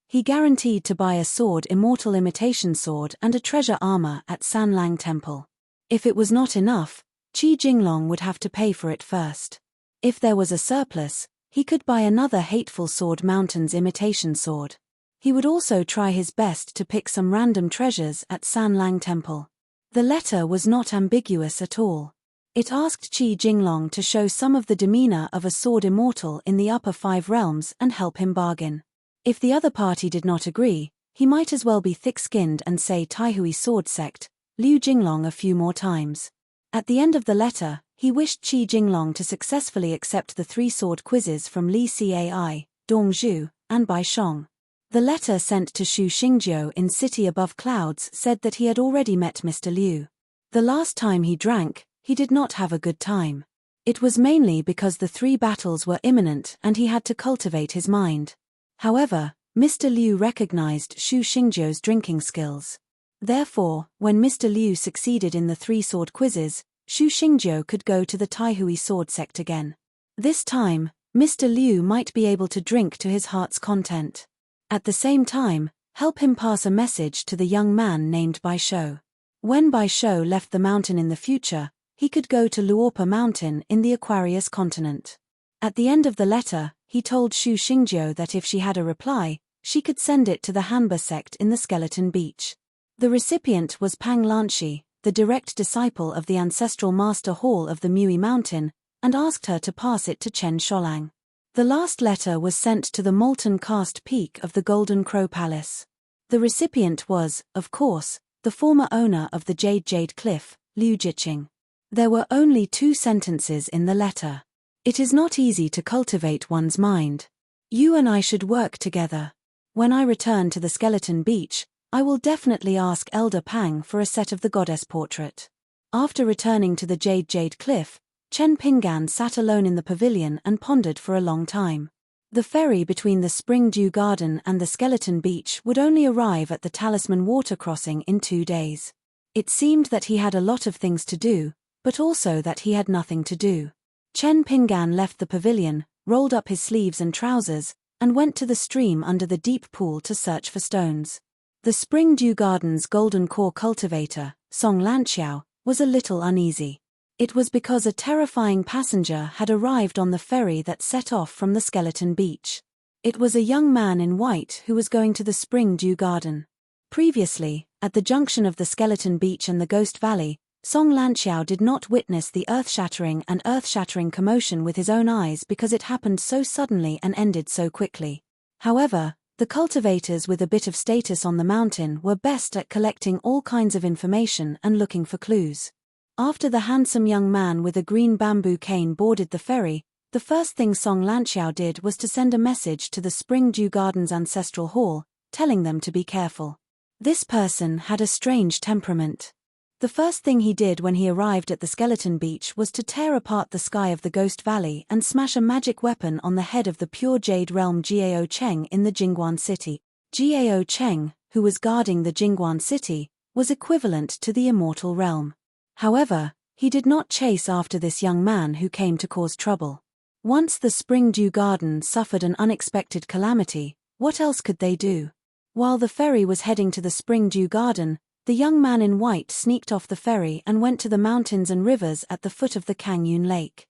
He guaranteed to buy a sword immortal imitation sword and a treasure armor at Sanlang Temple. If it was not enough, Qi Jinglong would have to pay for it first. If there was a surplus, He could buy another hateful sword, Mountain's imitation sword. He would also try his best to pick some random treasures at San Lang Temple. The letter was not ambiguous at all. It asked Qi Jinglong to show some of the demeanor of a sword immortal in the upper 5 realms and help him bargain. If the other party did not agree, he might as well be thick-skinned and say Taihui sword sect, Liu Jinglong a few more times. At the end of the letter, he wished Qi Jinglong to successfully accept the 3 sword quizzes from Li Cai, Dong Zhu, and Bai Shong. The letter sent to Shu Xingjiu in City Above Clouds said that he had already met Mr. Liu. The last time he drank, he did not have a good time. It was mainly because the 3 battles were imminent and he had to cultivate his mind. However, Mr. Liu recognized Shu Xingjiu's drinking skills. Therefore, when Mr. Liu succeeded in the 3 sword quizzes, Shu Xingjiu could go to the Taihui sword sect again. This time, Mr. Liu might be able to drink to his heart's content. At the same time, help him pass a message to the young man named Bai Shou. When Bai Shou left the mountain in the future, he could go to Luopa Mountain in the Aquarius continent. At the end of the letter, he told Shu Xingjiu that if she had a reply, she could send it to the Hanba sect in the Skeleton Beach. The recipient was Pang Lanshi, the direct disciple of the ancestral master hall of the Mui Mountain, and asked her to pass it to Chen Sholang. The last letter was sent to the molten cast peak of the Golden Crow Palace. The recipient was, of course, the former owner of the Jade Cliff, Liu Jiqing. There were only 2 sentences in the letter. It is not easy to cultivate one's mind. You and I should work together. When I return to the Skeleton Beach, I will definitely ask Elder Pang for a set of the goddess portrait. After returning to the Jade Cliff, Chen Pingan sat alone in the pavilion and pondered for a long time. The ferry between the Spring Dew Garden and the Skeleton Beach would only arrive at the Talisman Water Crossing in 2 days. It seemed that he had a lot of things to do, but also that he had nothing to do. Chen Pingan left the pavilion, rolled up his sleeves and trousers, and went to the stream under the deep pool to search for stones. The Spring Dew Garden's golden core cultivator, Song Lanqiao, was a little uneasy. It was because a terrifying passenger had arrived on the ferry that set off from the Skeleton Beach. It was a young man in white who was going to the Spring Dew Garden. Previously, at the junction of the Skeleton Beach and the Ghost Valley, Song Lanqiao did not witness the earth-shattering commotion with his own eyes because it happened so suddenly and ended so quickly. However, the cultivators with a bit of status on the mountain were best at collecting all kinds of information and looking for clues. After the handsome young man with a green bamboo cane boarded the ferry, the first thing Song Lanqiao did was to send a message to the Spring Dew Garden's ancestral hall, telling them to be careful. This person had a strange temperament. The first thing he did when he arrived at the Skeleton Beach was to tear apart the sky of the Ghost Valley and smash a magic weapon on the head of the pure jade realm Jiao Cheng in the Jingguan city. Jiao Cheng, who was guarding the Jingguan city, was equivalent to the immortal realm. However, he did not chase after this young man who came to cause trouble. Once the Spring Dew Garden suffered an unexpected calamity, what else could they do? While the ferry was heading to the Spring Dew Garden, the young man in white sneaked off the ferry and went to the mountains and rivers at the foot of the Kangyun Lake.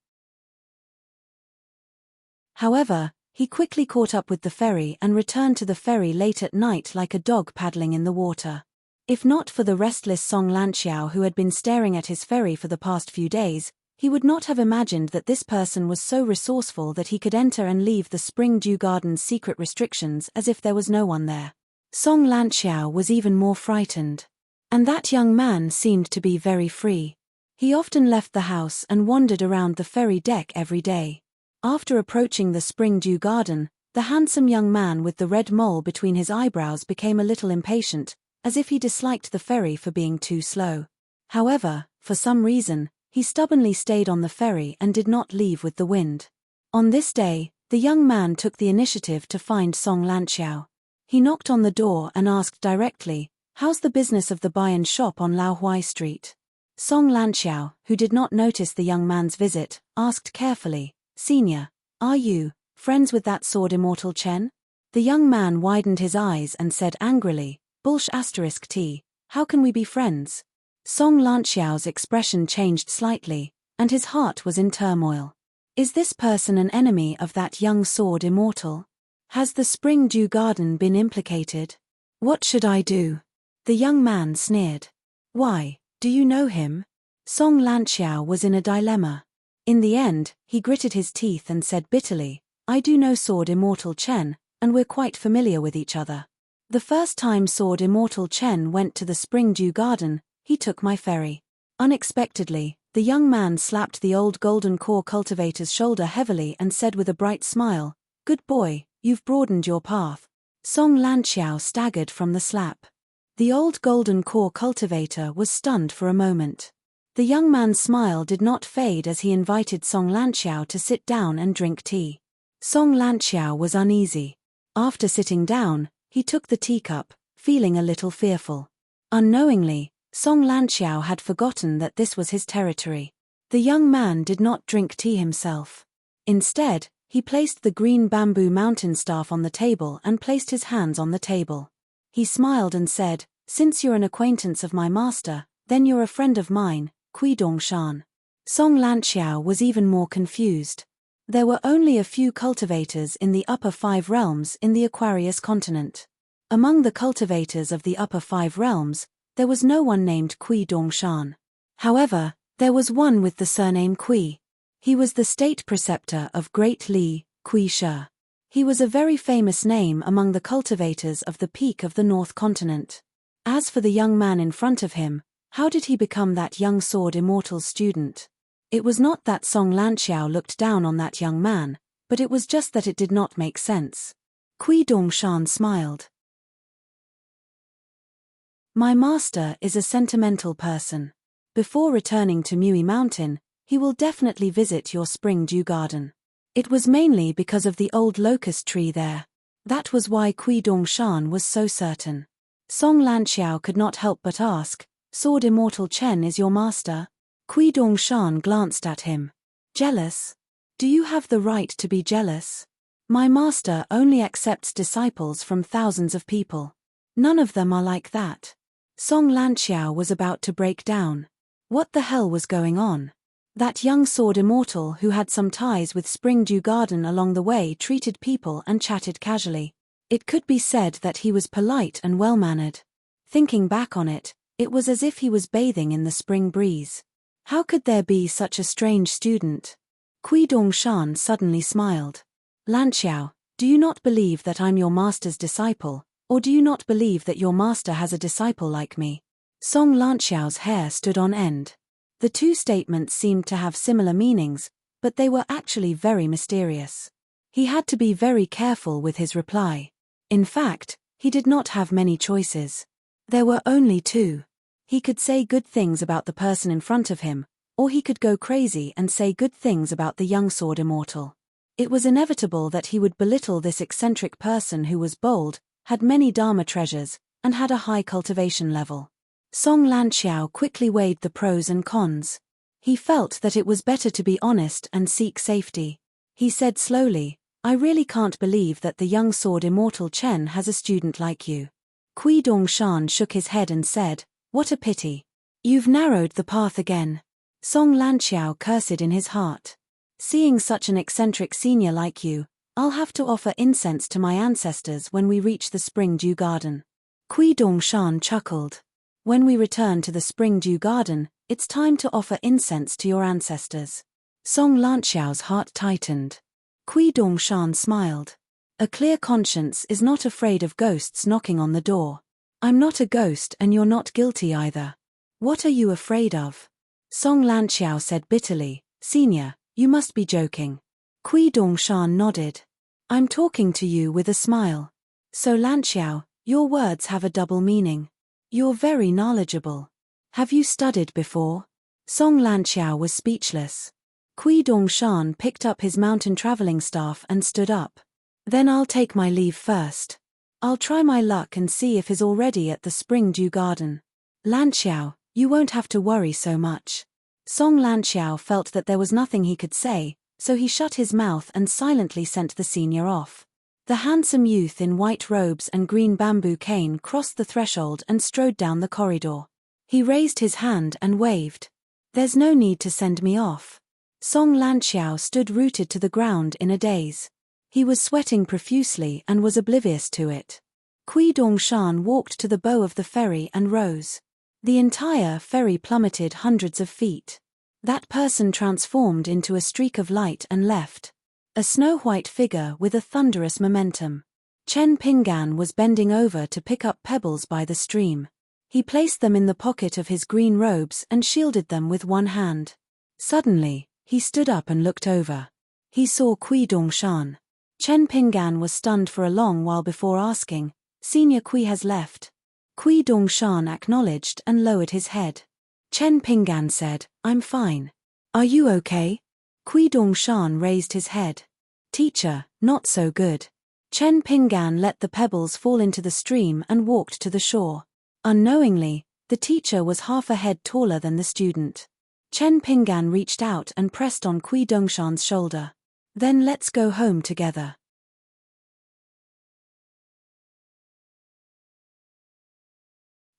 However, he quickly caught up with the ferry and returned to the ferry late at night like a dog paddling in the water. If not for the restless Song Lanqiao who had been staring at his ferry for the past few days, he would not have imagined that this person was so resourceful that he could enter and leave the Spring Dew Garden's secret restrictions as if there was no one there. Song Lanqiao was even more frightened. And that young man seemed to be very free. He often left the house and wandered around the ferry deck every day. After approaching the Spring Dew Garden, the handsome young man with the red mole between his eyebrows became a little impatient, as if he disliked the ferry for being too slow. However, for some reason, he stubbornly stayed on the ferry and did not leave with the wind. On this day, the young man took the initiative to find Song Lanqiao. He knocked on the door and asked directly, "How's the business of the buy-in shop on Laohuai Street?" Song Lanqiao, who did not notice the young man's visit, asked carefully, "Senior, are you friends with that sword immortal Chen?" The young man widened his eyes and said angrily, "T, how can we be friends?" Song Lanqiao's expression changed slightly, and his heart was in turmoil. Is this person an enemy of that young sword immortal? Has the spring dew garden been implicated? What should I do? The young man sneered. Why, do you know him? Song Lanxiao was in a dilemma. In the end, he gritted his teeth and said bitterly, I do know Sword Immortal Chen, and we're quite familiar with each other. The first time Sword Immortal Chen went to the Spring Dew Garden, he took my ferry. Unexpectedly, the young man slapped the old golden core cultivator's shoulder heavily and said with a bright smile, Good boy, you've broadened your path. Song Lanxiao staggered from the slap. The old golden core cultivator was stunned for a moment. The young man's smile did not fade as he invited Song Lanxiao to sit down and drink tea. Song Lanxiao was uneasy. After sitting down, he took the teacup, feeling a little fearful. Unknowingly, Song Lanxiao had forgotten that this was his territory. The young man did not drink tea himself. Instead, he placed the green bamboo mountain staff on the table and placed his hands on the table. He smiled and said, Since you're an acquaintance of my master, then you're a friend of mine, Kui Dongshan. Song Lanxiao was even more confused. There were only a few cultivators in the upper 5 realms in the Aquarius continent. Among the cultivators of the upper 5 realms, there was no one named Kui Dongshan. However, there was one with the surname Kui. He was the state preceptor of Great Li, Kui Shi. He was a very famous name among the cultivators of the peak of the North Continent. As for the young man in front of him, how did he become that young sword immortal's student? It was not that Song Lanxiao looked down on that young man, but it was just that it did not make sense. Kui Dongshan smiled. My master is a sentimental person. Before returning to Mui Mountain, he will definitely visit your spring dew garden. It was mainly because of the old locust tree there. That was why Kui Dongshan was so certain. Song Lanxiao could not help but ask, Sword Immortal Chen is your master? Kui Dongshan glanced at him. Jealous? Do you have the right to be jealous? My master only accepts disciples from thousands of people. None of them are like that. Song Lanxiao was about to break down. What the hell was going on? That young sword immortal who had some ties with Spring Dew Garden along the way treated people and chatted casually. It could be said that he was polite and well-mannered. Thinking back on it, it was as if he was bathing in the spring breeze. How could there be such a strange student? Kui Dongshan suddenly smiled. Lanxiao, do you not believe that I'm your master's disciple, or do you not believe that your master has a disciple like me? Song Lanxiao's hair stood on end. The two statements seemed to have similar meanings, but they were actually very mysterious. He had to be very careful with his reply. In fact, he did not have many choices. There were only two. He could say good things about the person in front of him, or he could go crazy and say good things about the young sword immortal. It was inevitable that he would belittle this eccentric person who was bold, had many Dharma treasures, and had a high cultivation level. Song Lanxiao quickly weighed the pros and cons. He felt that it was better to be honest and seek safety. He said slowly, I really can't believe that the young sword immortal Chen has a student like you. Kui Dongshan shook his head and said, What a pity. You've narrowed the path again. Song Lanxiao cursed in his heart. Seeing such an eccentric senior like you, I'll have to offer incense to my ancestors when we reach the Spring Dew Garden. Kui Dongshan chuckled. When we return to the Spring Dew Garden, it's time to offer incense to your ancestors. Song Lanxiao's heart tightened. Kui Dongshan smiled. A clear conscience is not afraid of ghosts knocking on the door. I'm not a ghost and you're not guilty either. What are you afraid of? Song Lanxiao said bitterly, Senior, you must be joking. Kui Dongshan nodded. I'm talking to you with a smile. So Lanxiao, your words have a double meaning. You're very knowledgeable. Have you studied before? Song Lanxiao was speechless. Kui Dongshan picked up his mountain traveling staff and stood up. Then I'll take my leave first. I'll try my luck and see if he's already at the Spring Dew Garden. Lanxiao, you won't have to worry so much. Song Lanxiao felt that there was nothing he could say, so he shut his mouth and silently sent the senior off. The handsome youth in white robes and green bamboo cane crossed the threshold and strode down the corridor. He raised his hand and waved. There's no need to send me off. Song Lanxiao stood rooted to the ground in a daze. He was sweating profusely and was oblivious to it. Kui Dongshan walked to the bow of the ferry and rose. The entire ferry plummeted hundreds of feet. That person transformed into a streak of light and left. A snow-white figure with a thunderous momentum. Chen Pinggan was bending over to pick up pebbles by the stream. He placed them in the pocket of his green robes and shielded them with one hand. Suddenly, he stood up and looked over. He saw Kui Dongshan. Chen Pinggan was stunned for a long while before asking, "Senior Kui has left?" Kui Dongshan acknowledged and lowered his head. Chen Pinggan said, "I'm fine. Are you okay?" Kui Dongshan raised his head. "Teacher, not so good." Chen Pinggan let the pebbles fall into the stream and walked to the shore. Unknowingly, the teacher was half a head taller than the student. Chen Pinggan reached out and pressed on Kui Dongshan's shoulder. "Then let's go home together."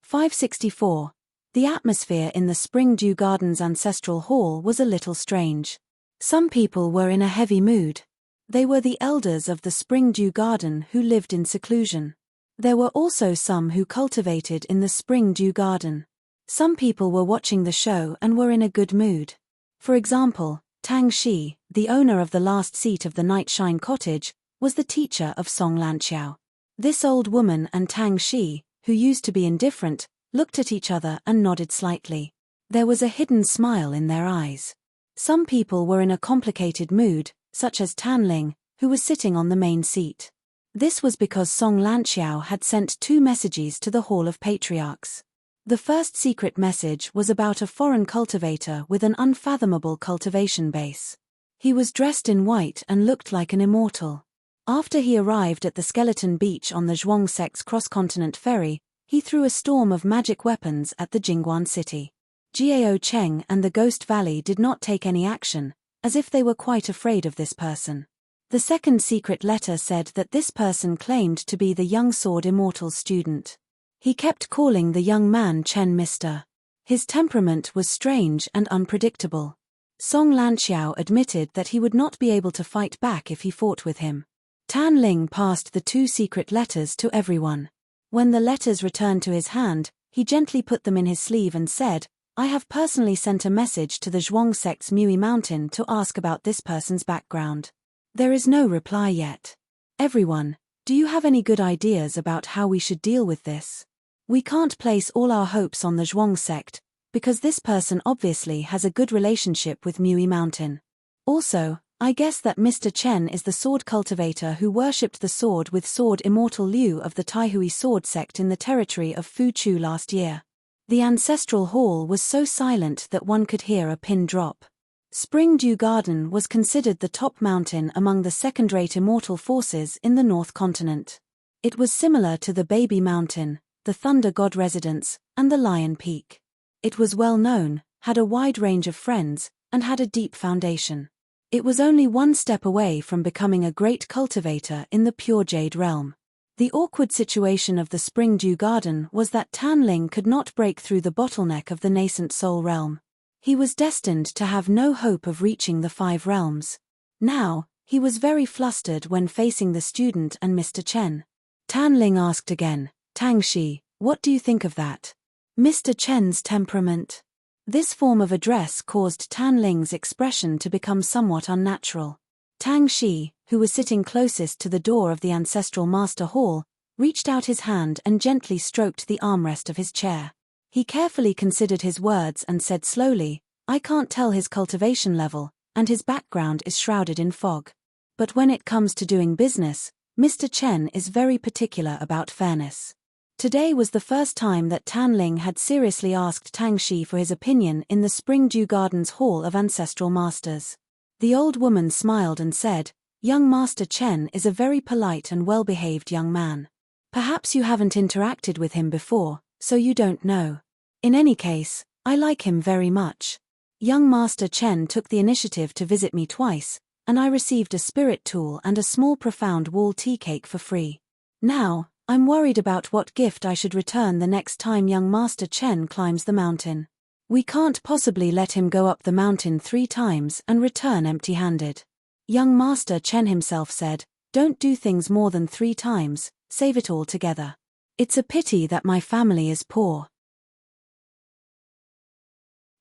(564) The atmosphere in the Spring Dew Garden's ancestral hall was a little strange. Some people were in a heavy mood. They were the elders of the Spring Dew Garden who lived in seclusion. There were also some who cultivated in the Spring Dew Garden. Some people were watching the show and were in a good mood. For example, Tang Shi, the owner of the last seat of the Nightshine Cottage, was the teacher of Song Lanxiao. This old woman and Tang Shi, who used to be indifferent, looked at each other and nodded slightly. There was a hidden smile in their eyes. Some people were in a complicated mood, such as Tan Ling, who was sitting on the main seat. This was because Song Lanxiao had sent 2 messages to the Hall of Patriarchs. The first secret message was about a foreign cultivator with an unfathomable cultivation base. He was dressed in white and looked like an immortal. After he arrived at the Skeleton Beach on the Zhuang sect's cross-continent ferry, he threw a storm of magic weapons at the Jingguan city. Jiao Cheng and the Ghost Valley did not take any action, as if they were quite afraid of this person. The second secret letter said that this person claimed to be the young sword immortal's student. He kept calling the young man Chen Mister. His temperament was strange and unpredictable. Song Lanxiao admitted that he would not be able to fight back if he fought with him. Tan Ling passed the 2 secret letters to everyone. When the letters returned to his hand, he gently put them in his sleeve and said, "I have personally sent a message to the Zhuang sect's Mui Mountain to ask about this person's background. There is no reply yet. Everyone, do you have any good ideas about how we should deal with this? We can't place all our hopes on the Zhuang sect, because this person obviously has a good relationship with Mui Mountain. Also, I guess that Mr. Chen is the sword cultivator who worshipped the sword with sword immortal Liu of the Taihui sword sect in the territory of Fuchu last year." The ancestral hall was so silent that one could hear a pin drop. Spring Dew Garden was considered the top mountain among the second-rate immortal forces in the North Continent. It was similar to the Baby Mountain, the Thunder God Residence, and the Lion Peak. It was well known, had a wide range of friends, and had a deep foundation. It was only one step away from becoming a great cultivator in the Pure Jade realm. The awkward situation of the Spring Dew Garden was that Tan Ling could not break through the bottleneck of the nascent Soul realm. He was destined to have no hope of reaching the 5 realms. Now, he was very flustered when facing the student and Mr. Chen. Tan Ling asked again, "Tang Shi, what do you think of that? Mr. Chen's temperament?" This form of address caused Tan Ling's expression to become somewhat unnatural. Tang Shi, who was sitting closest to the door of the ancestral master hall, reached out his hand and gently stroked the armrest of his chair. He carefully considered his words and said slowly, "I can't tell his cultivation level, and his background is shrouded in fog. But when it comes to doing business, Mr. Chen is very particular about fairness." Today was the first time that Tan Ling had seriously asked Tang Shi for his opinion in the Spring Dew Garden's Hall of Ancestral Masters. The old woman smiled and said, "Young Master Chen is a very polite and well-behaved young man. Perhaps you haven't interacted with him before, so you don't know. In any case, I like him very much. Young Master Chen took the initiative to visit me twice, and I received a spirit tool and a small profound wall tea cake for free. Now, I'm worried about what gift I should return the next time young Master Chen climbs the mountain. We can't possibly let him go up the mountain 3 times and return empty-handed. Young Master Chen himself said, "Don't do things more than 3 times, save it all together. It's a pity that my family is poor.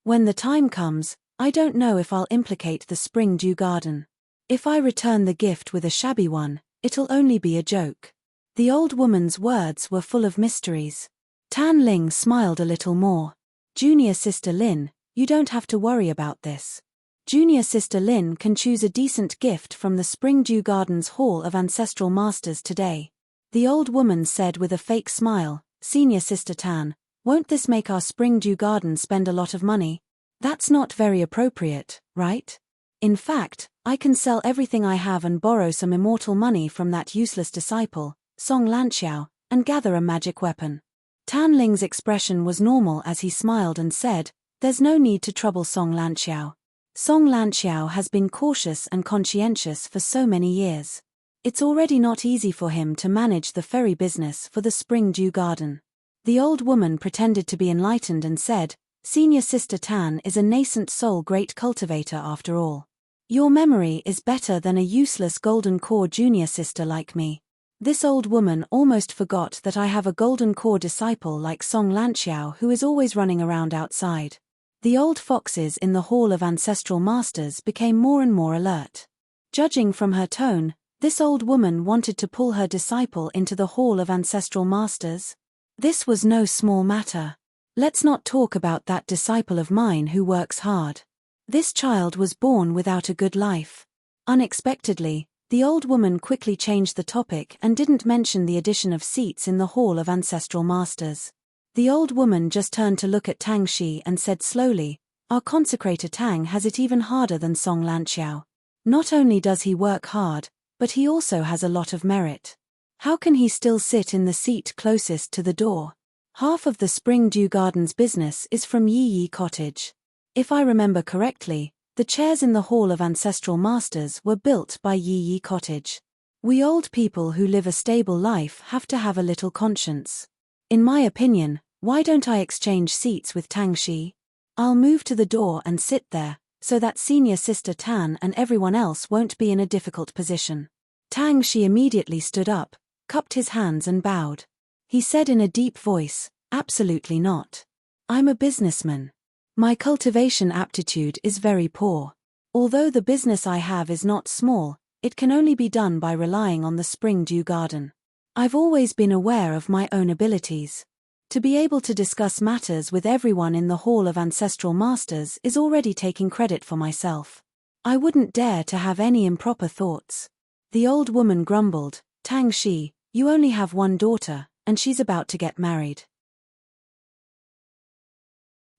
When the time comes, I don't know if I'll implicate the spring dew garden. If I return the gift with a shabby one, it'll only be a joke." The old woman's words were full of mysteries. Tan Ling smiled a little more. "Junior Sister Lin, you don't have to worry about this. Junior Sister Lin can choose a decent gift from the Spring Dew Garden's Hall of Ancestral Masters today." The old woman said with a fake smile, "Senior Sister Tan, won't this make our Spring Dew Garden spend a lot of money? That's not very appropriate, right? In fact, I can sell everything I have and borrow some immortal money from that useless disciple, Song Lanxiao, and gather a magic weapon." Tan Ling's expression was normal as he smiled and said, "There's no need to trouble Song Lanxiao. Song Lanxiao has been cautious and conscientious for so many years. It's already not easy for him to manage the ferry business for the Spring Dew Garden." The old woman pretended to be enlightened and said, "Senior Sister Tan is a nascent soul great cultivator after all. Your memory is better than a useless golden core junior sister like me. This old woman almost forgot that I have a golden core disciple like Song Lanxiao who is always running around outside." The old foxes in the Hall of Ancestral Masters became more and more alert. Judging from her tone, this old woman wanted to pull her disciple into the Hall of Ancestral Masters. This was no small matter. Let's not talk about that disciple of mine who works hard. This child was born without a good life. Unexpectedly, the old woman quickly changed the topic and didn't mention the addition of seats in the Hall of Ancestral Masters. The old woman just turned to look at Tang Shi and said slowly, "Our consecrator Tang has it even harder than Song Lanxiao. Not only does he work hard, but he also has a lot of merit. How can he still sit in the seat closest to the door? Half of the Spring Dew Garden's business is from Yi Yi Cottage. If I remember correctly, the chairs in the Hall of Ancestral Masters were built by Yi Yi Cottage. We old people who live a stable life have to have a little conscience. In my opinion, why don't I exchange seats with Tang Shi? I'll move to the door and sit there, so that Senior Sister Tan and everyone else won't be in a difficult position." Tang Shi immediately stood up, cupped his hands and bowed. He said in a deep voice, "Absolutely not. I'm a businessman. My cultivation aptitude is very poor. Although the business I have is not small, it can only be done by relying on the Spring Dew Garden. I've always been aware of my own abilities. To be able to discuss matters with everyone in the Hall of Ancestral Masters is already taking credit for myself. I wouldn't dare to have any improper thoughts." The old woman grumbled, "Tang Shi, you only have one daughter, and she's about to get married.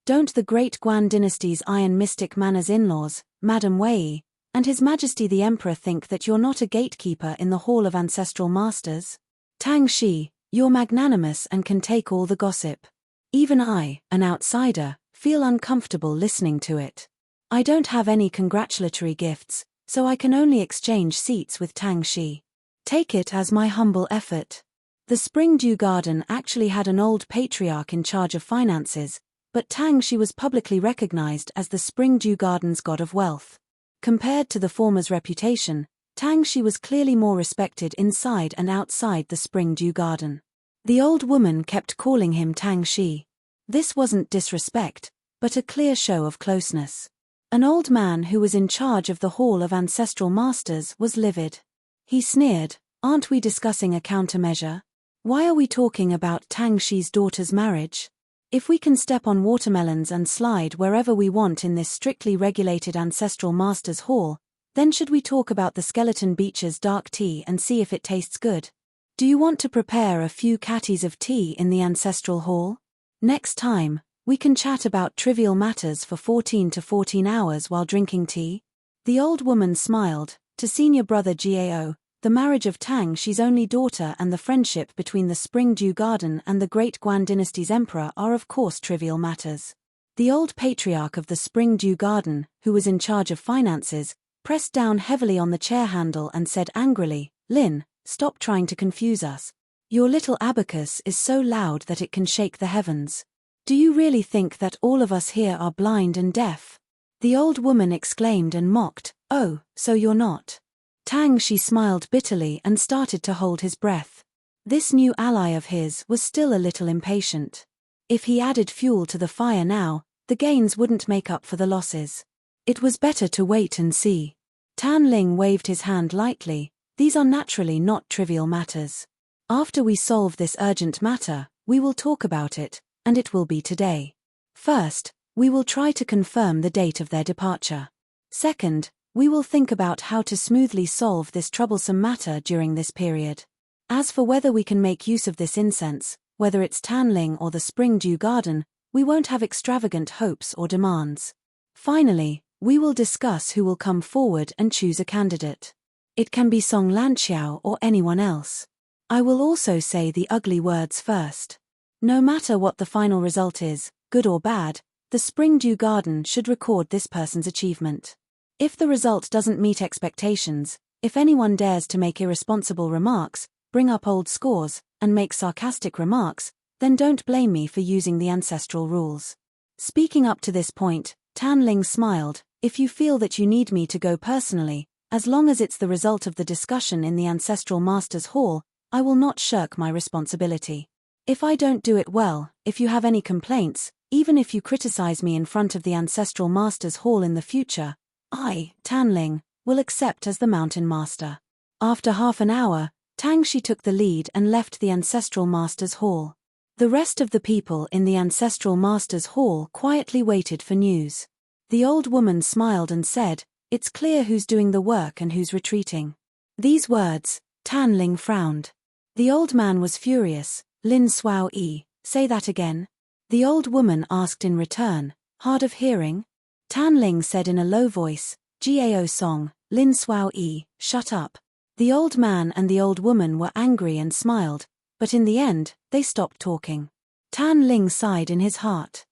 Don't the Great Guan Dynasty's Iron Mystic Manner's in-laws, Madam Wei, and His Majesty the Emperor think that you're not a gatekeeper in the Hall of Ancestral Masters? Tang Shi, you're magnanimous and can take all the gossip. Even I, an outsider, feel uncomfortable listening to it. I don't have any congratulatory gifts, so I can only exchange seats with Tang Shi. Take it as my humble effort." The Spring Dew Garden actually had an old patriarch in charge of finances, but Tang Shi was publicly recognized as the Spring Dew Garden's god of wealth. Compared to the former's reputation, Tang Shi was clearly more respected inside and outside the Spring Dew Garden. The old woman kept calling him Tang Shi. This wasn't disrespect, but a clear show of closeness. An old man who was in charge of the Hall of Ancestral Masters was livid. He sneered, "Aren't we discussing a countermeasure? Why are we talking about Tang Shi's daughter's marriage? If we can step on watermelons and slide wherever we want in this strictly regulated Ancestral Masters Hall, then should we talk about the Skeleton Beach's dark tea and see if it tastes good? Do you want to prepare a few catties of tea in the Ancestral Hall? Next time, we can chat about trivial matters for 14 to 14 hours while drinking tea." The old woman smiled. To senior brother Gao, the marriage of Tang Shi's only daughter and the friendship between the Spring Dew Garden and the Great Guan Dynasty's emperor are of course trivial matters. The old patriarch of the Spring Dew Garden, who was in charge of finances, pressed down heavily on the chair handle and said angrily, "Lin, stop trying to confuse us. Your little abacus is so loud that it can shake the heavens. Do you really think that all of us here are blind and deaf? The old woman exclaimed and mocked, "Oh, so you're not." Tang Shi smiled bitterly and started to hold his breath. This new ally of his was still a little impatient. If he added fuel to the fire now, the gains wouldn't make up for the losses. It was better to wait and see. Tan Ling waved his hand lightly. These are naturally not trivial matters. After we solve this urgent matter, we will talk about it, and it will be today. First, we will try to confirm the date of their departure. Second, we will think about how to smoothly solve this troublesome matter during this period. As for whether we can make use of this incense, whether it's Tanling or the Spring Dew Garden, we won't have extravagant hopes or demands. Finally, we will discuss who will come forward and choose a candidate. It can be Song Lanxiao or anyone else. I will also say the ugly words first. No matter what the final result is, good or bad, the Spring Dew Garden should record this person's achievement. If the result doesn't meet expectations, if anyone dares to make irresponsible remarks, bring up old scores, and make sarcastic remarks, then don't blame me for using the ancestral rules. Speaking up to this point, Tan Ling smiled. If you feel that you need me to go personally, as long as it's the result of the discussion in the Ancestral Masters Hall, I will not shirk my responsibility. If I don't do it well, if you have any complaints, even if you criticize me in front of the Ancestral Masters Hall in the future, I, Tan Ling, will accept as the Mountain Master. After half an hour, Tang Shi took the lead and left the Ancestral Masters Hall. The rest of the people in the Ancestral Masters Hall quietly waited for news. The old woman smiled and said, "It's clear who's doing the work and who's retreating." These words, Tan Ling frowned. The old man was furious. "Lin Suao Yi, say that again?" The old woman asked in return, hard of hearing. Tan Ling said in a low voice, "Gao Song, Lin Suao Yi, shut up." The old man and the old woman were angry and smiled, but in the end, they stopped talking. Tan Ling sighed in his heart.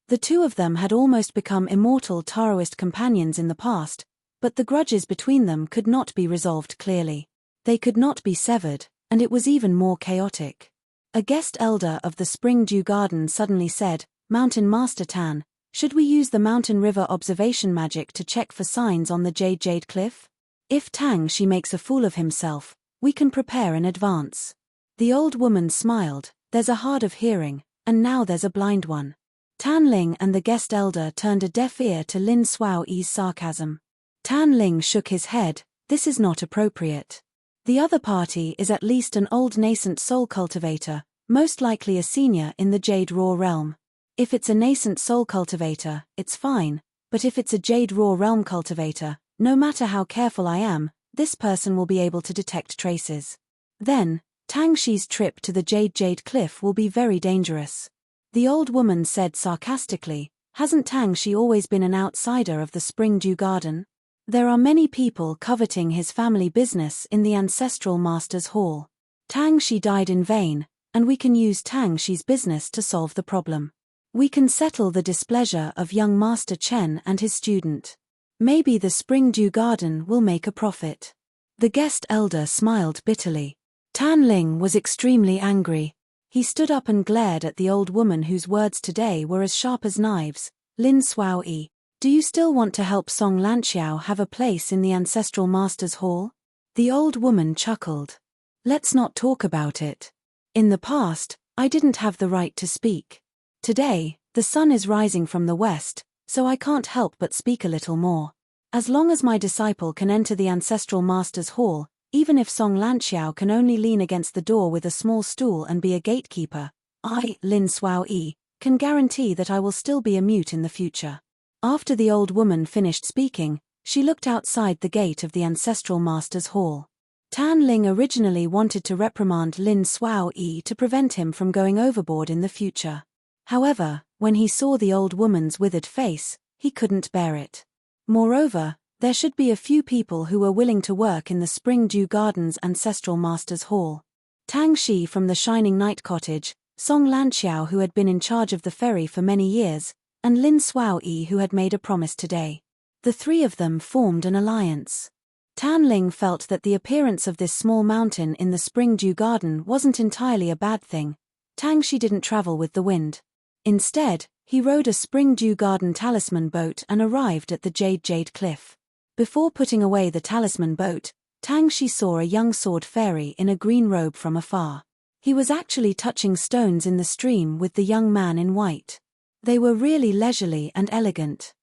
The two of them had almost become immortal Taoist companions in the past, but the grudges between them could not be resolved clearly. They could not be severed, and it was even more chaotic. A guest elder of the Spring Dew Garden suddenly said, "Mountain Master Tan, should we use the mountain river observation magic to check for signs on the Jade Cliff? If Tang Shi makes a fool of himself, we can prepare in advance." The old woman smiled. "There's a hard of hearing, and now there's a blind one." Tan Ling and the guest elder turned a deaf ear to Lin Suao Yi's sarcasm. Tan Ling shook his head. "This is not appropriate. The other party is at least an old nascent soul cultivator, most likely a senior in the Jade Raw realm. If it's a nascent soul cultivator, it's fine, but if it's a Jade Raw realm cultivator, no matter how careful I am, this person will be able to detect traces. Then, Tang Shi's trip to the Jade Cliff will be very dangerous." The old woman said sarcastically, "Hasn't Tang Shi always been an outsider of the Spring Dew Garden? There are many people coveting his family business in the Ancestral Masters Hall. Tang Shi died in vain, and we can use Tang Shi's business to solve the problem. We can settle the displeasure of young Master Chen and his student. Maybe the Spring Dew Garden will make a profit." The guest elder smiled bitterly. Tan Ling was extremely angry. He stood up and glared at the old woman whose words today were as sharp as knives. "Lin Suao Yi, do you still want to help Song Lanxiao have a place in the Ancestral Masters Hall?" The old woman chuckled. "Let's not talk about it. In the past, I didn't have the right to speak. Today, the sun is rising from the west, so I can't help but speak a little more. As long as my disciple can enter the Ancestral Masters Hall, even if Song Lanxiao can only lean against the door with a small stool and be a gatekeeper, I, Lin Suao Yi, can guarantee that I will still be a mute in the future." After the old woman finished speaking, she looked outside the gate of the Ancestral Masters Hall. Tan Ling originally wanted to reprimand Lin Suao Yi to prevent him from going overboard in the future. However, when he saw the old woman's withered face, he couldn't bear it. Moreover, there should be a few people who were willing to work in the Spring Dew Garden's Ancestral Masters Hall. Tang Shi from the Shining Night Cottage, Song Lanxiao who had been in charge of the ferry for many years, and Lin Suao Yi who had made a promise today. The three of them formed an alliance. Tan Ling felt that the appearance of this small mountain in the Spring Dew Garden wasn't entirely a bad thing. Tang Shi didn't travel with the wind. Instead, he rode a Spring Dew Garden talisman boat and arrived at the Jade Cliff. Before putting away the talisman boat, Tang Shi saw a young sword fairy in a green robe from afar. He was actually touching stones in the stream with the young man in white. They were really leisurely and elegant.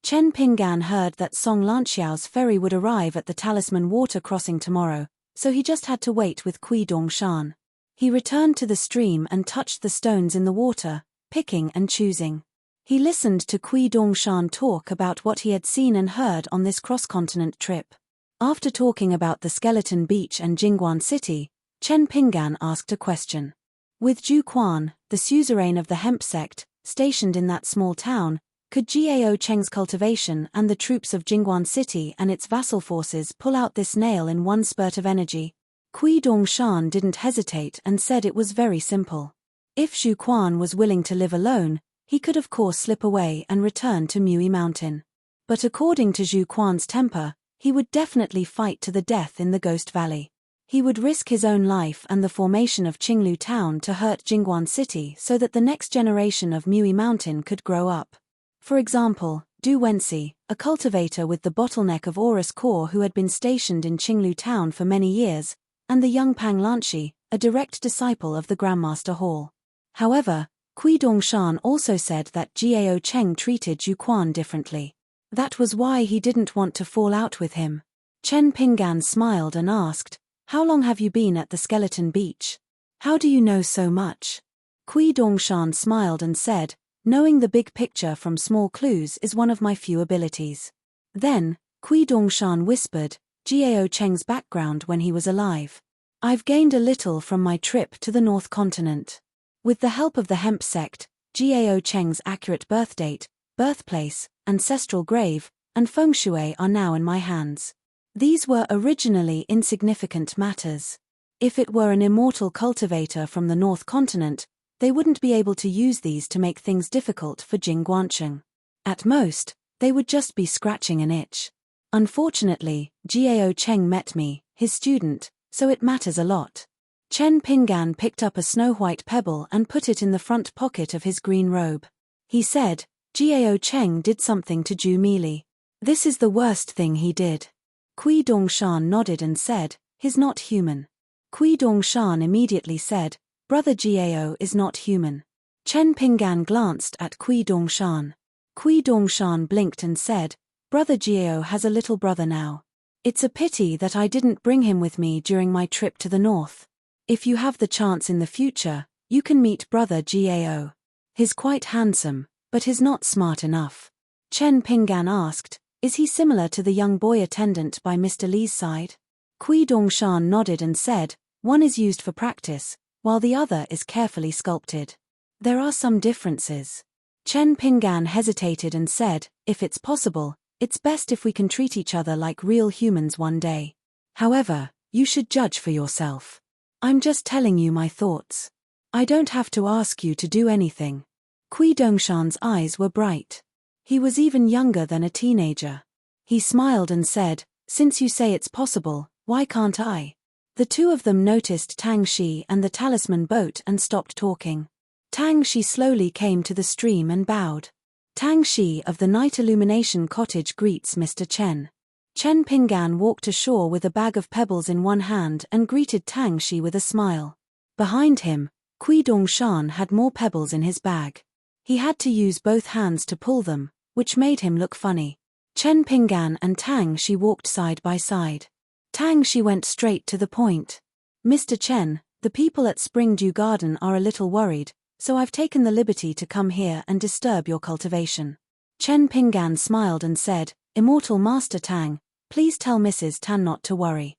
Chen Pinggan heard that Song Lanxiao's ferry would arrive at the talisman water crossing tomorrow, so he just had to wait with Kui Dongshan. He returned to the stream and touched the stones in the water, picking and choosing. He listened to Kui Dongshan talk about what he had seen and heard on this cross-continent trip. After talking about the Skeleton Beach and Jingguan City, Chen Pinggan asked a question. With Zhu Quan, the suzerain of the hemp sect, stationed in that small town, could Jiao Cheng's cultivation and the troops of Jingguan City and its vassal forces pull out this nail in one spurt of energy? Kui Dongshan didn't hesitate and said it was very simple. If Zhu Quan was willing to live alone, he could of course slip away and return to Mui Mountain. But according to Zhu Quan's temper, he would definitely fight to the death in the Ghost Valley. He would risk his own life and the formation of Qinglu Town to hurt Jingguan City so that the next generation of Mui Mountain could grow up. For example, Du Wenxi, a cultivator with the bottleneck of Aurus Core who had been stationed in Qinglu Town for many years, and the young Pang Lanxi, a direct disciple of the Grandmaster Hall. However, Kui Dongshan also said that Jiao Cheng treated Zhu Quan differently. That was why he didn't want to fall out with him. Chen Pinggan smiled and asked, "How long have you been at the Skeleton Beach? How do you know so much?" Kui Dongshan smiled and said, "Knowing the big picture from small clues is one of my few abilities." Then, Kui Dongshan whispered, Jiao Cheng's background when he was alive. "I've gained a little from my trip to the North Continent. With the help of the hemp sect, Jiao Cheng's accurate birth date, birthplace, ancestral grave, and feng shui are now in my hands. These were originally insignificant matters. If it were an immortal cultivator from the North Continent, they wouldn't be able to use these to make things difficult for Jing Guancheng. At most, they would just be scratching an itch. Unfortunately, Jiao Cheng met me, his student, so it matters a lot." Chen Pinggan picked up a snow-white pebble and put it in the front pocket of his green robe. He said, "Jiao Cheng did something to Zhu Mili. This is the worst thing he did." Kui Dongshan nodded and said, "He's not human." Kui Dongshan immediately said, "Brother Jiao is not human." Chen Pinggan glanced at Kui Dongshan. Kui Dongshan blinked and said, "Brother Jiao has a little brother now. It's a pity that I didn't bring him with me during my trip to the north. If you have the chance in the future, you can meet Brother Jiao. He's quite handsome, but he's not smart enough." Chen Pinggan asked, "Is he similar to the young boy attendant by Mr. Li's side?" Kui Dongshan nodded and said, "One is used for practice, while the other is carefully sculpted. There are some differences." Chen Pinggan hesitated and said, "If it's possible, it's best if we can treat each other like real humans one day. However, you should judge for yourself. I'm just telling you my thoughts. I don't have to ask you to do anything." Kui Dongshan's eyes were bright. He was even younger than a teenager. He smiled and said, "Since you say it's possible, why can't I?" The two of them noticed Tang Shi and the talisman boat and stopped talking. Tang Shi slowly came to the stream and bowed. Tang Shi of the Night Illumination Cottage greets Mr. Chen. Chen Pinggan walked ashore with a bag of pebbles in one hand and greeted Tang Shi with a smile. Behind him, Kui Dongshan had more pebbles in his bag. He had to use both hands to pull them, which made him look funny. Chen Pinggan and Tang Shi walked side by side. Tang Shi went straight to the point. "Mr. Chen, the people at Spring Dew Garden are a little worried, so I've taken the liberty to come here and disturb your cultivation." Chen Pinggan smiled and said, "Immortal Master Tang, please tell Mrs. Tan not to worry.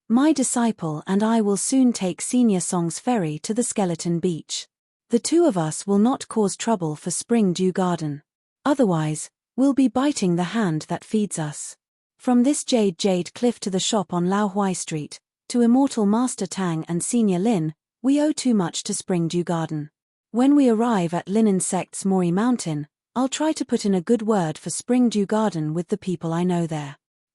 My disciple and I will soon take Senior Song's ferry to the Skeleton Beach. The two of us will not cause trouble for Spring Dew Garden. Otherwise, we'll be biting the hand that feeds us. From this Jade Cliff to the shop on Lao Huai Street, to Immortal Master Tang and Senior Lin, we owe too much to Spring Dew Garden. When we arrive at Lin Insect's Mori Mountain, I'll try to put in a good word for Spring Dew Garden with the people I know there.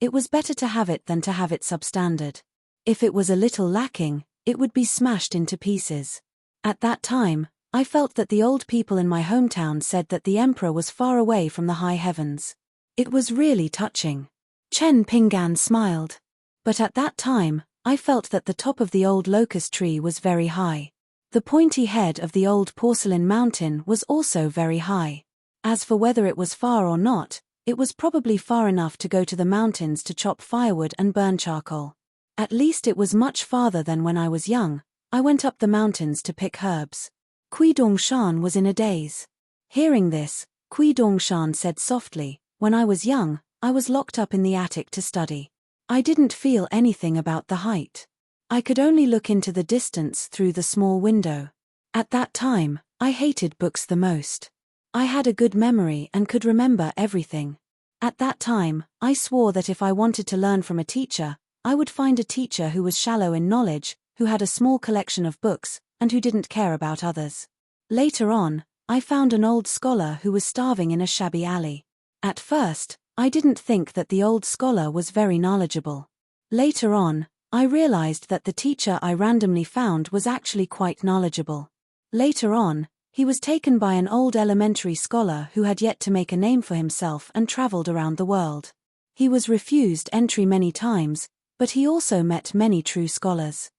It was better to have it than to have it substandard. If it was a little lacking, it would be smashed into pieces. At that time, I felt that the old people in my hometown said that the emperor was far away from the high heavens. It was really touching. Chen Pinggan smiled. But at that time, I felt that the top of the old locust tree was very high. The pointy head of the old porcelain mountain was also very high. As for whether it was far or not, it was probably far enough to go to the mountains to chop firewood and burn charcoal. At least it was much farther than when I was young. I went up the mountains to pick herbs. Kui Dongshan was in a daze. Hearing this, Kui Dongshan said softly, "When I was young, I was locked up in the attic to study. I didn't feel anything about the height. I could only look into the distance through the small window. At that time, I hated books the most. I had a good memory and could remember everything. At that time, I swore that if I wanted to learn from a teacher, I would find a teacher who was shallow in knowledge, who had a small collection of books, and who didn't care about others. Later on, I found an old scholar who was starving in a shabby alley. At first, I didn't think that the old scholar was very knowledgeable. Later on, I realized that the teacher I randomly found was actually quite knowledgeable. Later on, he was taken by an old elementary scholar who had yet to make a name for himself and traveled around the world. He was refused entry many times, but he also met many true scholars.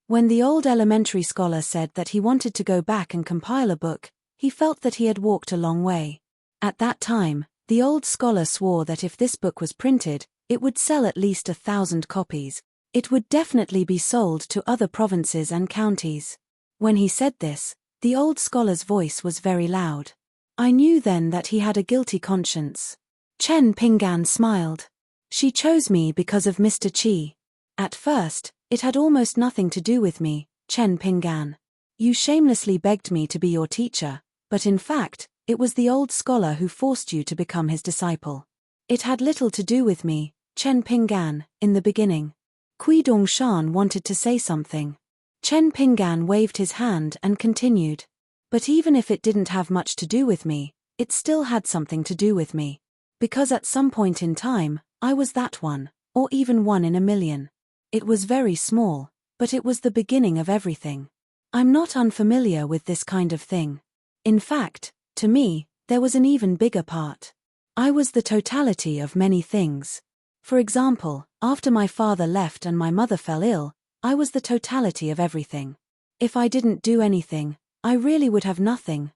When the old elementary scholar said that he wanted to go back and compile a book, he felt that he had walked a long way. At that time, the old scholar swore that if this book was printed, it would sell at least 1,000 copies. It would definitely be sold to other provinces and counties. When he said this, the old scholar's voice was very loud. I knew then that he had a guilty conscience. Chen Pinggan smiled. She chose me because of Mr. Qi. At first, it had almost nothing to do with me, Chen Pinggan. You shamelessly begged me to be your teacher, but in fact, it was the old scholar who forced you to become his disciple. It had little to do with me, Chen Pinggan, in the beginning. Kui Dongshan wanted to say something. Chen Pinggan waved his hand and continued. But even if it didn't have much to do with me, it still had something to do with me. Because at some point in time, I was that one, or even one in a million. It was very small, but it was the beginning of everything. I'm not unfamiliar with this kind of thing. In fact, to me, there was an even bigger part. I was the totality of many things. For example, after my father left and my mother fell ill, I was the totality of everything. If I didn't do anything, I really would have nothing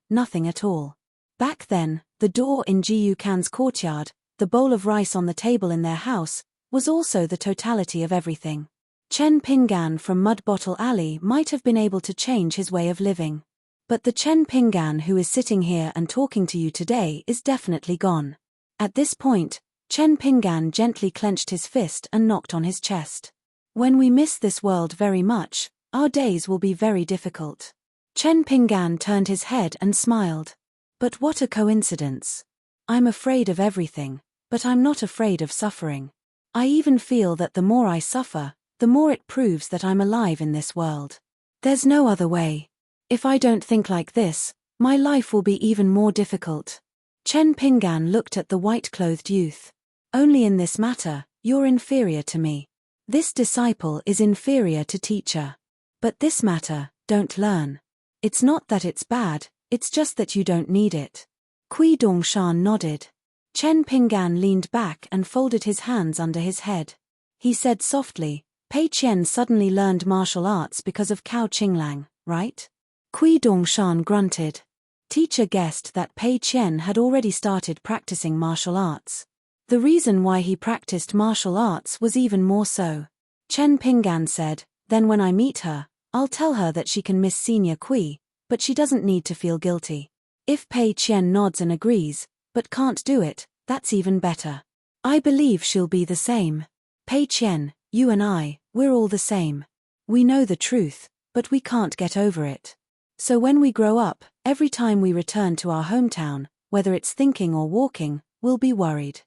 at all. Back then, the door in Jiu Kan's courtyard, the bowl of rice on the table in their house, was also the totality of everything. Chen Pinggan from Mud Bottle Alley might have been able to change his way of living. But the Chen Pinggan who is sitting here and talking to you today is definitely gone. At this point, Chen Pinggan gently clenched his fist and knocked on his chest. When we miss this world very much, our days will be very difficult. Chen Pinggan turned his head and smiled. But what a coincidence. I'm afraid of everything, but I'm not afraid of suffering. I even feel that the more I suffer, the more it proves that I'm alive in this world. There's no other way. If I don't think like this, my life will be even more difficult. Chen Pinggan looked at the white-clothed youth. Only in this matter, you're inferior to me. This disciple is inferior to teacher. But this matter, don't learn. It's not that it's bad, it's just that you don't need it. Kui Dongshan nodded. Chen Pinggan leaned back and folded his hands under his head. He said softly, Pei Qian suddenly learned martial arts because of Cao Qinglang, right? Kui Dongshan grunted. Teacher guessed that Pei Qian had already started practicing martial arts. The reason why he practiced martial arts was even more so. Chen Pinggan said, then when I meet her, I'll tell her that she can miss Senior Kui, but she doesn't need to feel guilty. If Pei Qian nods and agrees, but can't do it, that's even better. I believe she'll be the same. Pei Qian, you and I, we're all the same. We know the truth, but we can't get over it. So when we grow up, every time we return to our hometown, whether it's thinking or walking, we'll be worried.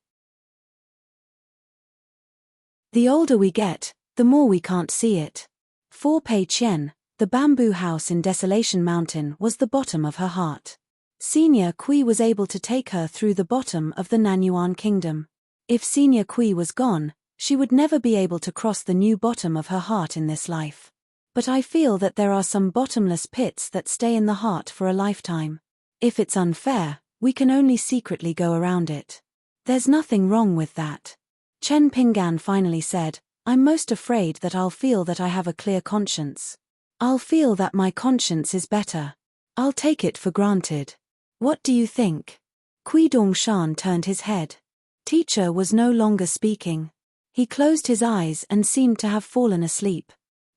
The older we get, the more we can't see it. For Pei Qian, the bamboo house in Desolation Mountain was the bottom of her heart. Senior Kui was able to take her through the bottom of the Nanyuan kingdom. If Senior Kui was gone, she would never be able to cross the new bottom of her heart in this life. But I feel that there are some bottomless pits that stay in the heart for a lifetime. If it's unfair, we can only secretly go around it. There's nothing wrong with that. Chen Pinggan finally said, I'm most afraid that I'll feel that I have a clear conscience. I'll feel that my conscience is better. I'll take it for granted. What do you think? Kui Dongshan turned his head. Teacher was no longer speaking. He closed his eyes and seemed to have fallen asleep.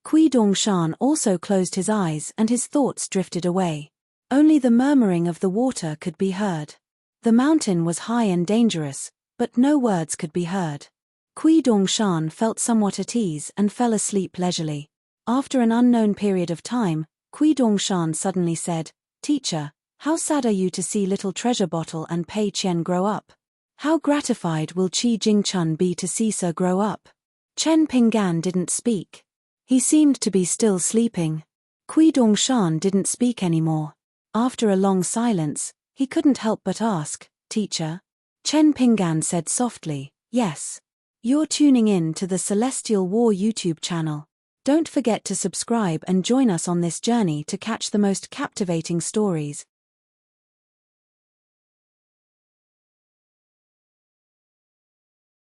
Kui Dongshan also closed his eyes and his thoughts drifted away. Only the murmuring of the water could be heard. The mountain was high and dangerous, but no words could be heard. Kui Dongshan felt somewhat at ease and fell asleep leisurely. After an unknown period of time, Kui Dongshan suddenly said, Teacher, how sad are you to see little treasure bottle and Pei Qian grow up? How gratified will Qi Jingchun be to see Sir grow up? Chen Pinggan didn't speak. He seemed to be still sleeping. Kui Dongshan didn't speak anymore. After a long silence, he couldn't help but ask, Teacher? Chen Pinggan said softly, Yes. You're tuning in to the Celestial War YouTube channel. Don't forget to subscribe and join us on this journey to catch the most captivating stories.